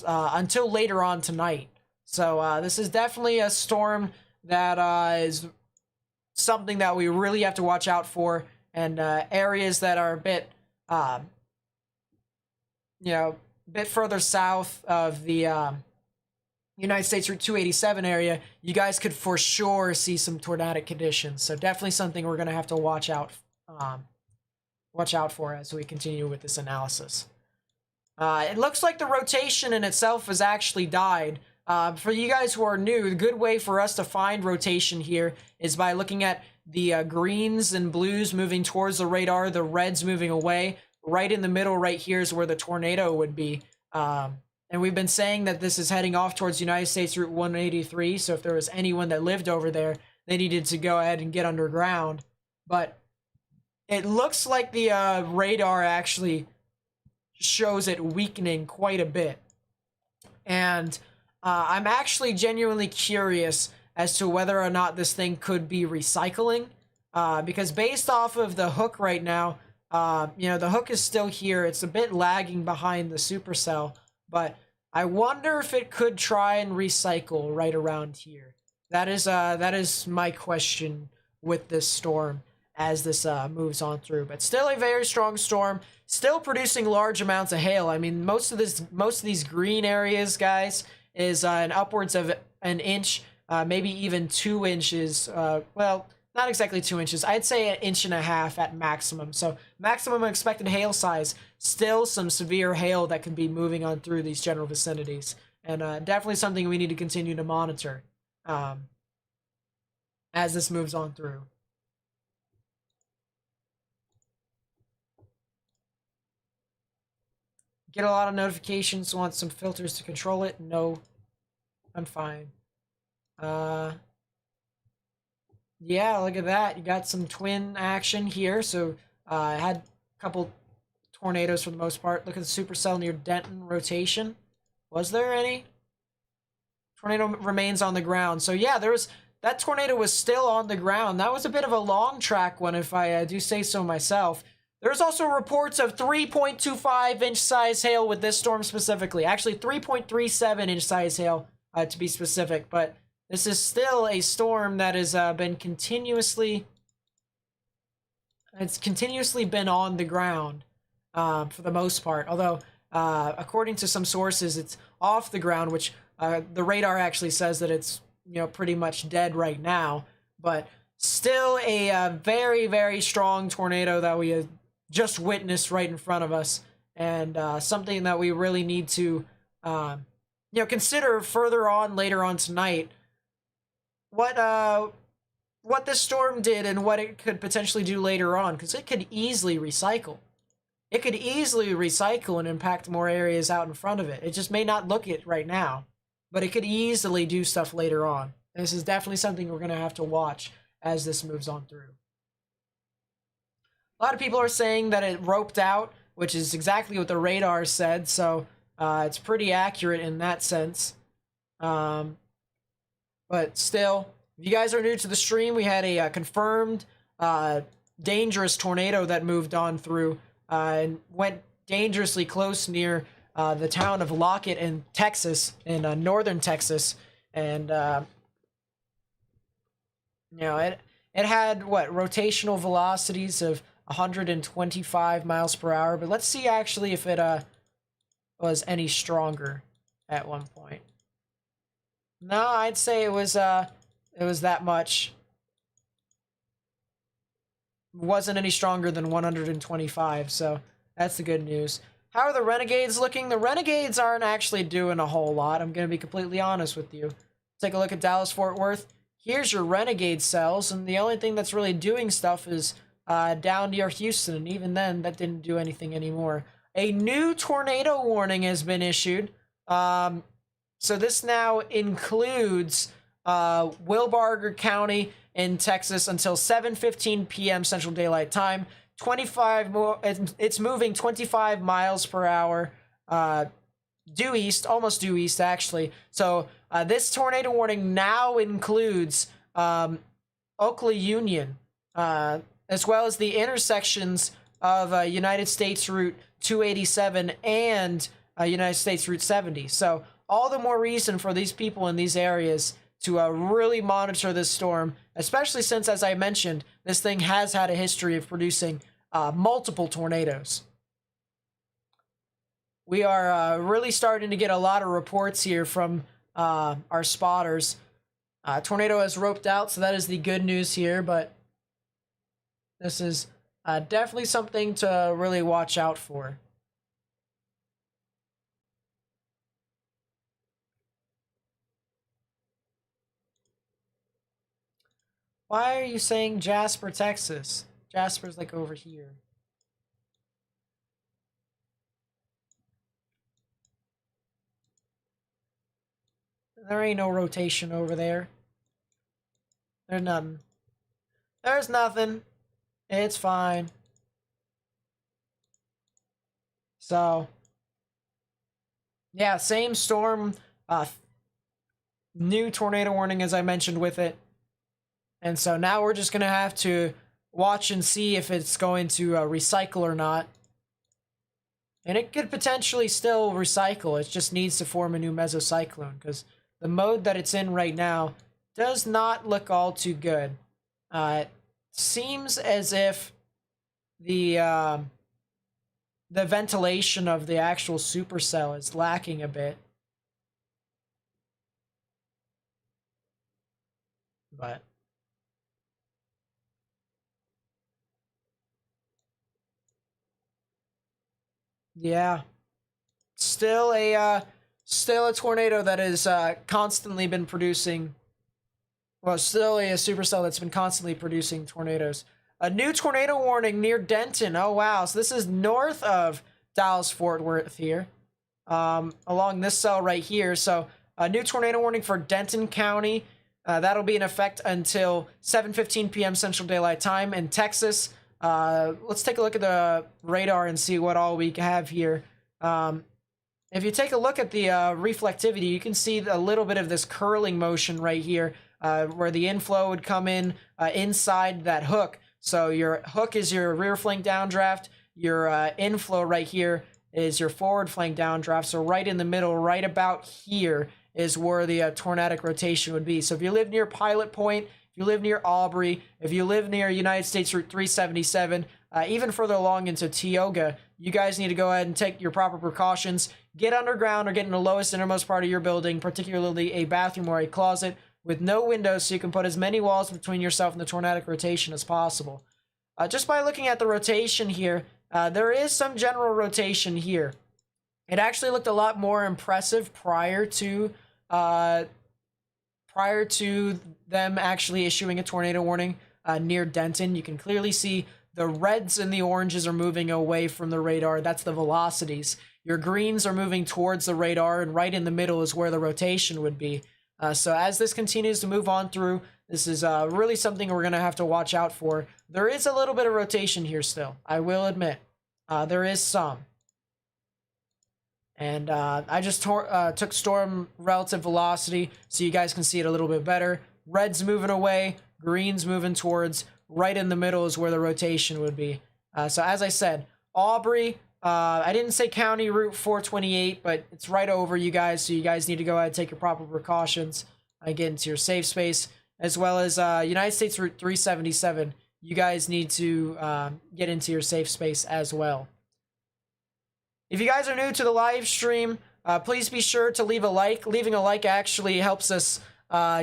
until later on tonight. So this is definitely a storm that is something that we really have to watch out for, and areas that are a bit, a bit further south of the United States Route 287 area, you guys could for sure see some tornadic conditions. So definitely something we're going to have to watch out for as we continue with this analysis. It looks like the rotation in itself has actually died. For you guys who are new, the good way for us to find rotation here is by looking at the greens and blues moving towards the radar, the reds moving away. Right in the middle right here is where the tornado would be. And we've been saying that this is heading off towards United States Route 183, so if there was anyone that lived over there, they needed to go ahead and get underground. But it looks like the radar actually shows it weakening quite a bit. And I'm actually genuinely curious as to whether or not this thing could be recycling. Because based off of the hook right now, the hook is still here. It's a bit lagging behind the supercell, but I wonder if it could try and recycle right around here. That is my question with this storm as this moves on through. But still a very strong storm, still producing large amounts of hail. I mean, most of these green areas, guys, is an upwards of an inch, maybe even 2 inches. Well, not exactly 2 inches. I'd say 1.5 inches at maximum. So maximum expected hail size. Still some severe hail that can be moving on through these general vicinities. And definitely something we need to continue to monitor as this moves on through. Get a lot of notifications. Want some filters to control it? No. I'm fine. Yeah, look at that. You got some twin action here. So I had a couple tornadoes for the most part. Look at the supercell near Denton rotation. Was there any? Tornado remains on the ground. So yeah, that tornado was still on the ground. That was a bit of a long track one, if I do say so myself. There's also reports of 3.25 inch size hail with this storm specifically. Actually, 3.37 inch size hail to be specific. But this is still a storm that has been continuously... It's continuously been on the ground for the most part. Although, according to some sources, it's off the ground, which the radar actually says that it's pretty much dead right now. But still a very, very strong tornado that we just witnessed right in front of us. And something that we really need to consider further on later on tonight. What this storm did and what it could potentially do later on, because it could easily recycle. It could easily recycle and impact more areas out in front of it. It just may not look it right now, but it could easily do stuff later on. And this is definitely something we're going to have to watch as this moves on through. A lot of people are saying that it roped out, which is exactly what the radar said, so it's pretty accurate in that sense. But still, if you guys are new to the stream, we had a confirmed dangerous tornado that moved on through and went dangerously close near the town of Lockett in Texas, in northern Texas. And, it had, rotational velocities of 125 miles per hour. But let's see actually if it was any stronger at one point. No, I'd say it was that much. It wasn't any stronger than 125, so that's the good news. How are the Renegades looking? The Renegades aren't actually doing a whole lot. I'm going to be completely honest with you. Take a look at Dallas-Fort Worth. Here's your Renegade cells, and the only thing that's really doing stuff is down near Houston, and even then, that didn't do anything anymore. A new tornado warning has been issued. So this now includes Wilbarger County in Texas until 7:15 p.m. Central Daylight Time. It's moving 25 miles per hour due east, almost due east actually. So this tornado warning now includes Oakley Union, as well as the intersections of United States Route 287 and United States Route 70. So all the more reason for these people in these areas to really monitor this storm, especially since, as I mentioned, this thing has had a history of producing multiple tornadoes. We are really starting to get a lot of reports here from our spotters. Tornado has roped out, so that is the good news here, but this is definitely something to really watch out for. Why are you saying Jasper, Texas? Jasper's like over here. There ain't no rotation over there. There's nothing. There's nothing. It's fine. So, yeah, same storm. New tornado warning, as I mentioned, with it. And so now we're just going to have to watch and see if it's going to recycle or not. And it could potentially still recycle. It just needs to form a new mesocyclone, because the mode that it's in right now does not look all too good. It seems as if the ventilation of the actual supercell is lacking a bit. But yeah, still a tornado that is constantly been producing. Well, still a supercell that's been constantly producing tornadoes. A new tornado warning near Denton. Oh wow! So this is north of Dallas-Fort Worth here, along this cell right here. So a new tornado warning for Denton County. That'll be in effect until 7:15 p.m. Central Daylight Time in Texas. Let's take a look at the radar and see what all we have here. If you take a look at the reflectivity, you can see a little bit of this curling motion right here, where the inflow would come in inside that hook. So your hook is your rear flank downdraft. Your inflow right here is your forward flank downdraft. So right in the middle, right about here, is where the tornadic rotation would be. So if you live near Pilot Point, if you live near Aubrey, if you live near United States Route 377, even further along into Tioga, you guys need to go ahead and take your proper precautions. Get underground or get in the lowest innermost part of your building, particularly a bathroom or a closet with no windows, so you can put as many walls between yourself and the tornadic rotation as possible. Just by looking at the rotation here, there is some general rotation here. It actually looked a lot more impressive prior to them actually issuing a tornado warning near Denton. You can clearly see the reds and the oranges are moving away from the radar. That's the velocities. Your greens are moving towards the radar, and right in the middle is where the rotation would be. So as this continues to move on through, this is really something we're going to have to watch out for. There is a little bit of rotation here still, I will admit. There is some. And I just took storm relative velocity so you guys can see it a little bit better. Red's moving away, green's moving towards. Right in the middle is where the rotation would be. So as I said, Aubrey, I didn't say County Route 428, but it's right over you guys, so you guys need to go ahead and take your proper precautions and get into your safe space, as well as United States Route 377. You guys need to get into your safe space as well. If you guys are new to the live stream, please be sure to leave a like. Leaving a like actually helps us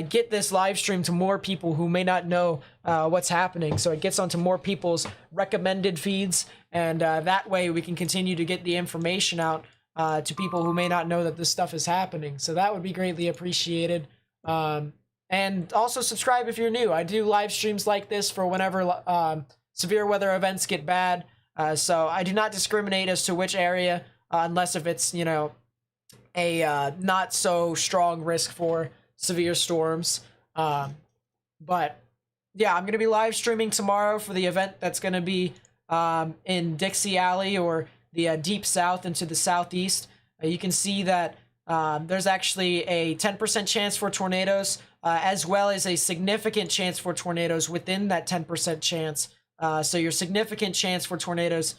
get this live stream to more people who may not know what's happening. So it gets onto more people's recommended feeds, and that way we can continue to get the information out to people who may not know that this stuff is happening. So that would be greatly appreciated. And also subscribe if you're new. I do live streams like this for whenever severe weather events get bad. So I do not discriminate as to which area, unless if it's, you know, a not so strong risk for severe storms. But yeah, I'm going to be live streaming tomorrow for the event that's going to be in Dixie Alley, or the Deep South into the Southeast. You can see that there's actually a 10% chance for tornadoes, as well as a significant chance for tornadoes within that 10% chance So your significant chance for tornadoes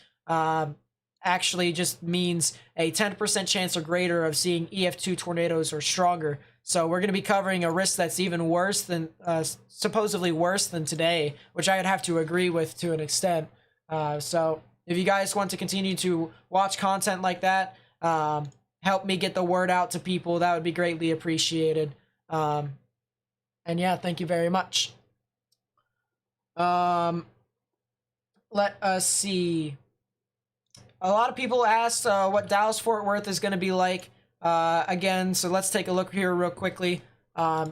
actually just means a 10% chance or greater of seeing EF2 tornadoes or stronger. So we're going to be covering a risk that's even worse than, supposedly worse than today, which I'd have to agree with to an extent. So if you guys want to continue to watch content like that, help me get the word out to people, that would be greatly appreciated. And yeah, thank you very much. Let us see. A lot of people asked what Dallas-Fort Worth is going to be like again, so let's take a look here real quickly.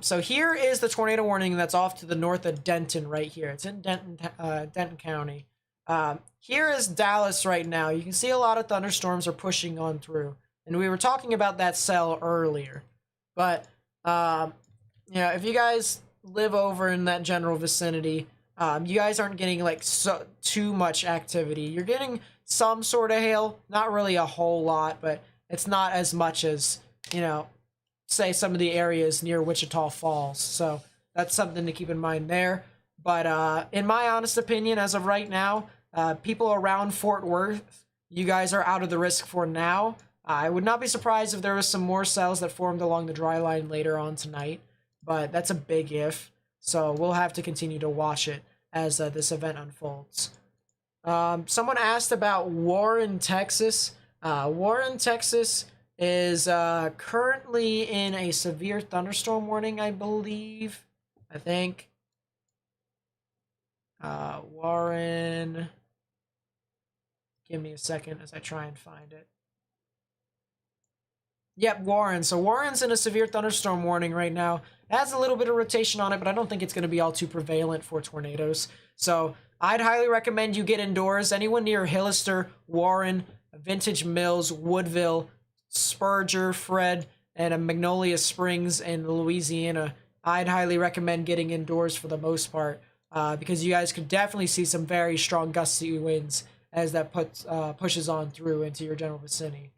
So here is the tornado warning that's off to the north of Denton right here. It's in Denton County. Here is Dallas right now. You can see a lot of thunderstorms are pushing on through. And we were talking about that cell earlier. But, if you guys live over in that general vicinity, you guys aren't getting, like, too much activity. You're getting some sort of hail. Not really a whole lot, but it's not as much as, say some of the areas near Wichita Falls. So that's something to keep in mind there. But in my honest opinion, as of right now, people around Fort Worth, you guys are out of the risk for now. I would not be surprised if there was some more cells that formed along the dry line later on tonight, but that's a big if. So we'll have to continue to watch it as this event unfolds. Someone asked about Warren, Texas. Warren, Texas is currently in a severe thunderstorm warning, I believe. I think. Warren. Give me a second as I try and find it. Yep, Warren. So Warren's in a severe thunderstorm warning right now. It has a little bit of rotation on it, but I don't think it's going to be all too prevalent for tornadoes. So I'd highly recommend you get indoors. Anyone near Hillister, Warren, Vintage Mills, Woodville, Spurger, Fred, and Magnolia Springs in Louisiana, I'd highly recommend getting indoors for the most part, because you guys could definitely see some very strong gusty winds as that pushes on through into your general vicinity.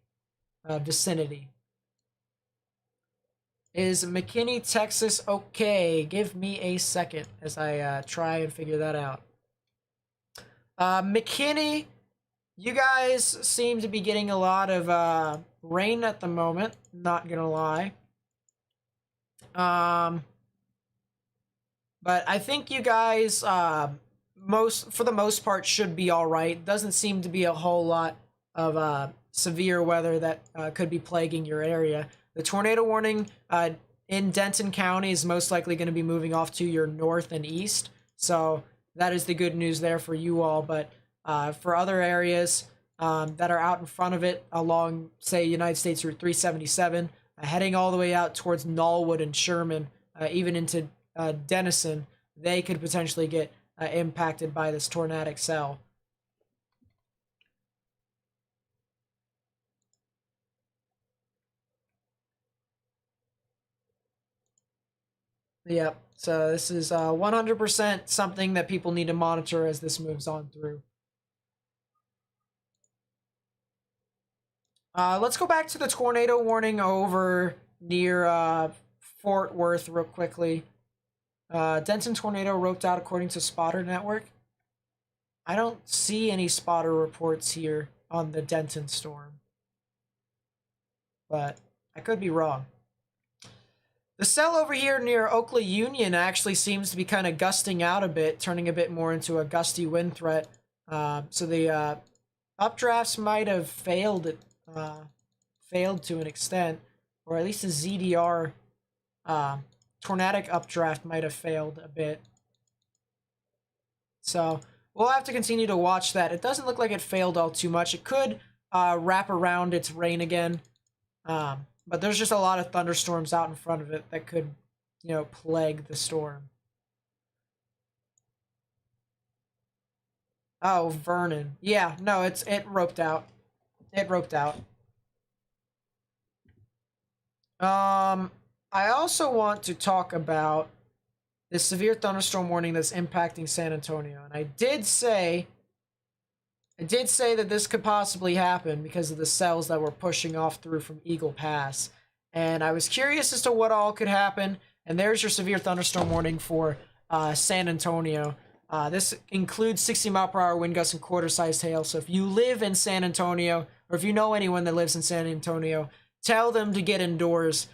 Is McKinney, Texas okay? Give me a second as I try and figure that out. McKinney, you guys seem to be getting a lot of rain at the moment, not gonna lie. But I think you guys, for the most part, should be alright. Doesn't seem to be a whole lot of severe weather that could be plaguing your area. The tornado warning in Denton County is most likely going to be moving off to your north and east. So that is the good news there for you all. But for other areas that are out in front of it along, say, United States Route 377, heading all the way out towards Knollwood and Sherman, even into Denison, they could potentially get impacted by this tornadic cell. Yep, so this is 100% something that people need to monitor as this moves on through. Let's go back to the tornado warning over near Fort Worth real quickly. Denton tornado roped out according to Spotter Network. I don't see any spotter reports here on the Denton storm, but I could be wrong. The cell over here near Oakley Union actually seems to be kind of gusting out a bit, turning a bit more into a gusty wind threat. So the updrafts might have failed to an extent, or at least the ZDR tornadic updraft might have failed a bit. So we'll have to continue to watch that. It doesn't look like it failed all too much. It could wrap around its rain again. But there's just a lot of thunderstorms out in front of it that could, plague the storm. Oh, Vernon. Yeah, no, it roped out. It roped out. I also want to talk about this severe thunderstorm warning that's impacting San Antonio. And I did say that this could possibly happen because of the cells that were pushing off through from Eagle Pass. And I was curious as to what all could happen. And there's your severe thunderstorm warning for San Antonio. This includes 60-mile-per-hour wind gusts and quarter-sized hail. So if you live in San Antonio, or if you know anyone that lives in San Antonio, tell them to get indoors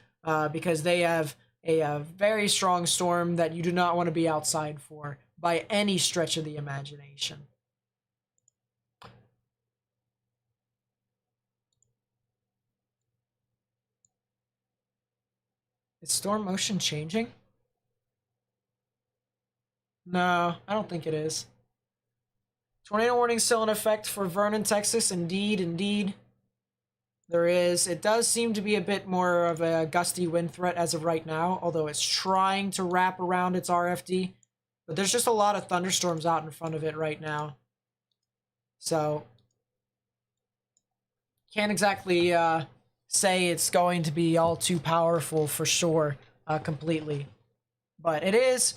because they have a very strong storm that you do not want to be outside for by any stretch of the imagination. Is storm motion changing? No, I don't think it is. Tornado warning still in effect for Vernon, Texas. Indeed. There is. It does seem to be a bit more of a gusty wind threat as of right now, although it's trying to wrap around its RFD. But there's just a lot of thunderstorms out in front of it right now. So, can't exactly say it's going to be all too powerful for sure, completely. But it is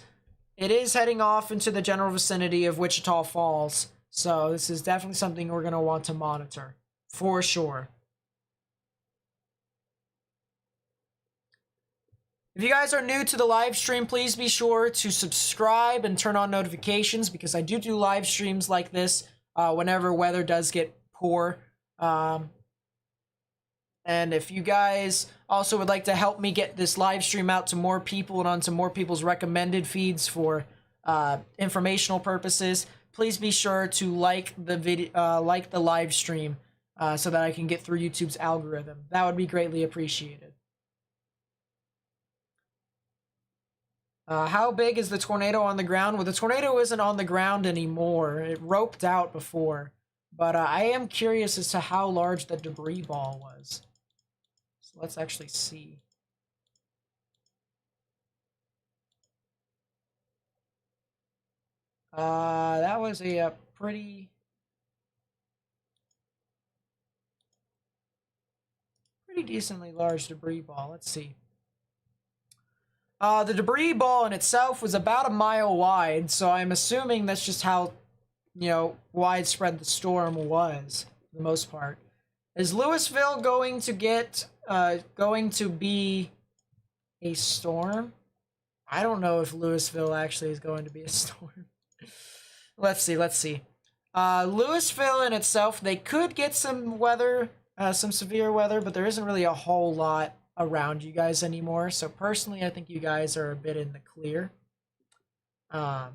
heading off into the general vicinity of Wichita Falls. So this is definitely something we're going to want to monitor, for sure. If you guys are new to the live stream, please be sure to subscribe and turn on notifications because I do live streams like this whenever weather does get poor. And if you guys also would like to help me get this live stream out to more people and onto more people's recommended feeds for informational purposes, please be sure to like the video, like the live stream, so that I can get through YouTube's algorithm. That would be greatly appreciated. How big is the tornado on the ground? Well, the tornado isn't on the ground anymore. It roped out before. But I am curious as to how large the debris ball was. So let's actually see. That was a pretty decently large debris ball. Let's see. The debris ball in itself was about a mile wide, so I'm assuming that's just how, widespread the storm was, for the most part. Is Louisville going to be a storm? I don't know if Louisville actually is going to be a storm. Let's see. Louisville in itself, they could get some weather, some severe weather, but there isn't really a whole lot around you guys anymore. So personally, I think you guys are a bit in the clear. But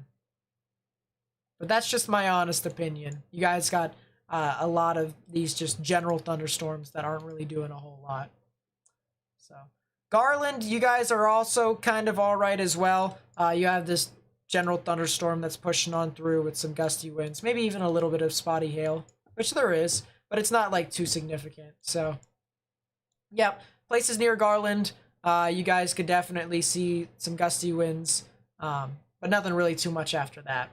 that's just my honest opinion. You guys got a lot of these just general thunderstorms that aren't really doing a whole lot. So Garland, you guys are also kind of all right as well. You have this general thunderstorm that's pushing on through with some gusty winds, maybe even a little bit of spotty hail, which there is, but it's not like too significant. So, yeah, places near Garland, you guys could definitely see some gusty winds, but nothing really too much after that.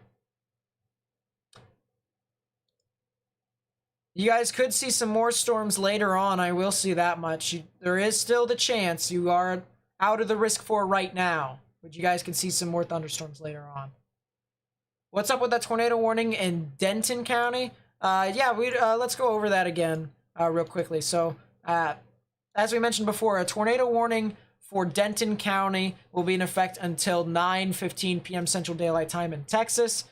You guys could see some more storms later on, I will see that much. There is still the chance. You are out of the risk for right now, but you guys could see some more thunderstorms later on. What's up with that tornado warning in Denton County? Yeah, let's go over that again real quickly. So, as we mentioned before, a tornado warning for Denton County will be in effect until 9:15 p.m. Central Daylight Time in Texas.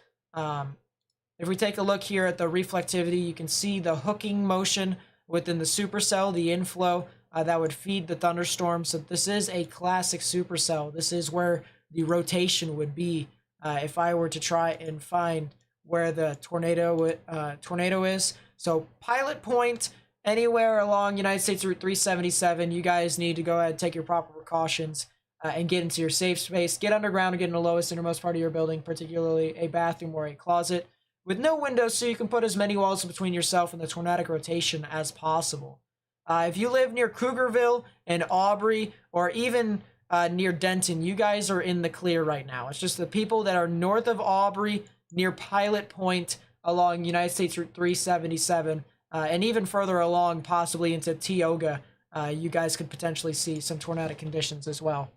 If we take a look here at the reflectivity, you can see the hooking motion within the supercell, the inflow that would feed the thunderstorm. So this is a classic supercell. This is where the rotation would be if I were to try and find where the tornado is. So pilot point anywhere along United States Route 377, you guys need to go ahead and take your proper precautions and get into your safe space. Get underground and get in the lowest innermost part of your building, particularly a bathroom or a closet, with no windows so you can put as many walls between yourself and the tornadic rotation as possible. If you live near Cougarville and Aubrey, or even near Denton, you guys are in the clear right now. It's just the people that are north of Aubrey, near Pilot Point, along United States Route 377, and even further along, possibly into Tioga, you guys could potentially see some tornadic conditions as well.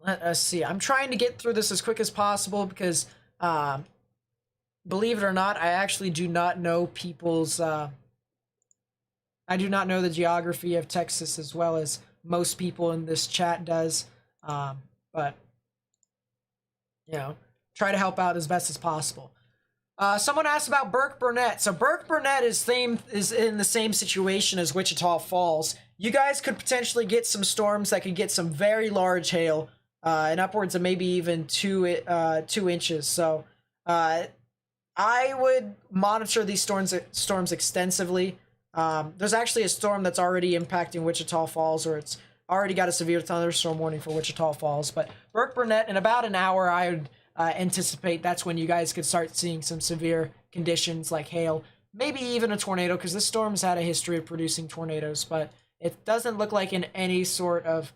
Let us see. I'm trying to get through this as quick as possible because believe it or not, I actually do not know I do not know the geography of Texas as well as most people in this chat does. But you know, try to help out as best as possible. Someone asked about Burke Burnett. So Burke Burnett is in the same situation as Wichita Falls. You guys could potentially get some storms that could get some very large hail, and upwards of maybe even 2 inches. So I would monitor these storms extensively. There's actually a storm that's already impacting Wichita Falls, or it's already got a severe thunderstorm warning for Wichita Falls. But Burke Burnett, in about an hour, I would anticipate that's when you guys could start seeing some severe conditions like hail, maybe even a tornado, because this storm's had a history of producing tornadoes, but it doesn't look like in any sort of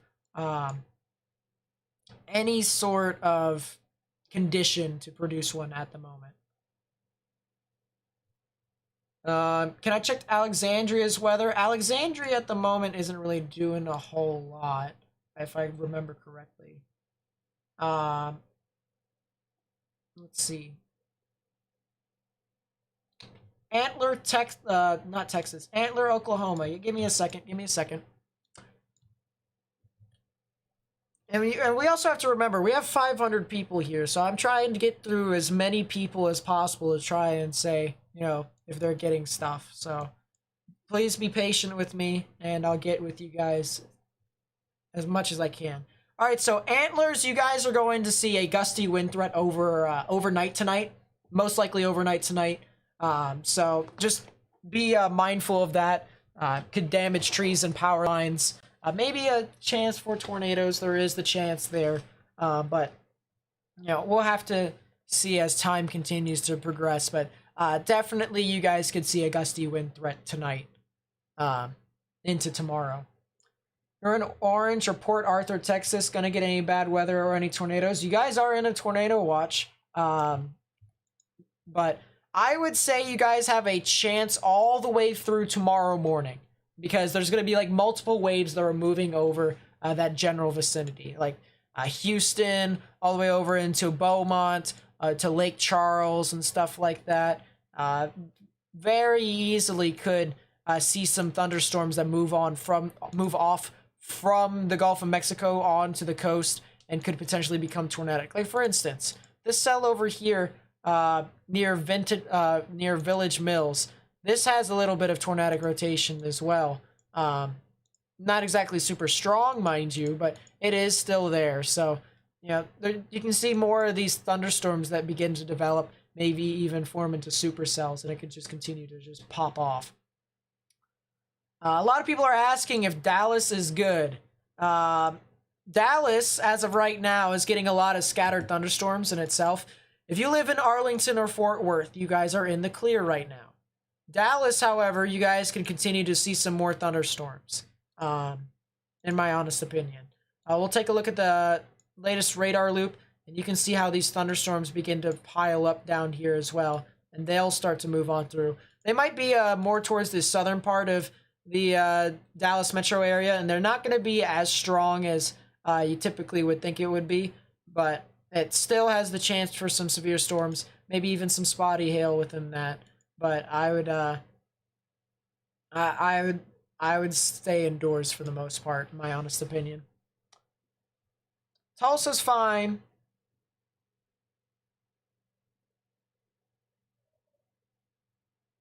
condition to produce one at the moment. Can I check Alexandria's weather? Alexandria at the moment isn't really doing a whole lot, if I remember correctly. Let's see. Antler, not Texas. Antler, Oklahoma. Give me a second. Give me a second. And we also have to remember, we have 500 people here, so I'm trying to get through as many people as possible to try and say, you know, if they're getting stuff. So please be patient with me, and I'll get with you guys as much as I can. All right, so Antlers, you guys are going to see a gusty wind threat overnight tonight, most likely overnight tonight. So just be mindful of that. Could damage trees and power lines. Maybe a chance for tornadoes. There is the chance there, but you know, we'll have to see as time continues to progress. But definitely, you guys could see a gusty wind threat tonight, into tomorrow. You're in Orange or Port Arthur, Texas. Gonna get any bad weather or any tornadoes? You guys are in a tornado watch, but I would say you guys have a chance all the way through tomorrow morning, because there's gonna be like multiple waves that are moving over that general vicinity, like Houston, all the way over into Beaumont, to Lake Charles and stuff like that. Very easily could see some thunderstorms that move off from the Gulf of Mexico onto the coast and could potentially become tornadic. Like for instance, this cell over here near Village Mills, this has a little bit of tornadic rotation as well. Not exactly super strong, mind you, but it is still there. So, you know, you can see more of these thunderstorms that begin to develop, maybe even form into supercells, and it could just continue to just pop off. A lot of people are asking if Dallas is good. Dallas, as of right now, is getting a lot of scattered thunderstorms in itself. If you live in Arlington or Fort Worth, you guys are in the clear right now. Dallas, however, you guys can continue to see some more thunderstorms, in my honest opinion. We'll take a look at the latest radar loop, and you can see how these thunderstorms begin to pile up down here as well, and they'll start to move on through. They might be more towards the southern part of the Dallas metro area, and they're not going to be as strong as you typically would think it would be, but it still has the chance for some severe storms, maybe even some spotty hail within that. But I would stay indoors for the most part, in my honest opinion. Tulsa's fine.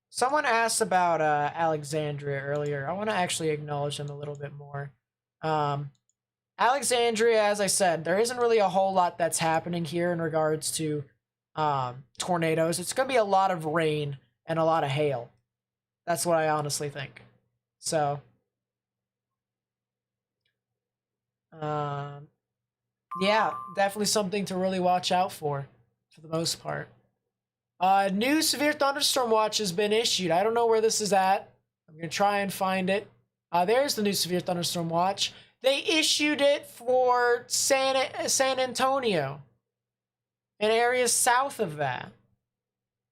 Someone asked about Alexandria earlier. I want to actually acknowledge them a little bit more. Alexandria, as I said, there isn't really a whole lot that's happening here in regards to tornadoes. It's going to be a lot of rain and a lot of hail. That's what I honestly think. So, yeah, definitely something to really watch out for the most part. New severe thunderstorm watch has been issued. I don't know where this is at. I'm going to try and find it. There's the new severe thunderstorm watch. They issued it for San Antonio and areas south of that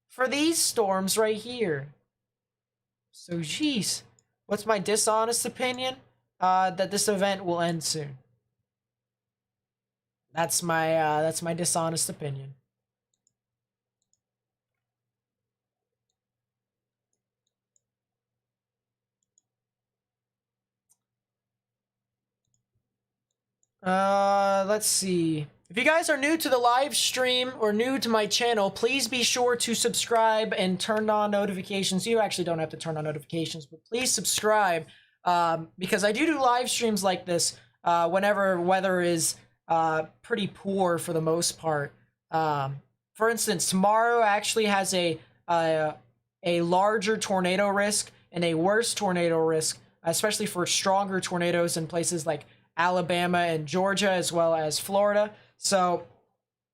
for these storms right here. So, geez, what's my dishonest opinion? That this event will end soon. That's my dishonest opinion. Let's see. If you guys are new to the live stream or new to my channel, please be sure to subscribe and turn on notifications. You actually don't have to turn on notifications, but please subscribe, because I do live streams like this whenever weather is pretty poor for the most part. For instance, tomorrow actually has a larger tornado risk and a worse tornado risk, especially for stronger tornadoes in places like Alabama and Georgia, as well as Florida. So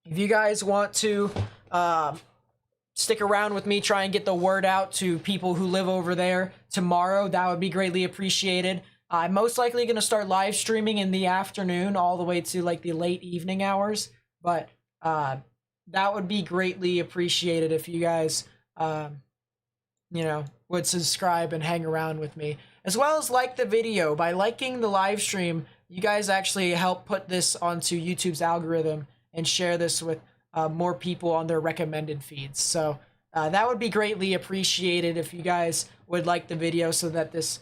if you guys want to stick around with me, try and get the word out to people who live over there tomorrow, that would be greatly appreciated. I'm most likely going to start live streaming in the afternoon all the way to like the late evening hours, but that would be greatly appreciated if you guys would subscribe and hang around with me, as well as like the video. By liking the live stream, you guys actually help put this onto YouTube's algorithm and share this with more people on their recommended feeds. So that would be greatly appreciated if you guys would like the video, so that this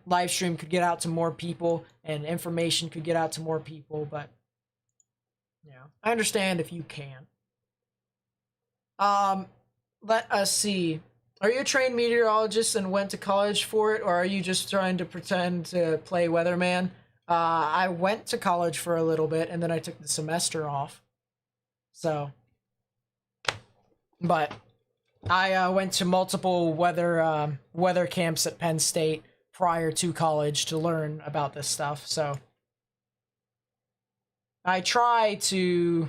live stream could get out to more people and information could get out to more people. But I understand if you can't. Let us see. Are you a trained meteorologist and went to college for it, or are you just trying to pretend to play weatherman? I went to college for a little bit, and then I took the semester off. So, but I went to multiple weather camps at Penn State prior to college to learn about this stuff. So, I try to,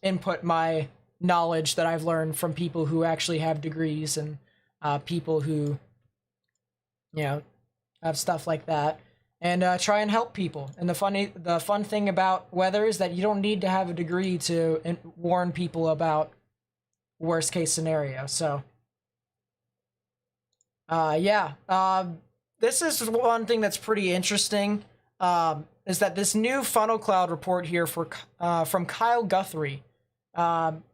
input my knowledge that I've learned from people who actually have degrees and people who, have stuff like that. And try and help people. And the fun thing about weather is that you don't need to have a degree to warn people about worst case scenario. So, this is one thing that's pretty interesting. Is that this new funnel cloud report here from Kyle Guthrie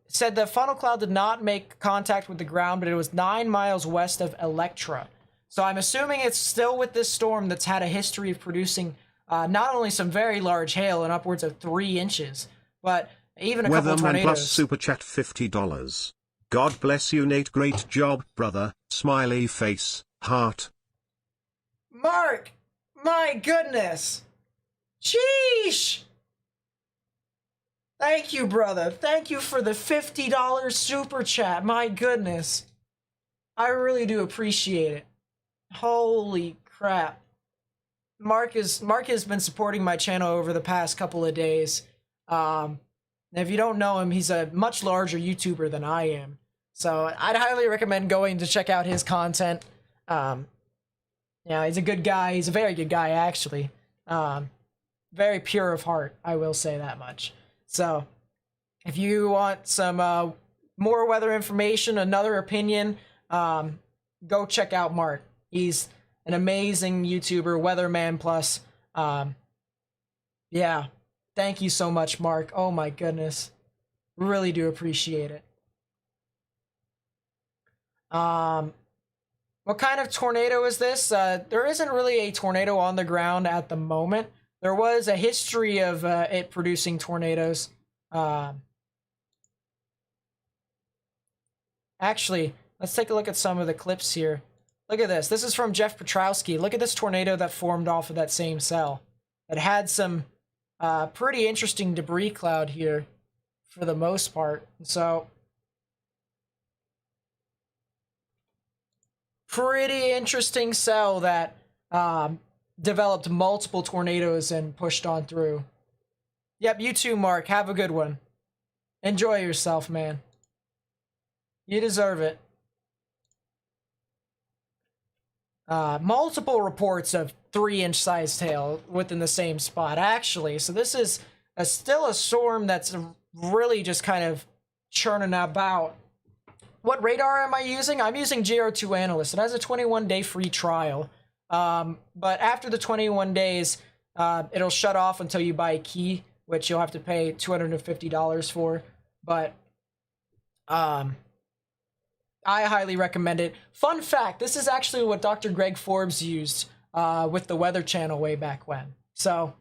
said the funnel cloud did not make contact with the ground, but it was 9 miles west of Electra. So I'm assuming it's still with this storm that's had a history of producing not only some very large hail and upwards of 3 inches, but even a couple of tornadoes. Weatherman plus super chat $50. God bless you, Nate. Great job, brother. Smiley face, heart. Mark! My goodness! Sheesh! Thank you, brother. Thank you for the $50 super chat. My goodness. I really do appreciate it. Holy crap. Mark has been supporting my channel over the past couple of days. If you don't know him, he's a much larger YouTuber than I am. So I'd highly recommend going to check out his content. He's a good guy. He's a very good guy, actually. Very pure of heart, I will say that much. So if you want some more weather information, another opinion, go check out Mark. He's an amazing YouTuber, Weatherman Plus. Thank you so much, Mark. Oh my goodness. Really do appreciate it. What kind of tornado is this? There isn't really a tornado on the ground at the moment. There was a history of it producing tornadoes. Actually, let's take a look at some of the clips here. Look at this. This is from Jeff Petrowski. Look at this tornado that formed off of that same cell. It had some pretty interesting debris cloud here for the most part. So, pretty interesting cell that developed multiple tornadoes and pushed on through. Yep, you too, Mark. Have a good one. Enjoy yourself, man. You deserve it. Multiple reports of 3-inch sized hail within the same spot, actually. So this is still a storm that's really just kind of churning about. What radar am I using? I'm using GR2 Analyst. It has a 21-day free trial. But after the 21 days, it'll shut off until you buy a key, which you'll have to pay $250 for. But I highly recommend it. Fun fact, this is actually what Dr. Greg Forbes used with the Weather Channel way back when. So,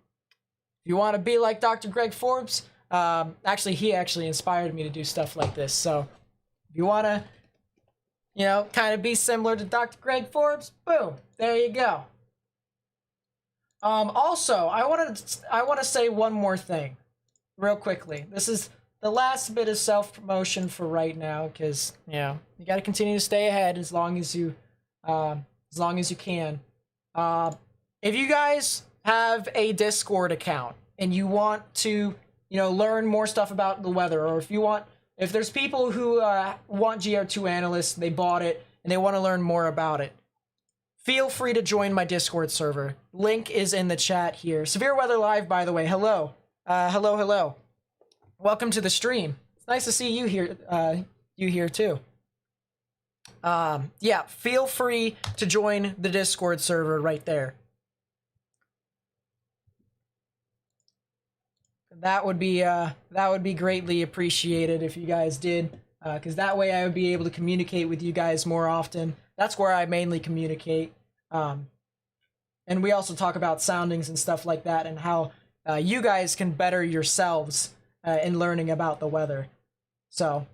If you want to be like Dr. Greg Forbes, actually, he actually inspired me to do stuff like this. So if you want to, you know, kind of be similar to Dr. Greg Forbes, boom, there you go. Also, I want to say one more thing real quickly. This is the last bit of self-promotion for right now, because, you know, you got to continue to stay ahead as long as you can. If you guys have a Discord account and you want to, you know, learn more stuff about the weather, or if there's people who want GR2 analysts, they bought it and they want to learn more about it, feel free to join my Discord server. Link is in the chat here. Severe Weather Live, by the way. Hello. Hello. Welcome to the stream. It's nice to see you here. You here too. Yeah, feel free to join the Discord server right there. That would be greatly appreciated if you guys did, because that way I would be able to communicate with you guys more often. That's where I mainly communicate. And we also talk about soundings and stuff like that, and how you guys can better yourselves in learning about the weather. So.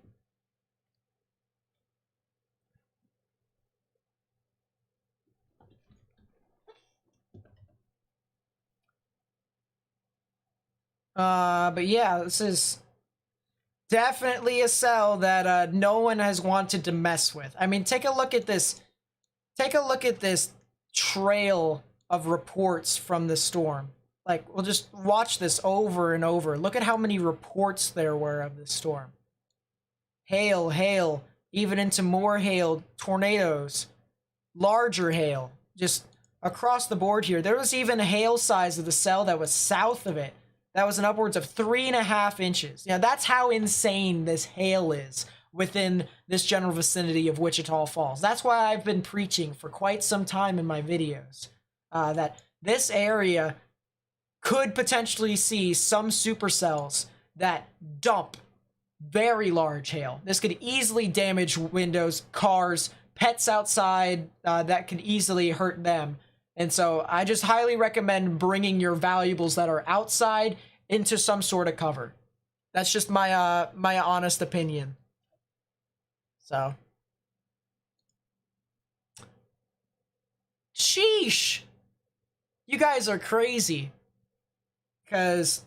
But yeah, this is definitely a cell that no one has wanted to mess with. I mean, take a look at this. Take a look at this trail of reports from the storm. Like, we'll just watch this over and over. Look at how many reports there were of this storm. Hail, even into more hail, tornadoes, larger hail, just across the board here. There was even a hail size of the cell that was south of it. That was an upwards of 3.5 inches. Yeah, that's how insane this hail is within this general vicinity of Wichita Falls. That's why I've been preaching for quite some time in my videos, that this area could potentially see some supercells that dump very large hail. This could easily damage windows, cars, pets outside, that could easily hurt them. And so I just highly recommend bringing your valuables that are outside into some sort of cover. That's just my my honest opinion. So. Sheesh. You guys are crazy. Because,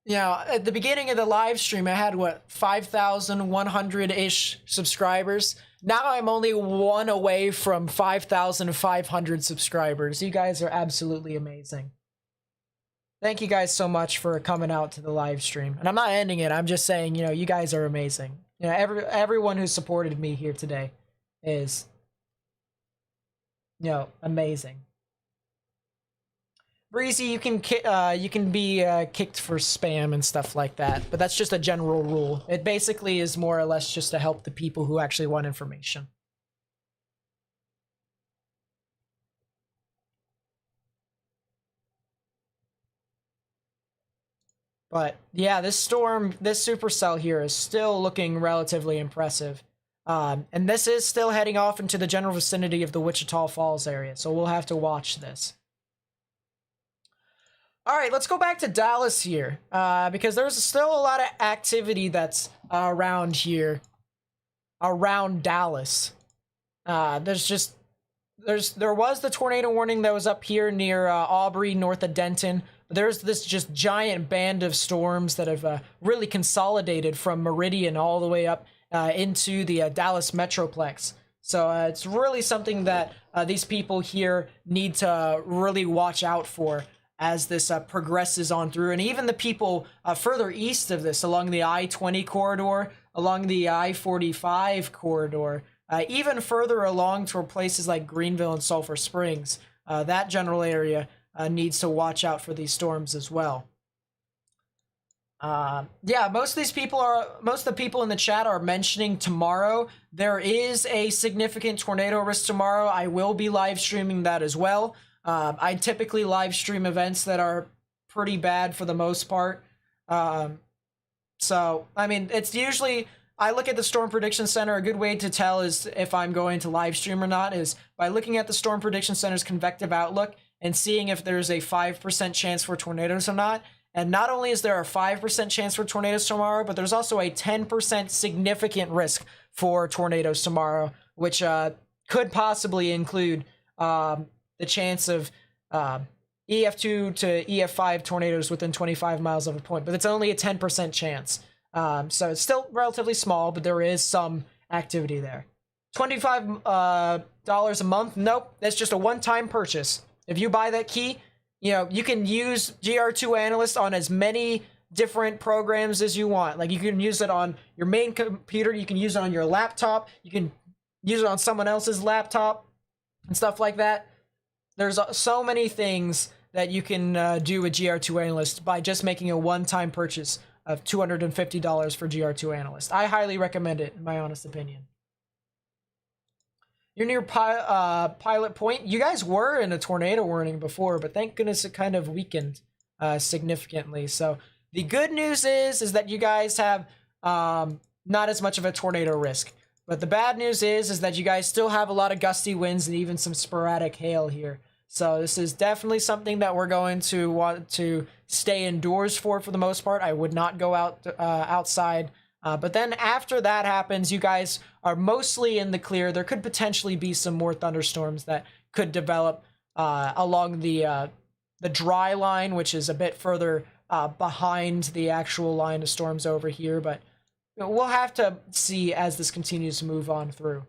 you know, at the beginning of the live stream, I had, what, 5,100-ish subscribers. Now I'm only one away from 5,500 subscribers. You guys are absolutely amazing. Thank you guys so much for coming out to the live stream. And I'm not ending it. I'm just saying, you know, you guys are amazing. You know, everyone who supported me here today is, you know, amazing. Breezy, you can be kicked for spam and stuff like that, but that's just a general rule. It basically is more or less just to help the people who actually want information. But yeah, this supercell here is still looking relatively impressive. And this is still heading off into the general vicinity of the Wichita Falls area, so we'll have to watch this. All right, let's go back to Dallas here, because there's still a lot of activity that's around here, around Dallas. There was the tornado warning that was up here near Aubrey, north of Denton. There's this just giant band of storms that have really consolidated from Meridian all the way up into the Dallas Metroplex. So it's really something that these people here need to really watch out for as this progresses on through. And even the people further east of this, along the I-20 corridor, along the I-45 corridor, even further along toward places like Greenville and Sulphur Springs, that general area needs to watch out for these storms as well. Yeah, most of the people in the chat are mentioning tomorrow. There is a significant tornado risk tomorrow. I will be live streaming that as well. I typically live stream events that are pretty bad for the most part. So, I mean, it's usually, I look at the Storm Prediction Center. A good way to tell is if I'm going to live stream or not is by looking at the Storm Prediction Center's convective outlook and seeing if there's a 5% chance for tornadoes or not. And not only is there a 5% chance for tornadoes tomorrow, but there's also a 10% significant risk for tornadoes tomorrow, which could possibly include the chance of EF2 to EF5 tornadoes within 25 miles of a point. But it's only a 10% chance. So it's still relatively small, but there is some activity there. $25 a month? Nope, that's just a one-time purchase. If you buy that key, you know, you can use GR2 Analyst on as many different programs as you want. Like, you can use it on your main computer, you can use it on your laptop, you can use it on someone else's laptop, and stuff like that. There's so many things that you can do with GR2 Analyst by just making a one-time purchase of $250 for GR2 Analyst. I highly recommend it, in my honest opinion. You're near Pilot Point. You guys were in a tornado warning before, but thank goodness it kind of weakened significantly. So the good news is that you guys have not as much of a tornado risk. But the bad news is that you guys still have a lot of gusty winds and even some sporadic hail here. So this is definitely something that we're going to want to stay indoors for the most part. I would not go outside. But then after that happens, you guys are mostly in the clear. There could potentially be some more thunderstorms that could develop along the dry line, which is a bit further behind the actual line of storms over here. But we'll have to see as this continues to move on through.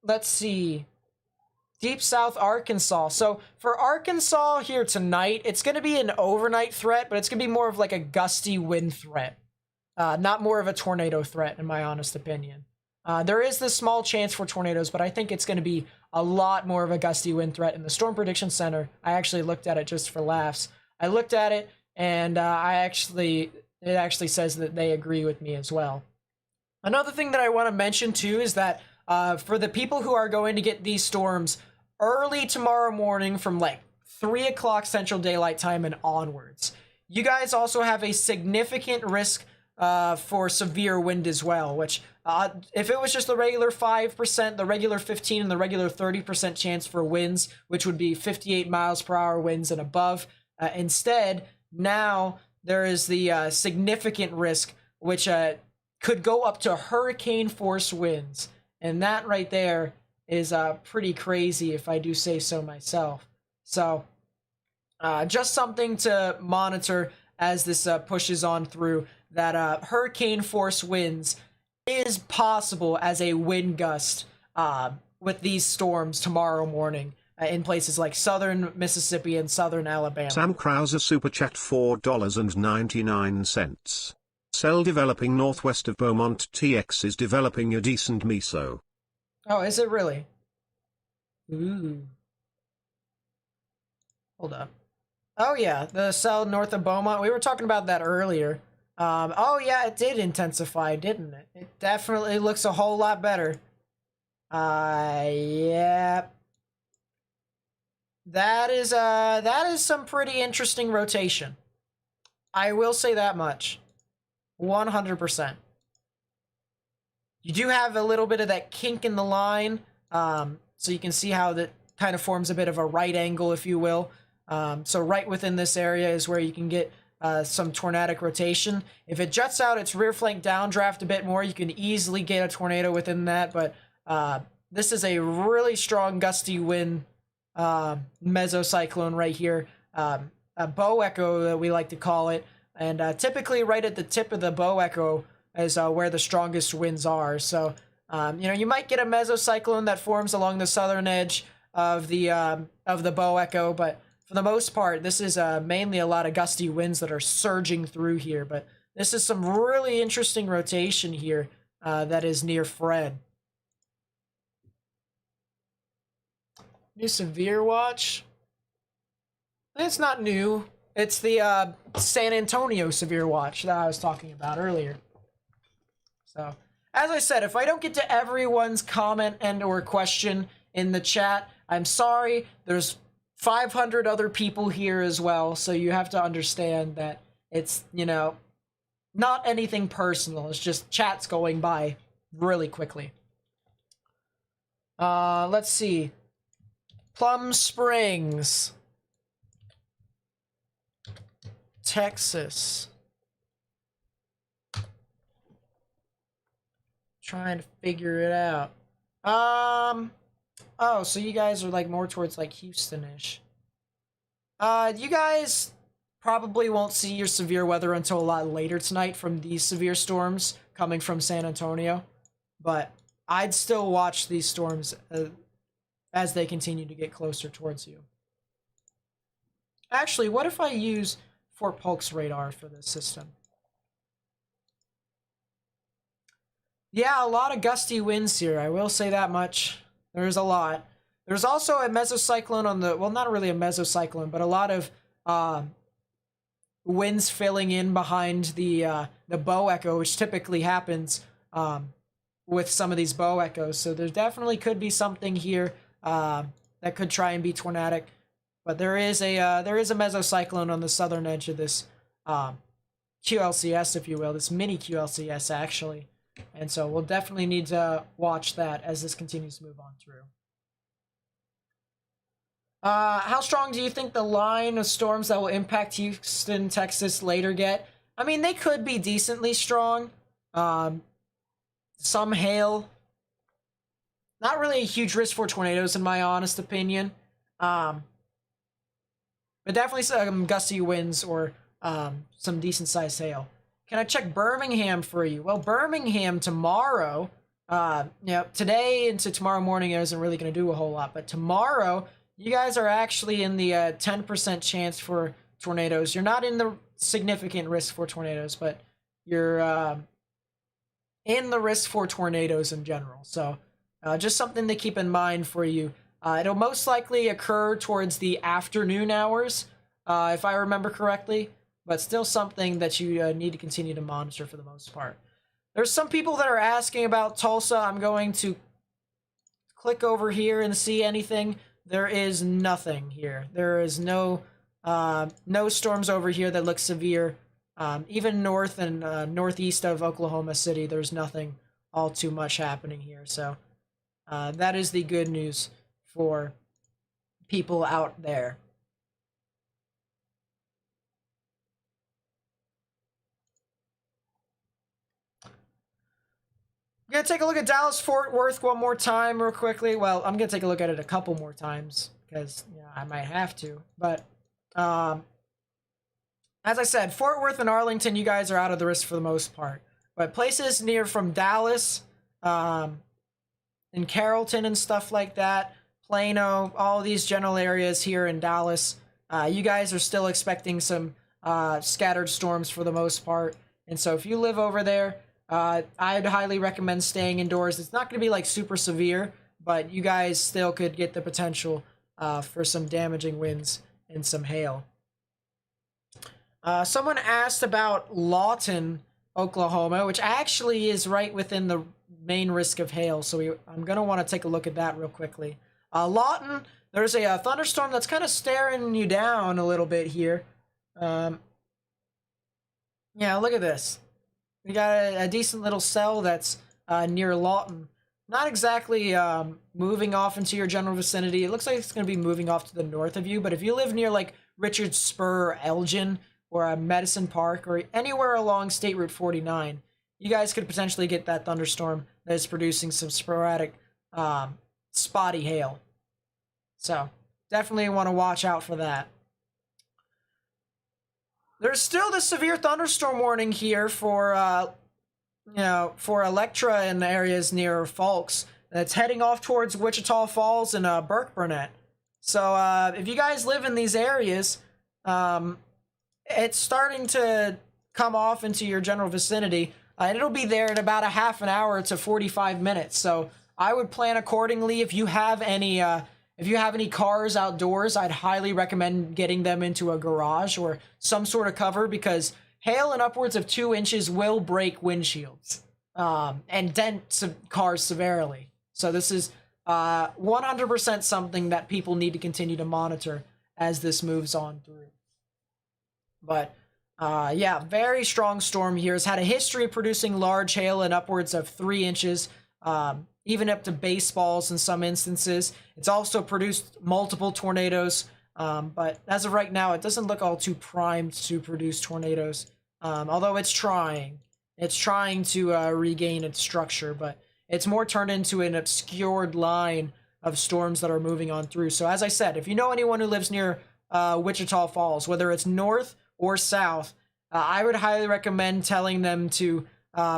Let's see. Deep South Arkansas. So for Arkansas here tonight, it's going to be an overnight threat, but it's going to be more of like a gusty wind threat. Not more of a tornado threat, in my honest opinion. There is this small chance for tornadoes, but I think it's going to be a lot more of a gusty wind threat. In the Storm Prediction Center, I actually looked at it just for laughs. I looked at it, and it actually says that they agree with me as well. Another thing that I want to mention too is that for the people who are going to get these storms early tomorrow morning from like 3 o'clock Central Daylight Time and onwards, you guys also have a significant risk for severe wind as well, which if it was just the regular 5%, the regular 15%, and the regular 30% chance for winds, which would be 58 miles per hour winds and above, instead, now there is the significant risk, which could go up to hurricane force winds. And that right there is pretty crazy, if I do say so myself. So just something to monitor as this pushes on through, that hurricane force winds is possible as a wind gust with these storms tomorrow morning in places like southern Mississippi and southern Alabama. Sam Krauser Super Chat $4.99. Cell developing northwest of Beaumont TX is developing a decent meso. Oh, is it really? Ooh. Hold up. Oh yeah, the cell north of Beaumont. We were talking about that earlier. Oh yeah, it did intensify, didn't it? It definitely looks a whole lot better. Yeah. That is some pretty interesting rotation. I will say that much. 100%. You do have a little bit of that kink in the line, so you can see how that kind of forms a bit of a right angle, if you will. So right within this area is where you can get some tornadic rotation. If it juts out its rear flank downdraft a bit more, you can easily get a tornado within that, but this is a really strong gusty wind mesocyclone right here, a bow echo that we like to call it. And typically right at the tip of the bow echo is where the strongest winds are. So, you might get a mesocyclone that forms along the southern edge of the bow echo, but for the most part, this is mainly a lot of gusty winds that are surging through here. But this is some really interesting rotation here that is near Fred. New severe watch. It's not new. It's the San Antonio severe watch that I was talking about earlier. So, as I said, if I don't get to everyone's comment and or question in the chat, I'm sorry. There's 500 other people here as well, so you have to understand that it's, not anything personal. It's just chats going by really quickly. Let's see. Plum Springs, Texas. Trying to figure it out. Oh, so you guys are like more towards like Houston-ish. You guys probably won't see your severe weather until a lot later tonight from these severe storms coming from San Antonio. But I'd still watch these storms as they continue to get closer towards you. Actually, what if I use Fort Polk's radar for this system? Yeah, a lot of gusty winds here, I will say that much. There's a lot. There's also a mesocyclone on the, well, not really a mesocyclone, but a lot of winds filling in behind the bow echo, which typically happens with some of these bow echoes. So there definitely could be something here that could try and be tornadic. But there is a mesocyclone on the southern edge of this QLCS, if you will, this mini QLCS actually. And so we'll definitely need to watch that as this continues to move on through. How strong do you think the line of storms that will impact Houston, Texas later get? I mean, they could be decently strong. Some hail. Not really a huge risk for tornadoes, in my honest opinion. But definitely some gusty winds or some decent-sized hail. Can I check Birmingham for you? Well, Birmingham tomorrow, today into tomorrow morning isn't really going to do a whole lot, but tomorrow, you guys are actually in the 10% chance for tornadoes. You're not in the significant risk for tornadoes, but you're in the risk for tornadoes in general. So just something to keep in mind for you. It'll most likely occur towards the afternoon hours, if I remember correctly. But still something that you need to continue to monitor for the most part. There's some people that are asking about Tulsa. I'm going to click over here and see anything. There is nothing here. There is no storms over here that look severe. Even north and northeast of Oklahoma City, there's nothing all too much happening here. So that is the good news for people out there. I'm going to take a look at Dallas-Fort Worth one more time real quickly. Well, I'm going to take a look at it a couple more times because I might have to. But as I said, Fort Worth and Arlington, you guys are out of the risk for the most part. But places near from Dallas, and Carrollton and stuff like that, Plano, all these general areas here in Dallas, you guys are still expecting some scattered storms for the most part. And so if you live over there, I'd highly recommend staying indoors. It's not going to be like super severe, but you guys still could get the potential for some damaging winds and some hail. Someone asked about Lawton, Oklahoma, which actually is right within the main risk of hail. So I'm going to want to take a look at that real quickly. Lawton, there's a thunderstorm that's kind of staring you down a little bit here. Yeah, look at this. We got a decent little cell that's near Lawton. Not exactly moving off into your general vicinity. It looks like it's going to be moving off to the north of you. But if you live near like Richard Spur or Elgin or Medicine Park or anywhere along State Route 49, you guys could potentially get that thunderstorm that is producing some sporadic spotty hail. So definitely want to watch out for that. There's still the severe thunderstorm warning here for, for Electra and the areas near Falks. That's heading off towards Wichita Falls and Burke Burnett. So if you guys live in these areas, it's starting to come off into your general vicinity. And it'll be there in about a half an hour to 45 minutes. So I would plan accordingly. If you have any cars outdoors, I'd highly recommend getting them into a garage or some sort of cover because hail in upwards of 2 inches will break windshields and dent cars severely. So this is 100% something that people need to continue to monitor as this moves on through. But yeah, very strong storm here. Has had a history of producing large hail in upwards of 3 inches. even up to baseballs in some instances. It's also produced multiple tornadoes, but as of right now, it doesn't look all too primed to produce tornadoes, although it's trying. It's trying to regain its structure, but it's more turned into an obscured line of storms that are moving on through. So as I said, if you know anyone who lives near Wichita Falls, whether it's north or south, I would highly recommend telling them to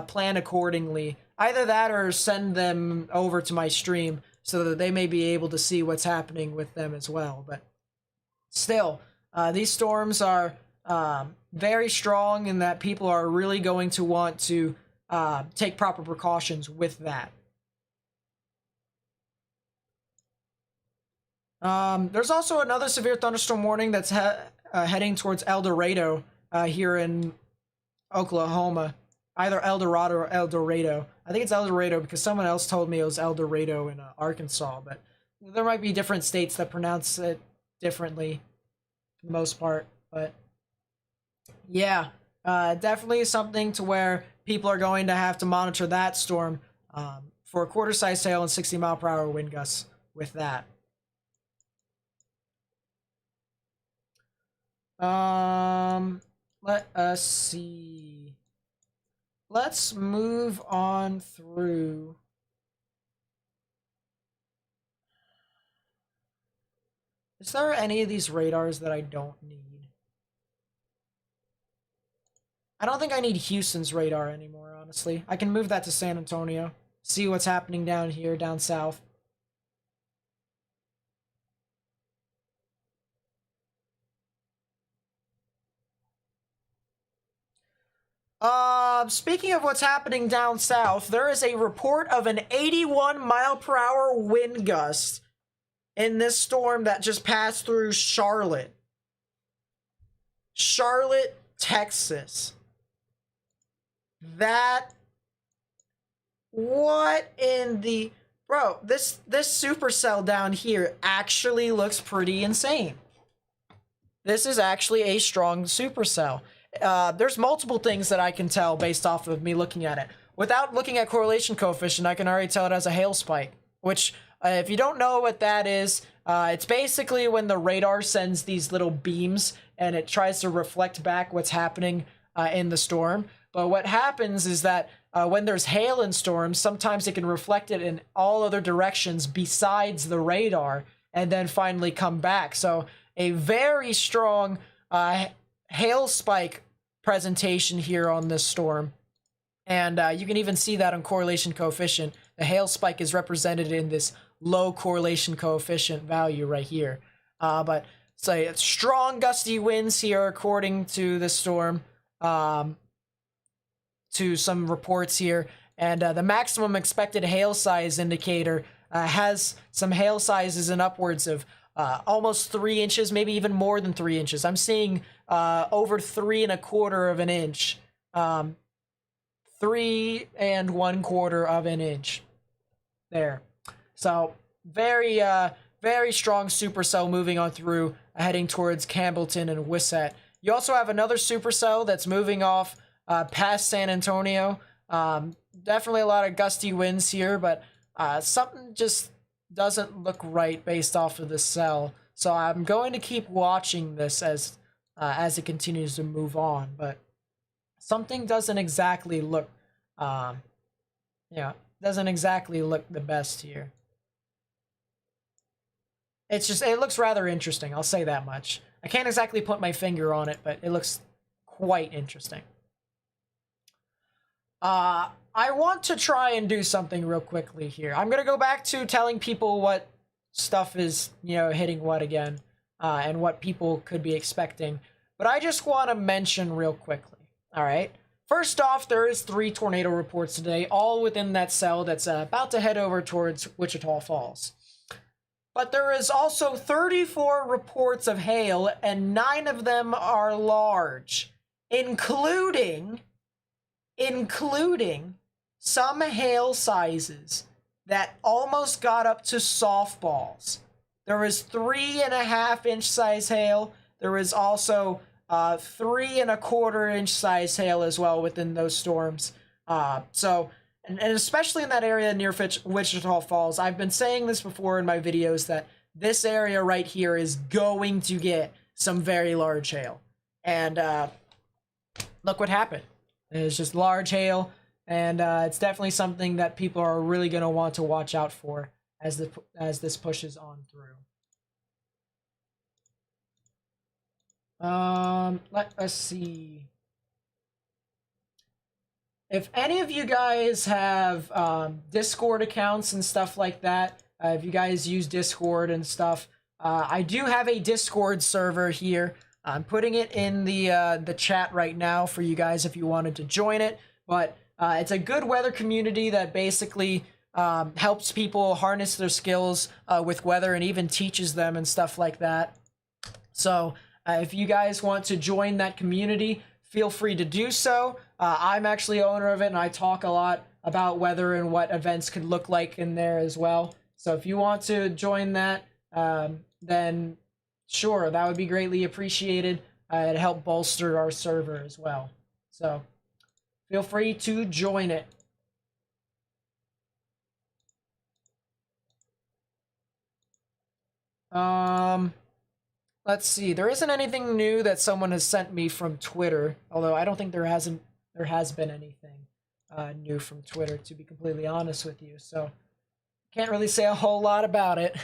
plan accordingly. Either that or send them over to my stream so that they may be able to see what's happening with them as well. But still, these storms are very strong in that people are really going to want to take proper precautions with that. There's also another severe thunderstorm warning that's heading towards El Dorado here in Oklahoma. Either El Dorado or El Dorado. I think it's El Dorado because someone else told me it was El Dorado in Arkansas, but there might be different states that pronounce it differently for the most part. But yeah, definitely something to where people are going to have to monitor that storm for a quarter-size hail and 60-mile-per-hour wind gusts with that. Let us see. Let's move on through. Is there any of these radars that I don't need? I don't think I need Houston's radar anymore, honestly. I can move that to San Antonio. See what's happening down here, down south. Speaking of what's happening down south, there is a report of an 81-mile-per-hour wind gust in this storm that just passed through Charlotte. Charlotte, Texas. What in the... Bro, this supercell down here actually looks pretty insane. This is actually a strong supercell. There's multiple things that I can tell based off of me looking at it. Without looking at correlation coefficient, I can already tell it has a hail spike, which, if you don't know what that is, it's basically when the radar sends these little beams and it tries to reflect back what's happening in the storm. But what happens is that when there's hail in storms, sometimes it can reflect it in all other directions besides the radar and then finally come back. So a very strong hail spike presentation here on this storm, and you can even see that on correlation coefficient. The hail spike is represented in this low correlation coefficient value right here. But say it's strong gusty winds here according to the storm, to some reports here, and the maximum expected hail size indicator has some hail sizes in upwards of almost 3 inches, maybe even more than 3 inches. I'm seeing over 3 1/4 of an inch, 3 1/4 of an inch there. So very very strong supercell moving on through, heading towards Campbellton and Wissat. You also have another supercell that's moving off past San Antonio. Definitely a lot of gusty winds here, but something just doesn't look right based off of the cell. So I'm going to keep watching this as it continues to move on, but something doesn't exactly look, doesn't exactly look the best here. It looks rather interesting, I'll say that much. I can't exactly put my finger on it, but it looks quite interesting. I want to try and do something real quickly here. I'm going to go back to telling people what stuff is, hitting what again, and what people could be expecting. But I just want to mention real quickly, all right? First off, there is 3 tornado reports today, all within that cell that's about to head over towards Wichita Falls. But there is also 34 reports of hail, and 9 of them are large, including some hail sizes that almost got up to softballs. There was 3 1/2 inch size hail. There was also 3 1/4 inch size hail as well within those storms. So and especially in that area near Wichita Falls. I've been saying this before in my videos that this area right here is going to get some very large hail. And look what happened. It's just large hail, and it's definitely something that people are really going to want to watch out for as this pushes on through. Let us see. If any of you guys have Discord accounts and stuff like that, if you guys use Discord and stuff, I do have a Discord server here. I'm putting it in the chat right now for you guys if you wanted to join it. But it's a good weather community that basically helps people harness their skills with weather and even teaches them and stuff like that. So if you guys want to join that community, feel free to do so. I'm actually owner of it, and I talk a lot about weather and what events could look like in there as well. So if you want to join that, then sure, that would be greatly appreciated. It'd help bolster our server as well. So feel free to join it. Let's see. There isn't anything new that someone has sent me from Twitter, although I don't think there has been anything new from Twitter, to be completely honest with you. So can't really say a whole lot about it.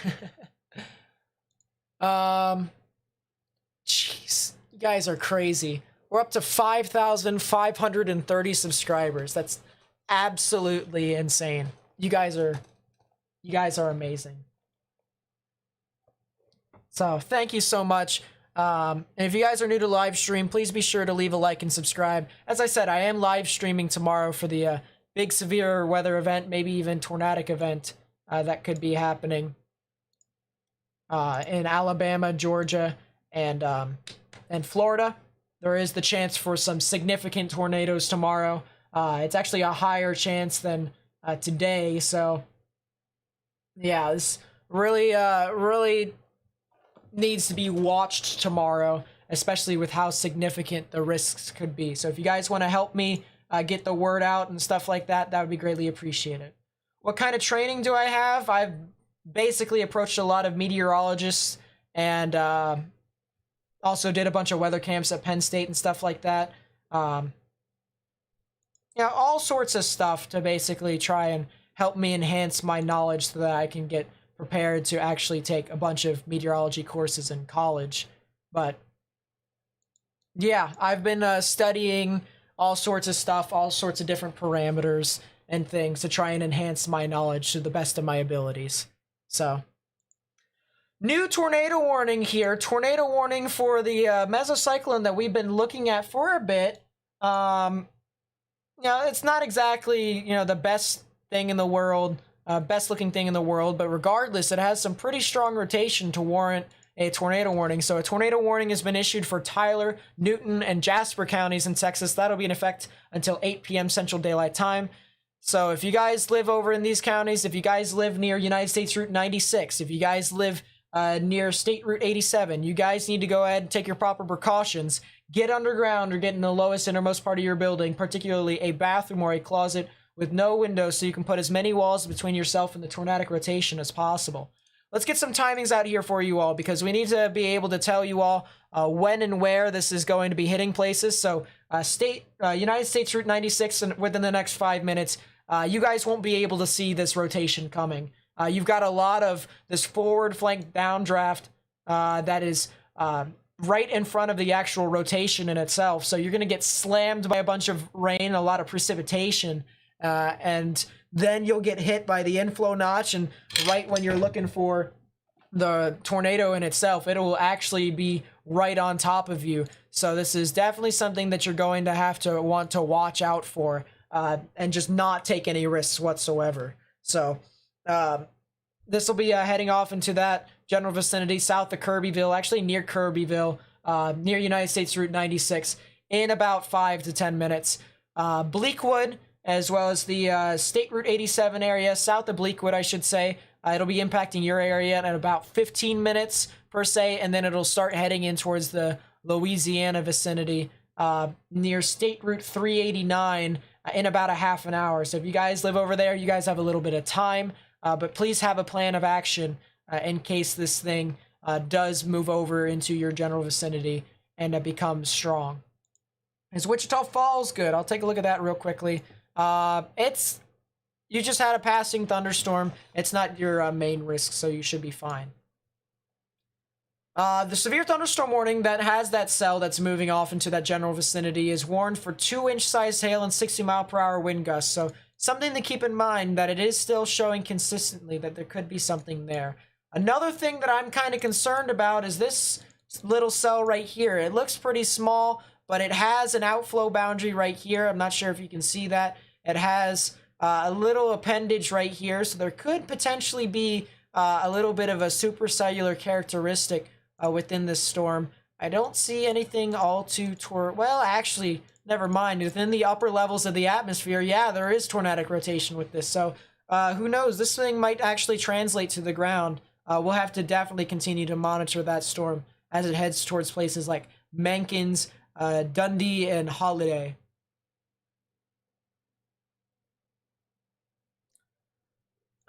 Jeez, you guys are crazy. We're up to 5,530 subscribers. That's absolutely insane. You guys are amazing. So thank you so much. And if you guys are new to live stream, please be sure to leave a like and subscribe. As I said, I am live streaming tomorrow for the big severe weather event, maybe even tornadic event that could be happening in Alabama, Georgia, and Florida. There is the chance for some significant tornadoes tomorrow. It's actually a higher chance than today. So yeah, this really needs to be watched tomorrow, especially with how significant the risks could be. So if you guys want to help me get the word out and stuff like that, that would be greatly appreciated. What kind of training do I have? I've basically approached a lot of meteorologists and also did a bunch of weather camps at Penn State and stuff like that. All sorts of stuff to basically try and help me enhance my knowledge so that I can get prepared to actually take a bunch of meteorology courses in college. But yeah, I've been studying all sorts of stuff, all sorts of different parameters and things to try and enhance my knowledge to the best of my abilities. So, new tornado warning here. Tornado warning for the mesocyclone that we've been looking at for a bit. It's not exactly, the best thing in the world. Best looking thing in the world, but regardless, it has some pretty strong rotation to warrant a tornado warning. So a tornado warning has been issued for Tyler, Newton, and Jasper counties in Texas. That'll be in effect until 8 p.m. Central Daylight Time. So if you guys live over in these counties, if you guys live near United States Route 96, if you guys live near State Route 87, you guys need to go ahead and take your proper precautions. Get underground or get in the lowest innermost part of your building, particularly a bathroom or a closet with no windows, so you can put as many walls between yourself and the tornadic rotation as possible. Let's get some timings out here for you all, because we need to be able to tell you all when and where this is going to be hitting places. So United States Route 96, and within the next 5 minutes, you guys won't be able to see this rotation coming. You've got a lot of this forward flank downdraft that is right in front of the actual rotation in itself. So you're going to get slammed by a bunch of rain, a lot of precipitation, and then you'll get hit by the inflow notch, and right when you're looking for the tornado in itself, it will actually be right on top of you. So this is definitely something that you're going to have to want to watch out for, and just not take any risks whatsoever. So this will be heading off into that general vicinity south of Kirbyville, actually near Kirbyville, near United States Route 96, in about 5 to 10 minutes. Bleakwood, as well as the State Route 87 area, south of Bleakwood, I should say. It'll be impacting your area in about 15 minutes, per se, and then it'll start heading in towards the Louisiana vicinity, near State Route 389, in about a half an hour. So if you guys live over there, you guys have a little bit of time, but please have a plan of action in case this thing does move over into your general vicinity and becomes strong. Is Wichita Falls good? I'll take a look at that real quickly. You just had a passing thunderstorm. It's not your main risk, so you should be fine. The severe thunderstorm warning that has that cell that's moving off into that general vicinity is warned for 2-inch size hail and 60-mile-per-hour wind gusts. So something to keep in mind, that it is still showing consistently that there could be something there. Another thing that I'm kind of concerned about is this little cell right here. It looks pretty small, but it has an outflow boundary right here. I'm not sure if you can see that. It has a little appendage right here, so there could potentially be a little bit of a supercellular characteristic within this storm. I don't see anything all too well, actually, never mind. Within the upper levels of the atmosphere, yeah, there is tornadic rotation with this. So who knows? This thing might actually translate to the ground. We'll have to definitely continue to monitor that storm as it heads towards places like Menkins, Dundee, and Holiday.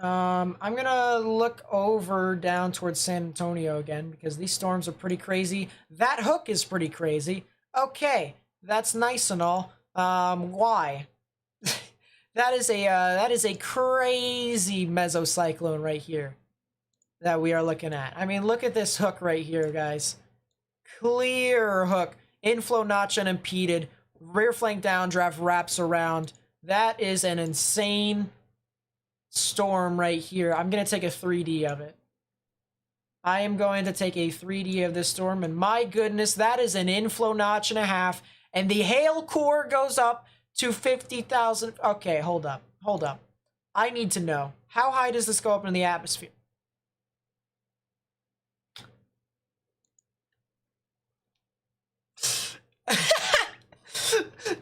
I'm gonna look over down towards San Antonio again because these storms are pretty crazy. That hook is pretty crazy. Okay, that's nice and all. Why? that is a crazy mesocyclone right here that we are looking at. I mean, look at this hook right here, guys. Clear hook, inflow notch unimpeded, rear flank downdraft wraps around. That is an insane storm right here. I'm going to take a 3D of it. I am going to take a 3D of this storm, and my goodness, that is an inflow notch and a half, and the hail core goes up to 50,000. Okay, hold up. I need to know, how high does this go up in the atmosphere?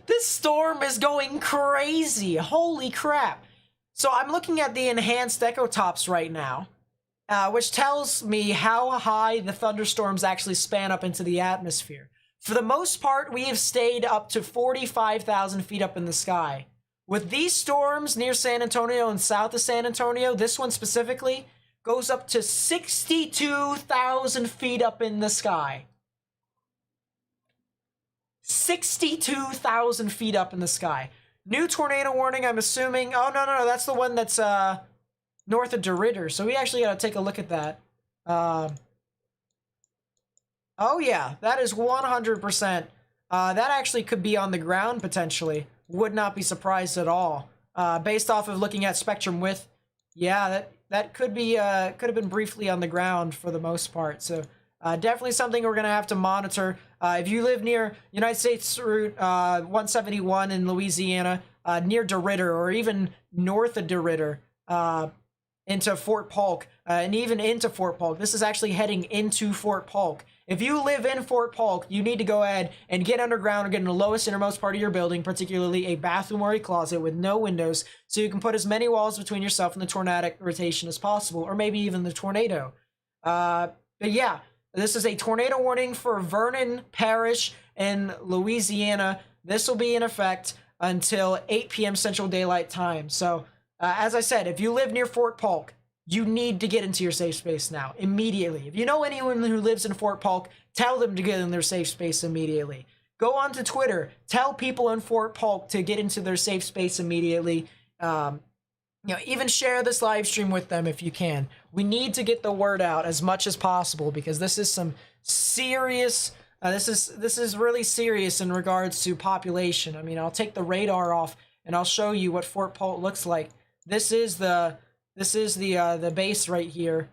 This storm is going crazy. Holy crap. So I'm looking at the enhanced echotops right now, which tells me how high the thunderstorms actually span up into the atmosphere. For the most part, we have stayed up to 45,000 feet up in the sky. With these storms near San Antonio and south of San Antonio, this one specifically goes up to 62,000 feet up in the sky. 62,000 feet up in the sky. New tornado warning, I'm assuming. Oh, no, that's the one that's north of DeRidder. So we actually got to take a look at that. Oh, yeah, that is 100%. That actually could be on the ground, potentially. Would not be surprised at all. Based off of looking at spectrum width, yeah, that could have been briefly on the ground for the most part. So definitely something we're going to have to monitor. If you live near United States Route 171 in Louisiana, near DeRidder, or even north of DeRidder, into Fort Polk, and even into Fort Polk. This is actually heading into Fort Polk. If you live in Fort Polk, you need to go ahead and get underground or get in the lowest innermost part of your building, particularly a bathroom or a closet with no windows, so you can put as many walls between yourself and the tornadic rotation as possible, or maybe even the tornado. But yeah, this is a tornado warning for Vernon Parish in Louisiana. This will be in effect until 8 p.m. Central Daylight Time. So, as I said, if you live near Fort Polk, you need to get into your safe space now, immediately. If you know anyone who lives in Fort Polk, tell them to get in their safe space immediately. Go on to Twitter, tell people in Fort Polk to get into their safe space immediately. Even share this live stream with them if you can. We need to get the word out as much as possible because this is some serious. This is really serious in regards to population. I mean, I'll take the radar off and I'll show you what Fort Polk looks like. This is the base right here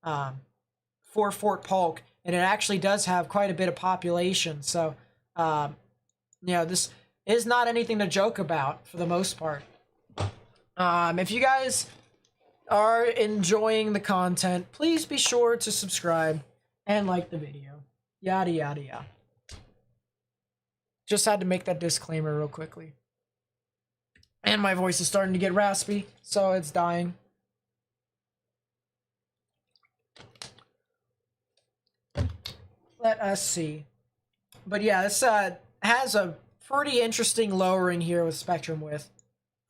for Fort Polk, and it actually does have quite a bit of population. So, this is not anything to joke about for the most part. If you guys are enjoying the content, please be sure to subscribe and like the video. Yada, yada, yada. Just had to make that disclaimer real quickly. And my voice is starting to get raspy, so it's dying. Let us see. But yeah, this has a pretty interesting lowering here with spectrum width.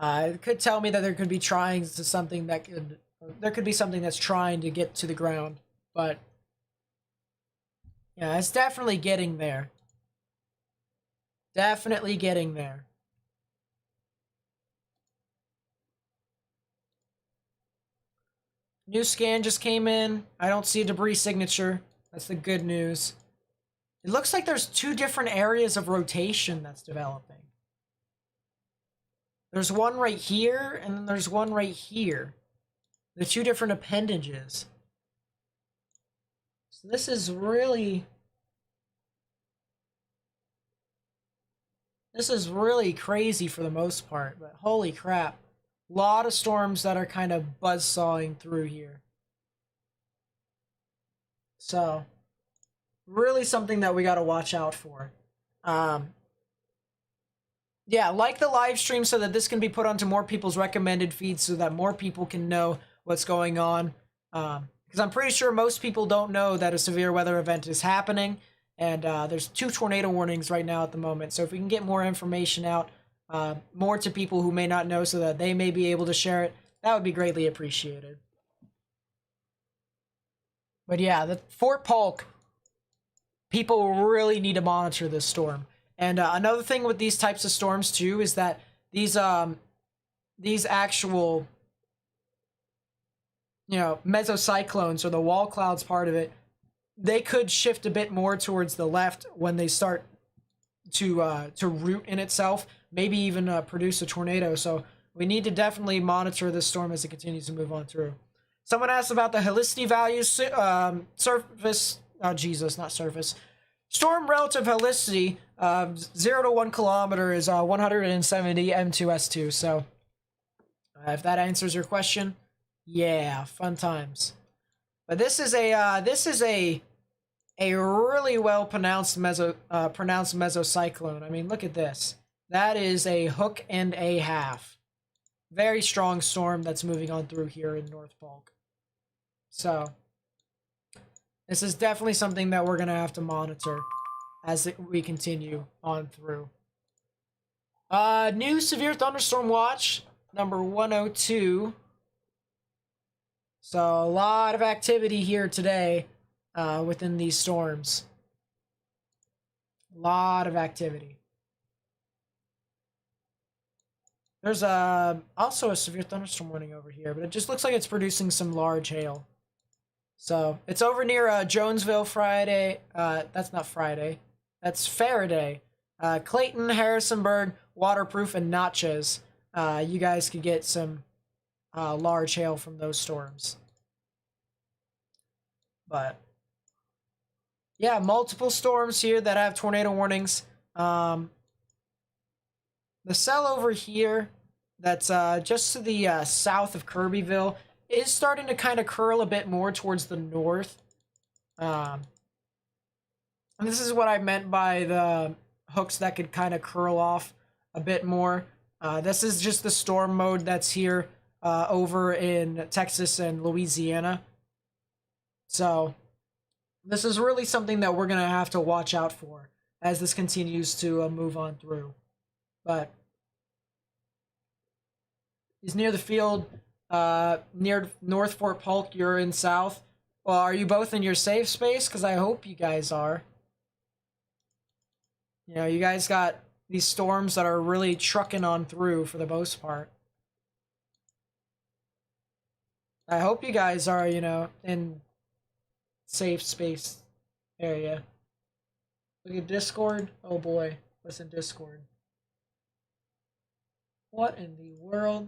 It could tell me that there could be trying to something that could, there could be something that's trying to get to the ground, but yeah, it's definitely getting there. Definitely getting there. New scan just came in. I don't see a debris signature. That's the good news. It looks like there's two different areas of rotation that's developing. There's one right here, and then there's one right here. The two different appendages. So this is really... This is really crazy for the most part, but holy crap. A lot of storms that are kind of buzzsawing through here. So, really something that we got to watch out for. Yeah, like the live stream so that this can be put onto more people's recommended feeds so that more people can know what's going on. Because I'm pretty sure most people don't know that a severe weather event is happening. And there's 2 tornado warnings right now at the moment. So if we can get more information out, more to people who may not know so that they may be able to share it, that would be greatly appreciated. But yeah, the Fort Polk, people really need to monitor this storm. And another thing with these types of storms too is that these actual, you know, mesocyclones or the wall clouds part of it, they could shift a bit more towards the left when they start to root in itself, maybe even produce a tornado. So we need to definitely monitor this storm as it continues to move on through. Someone asked about the helicity values, surface, oh Jesus, not surface. Storm relative helicity, 0 to 1 kilometer is 170 M2S2. So if that answers your question, yeah, fun times. But this is a really well pronounced mesocyclone. I mean, look at this. That is a hook and a half. Very strong storm that's moving on through here in North Polk. So this is definitely something that we're gonna have to monitor as we continue on through. New severe thunderstorm watch number 102. So a lot of activity here today within these storms. A lot of activity. There's also a severe thunderstorm warning over here, but it just looks like it's producing some large hail. So it's over near Jonesville Friday. That's not Friday. That's Faraday. Clayton, Harrisonburg, Waterproof, and Natchez. You guys could get some large hail from those storms. But yeah, multiple storms here that have tornado warnings. The cell over here that's just to the south of Kirbyville is starting to kind of curl a bit more towards the north. And this is what I meant by the hooks that could kind of curl off a bit more. This is just the storm mode that's here over in Texas and Louisiana. So this is really something that we're going to have to watch out for as this continues to move on through. But he's near the field, near North Fort Polk. You're in South. Well, are you both in your safe space? Because I hope you guys are. You know, you guys got these storms that are really trucking on through for the most part. I hope you guys are, you know, in safe space area. Look at Discord. Oh boy, what's in Discord? What in the world?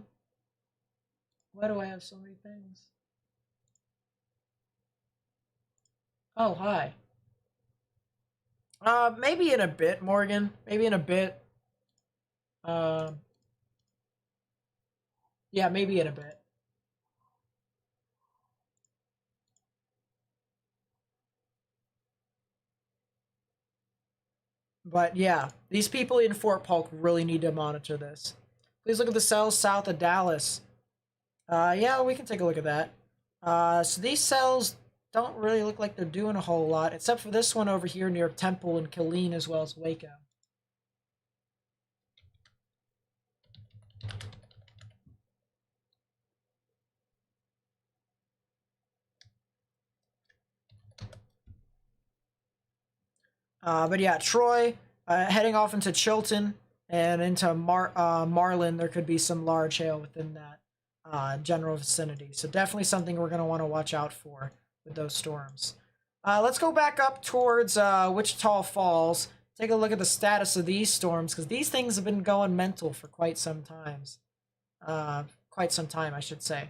Why do I have so many things? Oh, hi. Maybe in a bit, Morgan. Maybe in a bit. Yeah, maybe in a bit. But yeah, these people in Fort Polk really need to monitor this. Please look at the cells south of Dallas. Yeah, we can take a look at that. So these cells don't really look like they're doing a whole lot, except for this one over here near Temple and Killeen as well as Waco. But yeah, Troy, heading off into Chilton and into Marlin, there could be some large hail within that general vicinity. So definitely something we're going to want to watch out for with those storms. Let's go back up towards Wichita Falls. Take a look at the status of these storms, because these things have been going mental for quite some times. Quite some time, I should say.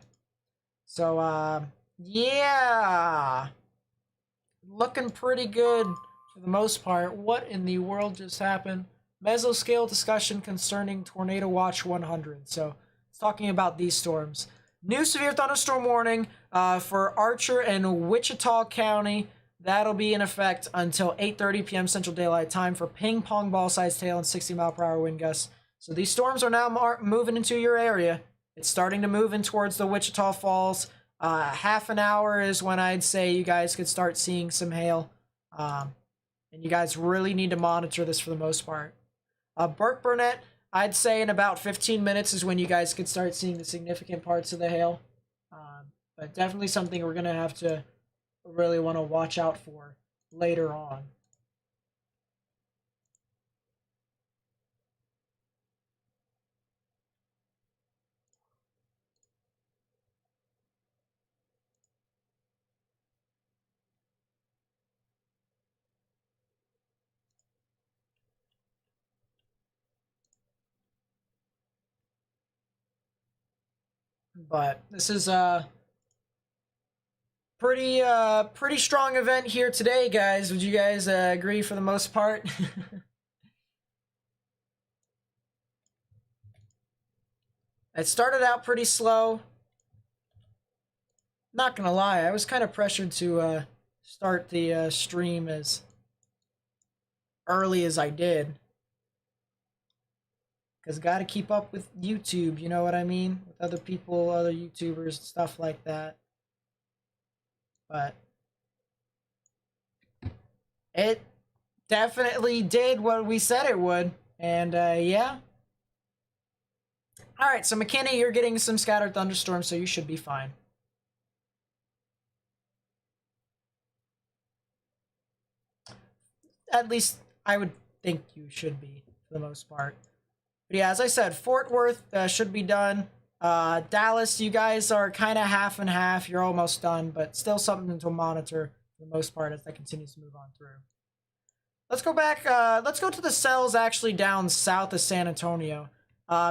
So, yeah. Looking pretty good for the most part. What in the world just happened? Mesoscale discussion concerning Tornado Watch 100. So, it's talking about these storms. New severe thunderstorm warning for Archer and Wichita County. That'll be in effect until 8:30 p.m. Central Daylight Time for ping pong ball sized hail and 60-mile-per-hour wind gusts. So these storms are now moving into your area. It's starting to move in towards the Wichita Falls. Half an hour is when I'd say you guys could start seeing some hail. And you guys really need to monitor this for the most part. Burke Burnett, I'd say in about 15 minutes is when you guys could start seeing the significant parts of the hail. But definitely something we're going to have to really want to watch out for later on. But this is pretty strong event here today, guys. Would you guys agree for the most part? It started out pretty slow. Not gonna lie, I was kind of pressured to start the stream as early as I did. Because got to keep up with YouTube, you know what I mean? With other people, other YouTubers, stuff like that. But it definitely did what we said it would. And yeah. All right, so McKinney, you're getting some scattered thunderstorms, so you should be fine. At least I would think you should be, for the most part. But yeah, as I said, Fort Worth should be done. Dallas, you guys are kind of half and half. You're almost done, but still something to monitor for the most part as that continues to move on through. Let's go back. Let's go to the cells actually down south of San Antonio.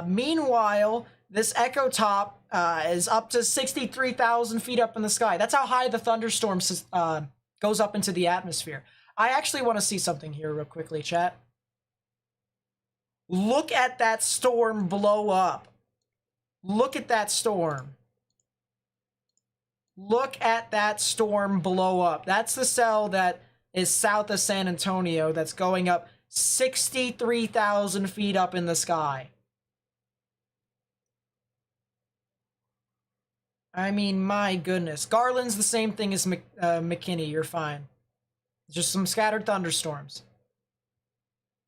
Meanwhile, this Echo Top is up to 63,000 feet up in the sky. That's how high the thunderstorm goes up into the atmosphere. I actually want to see something here real quickly, chat. Look at that storm blow up. Look at that storm. Look at that storm blow up. That's the cell that is south of San Antonio that's going up 63,000 feet up in the sky. I mean, my goodness. Garland's the same thing as McKinney. You're fine. Just some scattered thunderstorms.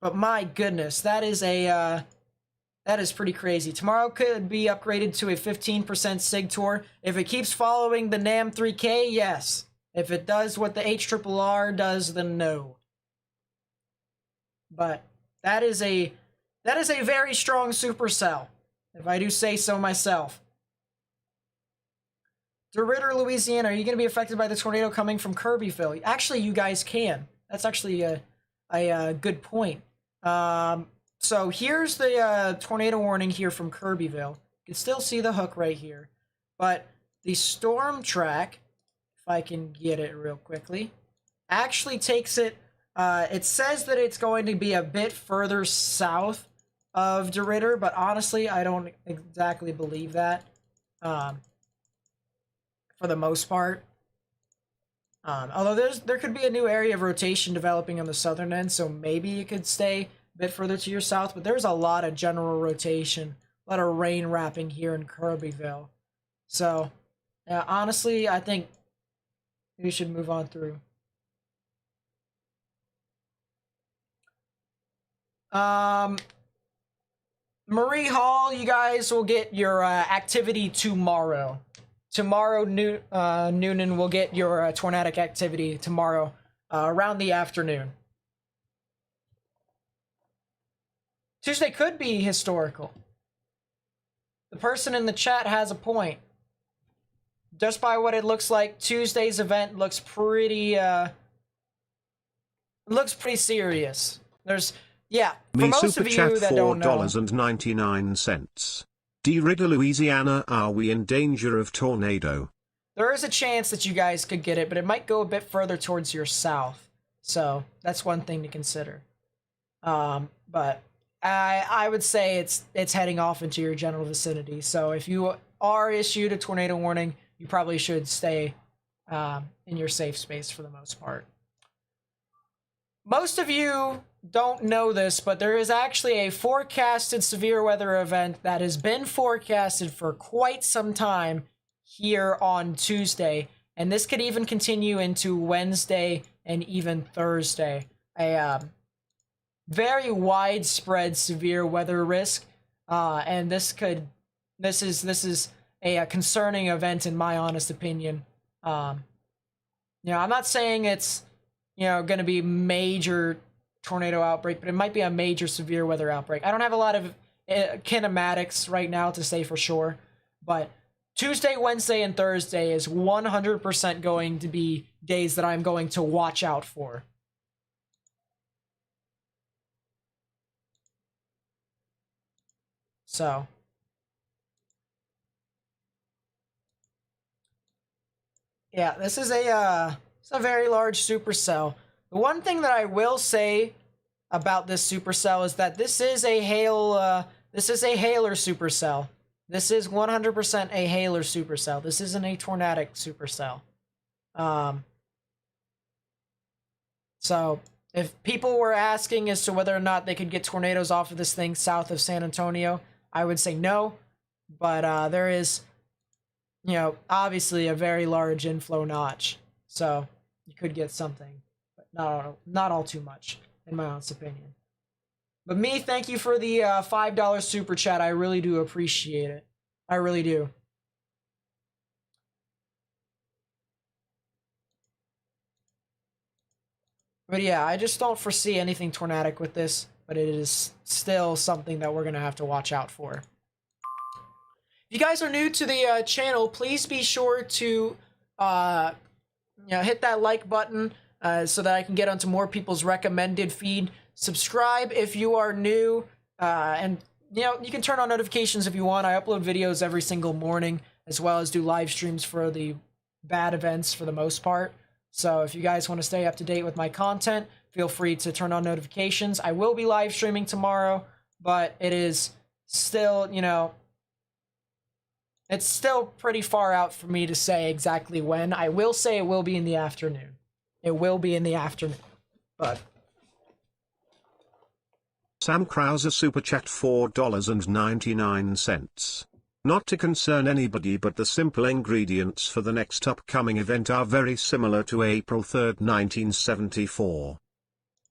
But my goodness, that is pretty crazy. Tomorrow could be upgraded to a 15% SIG tour. If it keeps following the NAM 3K, yes. If it does what the HRRR does, then no. But that is a very strong supercell, if I do say so myself. DeRidder, Louisiana, are you going to be affected by the tornado coming from Kirbyville? Actually, you guys can. That's actually a good point. So here's the tornado warning here from Kirbyville. You can still see the hook right here. But the storm track, if I can get it real quickly, actually takes it, it says that it's going to be a bit further south of DeRidder, but honestly, I don't exactly believe that, for the most part. Although there could be a new area of rotation developing on the southern end, so maybe you could stay a bit further to your south, but there's a lot of general rotation, a lot of rain wrapping here in Kirbyville. So, yeah, honestly, I think we should move on through. Marie Hall, you guys will get your activity tomorrow. Tomorrow, Noonan will get your tornadic activity tomorrow around the afternoon. Tuesday could be historical. The person in the chat has a point. Just by what it looks like, Tuesday's event looks pretty serious. There's, yeah, for Me most super of chat you that don't know. $4.99. Derrida Louisiana, are we in danger of tornado? There is a chance that you guys could get it, but it might go a bit further towards your south. So that's one thing to consider. But I would say it's heading off into your general vicinity. So if you are issued a tornado warning, you probably should stay in your safe space for the most part. Most of you don't know this, but there is actually a forecasted severe weather event that has been forecasted for quite some time here on Tuesday, and this could even continue into Wednesday and even Thursday. A very widespread severe weather risk, and this is a concerning event in my honest opinion. I'm not saying it's going to be major tornado outbreak, but it might be a major severe weather outbreak. I don't have a lot of kinematics right now to say for sure, but Tuesday, Wednesday, and Thursday is 100% going to be days that I'm going to watch out for. So, yeah, this is a very large supercell. The one thing that I will say about this supercell is that this is a Hailer supercell. This is 100% a Hailer supercell. This isn't a Tornadic supercell. So if people were asking as to whether or not they could get tornadoes off of this thing south of San Antonio, I would say no. But there is, obviously a very large inflow notch. So you could get something, but not all too much, in my honest opinion. But me, thank you for the $5 super chat. I really do appreciate it. I really do. But yeah, I just don't foresee anything tornadic with this, but it is still something that we're going to have to watch out for. If you guys are new to the channel, please be sure to hit that like button so that I can get onto more people's recommended feed. Subscribe if you are new, and you can turn on notifications if you want. I upload videos every single morning, as well as do live streams for the bad events for the most part. So if you guys want to stay up to date with my content, feel free to turn on notifications. I will be live streaming tomorrow, but it is still, it's still pretty far out for me to say exactly when. I will say it will be in the afternoon. It will be in the afternoon, but... Sam Krauser super chat $4.99. Not to concern anybody, but the simple ingredients for the next upcoming event are very similar to April 3rd, 1974.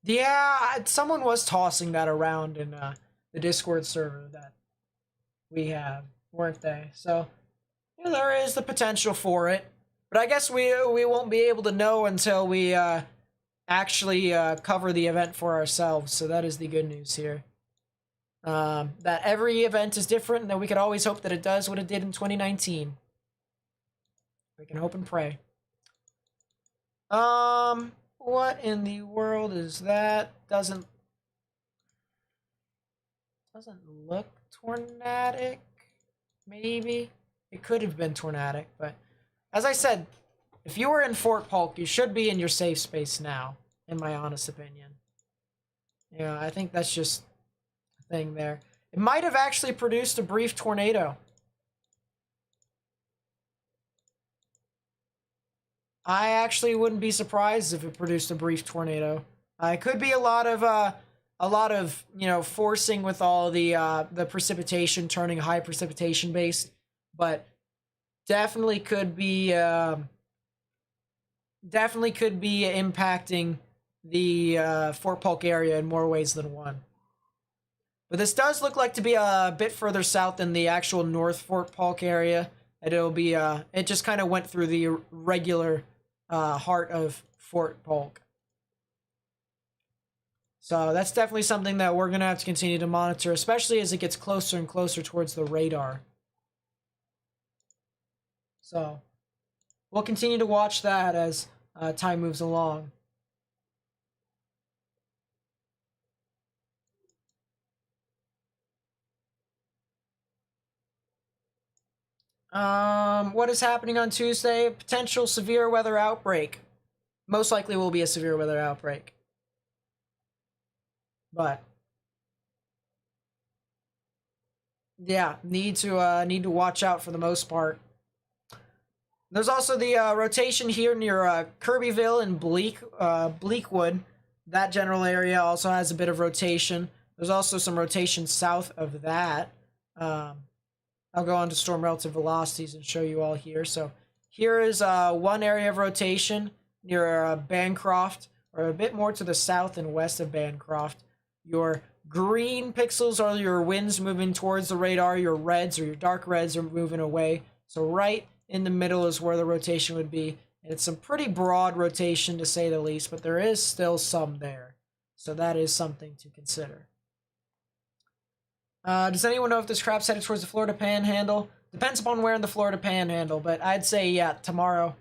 Yeah, someone was tossing that around in the Discord server that we have, weren't they? So there is the potential for it, but I guess we won't be able to know until we actually cover the event for ourselves. So that is the good news here. That every event is different, and that we could always hope that it does what it did in 2019. We can hope and pray. What in the world is that? Doesn't look tornadic. Maybe it could have been tornadic, but as I said, if you were in Fort Polk, you should be in your safe space now, in my honest opinion. Yeah, I think that's just a thing there. It might have actually produced a brief tornado. I actually wouldn't be surprised if it produced a brief tornado. It could be a lot of forcing with all the precipitation turning high precipitation based, but definitely could be impacting the Fort Polk area in more ways than one. But this does look like to be a bit further south than the actual North Fort Polk area. And it'll be it just kind of went through the regular heart of Fort Polk. So that's definitely something that we're going to have to continue to monitor, especially as it gets closer and closer towards the radar. So we'll continue to watch that as time moves along. What is happening on Tuesday? Potential severe weather outbreak. Most likely will be a severe weather outbreak. But yeah, need to watch out for the most part. There's also the rotation here near Kirbyville and Bleakwood. That general area also has a bit of rotation. There's also some rotation south of that. I'll go on to storm relative velocities and show you all here. So here is one area of rotation near Bancroft, or a bit more to the south and west of Bancroft. Your green pixels are your winds moving towards the radar. Your reds or your dark reds are moving away. So right in the middle is where the rotation would be. And it's some pretty broad rotation to say the least, but there is still some there. So that is something to consider. Does anyone know if this crap's headed towards the Florida Panhandle? Depends upon where in the Florida Panhandle, but I'd say, yeah, tomorrow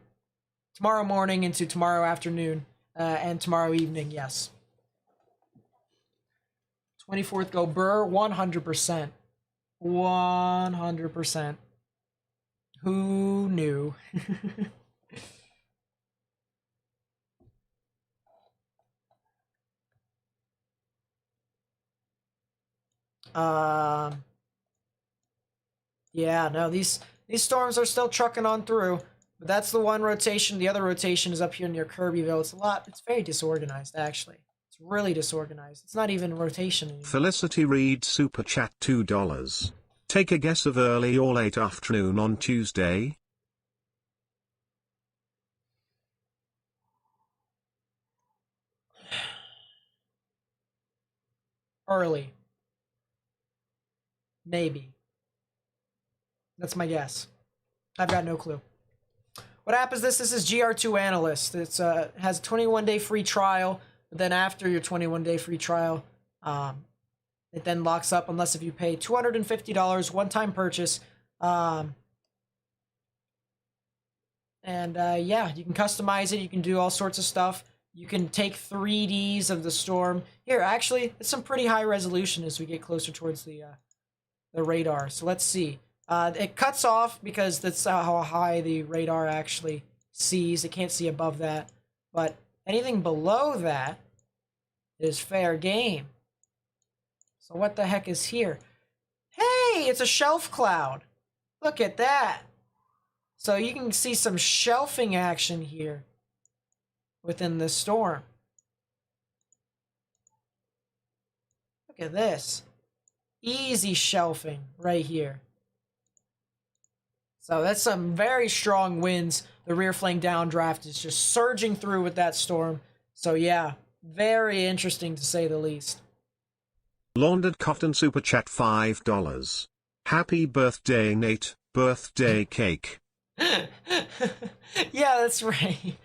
morning into tomorrow afternoon, and tomorrow evening, yes. 24th go Burr, 100%. 100%. Who knew? Yeah, no, these storms are still trucking on through. But that's the one rotation. The other rotation is up here near Kirbyville. It's very disorganized, actually. It's really disorganized. It's not even rotation anymore. Felicity Reed Super Chat $2. Take a guess of early or late afternoon on Tuesday. Early. Maybe. That's my guess. I've got no clue. What app is this? This is GR2 Analyst. It's has a 21-day free trial, but then after your 21-day free trial, it then locks up unless if you pay $250 one-time purchase. Yeah, you can customize it. You can do all sorts of stuff. You can take 3Ds of the storm. Here, actually, it's some pretty high resolution as we get closer towards the radar. So let's see. It cuts off because that's how high the radar actually sees. It can't see above that. But anything below that is fair game. So what the heck is here? Hey, it's a shelf cloud. Look at that. So you can see some shelving action here within the storm. Look at this. Easy shelving right here. So that's some very strong winds. The rear flank downdraft is just surging through with that storm. So yeah, very interesting to say the least. Laundered Cotton Super Chat $5. Happy birthday, Nate. Birthday cake. Yeah, that's right.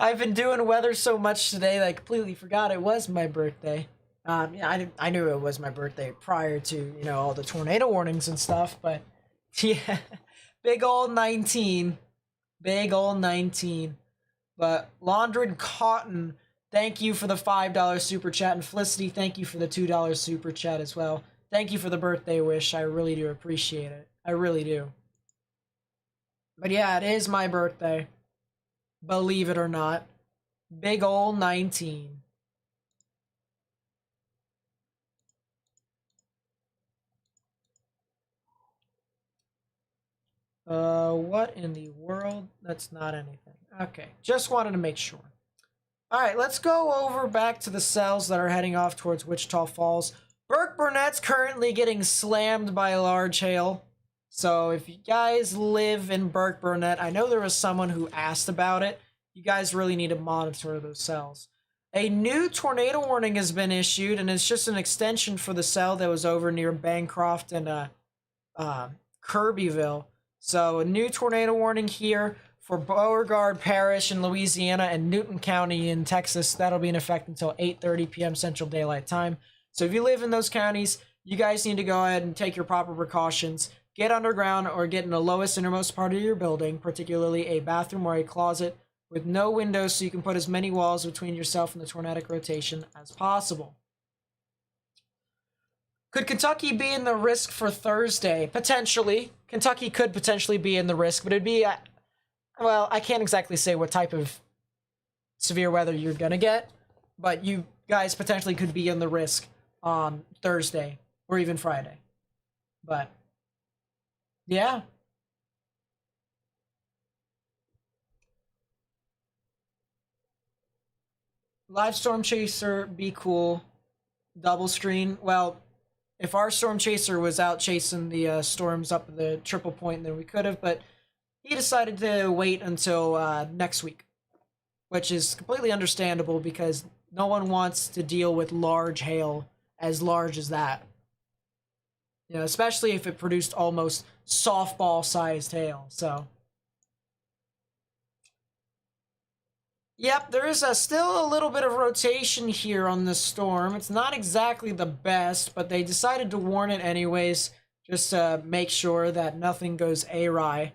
I've been doing weather so much today that I completely forgot it was my birthday. Yeah, I knew it was my birthday prior to, all the tornado warnings and stuff, but yeah. Big old 19. Big old 19. But Laundered Cotton, thank you for the $5 super chat. And Felicity, thank you for the $2 super chat as well. Thank you for the birthday wish. I really do appreciate it. I really do. But yeah, it is my birthday. Believe it or not. Big old 19. What in the world? That's not anything. Okay, just wanted to make sure. Alright, let's go over back to the cells that are heading off towards Wichita Falls. Burke Burnett's currently getting slammed by a large hail. So if you guys live in Burke Burnett, I know there was someone who asked about it. You guys really need to monitor those cells. A new tornado warning has been issued, and it's just an extension for the cell that was over near Bancroft and Kirbyville. So a new tornado warning here for Beauregard Parish in Louisiana and Newton County in Texas. That'll be in effect until 8:30 p.m. Central Daylight Time. So if you live in those counties, you guys need to go ahead and take your proper precautions. Get underground or get in the lowest innermost part of your building, particularly a bathroom or a closet with no windows, so you can put as many walls between yourself and the tornadic rotation as possible. Could Kentucky be in the risk for Thursday? Potentially. Kentucky could potentially be in the risk, but it'd be, well, I can't exactly say what type of severe weather you're gonna get, but you guys potentially could be in the risk on Thursday or even Friday. But, yeah. Live Storm Chaser, be cool. Double screen. Well, if our Storm Chaser was out chasing the storms up the triple point, then we could have, but he decided to wait until next week, which is completely understandable because no one wants to deal with large hail as large as that. You know, especially if it produced almost softball-sized hail, so. Yep, there is still a little bit of rotation here on this storm. It's not exactly the best, but they decided to warn it anyways, just to make sure that nothing goes awry.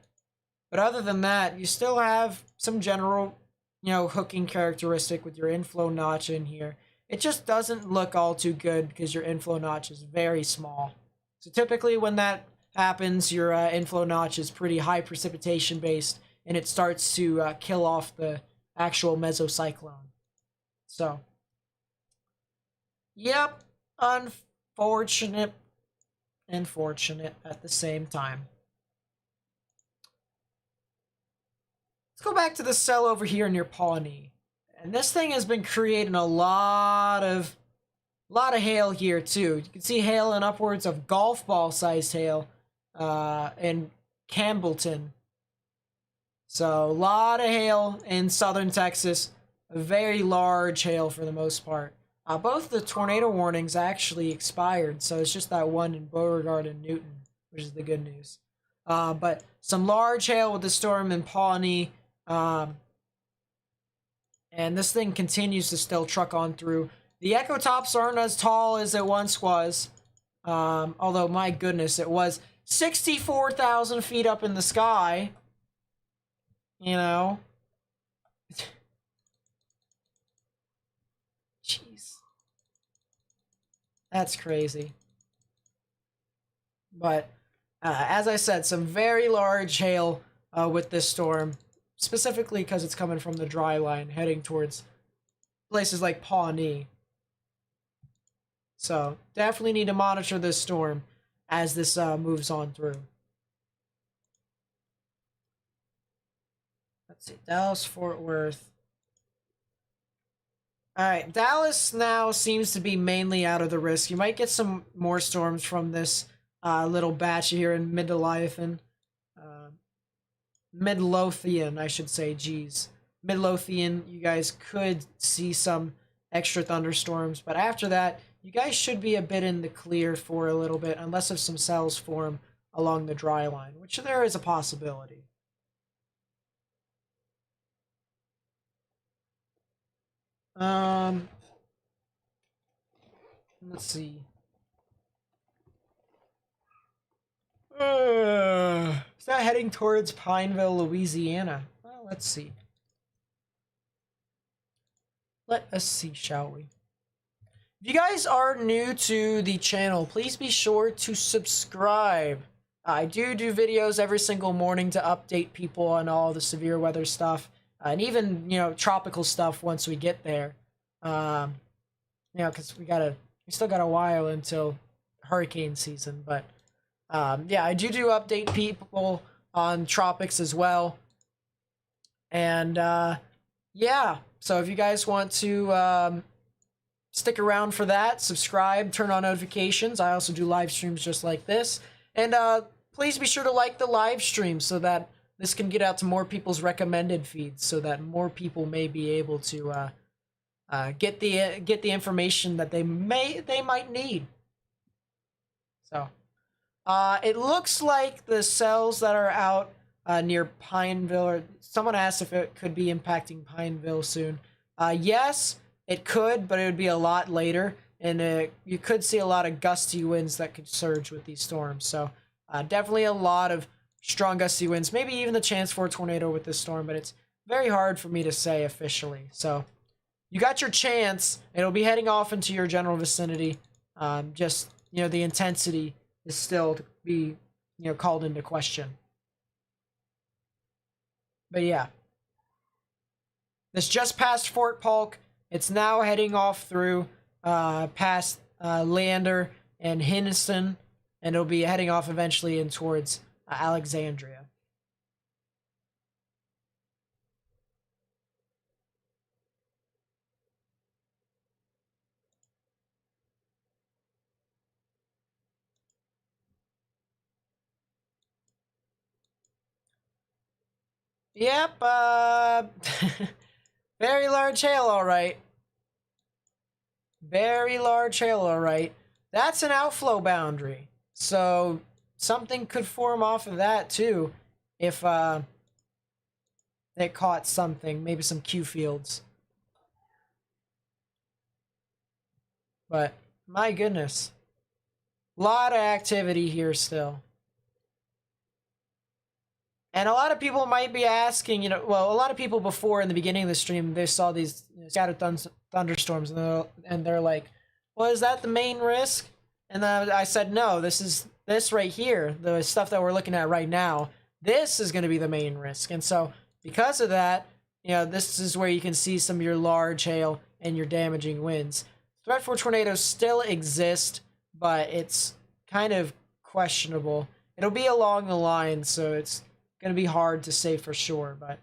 But other than that, you still have some general, you know, hooking characteristic with your inflow notch in here. It just doesn't look all too good because your inflow notch is very small. So typically when that happens, your inflow notch is pretty high precipitation based, and it starts to kill off the actual mesocyclone. So, yep, unfortunate and fortunate at the same time. Let's go back to the cell over here near Pawnee. And this thing has been creating a lot of hail here too. You can see hail in upwards of golf ball sized hail in Campbellton. So a lot of hail in southern Texas, a very large hail for the most part. Both the tornado warnings actually expired, so it's just that one in Beauregard and Newton, which is the good news. But some large hail with the storm in Pawnee, and this thing continues to still truck on through. The echo tops aren't as tall as it once was, although my goodness, it was 64,000 feet up in the sky. You know? Jeez. That's crazy. But, as I said, some very large hail with this storm, specifically because it's coming from the dry line, heading towards places like Pawnee. So, definitely need to monitor this storm as this moves on through. Let's see, Dallas, Fort Worth. Alright, Dallas now seems to be mainly out of the risk. You might get some more storms from this little batch here in Midlothian. Midlothian, I should say, geez. Midlothian, you guys could see some extra thunderstorms, but after that, you guys should be a bit in the clear for a little bit, unless if some cells form along the dry line, which there is a possibility. Let's see. Is that heading towards Pineville, Louisiana? Well, let's see. Let us see, shall we? If you guys are new to the channel, please be sure to subscribe. I do videos every single morning to update people on all the severe weather stuff. And even, you know, tropical stuff once we get there. You know, because we still got a while until hurricane season. But, yeah, I do update people on tropics as well. And, yeah. So if you guys want to stick around for that, subscribe, turn on notifications. I also do live streams just like this. And please be sure to like the live stream so that this can get out to more people's recommended feeds, so that more people may be able to get the information that they might need. So it looks like the cells that are out near Pineville, or someone asked if it could be impacting Pineville soon. Yes, it could, but it would be a lot later, and you could see a lot of gusty winds that could surge with these storms. So definitely a lot of strong gusty winds, maybe even the chance for a tornado with this storm, but it's very hard for me to say officially. So you got your chance. It'll be heading off into your general vicinity. Just, the intensity is still to be, called into question. But yeah. This just passed Fort Polk. It's now heading off through past Lander and Hinniston, and it'll be heading off eventually in towards Alexandria. Yep, very large hail, alright. Very large hail, alright. That's an outflow boundary. So, something could form off of that, too. If, it caught something. Maybe some Q fields. But, my goodness. Lot of activity here still. And a lot of people might be asking, a lot of people before in the beginning of the stream, they saw these scattered thunderstorms, and they're like, well, is that the main risk? And then I said, no, this right here, the stuff that we're looking at right now, this is going to be the main risk. And so because of that, this is where you can see some of your large hail and your damaging winds. Threat for tornadoes still exist, but it's kind of questionable. It'll be along the line, so it's going to be hard to say for sure, but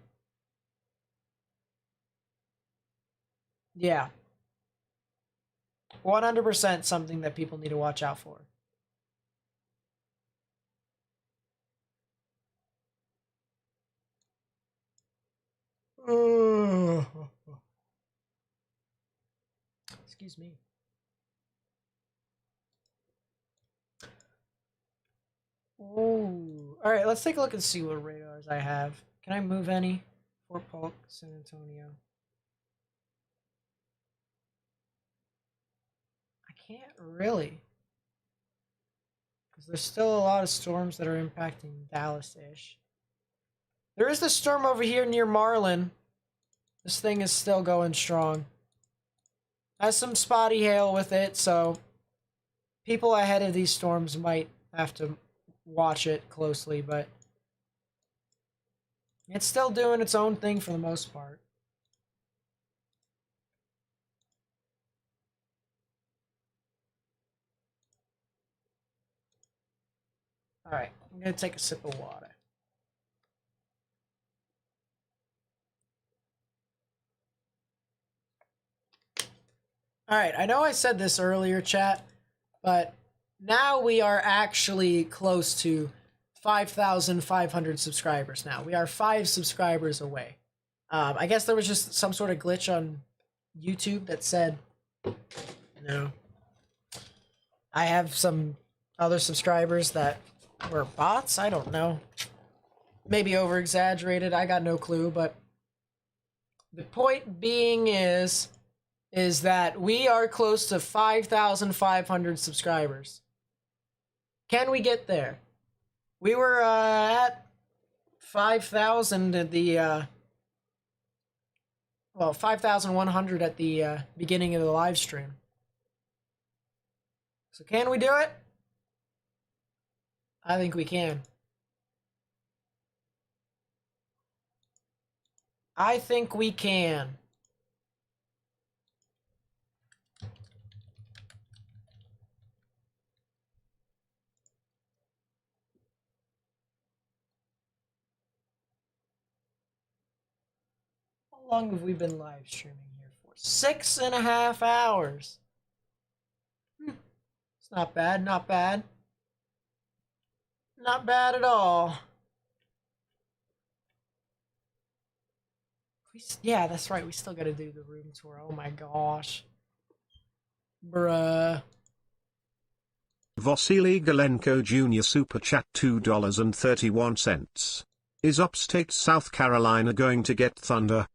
yeah. 100% something that people need to watch out for. Excuse me. Ooh. All right, let's take a look and see what radars I have. Can I move any? Fort Polk, San Antonio. I can't really. Because there's still a lot of storms that are impacting Dallas-ish. There is the storm over here near Marlin. This thing is still going strong. Has some spotty hail with it, so people ahead of these storms might have to watch it closely, but it's still doing its own thing for the most part. Alright, I'm gonna take a sip of water. Alright, I know I said this earlier, chat, but now we are actually close to 5,500 subscribers now. We are 5 subscribers away. I guess there was just some sort of glitch on YouTube that said, I have some other subscribers that were bots. I don't know. Maybe over-exaggerated. I got no clue, but the point being is that we are close to 5,500 subscribers. Can we get there? We were at 5,000 at the 5,100 at the beginning of the live stream. So can we do it? I think we can. I think we can. How long have we been live streaming here for? 6.5 hours. It's not bad, not bad. Not bad at all. Yeah, that's right. We still gotta do the room tour. Oh my gosh. Bruh. Vasily Galenko Jr. Super Chat $2.31. Is upstate South Carolina going to get thunder?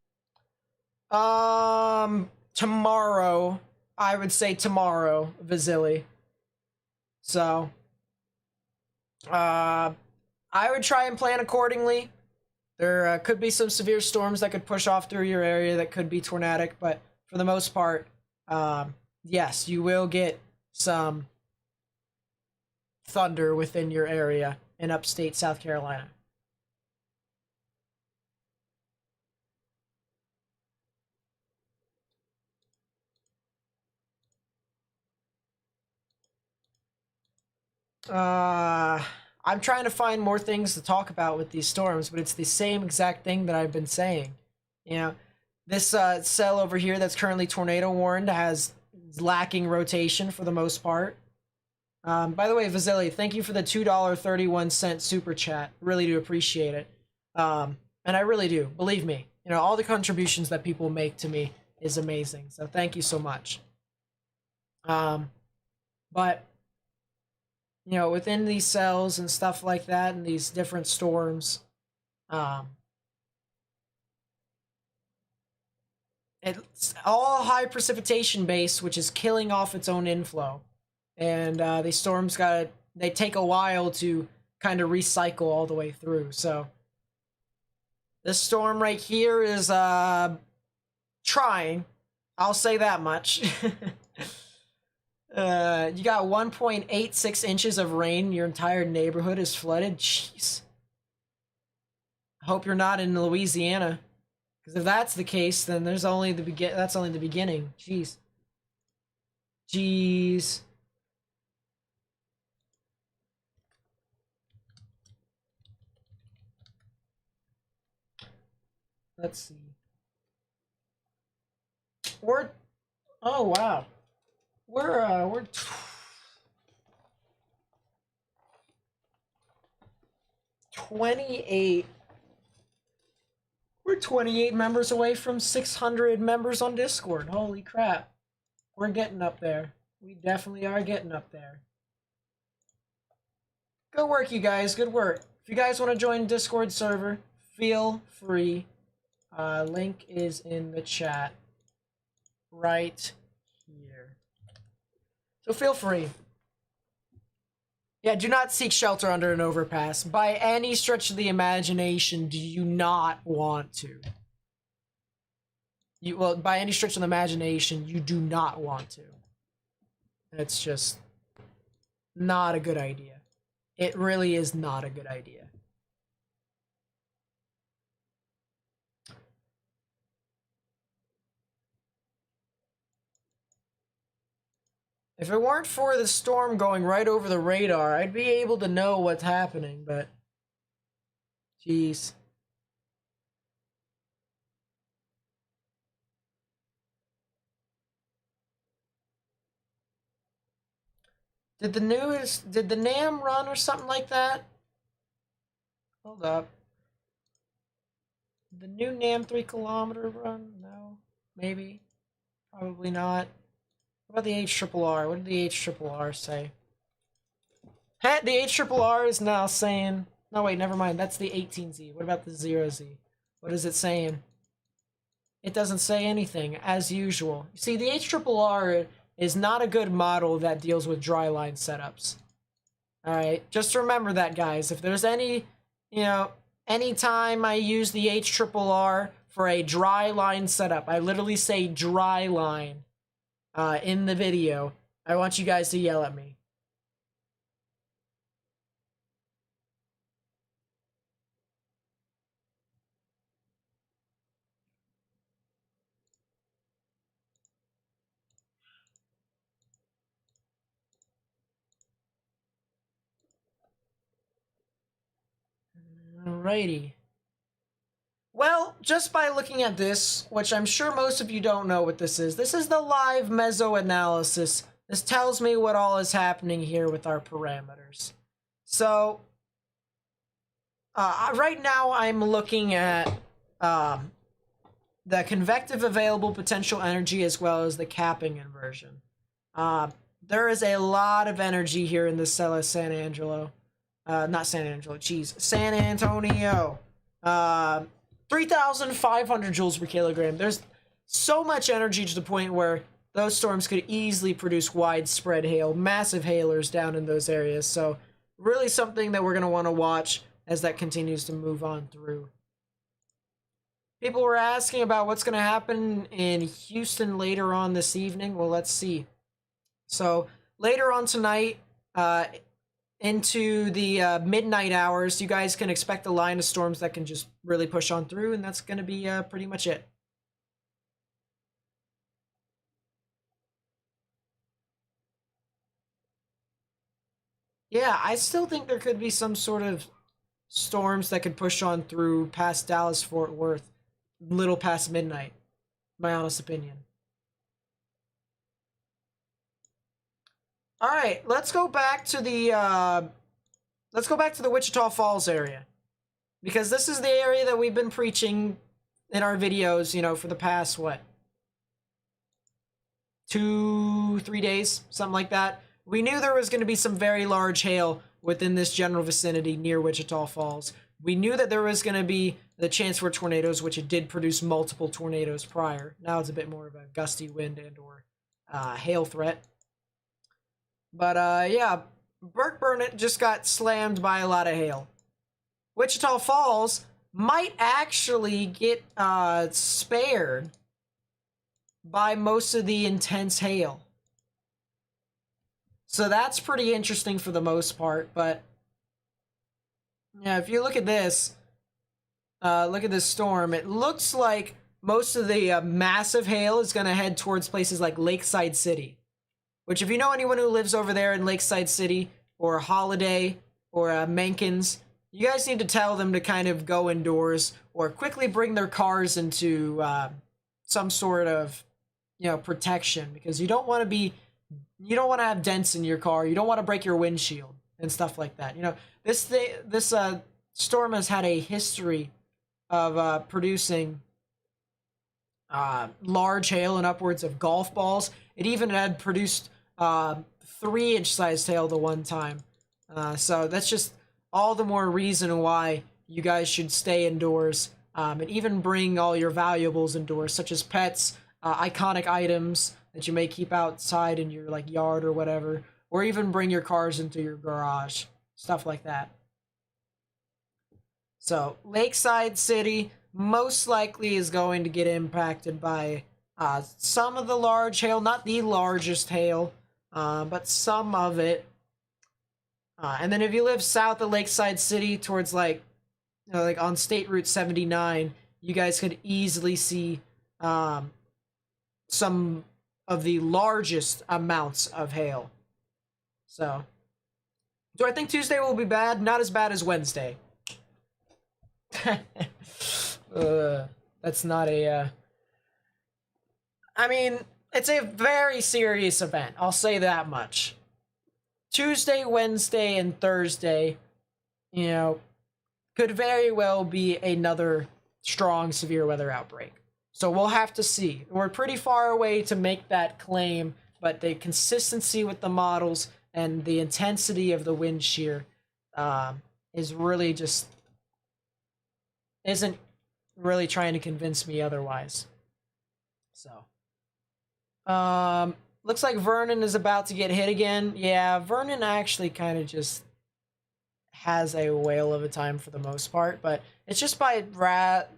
Tomorrow. I would say tomorrow, Vasily. So, I would try and plan accordingly. There could be some severe storms that could push off through your area that could be tornadic, but for the most part, yes, you will get some thunder within your area in upstate South Carolina. I'm trying to find more things to talk about with these storms, but it's the same exact thing that I've been saying. You know, this cell over here that's currently tornado warned has lacking rotation for the most part. By the way, Vasily, thank you for the $2.31 super chat. Really do appreciate it. And I really do. Believe me, you know, all the contributions that people make to me is amazing. So thank you so much. But you know, within these cells and stuff like that, and these different storms, it's all high precipitation base, which is killing off its own inflow. And these storms they take a while to kind of recycle all the way through. So this storm right here is trying. I'll say that much. You got 1.86 inches of rain. Your entire neighborhood is flooded. Jeez. I hope you're not in Louisiana, because if that's the case, then there's only that's only the beginning. Jeez. Jeez. Let's see. Oh wow. We're 28. We're 28 members away from 600 members on Discord. Holy crap. We're getting up there. We definitely are getting up there. Good work, you guys. Good work. If you guys want to join Discord server, feel free. Link is in the chat right here. So feel free. Yeah, do not seek shelter under an overpass. By any stretch of the imagination, do you not want to? Well, by any stretch of the imagination, you do not want to. It's just not a good idea. It really is not a good idea. If it weren't for the storm going right over the radar, I'd be able to know what's happening, but jeez. Did the NAM run or something like that? Hold up. Did the new NAM 3-kilometer run? No. Maybe. Probably not. What about the HRRR? What did the HRRR say? Hey, the HRRR is now saying... No, wait, never mind. That's the 18Z. What about the 0Z? What is it saying? It doesn't say anything, as usual. You see, the HRRR is not a good model that deals with dry line setups. Alright, just remember that, guys. If there's any, anytime I use the HRRR for a dry line setup, I literally say dry line in the video, I want you guys to yell at me. Alrighty. Well, just by looking at this, which I'm sure most of you don't know what this is the live meso-analysis. This tells me what all is happening here with our parameters. So, right now I'm looking at the convective available potential energy as well as the capping inversion. There is a lot of energy here in the cell of San Angelo. Not San Angelo, geez. San Antonio. 3,500 joules per kilogram. There's so much energy to the point where those storms could easily produce widespread hail, massive hailers down in those areas. So really something that we're going to want to watch as that continues to move on through. People were asking about what's going to happen in Houston later on this evening. Well, let's see. So later on tonight, into the midnight hours, you guys can expect a line of storms that can just really push on through, and that's going to be pretty much it. Yeah, I still think there could be some sort of storms that could push on through past Dallas, Fort Worth, little past midnight. My honest opinion. All right, let's go back to the Wichita Falls area, because this is the area that we've been preaching in our videos, you know, for the past what, 2-3 days, something like that. We knew there was going to be some very large hail within this general vicinity near Wichita Falls. We knew that there was going to be the chance for tornadoes, which it did produce multiple tornadoes prior. Now it's a bit more of a gusty wind and or hail threat. But yeah, Burke Burnett just got slammed by a lot of hail. Wichita Falls might actually get spared by most of the intense hail. So that's pretty interesting for the most part, but yeah, if you look at this storm, it looks like most of the massive hail is going to head towards places like Lakeside City, which if you know anyone who lives over there in Lakeside City or Holiday or Menkins, you guys need to tell them to kind of go indoors or quickly bring their cars into some sort of, you know, protection, because you don't want to have dents in your car. You don't want to break your windshield and stuff like that. You know, this storm has had a history of producing large hail and upwards of golf balls. It even had produced 3-inch sized hail the one time. So that's just all the more reason why you guys should stay indoors, and even bring all your valuables indoors, such as pets, iconic items that you may keep outside in your like yard or whatever, or even bring your cars into your garage, stuff like that. So Lakeside City most likely is going to get impacted by some of the large hail, not the largest hail, but some of it. And then if you live south of Lakeside City towards like, you know, like on State Route 79, you guys could easily see some of the largest amounts of hail. So, do I think Tuesday will be bad? Not as bad as Wednesday. That's not a... I mean, it's a very serious event. I'll say that much. Tuesday, Wednesday, and Thursday, you know, could very well be another strong severe weather outbreak. So we'll have to see. We're pretty far away to make that claim, but the consistency with the models and the intensity of the wind shear is really just isn't really trying to convince me otherwise. So, looks like Vernon is about to get hit again. Yeah, Vernon actually kind of just has a whale of a time for the most part, but it's just by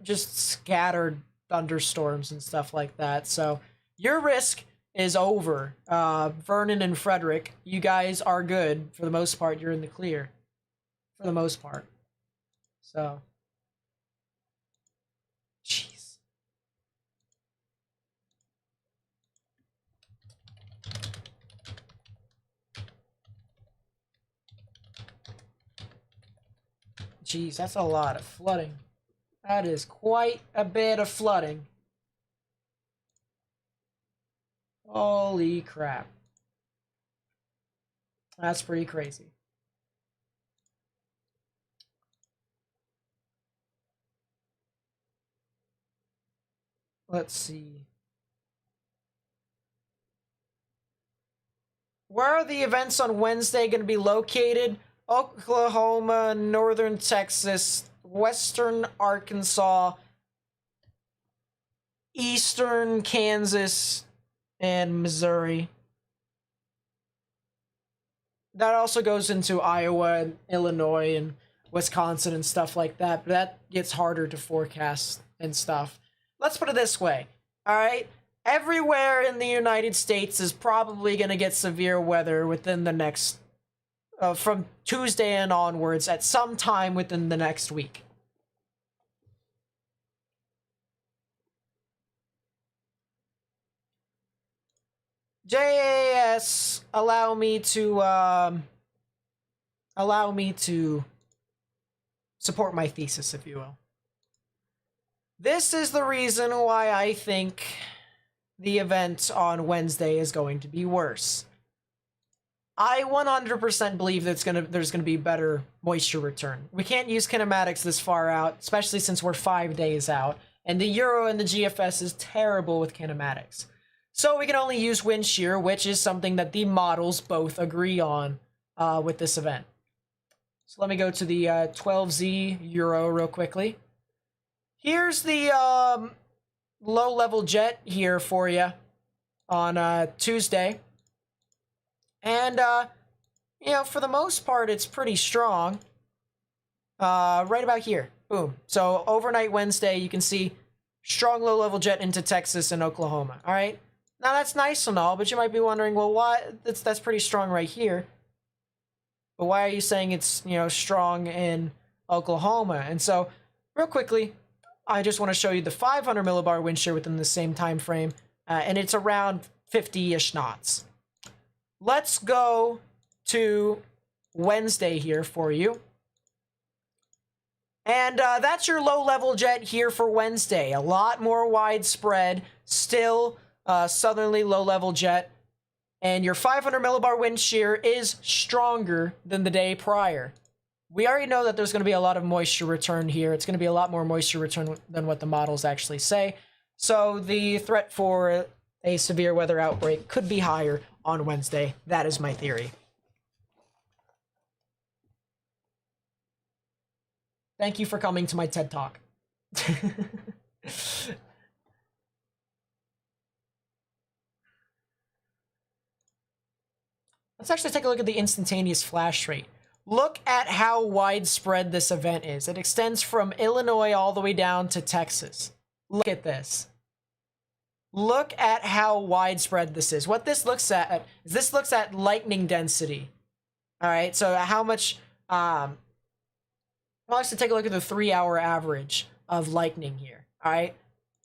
just scattered thunderstorms and stuff like that. So your risk is over. Vernon and Frederick, you guys are good for the most part. You're in the clear for the most part. So, jeez. Jeez, that's a lot of flooding. That is quite a bit of flooding. Holy crap. That's pretty crazy. Let's see. Where are the events on Wednesday going to be located? Oklahoma, northern Texas, western Arkansas, eastern Kansas, and Missouri. That also goes into Iowa and Illinois and Wisconsin and stuff like that, but that gets harder to forecast and stuff. Let's put it this way, all right? Everywhere in the United States is probably going to get severe weather within the next, from Tuesday and onwards, at some time within the next week. JAS, allow me to support my thesis, if you will. This is the reason why I think the event on Wednesday is going to be worse. I 100% believe that there's gonna be better moisture return. We can't use kinematics this far out, especially since we're 5 days out, and the Euro and the GFS is terrible with kinematics. So we can only use wind shear, which is something that the models both agree on with this event. So let me go to the 12Z Euro real quickly. Here's the low-level jet here for you on Tuesday. And, you know, for the most part, it's pretty strong. Right about here. Boom. So overnight Wednesday, you can see strong low-level jet into Texas and Oklahoma. All right? Now, that's nice and all, but you might be wondering, well, why? That's pretty strong right here. But why are you saying it's, you know, strong in Oklahoma? And so, real quickly, I just want to show you the 500 millibar wind shear within the same time frame, and it's around 50-ish knots. Let's go to Wednesday here for you. And that's your low-level jet here for Wednesday. A lot more widespread, still southerly low-level jet. And your 500 millibar wind shear is stronger than the day prior. We already know that there's going to be a lot of moisture return here. It's going to be a lot more moisture return than what the models actually say. So the threat for a severe weather outbreak could be higher on Wednesday. That is my theory. Thank you for coming to my TED Talk. Let's actually take a look at the instantaneous flash rate. Look at how widespread this event is. It extends from Illinois all the way down to Texas. Look at this. Look at how widespread this is. What this looks at is this looks at lightning density. All right, so how much... I'll actually take a look at the 3-hour average of lightning here. All right,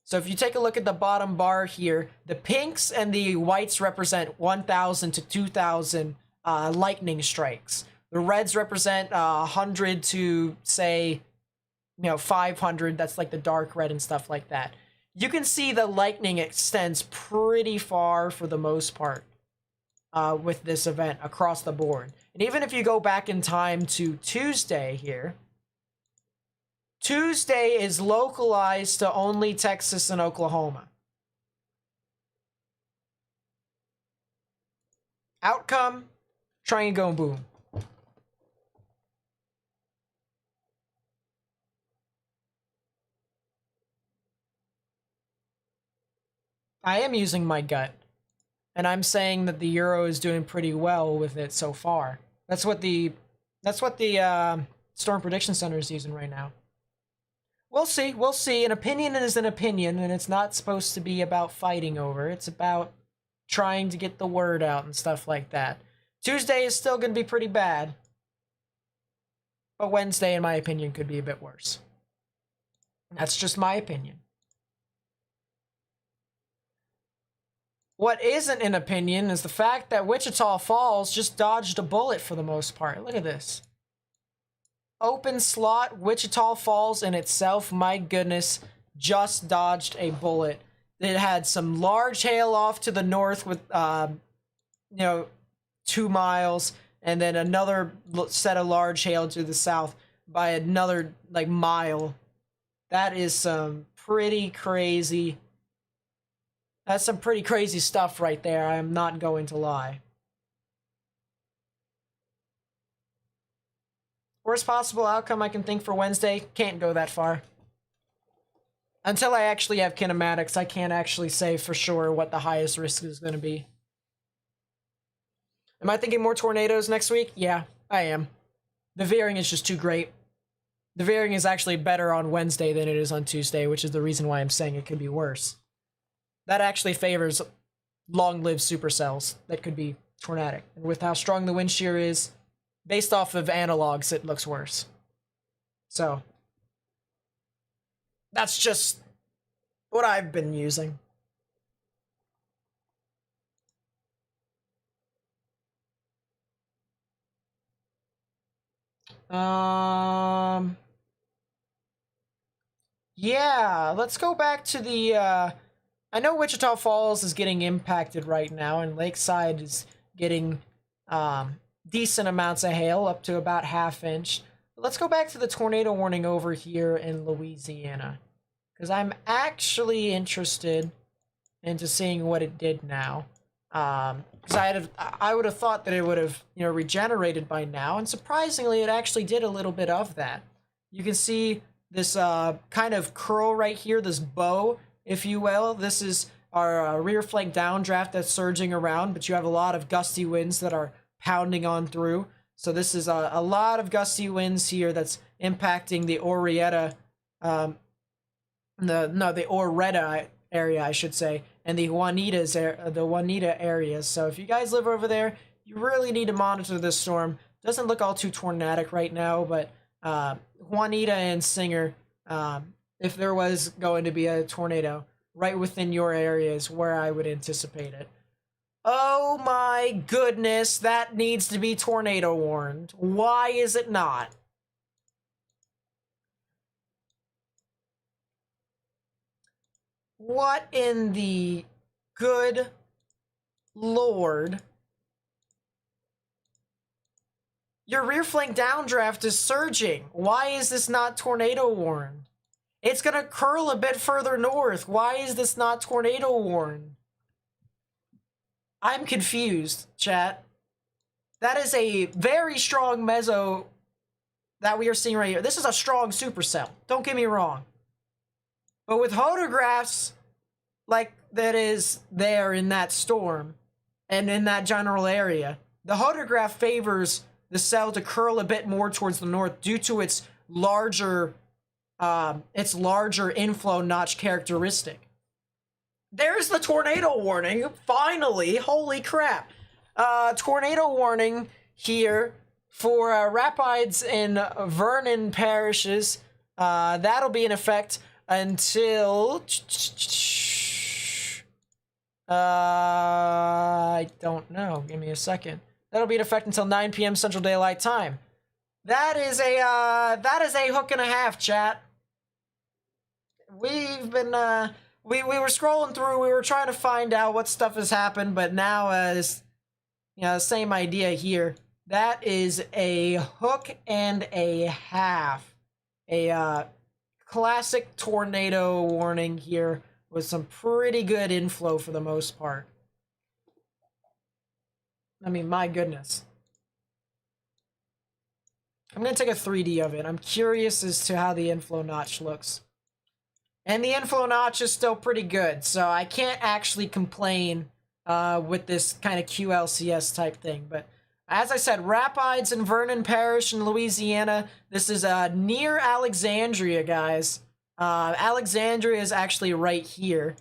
so if you take a look at the bottom bar here, the pinks and the whites represent 1,000 to 2,000 lightning strikes. The reds represent 100 to, say, 500. That's like the dark red and stuff like that. You can see the lightning extends pretty far for the most part with this event across the board. And even if you go back in time to Tuesday here, Tuesday is localized to only Texas and Oklahoma. Outcome, triangle, boom. I am using my gut, and I'm saying that the Euro is doing pretty well with it so far. That's what the Storm Prediction Center is using right now. We'll see. We'll see. An opinion is an opinion, and it's not supposed to be about fighting over. It's about trying to get the word out and stuff like that. Tuesday is still going to be pretty bad, but Wednesday, in my opinion, could be a bit worse. That's just my opinion. What isn't an opinion is the fact that Wichita Falls just dodged a bullet for the most part. Look at this. Open slot, Wichita Falls in itself, my goodness, just dodged a bullet. It had some large hail off to the north with, 2 miles, and then another set of large hail to the south by another, mile. That is some pretty crazy... That's some pretty crazy stuff right there, I am not going to lie. Worst possible outcome I can think for Wednesday, can't go that far. Until I actually have kinematics, I can't actually say for sure what the highest risk is going to be. Am I thinking more tornadoes next week? Yeah, I am. The veering is just too great. The veering is actually better on Wednesday than it is on Tuesday, which is the reason why I'm saying it could be worse. That actually favors long-lived supercells that could be tornadic. And with how strong the wind shear is, based off of analogs, it looks worse. So, that's just what I've been using. Yeah, let's go back to the, I know Wichita Falls is getting impacted right now, and Lakeside is getting, decent amounts of hail, up to about ½ inch. Let's go back to the tornado warning over here in Louisiana, because I'm actually interested into seeing what it did now. Because I would have thought that it would have, you know, regenerated by now, and surprisingly, it actually did a little bit of that. You can see this kind of curl right here, this bow, if you will. This is our rear flank downdraft that's surging around, but you have a lot of gusty winds that are pounding on through. So this is a lot of gusty winds here that's impacting the Orietta, the Oretta area, I should say, and the Juanita areas. So if you guys live over there, you really need to monitor this storm. Doesn't look all too tornadic right now, but Juanita and Singer, if there was going to be a tornado right within your area is where I would anticipate it. Oh my goodness, that needs to be tornado warned. Why is it not? What in the good Lord? Your rear flank downdraft is surging. Why is this not tornado warned? It's gonna curl a bit further north. Why is this not tornado warned? I'm confused, chat. That is a very strong meso that we are seeing right here. This is a strong supercell. Don't get me wrong. But with photographs like that is there in that storm and in that general area, the photograph favors the cell to curl a bit more towards the north due to its larger inflow notch characteristic. There's the tornado warning. Finally, holy crap. Tornado warning here for Rapides in Vernon parishes. That'll be in effect until... I don't know. Give me a second. That'll be in effect until 9 p.m. Central Daylight Time. That is a hook and a half, chat. We've been, we were scrolling through, we were trying to find out what stuff has happened, but now, it's, you know, same idea here. That is a hook and a half. A, classic tornado warning here with some pretty good inflow for the most part. I mean, my goodness. I'm going to take a 3D of it. I'm curious as to how the inflow notch looks. And the inflow notch is still pretty good, so I can't actually complain with this kind of QLCS type thing. But as I said, Rapides in Vernon Parish in Louisiana. This is near Alexandria, guys. Alexandria is actually right here.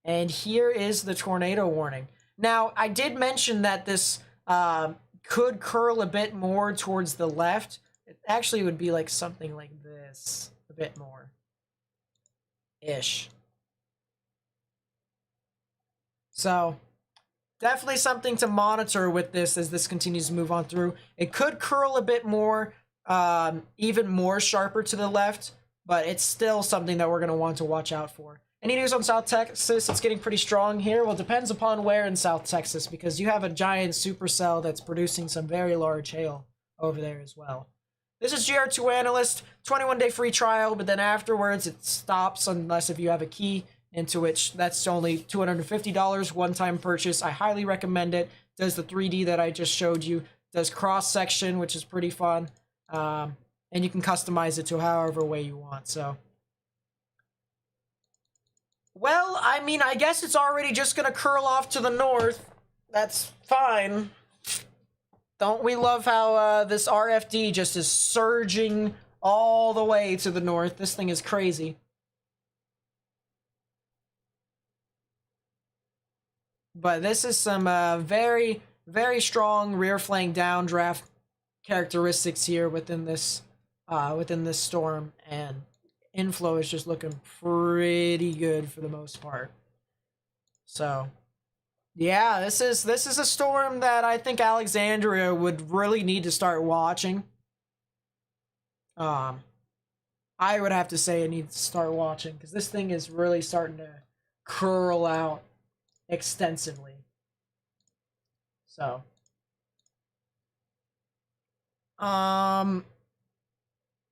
And here is the tornado warning. Now, I did mention that this could curl a bit more towards the left. It actually would be like something like this. A bit more. Ish. So, definitely something to monitor with this as this continues to move on through. It could curl a bit more, even more sharper to the left, but it's still something that we're going to want to watch out for. Any news on South Texas? It's getting pretty strong here. Well, it depends upon where in South Texas, because you have a giant supercell that's producing some very large hail over there as well. This is GR2 Analyst, 21-day free trial, but then afterwards it stops unless if you have a key, into which that's only $250, one-time purchase. I highly recommend it. Does the 3D that I just showed you. Does cross-section, which is pretty fun. and you can customize it to however way you want. So, well, I mean, I guess it's already just gonna curl off to the north. That's fine. Don't we love how this RFD just is surging all the way to the north? This thing is crazy. But this is some very, very strong rear flank downdraft characteristics here within this storm, and inflow is just looking pretty good for the most part. So, yeah, this is a storm that I think Alexandria would really need to start watching. I would have to say it needs to start watching, because this thing is really starting to curl out extensively. So,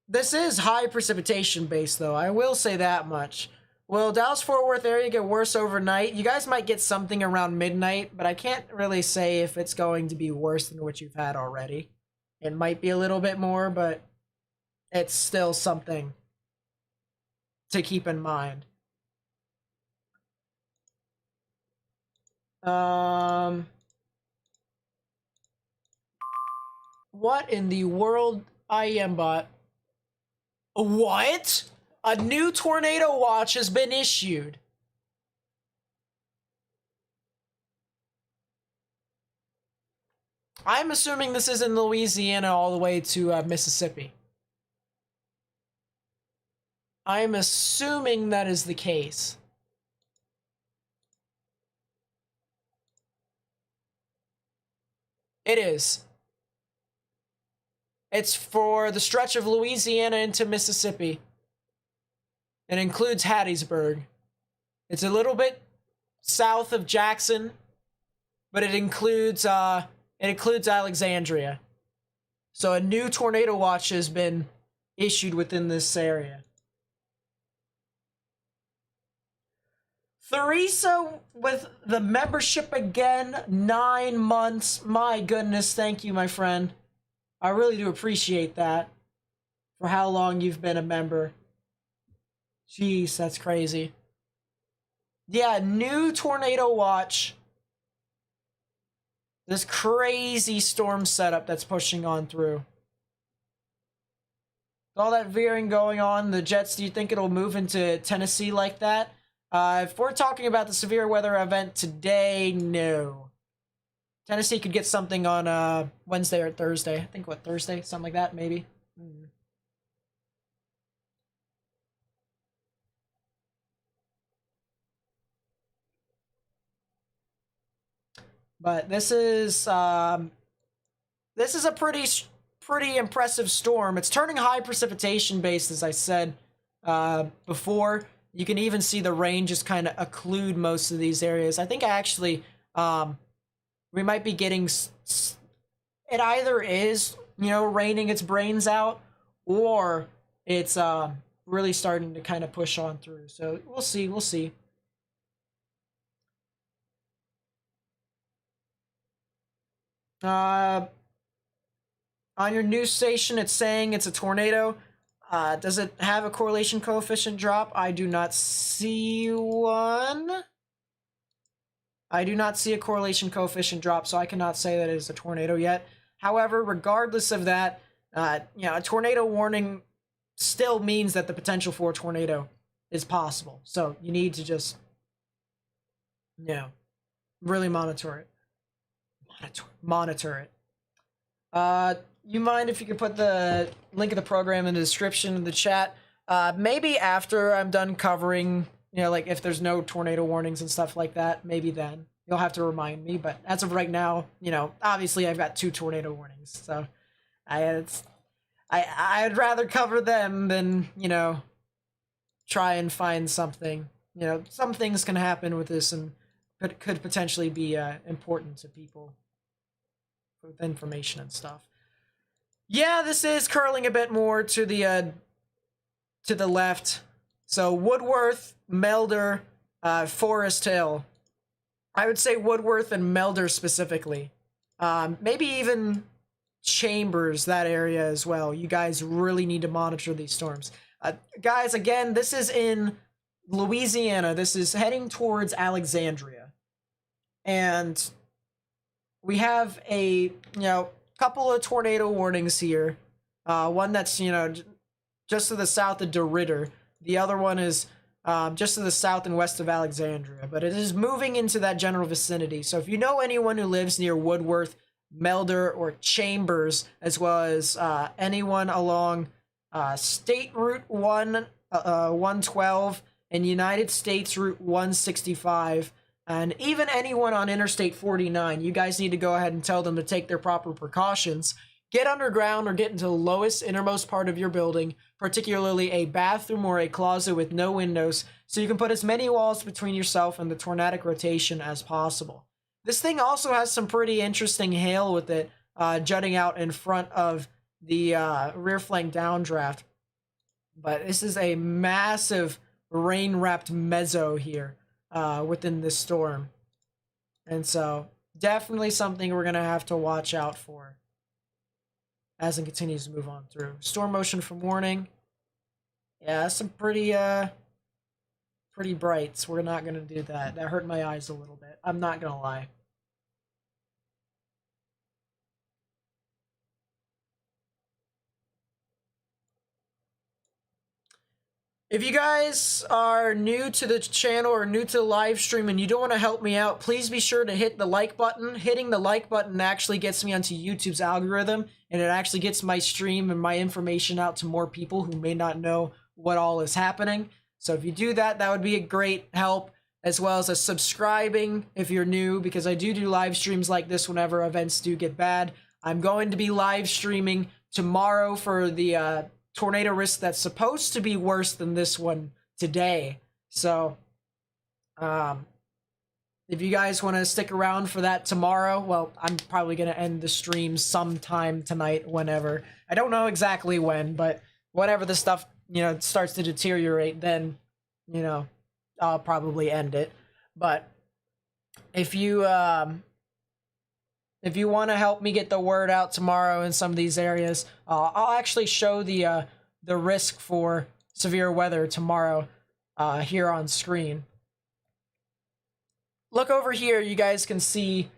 this is high precipitation based, though. I will say that much. Will Dallas-Fort Worth area get worse overnight? You guys might get something around midnight, but I can't really say if it's going to be worse than what you've had already. It might be a little bit more, but it's still something to keep in mind. What in the world, IEM-bot? What? A new tornado watch has been issued. I'm assuming this is in Louisiana all the way to Mississippi. I'm assuming that is the case. It is. It's for the stretch of Louisiana into Mississippi. It includes Hattiesburg. It's a little bit south of Jackson, but it includes Alexandria. So a new tornado watch has been issued within this area. Theresa with the membership again, 9 months. My goodness, thank you, my friend. I really do appreciate that for how long you've been a member. Jeez, that's crazy. Yeah, new tornado watch. This crazy storm setup that's pushing on through. With all that veering going on, the Jets, do you think it'll move into Tennessee like that? If we're talking about the severe weather event today, no. Tennessee could get something on Wednesday or Thursday. I think, what, Thursday? Something like that, maybe. But this is a pretty impressive storm. It's turning high precipitation based, as I said before. You can even see the rain just kind of occlude most of these areas. I think actually we might be getting it either is, raining its brains out, or it's really starting to kind of push on through. So we'll see. On your news station, it's saying it's a tornado. Does it have a correlation coefficient drop? I do not see one. I do not see a correlation coefficient drop, so I cannot say that it is a tornado yet. However, regardless of that, a tornado warning still means that the potential for a tornado is possible. So you need to just, really monitor it. Monitor it. You mind if you could put the link of the program in the description in the chat? Maybe after I'm done covering, like if there's no tornado warnings and stuff like that, maybe then. You'll have to remind me, but as of right now, obviously I've got 2 tornado warnings, so I'd rather cover them than, try and find something. Some things can happen with this and could potentially be important to people with information and stuff. Yeah, this is curling a bit more to the left. So Woodworth, Melder, Forest Hill. I would say Woodworth and Melder specifically. Maybe even Chambers, that area as well. You guys really need to monitor these storms. Guys, again, this is in Louisiana. This is heading towards Alexandria. And we have a, couple of tornado warnings here. One that's, just to the south of DeRidder. The other one is just to the south and west of Alexandria. But it is moving into that general vicinity. So if you know anyone who lives near Woodworth, Melder, or Chambers, as well as anyone along State Route 112 and United States Route 165, and even anyone on Interstate 49, you guys need to go ahead and tell them to take their proper precautions. Get underground or get into the lowest, innermost part of your building, particularly a bathroom or a closet with no windows, so you can put as many walls between yourself and the tornadic rotation as possible. This thing also has some pretty interesting hail with it, jutting out in front of the rear flank downdraft. But this is a massive rain-wrapped mezzo here within this storm. And so, definitely something we're going to have to watch out for as it continues to move on through. Storm motion from warning. Yeah, that's some pretty brights. We're not going to do that. That hurt my eyes a little bit. I'm not going to lie. If you guys are new to the channel or new to the live stream and you don't want to help me out, please be sure to hit the like button. Hitting the like button actually gets me onto YouTube's algorithm, and it actually gets my stream and my information out to more people who may not know what all is happening. So if you do that, that would be a great help, as well as subscribing if you're new, because I do live streams like this whenever events do get bad. I'm going to be live streaming tomorrow for the tornado risk that's supposed to be worse than this one today. So, if you guys want to stick around for that tomorrow, well, I'm probably going to end the stream sometime tonight, whenever. I don't know exactly when, but whenever the stuff, starts to deteriorate, then, I'll probably end it. But if you want to help me get the word out tomorrow in some of these areas, I'll actually show the risk for severe weather tomorrow here on screen. Look over here, you guys can see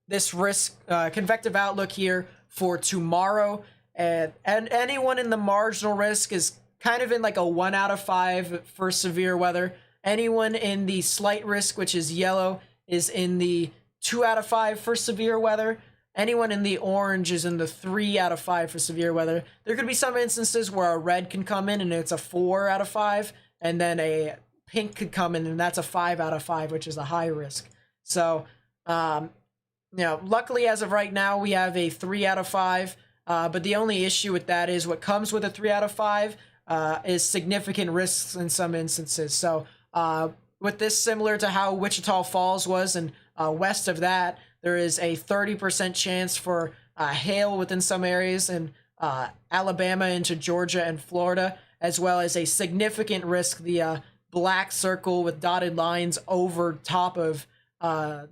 this risk convective outlook here for tomorrow, and anyone in the marginal risk is kind of in like a 1 out of 5 for severe weather. Anyone in the slight risk, which is yellow, is in the 2 out of 5 for severe weather. Anyone in the orange is in the 3 out of 5 for severe weather. There could be some instances where a red can come in and it's a 4 out of 5, and then a pink could come in and that's a 5 out of 5, which is a high risk. So, luckily as of right now, we have a 3 out of 5, but the only issue with that is what comes with a 3 out of 5 is significant risks in some instances. So, with this, similar to how Wichita Falls was, and west of that, there is a 30% chance for hail within some areas in Alabama into Georgia and Florida, as well as a significant risk, the black circle with dotted lines over top of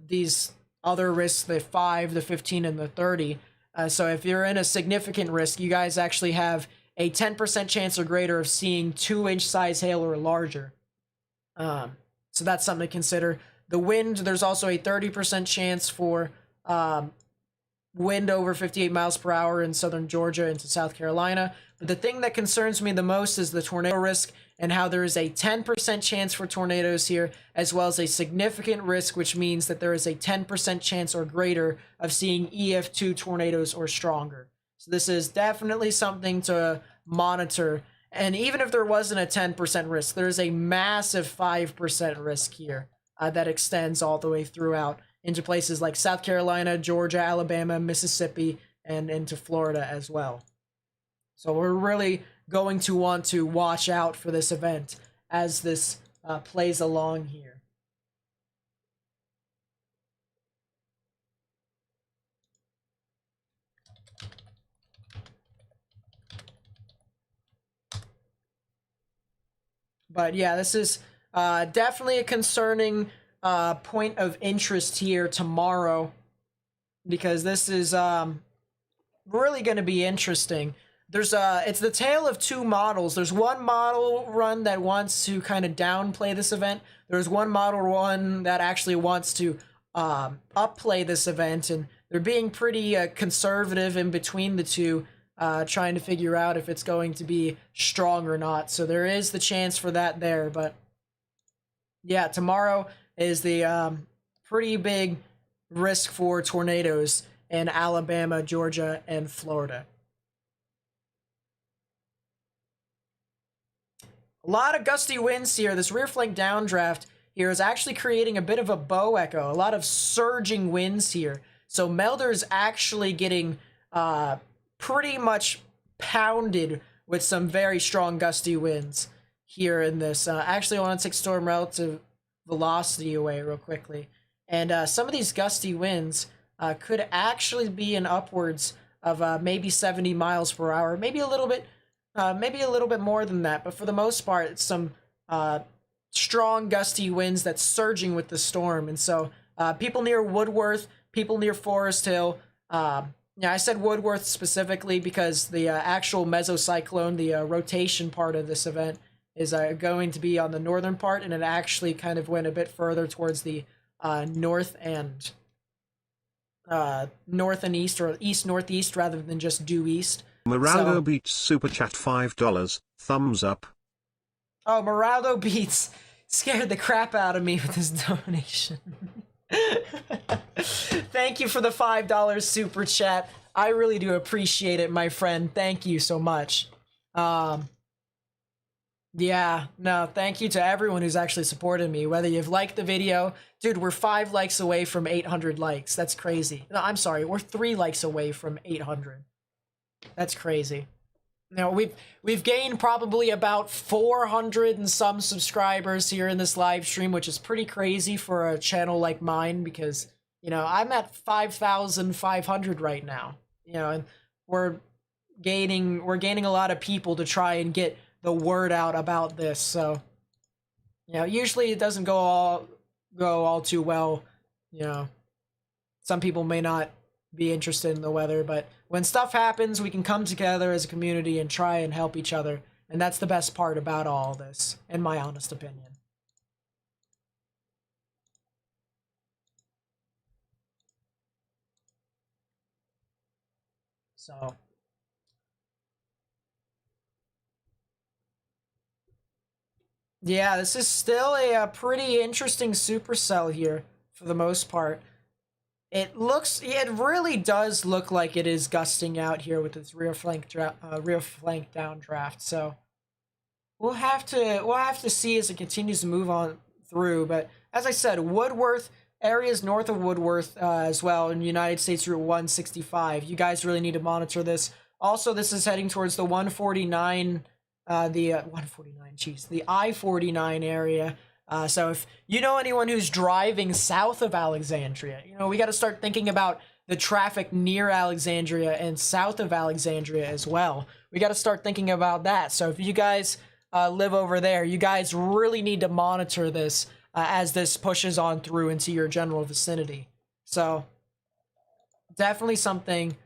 these other risks, the 5, the 15, and the 30. So if you're in a significant risk, you guys actually have a 10% chance or greater of seeing 2-inch size hail or larger. So that's something to consider. The wind, there's also a 30% chance for wind over 58 miles per hour in southern Georgia into South Carolina. But the thing that concerns me the most is the tornado risk, and how there is a 10% chance for tornadoes here, as well as a significant risk, which means that there is a 10% chance or greater of seeing EF2 tornadoes or stronger. So this is definitely something to monitor. And even if there wasn't a 10% risk, there's a massive 5% risk here that extends all the way throughout into places like South Carolina, Georgia, Alabama, Mississippi, and into Florida as well. So we're really going to want to watch out for this event as this plays along here. But yeah, this is definitely a concerning point of interest here tomorrow, because this is really going to be interesting. There's it's the tale of two models. There's one model run that wants to kind of downplay this event. There's one model run that actually wants to upplay this event, and they're being pretty conservative in between the two, trying to figure out if it's going to be strong or not. So there is the chance for that there, but yeah, tomorrow is the pretty big risk for tornadoes in Alabama, Georgia, and Florida. A lot of gusty winds here. This rear flank downdraft here is actually creating a bit of a bow echo. A lot of surging winds here. So Melder's actually getting pretty much pounded with some very strong gusty winds here in this. Actually, I want to take storm relative velocity away real quickly. And some of these gusty winds could actually be in upwards of maybe 70 miles per hour, maybe a little bit more than that. But for the most part, it's some strong gusty winds that's surging with the storm. And so people near Woodworth, people near Forest Hill, yeah, I said Woodworth specifically because the actual mesocyclone, the rotation part of this event, is going to be on the northern part, and it actually kind of went a bit further towards the north and east, or east northeast rather than just due east. Moraldo Beats Super Chat $5. Thumbs up. Oh, Moraldo Beats scared the crap out of me with his donation. Thank you for the $5 super chat. I really do appreciate it, my friend. Thank you so much. Yeah, no, thank you to everyone who's actually supported me. Whether you've liked the video, dude, we're 5 likes away from 800 likes. That's crazy. No, I'm sorry, we're 3 likes away from 800. That's crazy. Now we've gained probably about 400 and some subscribers here in this live stream, which is pretty crazy for a channel like mine because, you know, I'm at 5,500 right now. You know, and we're gaining a lot of people to try and get the word out about this. So, you know, usually it doesn't go all too well. You know, some people may not be interested in the weather, but when stuff happens, we can come together as a community and try and help each other. And that's the best part about all this, in my honest opinion. So, yeah, this is still a pretty interesting supercell here for the most part. It really does look like it is gusting out here with its rear flank downdraft. So we'll have to see as it continues to move on through. But as I said, Woodworth, areas north of Woodworth as well in United States Route 165. You guys really need to monitor this. Also, this is heading towards the 149, the I-49 area. So if you know anyone who's driving south of Alexandria, you know, we got to start thinking about the traffic near Alexandria and south of Alexandria as well. We got to start thinking about that. So if you guys live over there, you guys really need to monitor this as this pushes on through into your general vicinity. So definitely something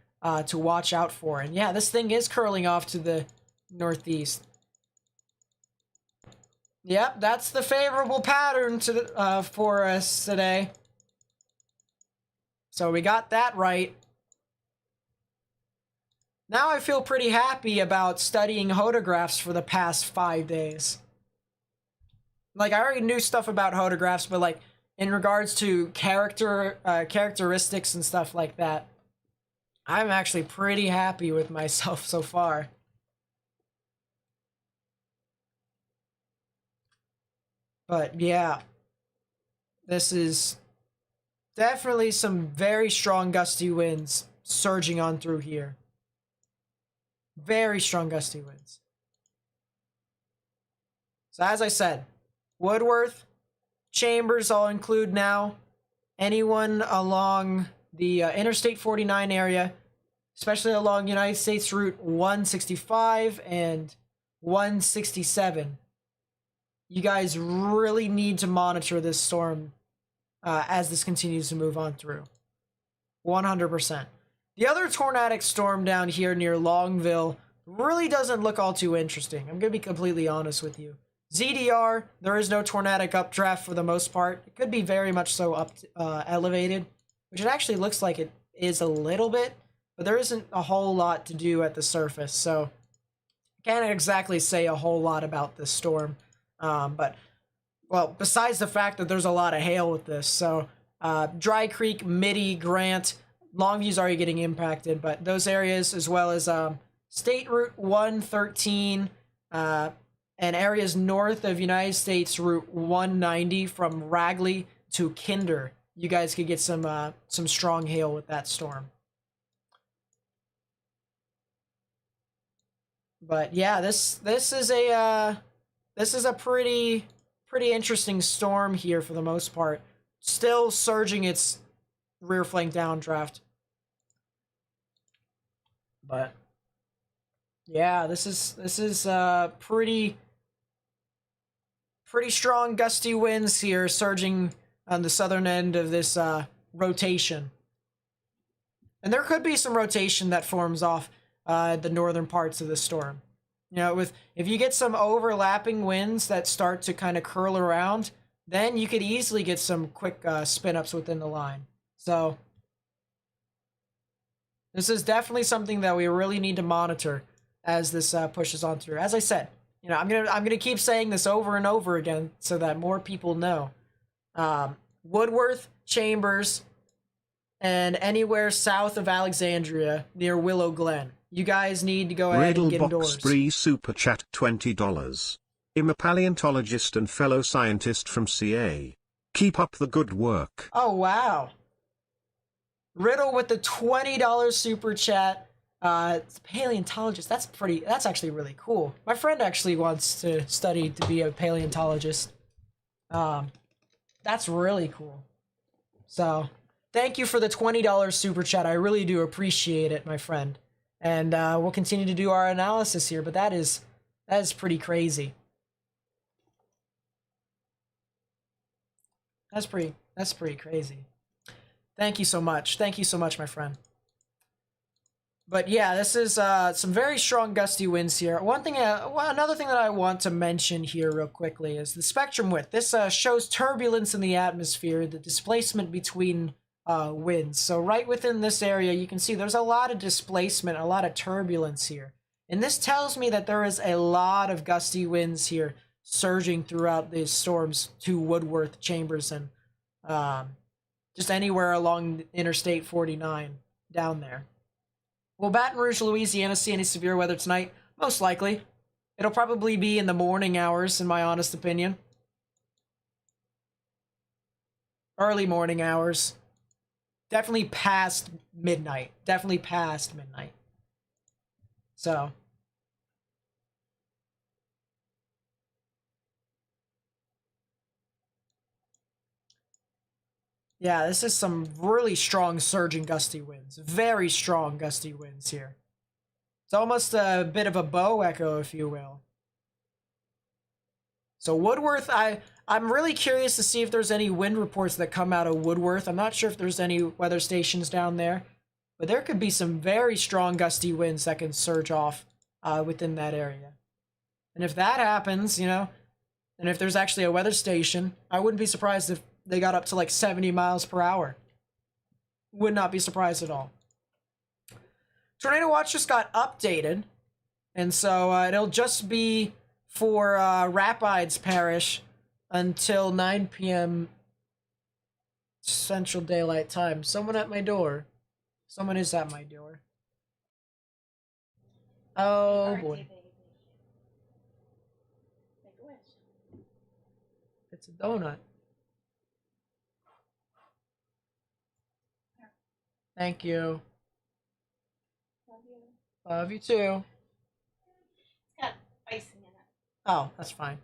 to watch out for. And yeah, this thing is curling off to the northeast. Yep, that's the favorable pattern to for us today. So we got that right. Now I feel pretty happy about studying hodographs for the past 5 days. Like, I already knew stuff about hodographs, but like in regards to characteristics and stuff like that, I'm actually pretty happy with myself so far. But yeah, this is definitely some very strong gusty winds surging on through here. Very strong gusty winds. So as I said, Woodworth, Chambers I'll include now. Anyone along the Interstate 49 area, especially along United States Route 165 and 167. You guys really need to monitor this storm as this continues to move on through. 100%. The other tornadic storm down here near Longville really doesn't look all too interesting. I'm going to be completely honest with you. ZDR, there is no tornadic updraft for the most part. It could be very much so elevated, which it actually looks like it is a little bit, but there isn't a whole lot to do at the surface, so can't exactly say a whole lot about this storm. But, well, besides the fact that there's a lot of hail with this, so Dry Creek, Mitty, Grant, Longview's already getting impacted, but those areas, as well as State Route 113, and areas north of United States Route 190 from Ragley to Kinder, you guys could get some strong hail with that storm. But yeah, this is a pretty interesting storm here for the most part. Still surging its rear flank downdraft. But yeah, this is pretty strong gusty winds here surging on the southern end of this rotation. And there could be some rotation that forms off the northern parts of the storm. You know, if you get some overlapping winds that start to kind of curl around, then you could easily get some quick spin-ups within the line. So this is definitely something that we really need to monitor as this pushes on through. As I said, you know, I'm gonna keep saying this over and over again so that more people know. Woodworth, Chambers, and anywhere south of Alexandria near Willow Glen. You guys need to go ahead and get indoors. Riddlebox super chat $20. I'm a paleontologist and fellow scientist from CA. Keep up the good work. Oh wow. Riddle with the $20 super chat. Paleontologist. That's actually really cool. My friend actually wants to study to be a paleontologist. That's really cool. So, thank you for the $20 super chat. I really do appreciate it, my friend. And we'll continue to do our analysis here, but that is pretty crazy. That's pretty crazy. Thank you so much. Thank you so much, my friend. But yeah, this is some very strong gusty winds here. Another thing that I want to mention here real quickly is the spectrum width. This shows turbulence in the atmosphere, the displacement between winds. So right within this area, you can see there's a lot of displacement, a lot of turbulence here. And this tells me that there is a lot of gusty winds here surging throughout these storms to Woodworth, Chambers, and just anywhere along Interstate 49 down there. Will Baton Rouge, Louisiana see any severe weather tonight? Most likely. It'll probably be in the morning hours, in my honest opinion. Early morning hours. Definitely past midnight. Definitely past midnight. So. Yeah, this is some really strong surging gusty winds. Very strong gusty winds here. It's almost a bit of a bow echo, if you will. So Woodworth, I'm really curious to see if there's any wind reports that come out of Woodworth. I'm not sure if there's any weather stations down there, but there could be some very strong gusty winds that can surge off within that area. And if that happens, you know, and if there's actually a weather station, I wouldn't be surprised if they got up to like 70 miles per hour. Would not be surprised at all. Tornado Watch just got updated, and so it'll just be for Rapides Parish until 9 p.m. Central Daylight Time. Someone at my door. Someone is at my door. Oh boy. It's a donut. Thank you. Love you. Love you too. It's got icing in it. Oh, that's fine.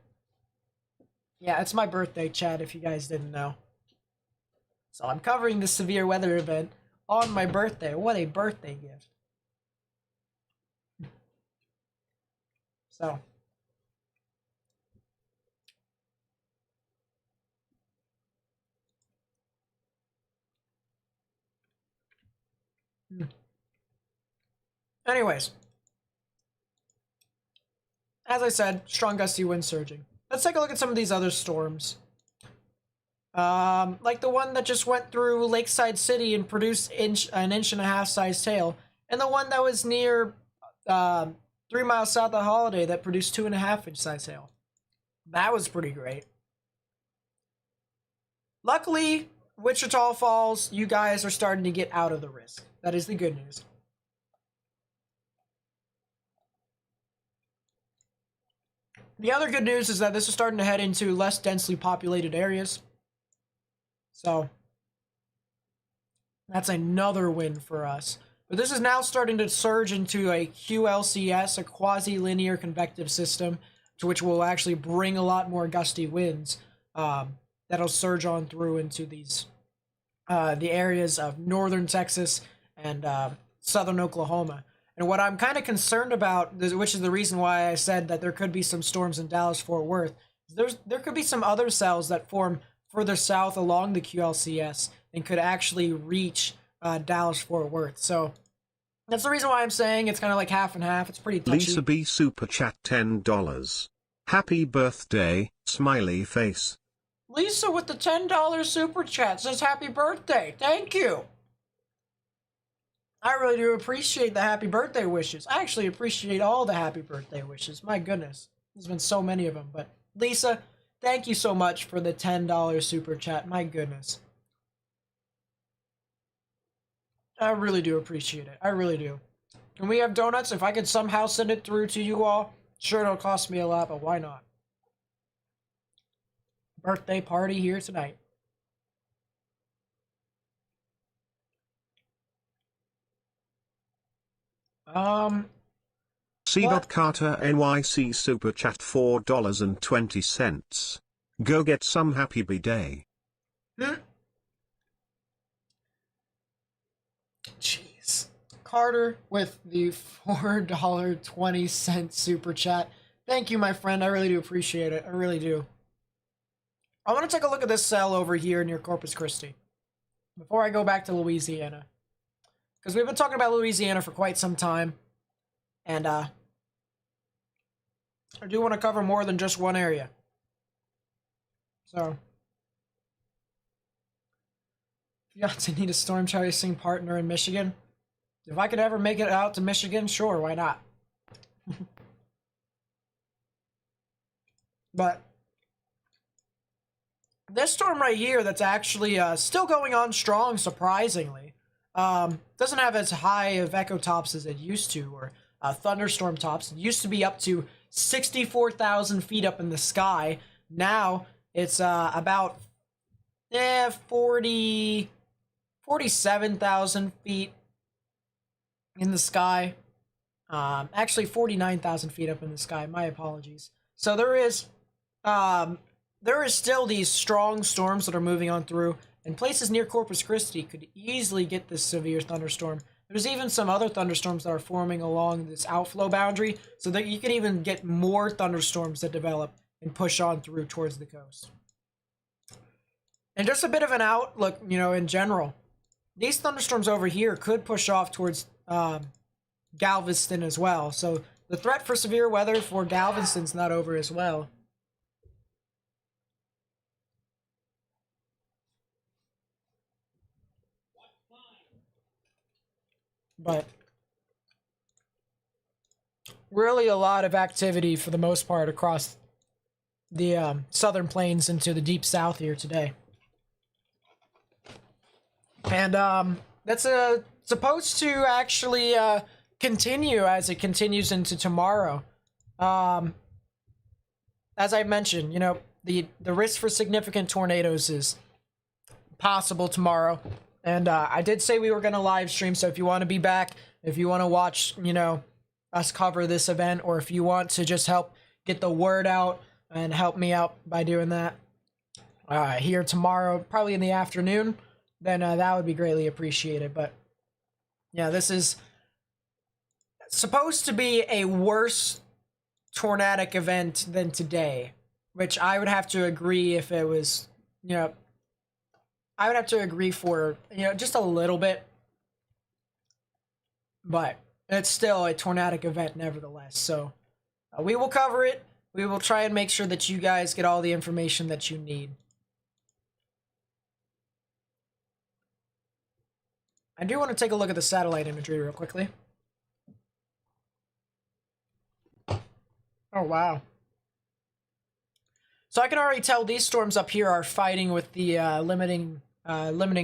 Yeah, it's my birthday, Chad, if you guys didn't know. So I'm covering the severe weather event on my birthday. What a birthday gift. So. Anyways, as I said, strong gusty wind surging. Let's take a look at some of these other storms. Like the one that just went through Lakeside City and produced an inch and a half size hail, and the one that was near 3 miles south of Holiday that produced 2.5 inch size hail. That was pretty great. Luckily, Wichita Falls, you guys are starting to get out of the risk. That is the good news. The other good news is that this is starting to head into less densely populated areas. So, that's another win for us. But this is now starting to surge into a QLCS, a quasi-linear convective system, to which will actually bring a lot more gusty winds that'll surge on through into these the areas of northern Texas and southern Oklahoma. And what I'm kind of concerned about, which is the reason why I said that there could be some storms in Dallas-Fort Worth, there could be some other cells that form further south along the QLCS and could actually reach Dallas-Fort Worth. So that's the reason why I'm saying it's kind of like half and half. It's pretty touchy. Lisa B super chat $10. Happy birthday, smiley face. Lisa with the $10 super chat says happy birthday. Thank you. I really do appreciate the happy birthday wishes. I actually appreciate all the happy birthday wishes. My goodness. There's been so many of them. But Lisa, thank you so much for the $10 super chat. My goodness. I really do appreciate it. I really do. Can we have donuts? If I could somehow send it through to you all, sure it'll cost me a lot, but why not? Birthday party here tonight. C. Carter NYC super chat $4.20. Go get some happy B-day. Jeez. Carter with the $4.20 super chat. Thank you, my friend. I really do appreciate it. I really do. I want to take a look at this cell over here near Corpus Christi before I go back to Louisiana. Because we've been talking about Louisiana for quite some time. And, I do want to cover more than just one area. So, Fiance need a storm chasing partner in Michigan. If I could ever make it out to Michigan, sure, why not? But this storm right here that's actually still going on strong, surprisingly, doesn't have as high of echo tops as it used to, or thunderstorm tops. It used to be up to 64,000 feet up in the sky. Now it's about 47,000 feet in the sky. Actually 49,000 feet up in the sky. My apologies. So there is still these strong storms that are moving on through, and places near Corpus Christi could easily get this severe thunderstorm. There's even some other thunderstorms that are forming along this outflow boundary, so that you can even get more thunderstorms that develop and push on through towards the coast. And just a bit of an outlook, in general. These thunderstorms over here could push off towards Galveston as well. So the threat for severe weather for Galveston's not over as well. But really a lot of activity for the most part across the southern plains into the deep south here today. And that's supposed to actually continue as it continues into tomorrow. As I mentioned, the risk for significant tornadoes is possible tomorrow. And I did say we were going to live stream, so if you want to be back, if you want to watch, us cover this event, or if you want to just help get the word out and help me out by doing that here tomorrow, probably in the afternoon, then that would be greatly appreciated. But yeah, this is supposed to be a worse tornadic event than today, which I would have to agree if it was, I would have to agree for, just a little bit. But It's still a tornadic event nevertheless, so we will cover it. We will try and make sure that you guys get all the information that you need. I do want to take a look at the satellite imagery real quickly. Oh, wow. So I can already tell these storms up here are fighting with the limiting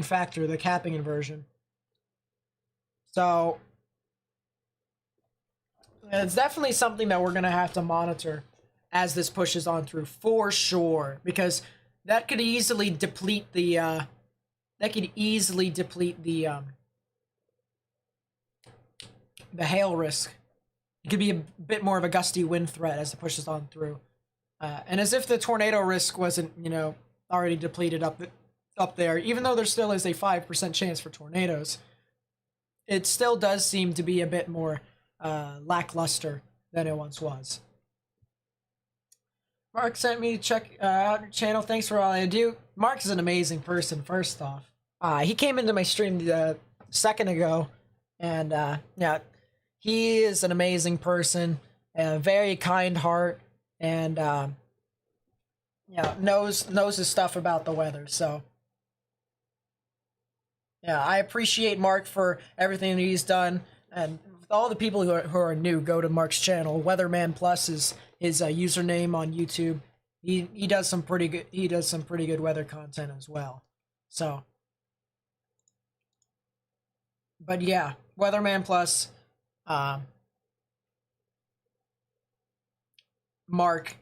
factor, the capping inversion. So it's definitely something that we're going to have to monitor as this pushes on through, for sure, because that could easily deplete the hail risk. It could be a bit more of a gusty wind threat as it pushes on through. And as if the tornado risk wasn't, you know, already depleted up there, even though there still is a 5% chance for tornadoes, it still does seem to be a bit more lackluster than it once was. Mark sent me to check out your channel. Thanks for all I do. Mark is an amazing person, first off. He came into my stream a second ago, and yeah, he is an amazing person, a very kind heart, and yeah, knows his stuff about the weather. So yeah, I appreciate Mark for everything that he's done, and all the people who are new, go to Mark's channel. Weatherman Plus is his username on YouTube. He does some pretty good weather content as well. So, but yeah, Weatherman Plus, Mark,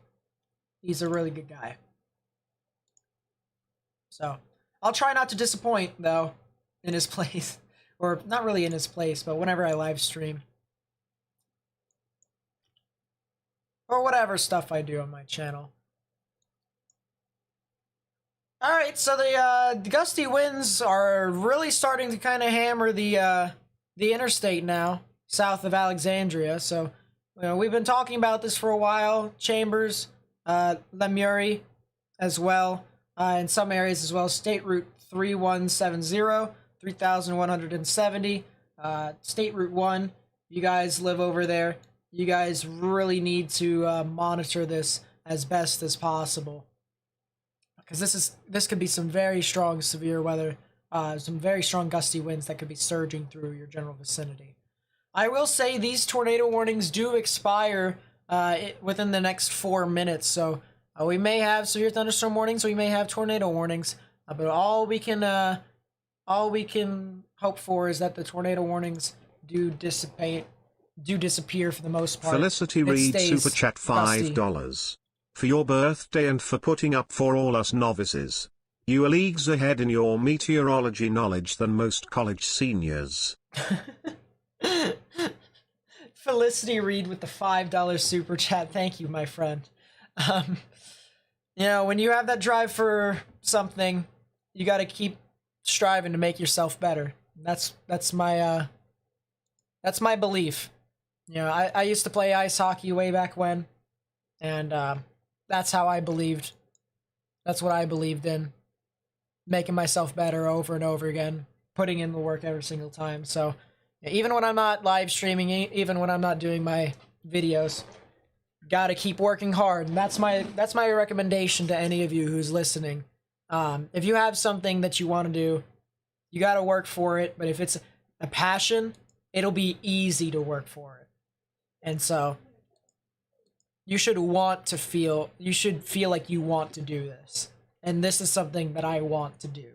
he's a really good guy. So I'll try not to disappoint though in his place, or not really in his place, but whenever I live stream or whatever stuff I do on my channel. All right, so the gusty winds are really starting to kind of hammer the interstate now, south of Alexandria. So, you know, we've been talking about this for a while. Chambers, Lemuri, as well, in some areas as well. State Route 3170, 3170, State Route 1. You guys live over there. You guys really need to monitor this as best as possible, because this could be some very strong severe weather, some very strong gusty winds that could be surging through your general vicinity. I will say these tornado warnings do expire within the next 4 minutes, so we may have severe thunderstorm warnings, we may have tornado warnings, but all we can hope for is that the tornado warnings do disappear for the most part. Felicity Reed Super Chat $5 for your birthday and for putting up for all us novices. You are leagues ahead in your meteorology knowledge than most college seniors. Felicity Reed with the $5 super chat. Thank you, my friend. You know, when you have that drive for something, you got to keep striving to make yourself better. That's my belief. You know, I used to play ice hockey way back when, and that's how I believed. That's what I believed in. Making myself better over and over again, putting in the work every single time. So even when I'm not live streaming, even when I'm not doing my videos, gotta keep working hard. And that's my recommendation to any of you who's listening. If you have something that you want to do, you gotta work for it. But if it's a passion, it'll be easy to work for it. And so you should feel like you want to do this. And this is something that I want to do.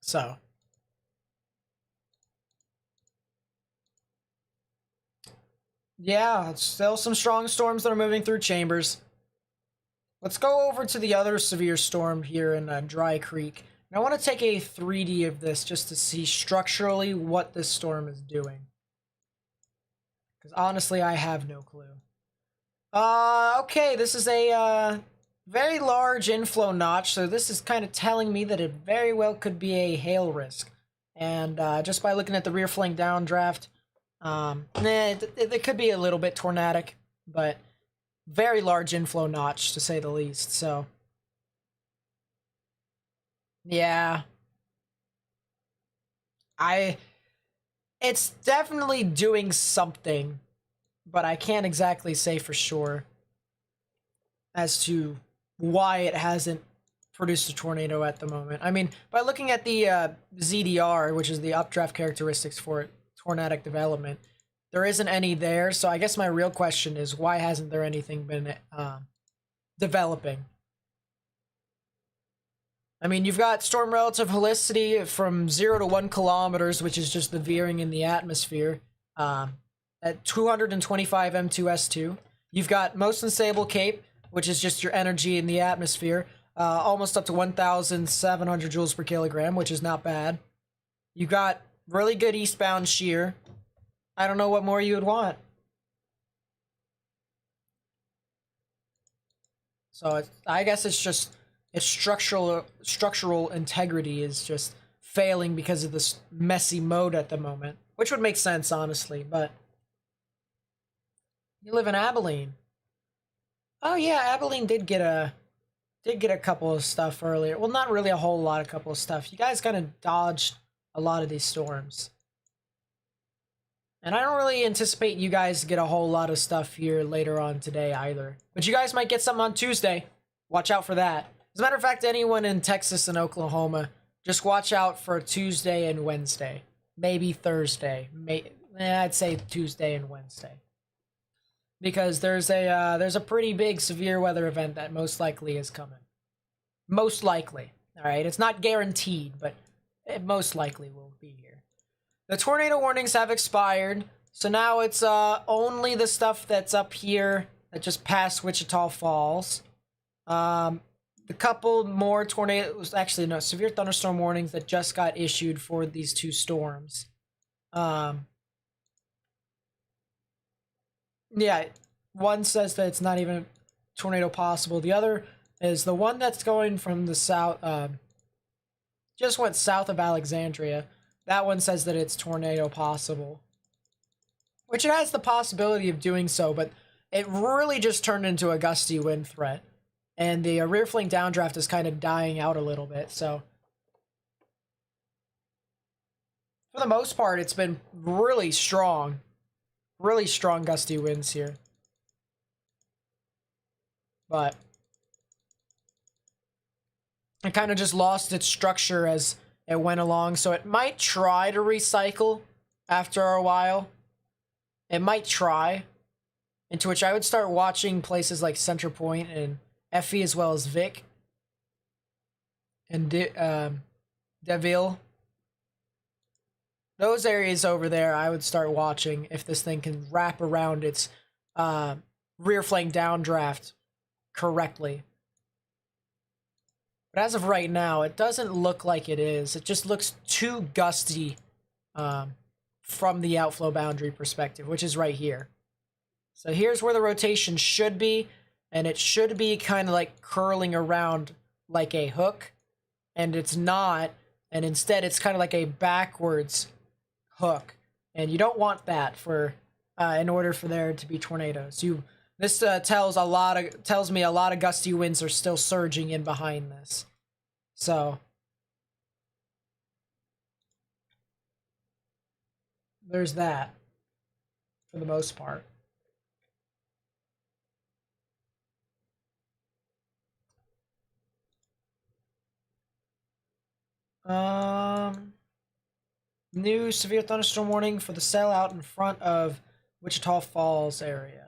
So, yeah, it's still some strong storms that are moving through Chambers. Let's go over to the other severe storm here in Dry Creek. And I want to take a 3D of this just to see structurally what this storm is doing. Because honestly, I have no clue. Okay, this is a very large inflow notch, so this is kind of telling me that it very well could be a hail risk. And just by looking at the rear flank downdraft, it could be a little bit tornadic, but very large inflow notch to say the least. So Yeah. I it's definitely doing something, but I can't exactly say for sure as to why it hasn't produced a tornado at the moment. I mean, by looking at the ZDR, which is the updraft characteristics for tornadic development, there isn't any there. So I guess my real question is, why hasn't there anything been developing? I mean, you've got storm relative helicity from 0 to 1 kilometers, which is just the veering in the atmosphere, at 225 M2S2. You've got most unstable cape, which is just your energy in the atmosphere, almost up to 1,700 joules per kilogram, which is not bad. You got really good eastbound shear. I don't know what more you would want. So I guess it's just its structural integrity is just failing because of this messy mode at the moment, which would make sense honestly. But you live in Abilene. Oh yeah, Abilene did get a couple of stuff earlier. Well, not really a whole lot, a couple of stuff. You guys kind of dodged a lot of these storms. And I don't really anticipate you guys get a whole lot of stuff here later on today either. But you guys might get something on Tuesday. Watch out for that. As a matter of fact, anyone in Texas and Oklahoma, just watch out for Tuesday and Wednesday. Maybe Thursday. I'd say Tuesday and Wednesday. Because there's a pretty big severe weather event that most likely is coming. Most likely. Alright, it's not guaranteed, but it most likely will be here. The tornado warnings have expired, so now it's only the stuff that's up here that just passed Wichita Falls. The couple more tornadoes, actually no, severe thunderstorm warnings that just got issued for these two storms. Yeah, one says that it's not even tornado possible. The other is the one that's going from the south, just went south of Alexandria. That one says that it's tornado possible, which it has the possibility of doing so, but it really just turned into a gusty wind threat. And the rear flank downdraft is kind of dying out a little bit, so for the most part, it's been really strong gusty winds here. But it kind of just lost its structure as it went along, so it might try to recycle after a while. It might try, into which I would start watching places like Center Point and Effie as well as Vic and Deville. Those areas over there I would start watching if this thing can wrap around its rear flank downdraft correctly. But as of right now, it doesn't look like it is. It just looks too gusty from the outflow boundary perspective, which is right here. So here's where the rotation should be, and it should be kind of like curling around like a hook, and it's not, and instead it's kind of like a backwards hook, and you don't want that for in order for there to be tornadoes. This tells me a lot of gusty winds are still surging in behind this. So there's that for the most part. New severe thunderstorm warning for the cell out in front of Wichita Falls area.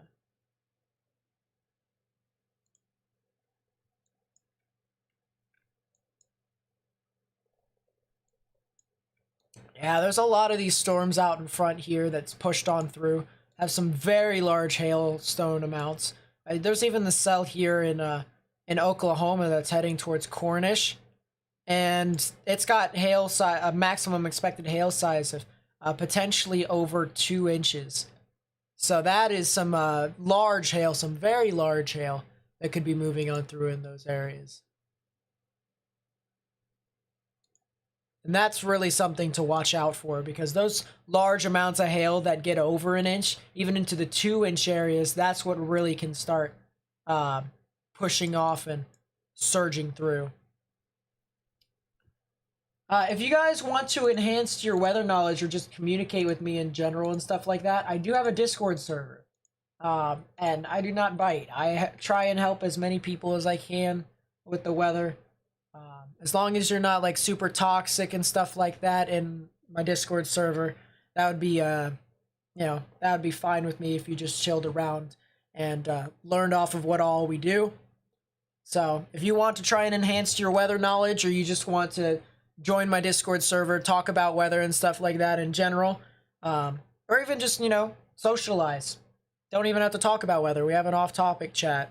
Yeah, there's a lot of these storms out in front here that's pushed on through. Have some very large hailstone amounts. There's even the cell here in Oklahoma that's heading towards Cornish, and it's got hail size, a maximum expected hail size of potentially over 2 inches. So that is some large hail, some very large hail that could be moving on through in those areas. And that's really something to watch out for, because those large amounts of hail that get over an inch, even into the 2-inch areas, that's what really can start pushing off and surging through. If you guys want to enhance your weather knowledge or just communicate with me in general and stuff like that, I do have a Discord server. And I do not bite. I try and help as many people as I can with the weather. As long as you're not like super toxic and stuff like that in my Discord server, that would be that would be fine with me if you just chilled around and learned off of what all we do. So if you want to try and enhance your weather knowledge, or you just want to join my Discord server, talk about weather and stuff like that in general, or even just socialize. Don't even have to talk about weather. We have an off-topic chat.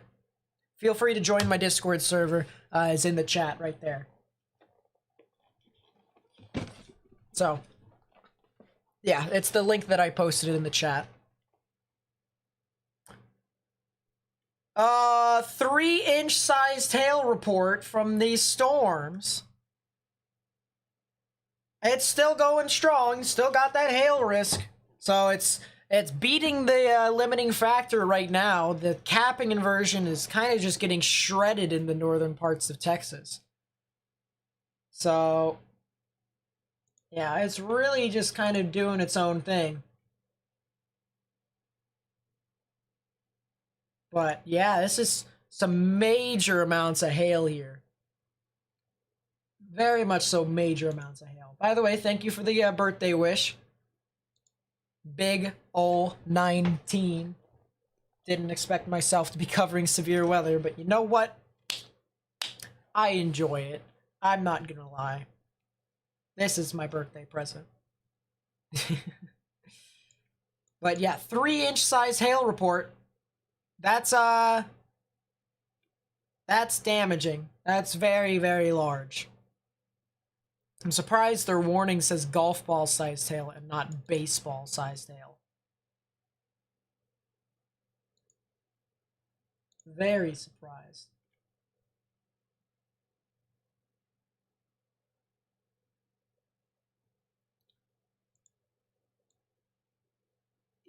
Feel free to join my Discord server. Is in the chat right there. So, yeah, it's the link that I posted in the chat. 3-inch sized hail report from these storms. It's still going strong. Still got that hail risk. So it's beating the limiting factor right now. The capping inversion is kind of just getting shredded in the northern parts of Texas. So, yeah, it's really just kind of doing its own thing. But, yeah, this is some major amounts of hail here. Very much so major amounts of hail. By the way, thank you for the birthday wish. Big ol' 19. Didn't expect myself to be covering severe weather, but you know what? I enjoy it. I'm not gonna lie. This is my birthday present. But yeah, 3-inch size hail report. That's damaging. That's very, very large. I'm surprised their warning says golf ball sized hail and not baseball sized hail. Very surprised.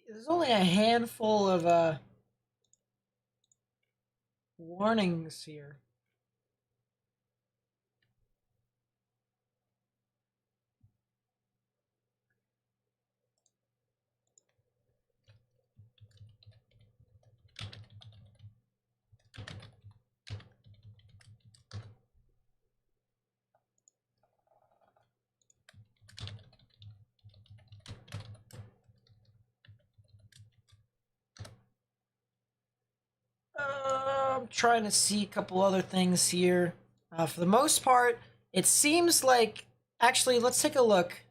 There's only a handful of warnings here. I'm trying to see a couple other things here. For the most part, it seems like... Actually, let's take a look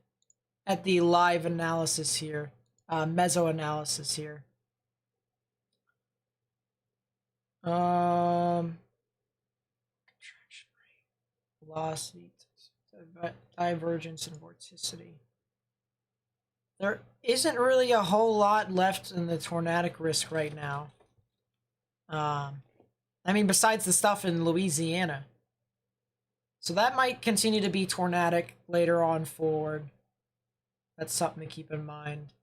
at the live analysis here. Meso-analysis here. Contraction rate. Velocity. Divergence and vorticity. There isn't really a whole lot left in the tornadic risk right now. I mean, besides the stuff in Louisiana. So that might continue to be tornadic later on forward. That's something to keep in mind.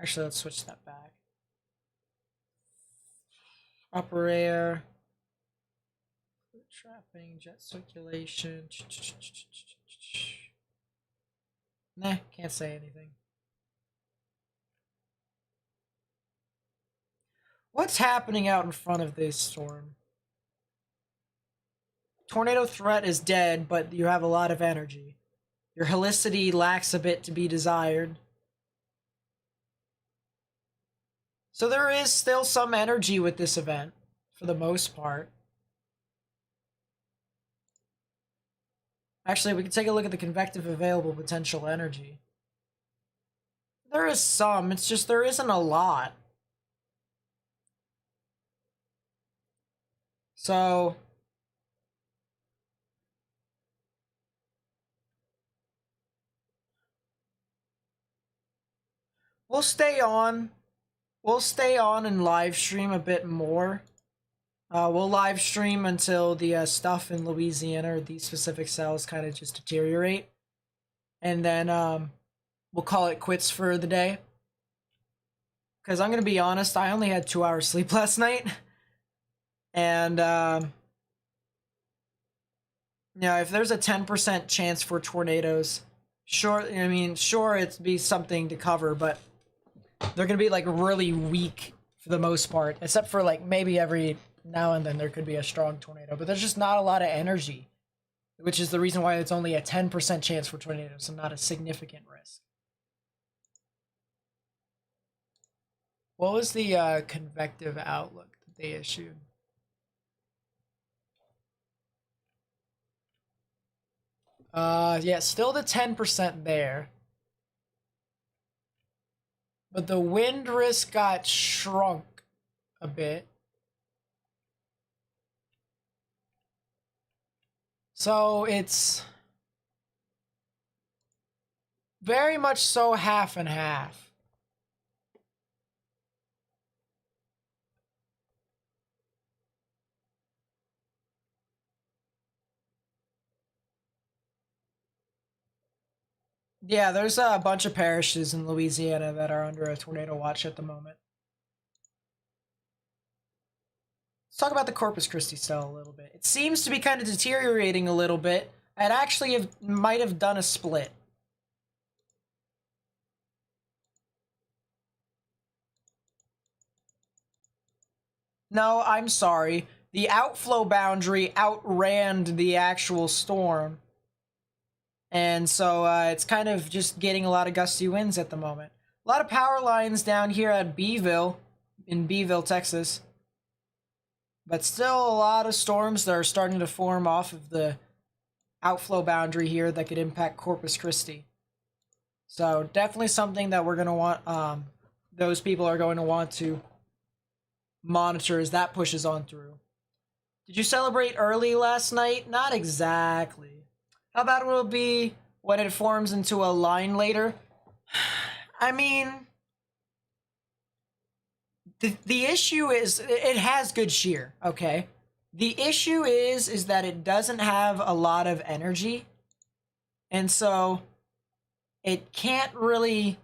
Actually, let's switch that back. Upper air. Trapping, jet circulation. Nah, can't say anything. What's happening out in front of this storm? Tornado threat is dead, but you have a lot of energy. Your helicity lacks a bit to be desired. So there is still some energy with this event, for the most part. Actually, we can take a look at the convective available potential energy. There is some, it's just there isn't a lot. So... We'll stay on. We'll stay on and live stream a bit more. We'll live stream until the stuff in Louisiana or these specific cells kind of just deteriorate. And then we'll call it quits for the day. Because I'm going to be honest, I only had 2 hours sleep last night. And you know, if there's a 10% chance for tornadoes, sure, I mean, sure, it'd be something to cover, but they're gonna be like really weak for the most part, except for like maybe every now and then there could be a strong tornado, but there's just not a lot of energy, which is the reason why it's only a 10% chance for tornadoes and not a significant risk. What was the convective outlook that they issued? Yeah, still the 10% there. But the wind risk got shrunk a bit. So it's very much so half and half. Yeah, there's a bunch of parishes in Louisiana that are under a tornado watch at the moment. Let's talk about the Corpus Christi cell a little bit. It seems to be kind of deteriorating a little bit. It actually might have done a split. No, I'm sorry. The outflow boundary outran the actual storm. And so it's kind of just getting a lot of gusty winds at the moment. A lot of power lines down here at Beeville, in Beeville, Texas. But still a lot of storms that are starting to form off of the outflow boundary here that could impact Corpus Christi. So definitely something that we're going to want, those people are going to want to monitor as that pushes on through. Did you celebrate early last night? Not exactly. How about it will be when it forms into a line later? I mean, the issue is it has good shear, okay? The issue is that it doesn't have a lot of energy. And so it can't really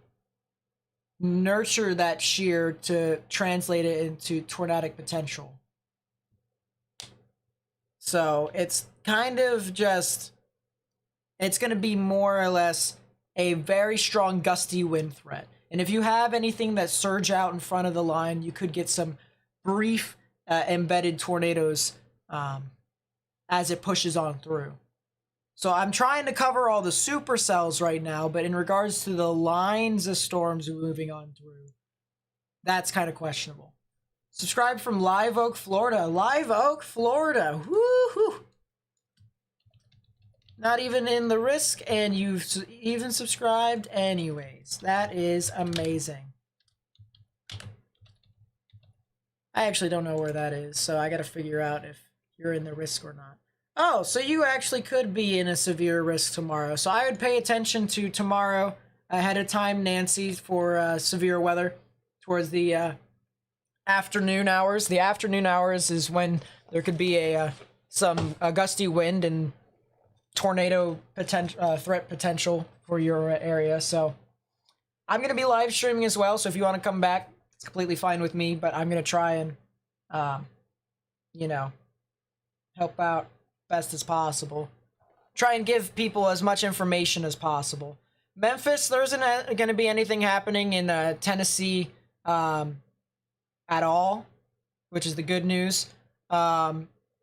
nurture that shear to translate it into tornadic potential. So it's kind of just, it's going to be more or less a very strong gusty wind threat. And if you have anything that surge out in front of the line, you could get some brief embedded tornadoes as it pushes on through. So I'm trying to cover all the supercells right now, but in regards to the lines of storms moving on through, that's kind of questionable. Subscribe from Live Oak, Florida. Live Oak, Florida. Woohoo! Not even in the risk, and you've even subscribed anyways. That is amazing. I actually don't know where that is, so I gotta figure out if you're in the risk or not. Oh, so you actually could be in a severe risk tomorrow. So I would pay attention to tomorrow ahead of time, Nancy, for severe weather towards the afternoon hours. The afternoon hours is when there could be a gusty wind and tornado threat potential for your area. So I'm going to be live streaming as well. So if you want to come back, it's completely fine with me, but I'm going to try and, you know, help out best as possible. Try and give people as much information as possible. Memphis, there isn't going to be anything happening in Tennessee at all, which is the good news.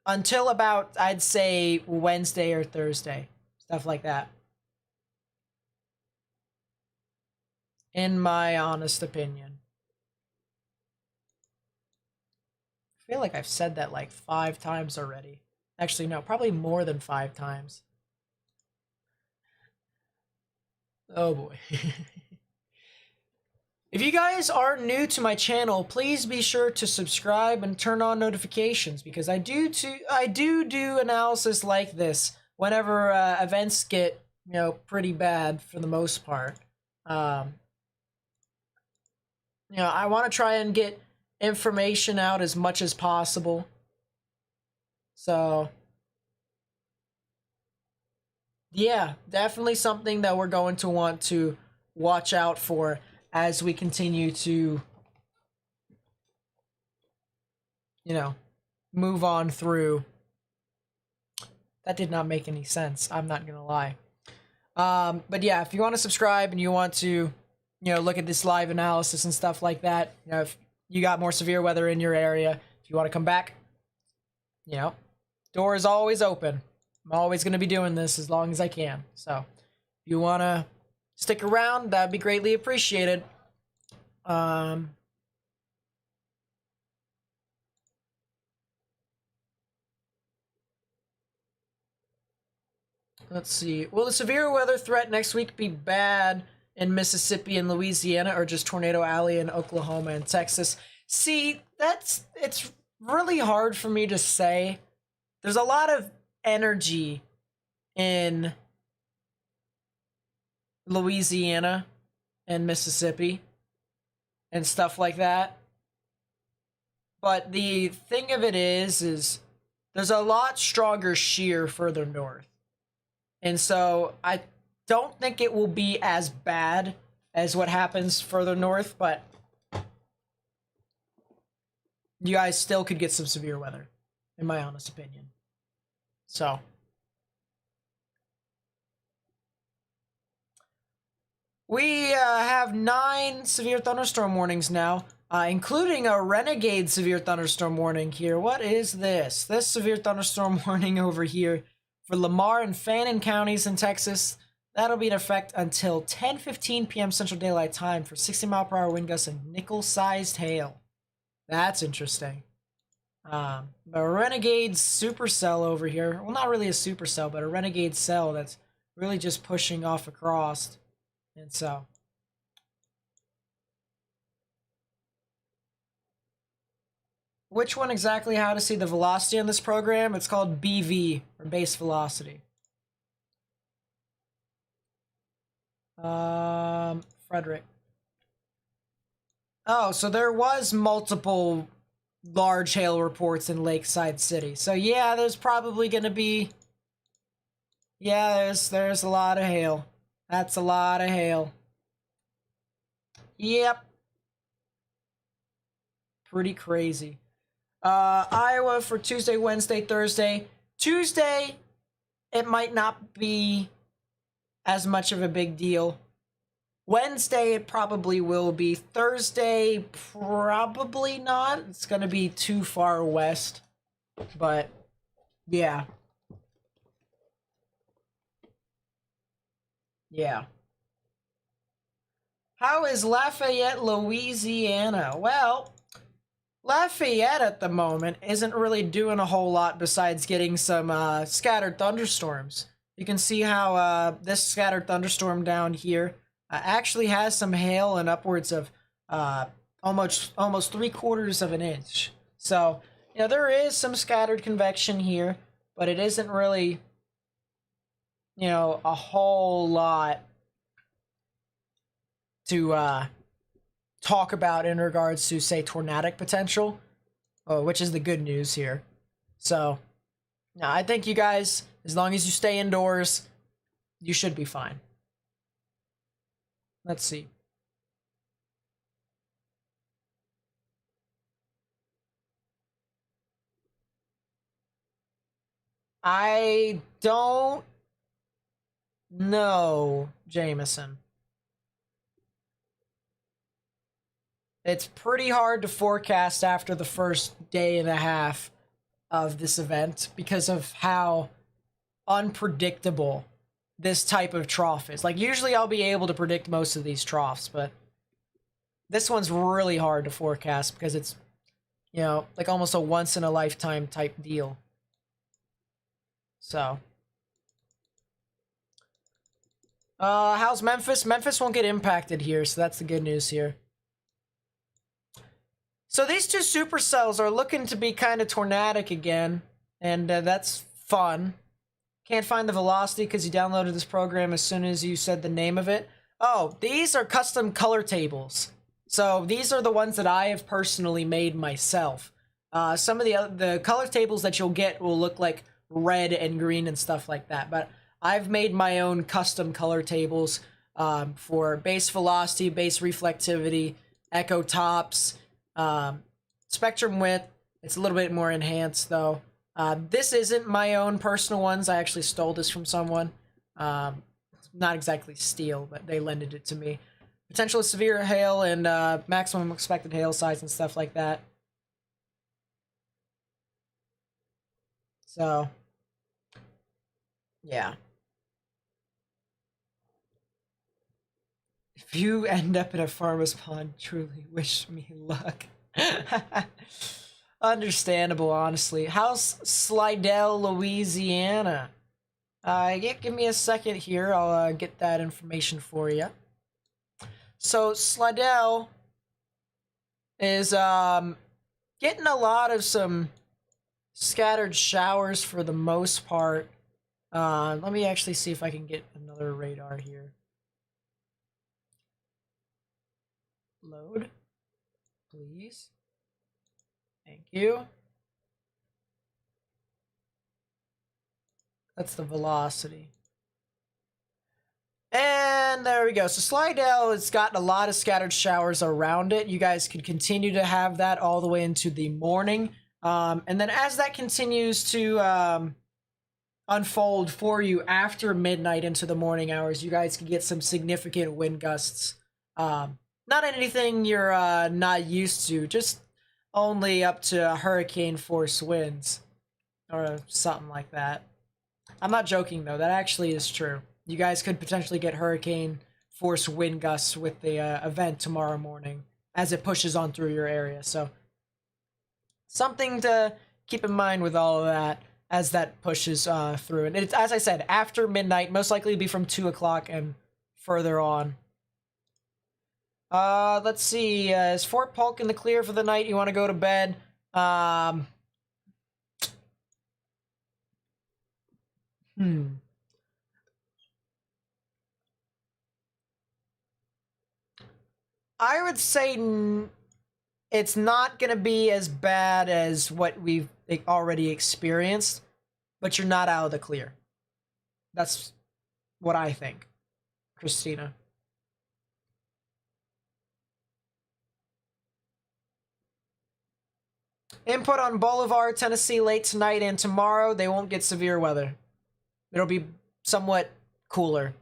Until about, I'd say, Wednesday or Thursday. Stuff like that. In my honest opinion. I feel like I've said that like 5 times already. Actually, no, probably more than 5 times. Oh boy. If you guys are new to my channel, please be sure to subscribe and turn on notifications, because I do analysis like this whenever events get, you know, pretty bad for the most part. You know, I want to try and get information out as much as possible. So yeah, definitely something that we're going to want to watch out for as we continue to, you know, move on through. That did not make any sense. I'm not gonna lie. But yeah, if you want to subscribe and you want to, look at this live analysis and stuff like that, if you got more severe weather in your area, if you want to come back, door is always open. I'm always going to be doing this as long as I can. So if you want to stick around, that'd be greatly appreciated. Let's see. Will the severe weather threat next week be bad in Mississippi and Louisiana, or just Tornado Alley in Oklahoma and Texas? See, it's really hard for me to say. There's a lot of energy in Louisiana and Mississippi and stuff like that. But the thing of it is there's a lot stronger shear further north. And so I don't think it will be as bad as what happens further north, but you guys still could get some severe weather, in my honest opinion. So we have 9 severe thunderstorm warnings now, including a renegade severe thunderstorm warning here. What is this? This severe thunderstorm warning over here for Lamar and Fannin counties in Texas. That'll be in effect until 10:15 p.m. Central Daylight Time for 60-mile-per-hour wind gusts and nickel-sized hail. That's interesting. But a renegade supercell over here. Well, not really a supercell, but a renegade cell that's really just pushing off across. And so which one exactly, how to see the velocity on this program? It's called BV, or base velocity. Frederick. Oh, so there was multiple large hail reports in Lakeside City. So yeah, there's probably gonna be, there's a lot of hail. That's a lot of hail. Yep. Pretty crazy. Iowa for Tuesday, Wednesday, Thursday. Tuesday, it might not be as much of a big deal. Wednesday, it probably will be. Thursday, probably not. It's going to be too far west. But, yeah. Yeah. How is Lafayette, Louisiana? Well, Lafayette at the moment isn't really doing a whole lot besides getting some scattered thunderstorms. You can see how this scattered thunderstorm down here actually has some hail and upwards of almost 3/4 of an inch. So, there is some scattered convection here, but it isn't really, a whole lot to talk about in regards to, say, tornadic potential, which is the good news here. So, I think you guys, as long as you stay indoors, you should be fine. Let's see. I don't know, Jameson. It's pretty hard to forecast after the first day and a half of this event because of how unpredictable this type of trough is. Like, usually I'll be able to predict most of these troughs, but this one's really hard to forecast because it's, like almost a once-in-a-lifetime type deal. So. How's Memphis? Memphis won't get impacted here, so that's the good news here. So these two supercells are looking to be kind of tornadic again, and that's fun. Can't find the velocity because you downloaded this program as soon as you said the name of it. Oh, these are custom color tables. So these are the ones that I have personally made myself. Some of the color tables that you'll get will look like red and green and stuff like that, but I've made my own custom color tables for base velocity, base reflectivity, echo tops, spectrum width, It's a little bit more enhanced though. This isn't my own personal ones. I actually stole this from someone. Not exactly steal, but they lended it to me. Potential severe hail and maximum expected hail size and stuff like that. So, yeah. If you end up in a farmer's pond, truly wish me luck. Understandable, honestly. How's Slidell, Louisiana? Give me a second here. I'll get that information for you. So Slidell is getting a lot of some scattered showers for the most part. Let me actually see if I can get another radar here. Load, please. Thank you. That's the velocity. And there we go. So Slidell has gotten a lot of scattered showers around it. You guys could continue to have that all the way into the morning. And then as that continues to unfold for you after midnight into the morning hours, you guys can get some significant wind gusts. Not anything you're not used to, just only up to hurricane force winds or something like that. I'm not joking though, that actually is true. You guys could potentially get hurricane force wind gusts with the event tomorrow morning as it pushes on through your area. So something to keep in mind with all of that as that pushes through. And it's, as I said, after midnight, most likely be from 2 o'clock and further on. Let's see. Is Fort Polk in the clear for the night? You want to go to bed? I would say it's not going to be as bad as what we've already experienced, but you're not out of the clear. That's what I think, Christina. Input on Bolivar, Tennessee late tonight and tomorrow. They won't get severe weather. It'll be somewhat cooler.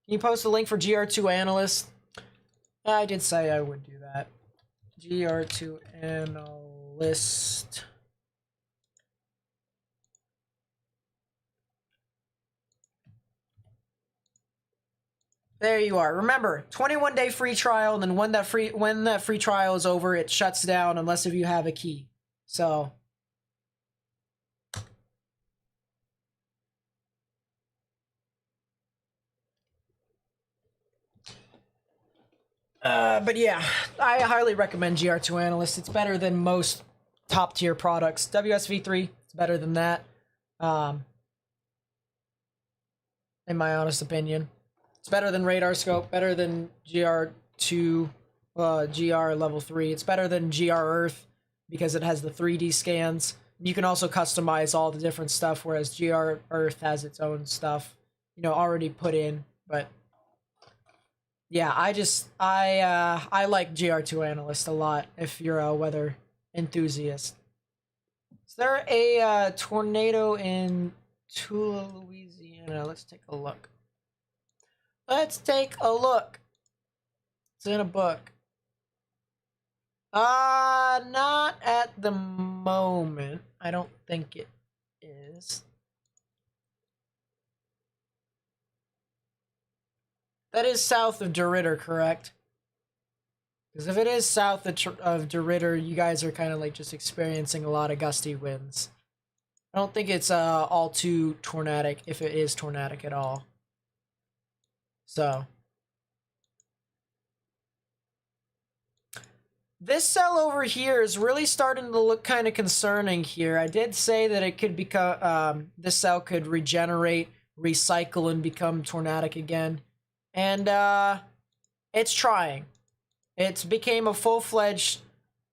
Can you post a link for GR2 analyst? I did say I would do that. GR2 analyst. There you are. Remember, 21-day free trial, and then when that free trial is over, it shuts down unless if you have a key. So but yeah, I highly recommend GR2 Analyst. It's better than most top tier products. WSV3, it's better than that. In my honest opinion. It's better than Radar Scope, better than GR2, GR level 3. It's better than GR Earth because it has the 3D scans. You can also customize all the different stuff, whereas GR Earth has its own stuff, you know, already put in. But yeah, I like GR2 Analyst a lot if you're a weather enthusiast. Is there a tornado in Tula, Louisiana? Let's take a look. Let's take a look. It's in a book. Not at the moment. I don't think it is. That is south of DeRidder, correct? Because if it is south of DeRidder, you guys are kind of like just experiencing a lot of gusty winds. I don't think it's all too tornadic, if it is tornadic at all. So this cell over here is really starting to look kind of concerning here. I did say that it could become this cell could regenerate, recycle, and become tornadic again. And it's trying. It's became a full-fledged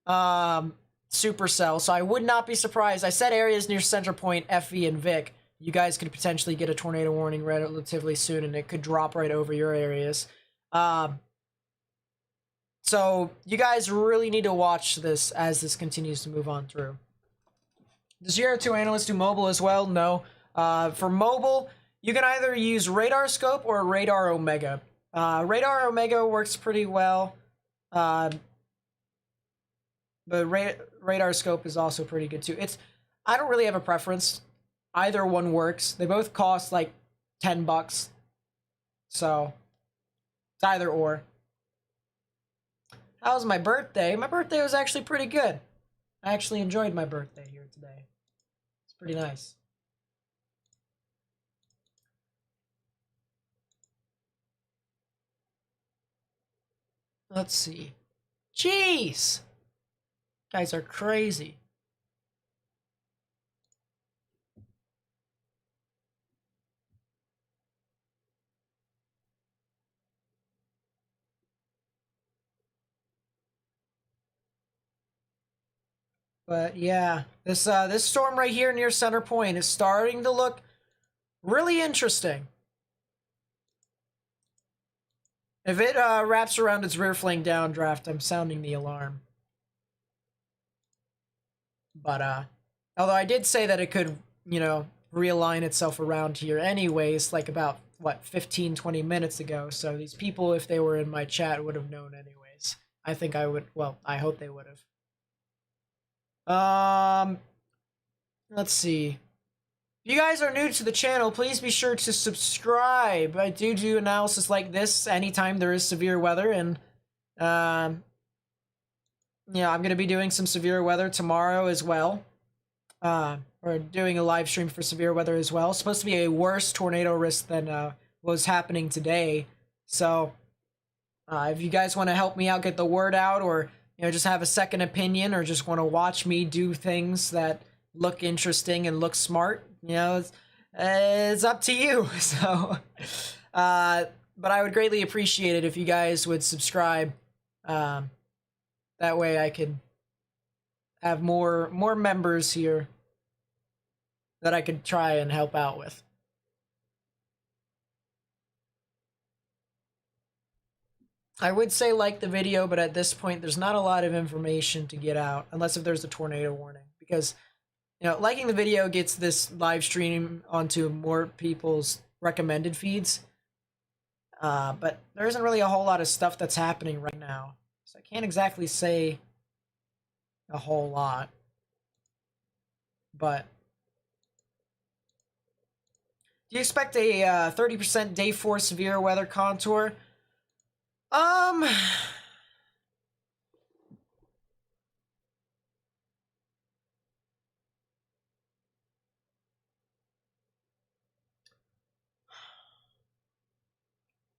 supercell, so I would not be surprised. I said areas near Center Point, FE, and Vic. You guys could potentially get a tornado warning relatively soon, and it could drop right over your areas. So you guys really need to watch this as this continues to move on through. Does your 2 analyst do mobile as well? No. For mobile, you can either use Radar Scope or Radar Omega. Radar Omega works pretty well, but Radar Scope is also pretty good too. I don't really have a preference. Either one works. They both cost like $10, so it's either or. How was my birthday? My birthday was actually pretty good. I actually enjoyed my birthday here today. It's pretty nice. Let's see. Jeez! Guys are crazy. But yeah, this storm right here near Center Point is starting to look really interesting. If it wraps around its rear flank downdraft, I'm sounding the alarm. But although I did say that it could, you know, realign itself around here anyways, like about what 15-20 minutes ago. So these people, if they were in my chat, would have known anyways. I think I would. Well, I hope they would have. Let's see. If you guys are new to the channel, please be sure to subscribe. I do analysis like this anytime there is severe weather, and yeah, I'm gonna be doing some severe weather tomorrow as well. Or doing a live stream for severe weather as well. It's supposed to be a worse tornado risk than what was happening today. So if you guys want to help me out, get the word out, or just have a second opinion, or just want to watch me do things that look interesting and look smart, it's up to you. So, but I would greatly appreciate it if you guys would subscribe. That way I could have more members here that I could try and help out with. I would say like the video, but at this point there's not a lot of information to get out unless if there's a tornado warning, because liking the video gets this live stream onto more people's recommended feeds. But there isn't really a whole lot of stuff that's happening right now, so I can't exactly say a whole lot. But do you expect a 30% day 4 severe weather contour?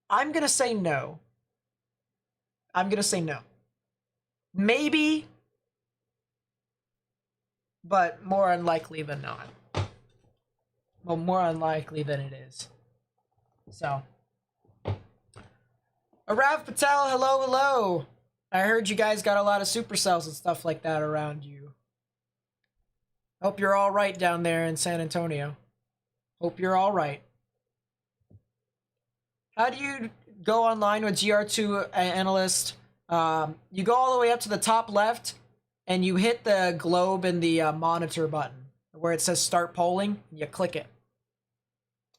I'm gonna say no. I'm gonna say no. Maybe, but more unlikely than not. Well, more unlikely than it is. So, Arav Patel, hello. I heard you guys got a lot of supercells and stuff like that around you. Hope you're all right down there in San Antonio. Hope you're all right. How do you go online with GR2 Analyst? You go all the way up to the top left, and you hit the globe and the monitor button where it says start polling. You click it.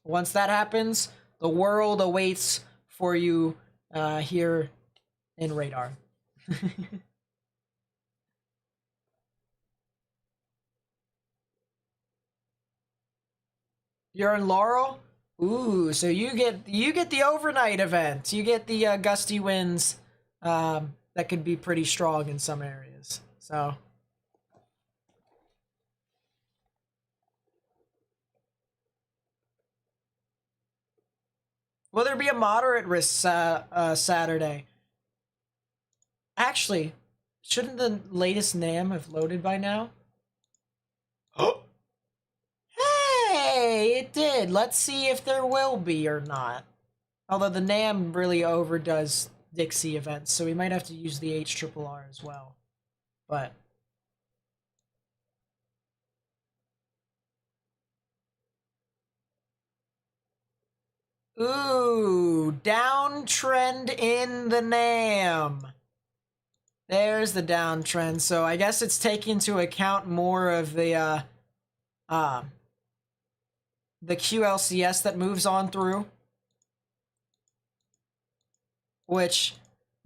Once that happens, the world awaits for you here in Radar. You're in Laurel? Ooh, so you get the overnight event. You get the gusty winds that could be pretty strong in some areas. So will there be a moderate risk Saturday? Actually, shouldn't the latest NAM have loaded by now? Hey, it did. Let's see if there will be or not. Although the NAM really overdoes Dixie events, so we might have to use the HRRR as well. But ooh, downtrend in the NAM. There's the downtrend. So I guess it's taking into account more of the QLCS that moves on through. Which,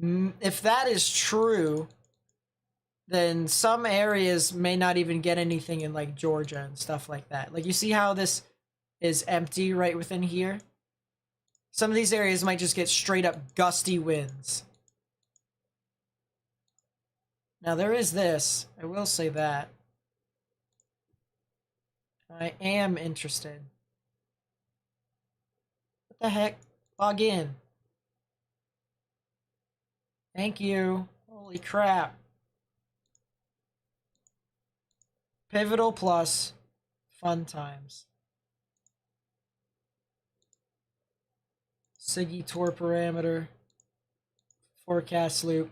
if that is true, then some areas may not even get anything in like Georgia and stuff like that. Like you see how this is empty right within here? Some of these areas might just get straight up gusty winds. Now there is this, I will say that. I am interested. What the heck? Log in. Thank you. Holy crap. Pivotal plus fun times. Siggy Tor parameter. Forecast loop.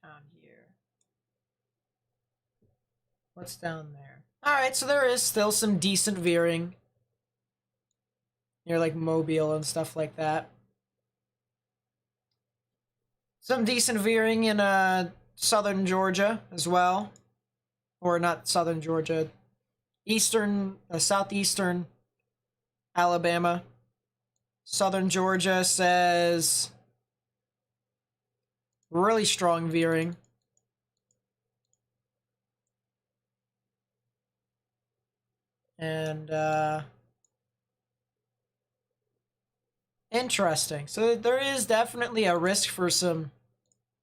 Down here. What's down there? Alright, so there is still some decent veering. Near like Mobile and stuff like that. Some decent veering in southern Georgia as well. Or not southern Georgia. Southeastern Alabama. Southern Georgia says really strong veering. And interesting. So there is definitely a risk for some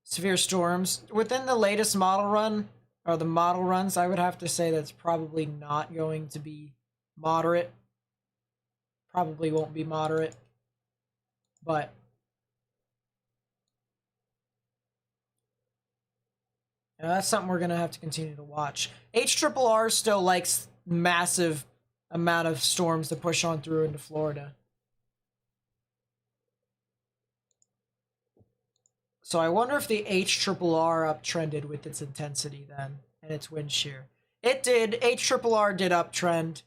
severe storms. Within the latest model run, or the model runs, I would have to say that's probably not going to be moderate. Probably won't be moderate. But that's something we're going to have to continue to watch. HRRR still likes massive amount of storms to push on through into Florida. So I wonder if the HRRR uptrended with its intensity then, and its wind shear. It did. HRRR did uptrend.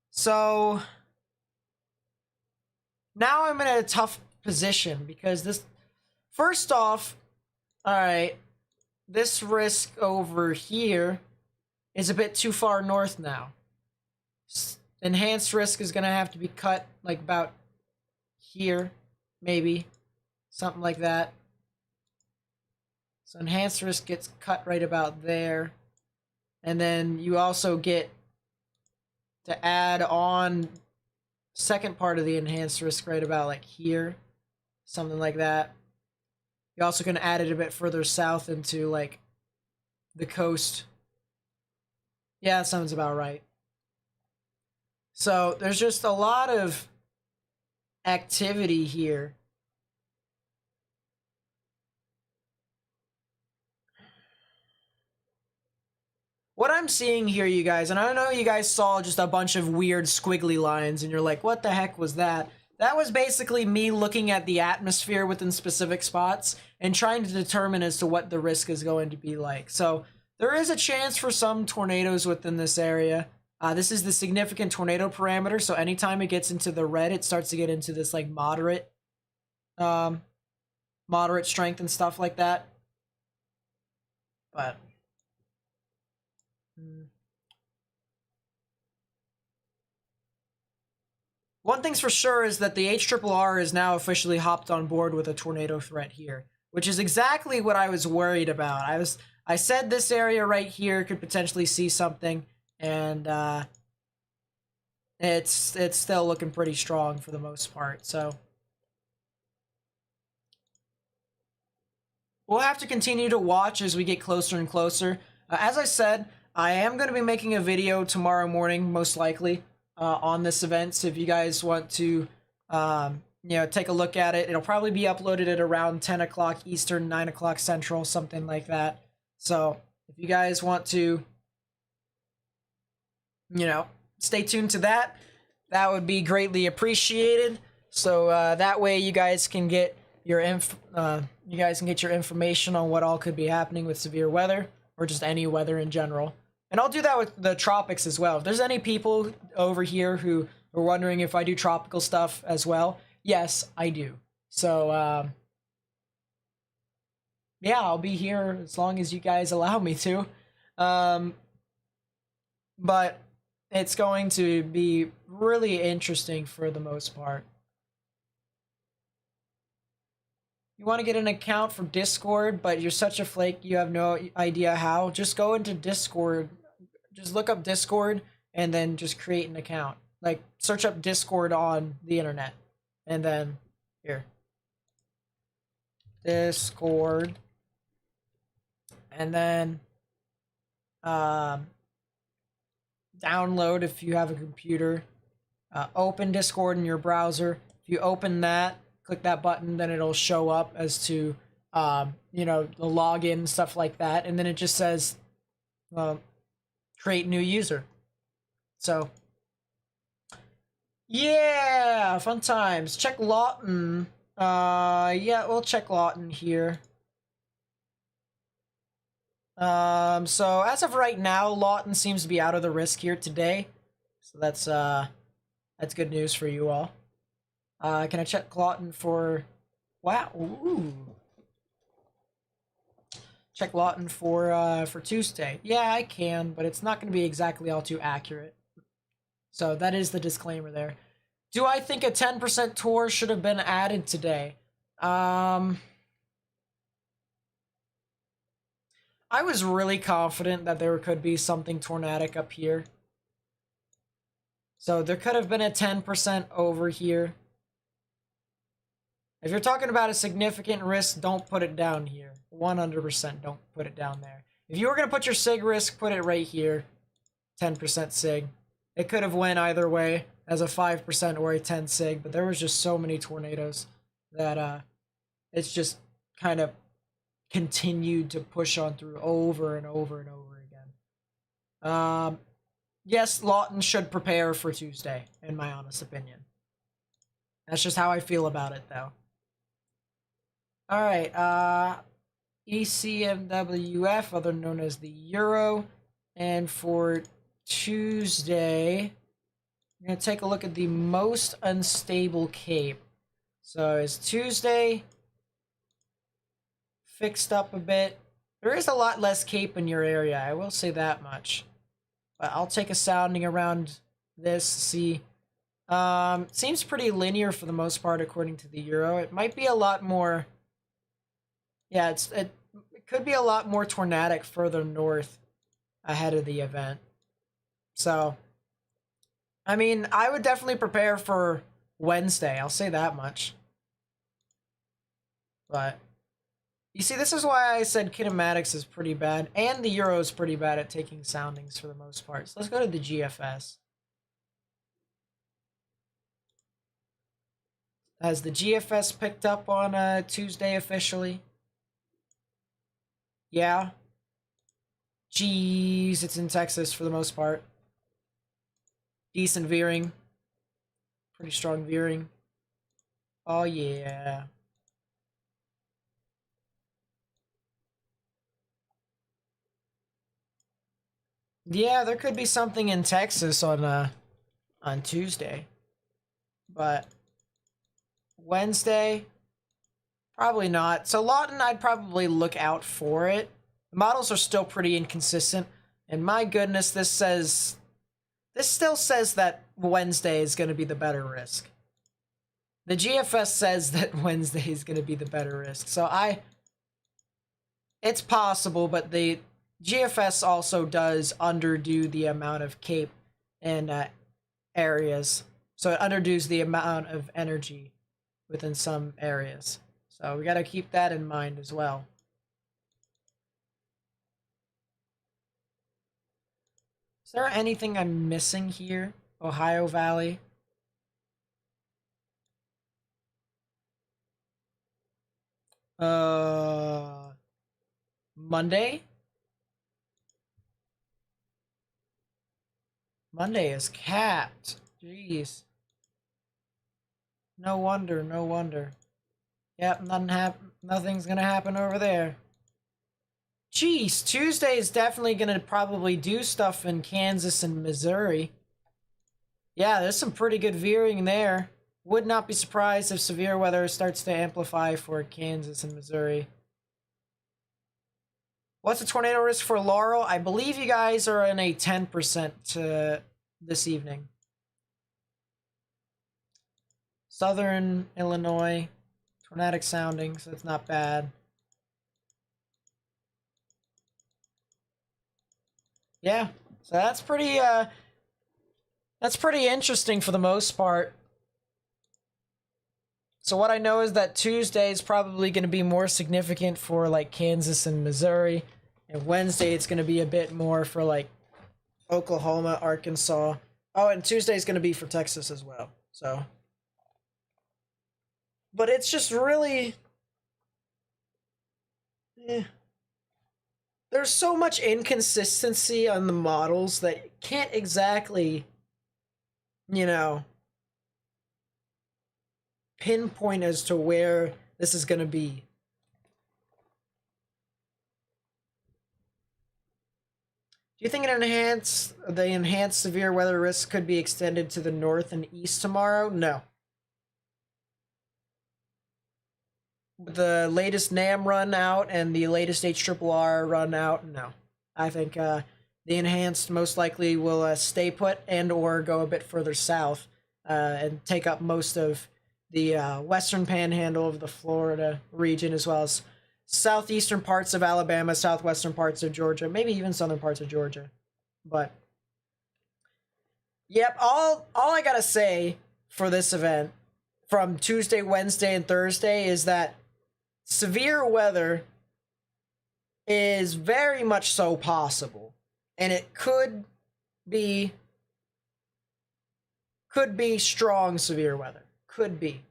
So now I'm in a tough position because this... First off, alright, this risk over here is a bit too far north now. Enhanced risk is going to have to be cut like about here, maybe. Something like that. So enhanced risk gets cut right about there. And then you also get to add on second part of the enhanced risk right about like here. Something like that. You're also going to add it a bit further south into like the coast. Yeah, that sounds about right. So there's just a lot of activity here. What I'm seeing here, you guys, and I know you guys saw just a bunch of weird squiggly lines and you're like, what the heck was that? That was basically me looking at the atmosphere within specific spots and trying to determine as to what the risk is going to be like. So there is a chance for some tornadoes within this area. This is the significant tornado parameter, so anytime it gets into the red, it starts to get into this like moderate strength and stuff like that. But one thing's for sure is that the HRRR is now officially hopped on board with a tornado threat here, which is exactly what I was worried about. I said this area right here could potentially see something, and it's still looking pretty strong for the most part. So we'll have to continue to watch as we get closer and closer. As I said, I am going to be making a video tomorrow morning, most likely, on this event. So if you guys want to, you know, take a look at it, it'll probably be uploaded at around 10 o'clock Eastern, 9 o'clock Central, something like that. So if you guys want to, you know, stay tuned to that, that would be greatly appreciated. So that way you guys can get your information on what all could be happening with severe weather or just any weather in general. And I'll do that with the tropics as well. If there's any people over here who are wondering if I do tropical stuff as well, yes, I do. So, yeah, I'll be here as long as you guys allow me to. But it's going to be really interesting for the most part. You want to get an account for Discord, but you're such a flake, you have no idea how. Just go into Discord. Just look up Discord and then just create an account. Like, search up Discord on the internet. And then, here. Discord. And then, download if you have a computer. Open Discord in your browser. If you open that, click that button, then it'll show up as to, you know, the login, stuff like that. And then it just says, create new user. So, yeah, fun times. Check Lawton. Yeah, we'll check Lawton here. So as of right now, Lawton seems to be out of the risk here today. So that's good news for you all. Can I check Lawton for... Wow, ooh. Check Lawton for Tuesday. Yeah, I can, but it's not going to be exactly all too accurate. So that is the disclaimer there. Do I think a 10% tour should have been added today? I was really confident that there could be something tornadic up here. So there could have been a 10% over here. If you're talking about a significant risk, don't put it down here. 100% don't put it down there. If you were going to put your sig risk, put it right here. 10% sig. It could have went either way as a 5% or a 10 sig, but there was just so many tornadoes that it's just kind of continued to push on through over and over and over again. Yes, Lawton should prepare for Tuesday, in my honest opinion. That's just how I feel about it, though. Alright, ECMWF, other known as the Euro. And for Tuesday, I'm going to take a look at the most unstable cape. So is Tuesday fixed up a bit? There is a lot less cape in your area, I will say that much. But I'll take a sounding around this, see. Seems pretty linear for the most part according to the Euro. It might be a lot more... Yeah, it could be a lot more tornadic further north ahead of the event. So, I mean, I would definitely prepare for Wednesday. I'll say that much. But, you see, this is why I said kinematics is pretty bad. And the Euro is pretty bad at taking soundings for the most part. So let's go to the GFS. Has the GFS picked up on Tuesday officially? Yeah. Jeez, it's in Texas for the most part. Decent veering. Pretty strong veering. Oh, yeah. Yeah, there could be something in Texas on Tuesday. But Wednesday, probably not. So Lawton, I'd probably look out for it. The models are still pretty inconsistent. And my goodness, this still says that Wednesday is going to be the better risk. The GFS says that Wednesday is going to be the better risk. So it's possible, but the GFS also does underdo the amount of cape and areas. So it underdoes the amount of energy within some areas. So we got to keep that in mind as well. Is there anything I'm missing here? Ohio Valley. Monday? Monday is capped. Jeez. No wonder, no wonder. Yep, nothing's gonna happen over there. Jeez, Tuesday is definitely gonna probably do stuff in Kansas and Missouri. Yeah, there's some pretty good veering there. Would not be surprised if severe weather starts to amplify for Kansas and Missouri. What's the tornado risk for Laurel? I believe you guys are in a 10% this evening. Southern Illinois, tornadic sounding, so it's not bad. Yeah, so that's pretty interesting for the most part. So what I know is that Tuesday is probably going to be more significant for like Kansas and Missouri, and Wednesday it's going to be a bit more for like Oklahoma, Arkansas. Oh, and Tuesday is going to be for Texas as well. So, but it's just really, there's so much inconsistency on the models that you can't exactly, you know, pinpoint as to where this is going to be. Do you think the enhanced severe weather risk could be extended to the north and east tomorrow? No. The latest NAM run out and the latest HRRR run out, no. I think the enhanced most likely will stay put and or go a bit further south and take up most of the western panhandle of the Florida region, as well as southeastern parts of Alabama, southwestern parts of Georgia, maybe even southern parts of Georgia. But yep, all I gotta say for this event from Tuesday, Wednesday, and Thursday is that severe weather is very much so possible, and it could be strong severe weather. Could be.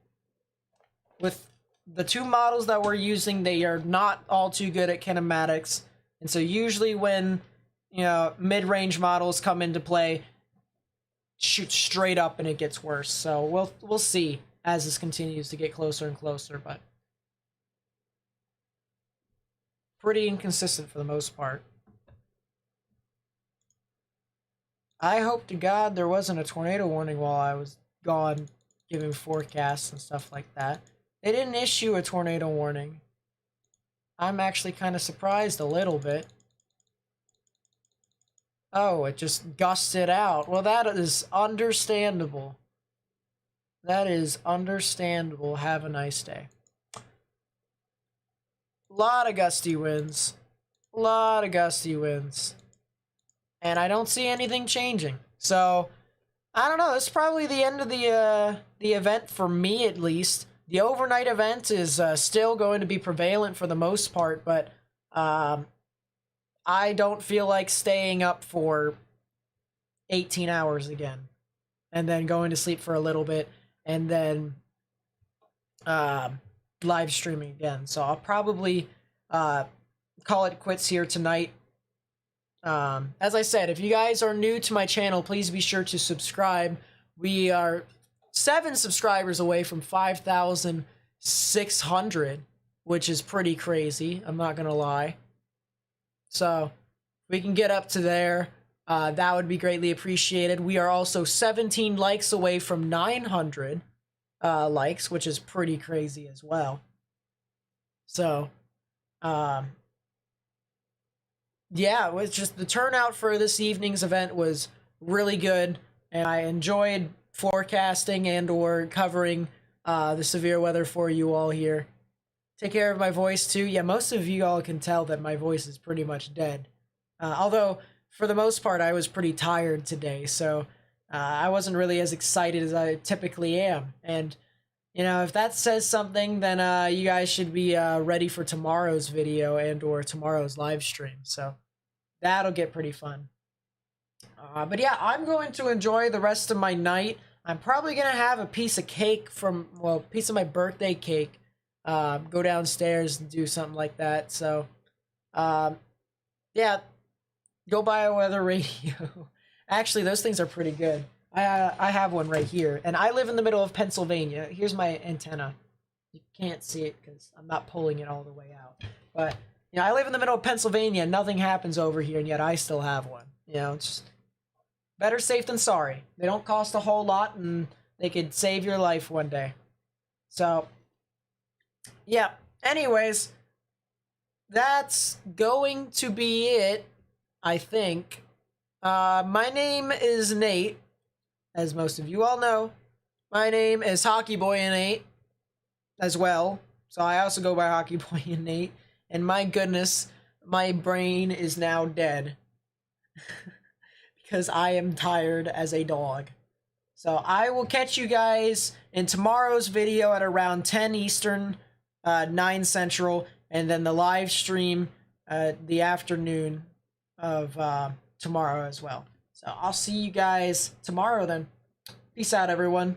With the two models that we're using, they are not all too good at kinematics, and so usually when, you know, mid-range models come into play, shoot straight up and it gets worse. So we'll see as this continues to get closer and closer, but pretty inconsistent for the most part. I hope to God there wasn't a tornado warning while I was gone giving forecasts and stuff like that. They didn't issue a tornado warning. I'm actually kind of surprised a little bit. Oh, it just gusted out. Well, that is understandable. That is understandable. Have a nice day. Lot of gusty winds. Lot of gusty winds. And I don't see anything changing. So, I don't know. This is probably the end of the event for me, at least. The overnight event is still going to be prevalent for the most part, but I don't feel like staying up for 18 hours again, and then going to sleep for a little bit, and then live streaming again. So I'll probably call it quits here tonight. As I said, if you guys are new to my channel, please be sure to subscribe. We are 7 subscribers away from 5,600, which is pretty crazy. I'm not gonna lie. So if we can get up to there, that would be greatly appreciated. We are also 17 likes away from 900 likes, which is pretty crazy as well. So, yeah, it was just the turnout for this evening's event was really good, and I enjoyed forecasting and or covering the severe weather for you all here. Take care of my voice too. Yeah, most of you all can tell that my voice is pretty much dead. Although, for the most part, I was pretty tired today, so I wasn't really as excited as I typically am. And, you know, if that says something, then you guys should be ready for tomorrow's video and or tomorrow's live stream. So that'll get pretty fun. But yeah, I'm going to enjoy the rest of my night. I'm probably going to have a piece of cake piece of my birthday cake. Go downstairs and do something like that. So, yeah, go buy a weather radio. Actually, those things are pretty good. I have one right here, and I live in the middle of Pennsylvania. Here's my antenna. You can't see it because I'm not pulling it all the way out. But, you know, I live in the middle of Pennsylvania, and nothing happens over here, and yet I still have one. You know, it's just, better safe than sorry. They don't cost a whole lot, and they could save your life one day. So, yeah. Anyways, that's going to be it, I think. My name is Nate, as most of you all know. My name is Hockey Boy and Nate as well. So I also go by Hockey Boy and Nate. And my goodness, my brain is now dead. Because I am tired as a dog. So I will catch you guys in tomorrow's video at around 10 Eastern, 9 Central, and then the live stream the afternoon of tomorrow as well. So I'll see you guys tomorrow then. Peace out, everyone.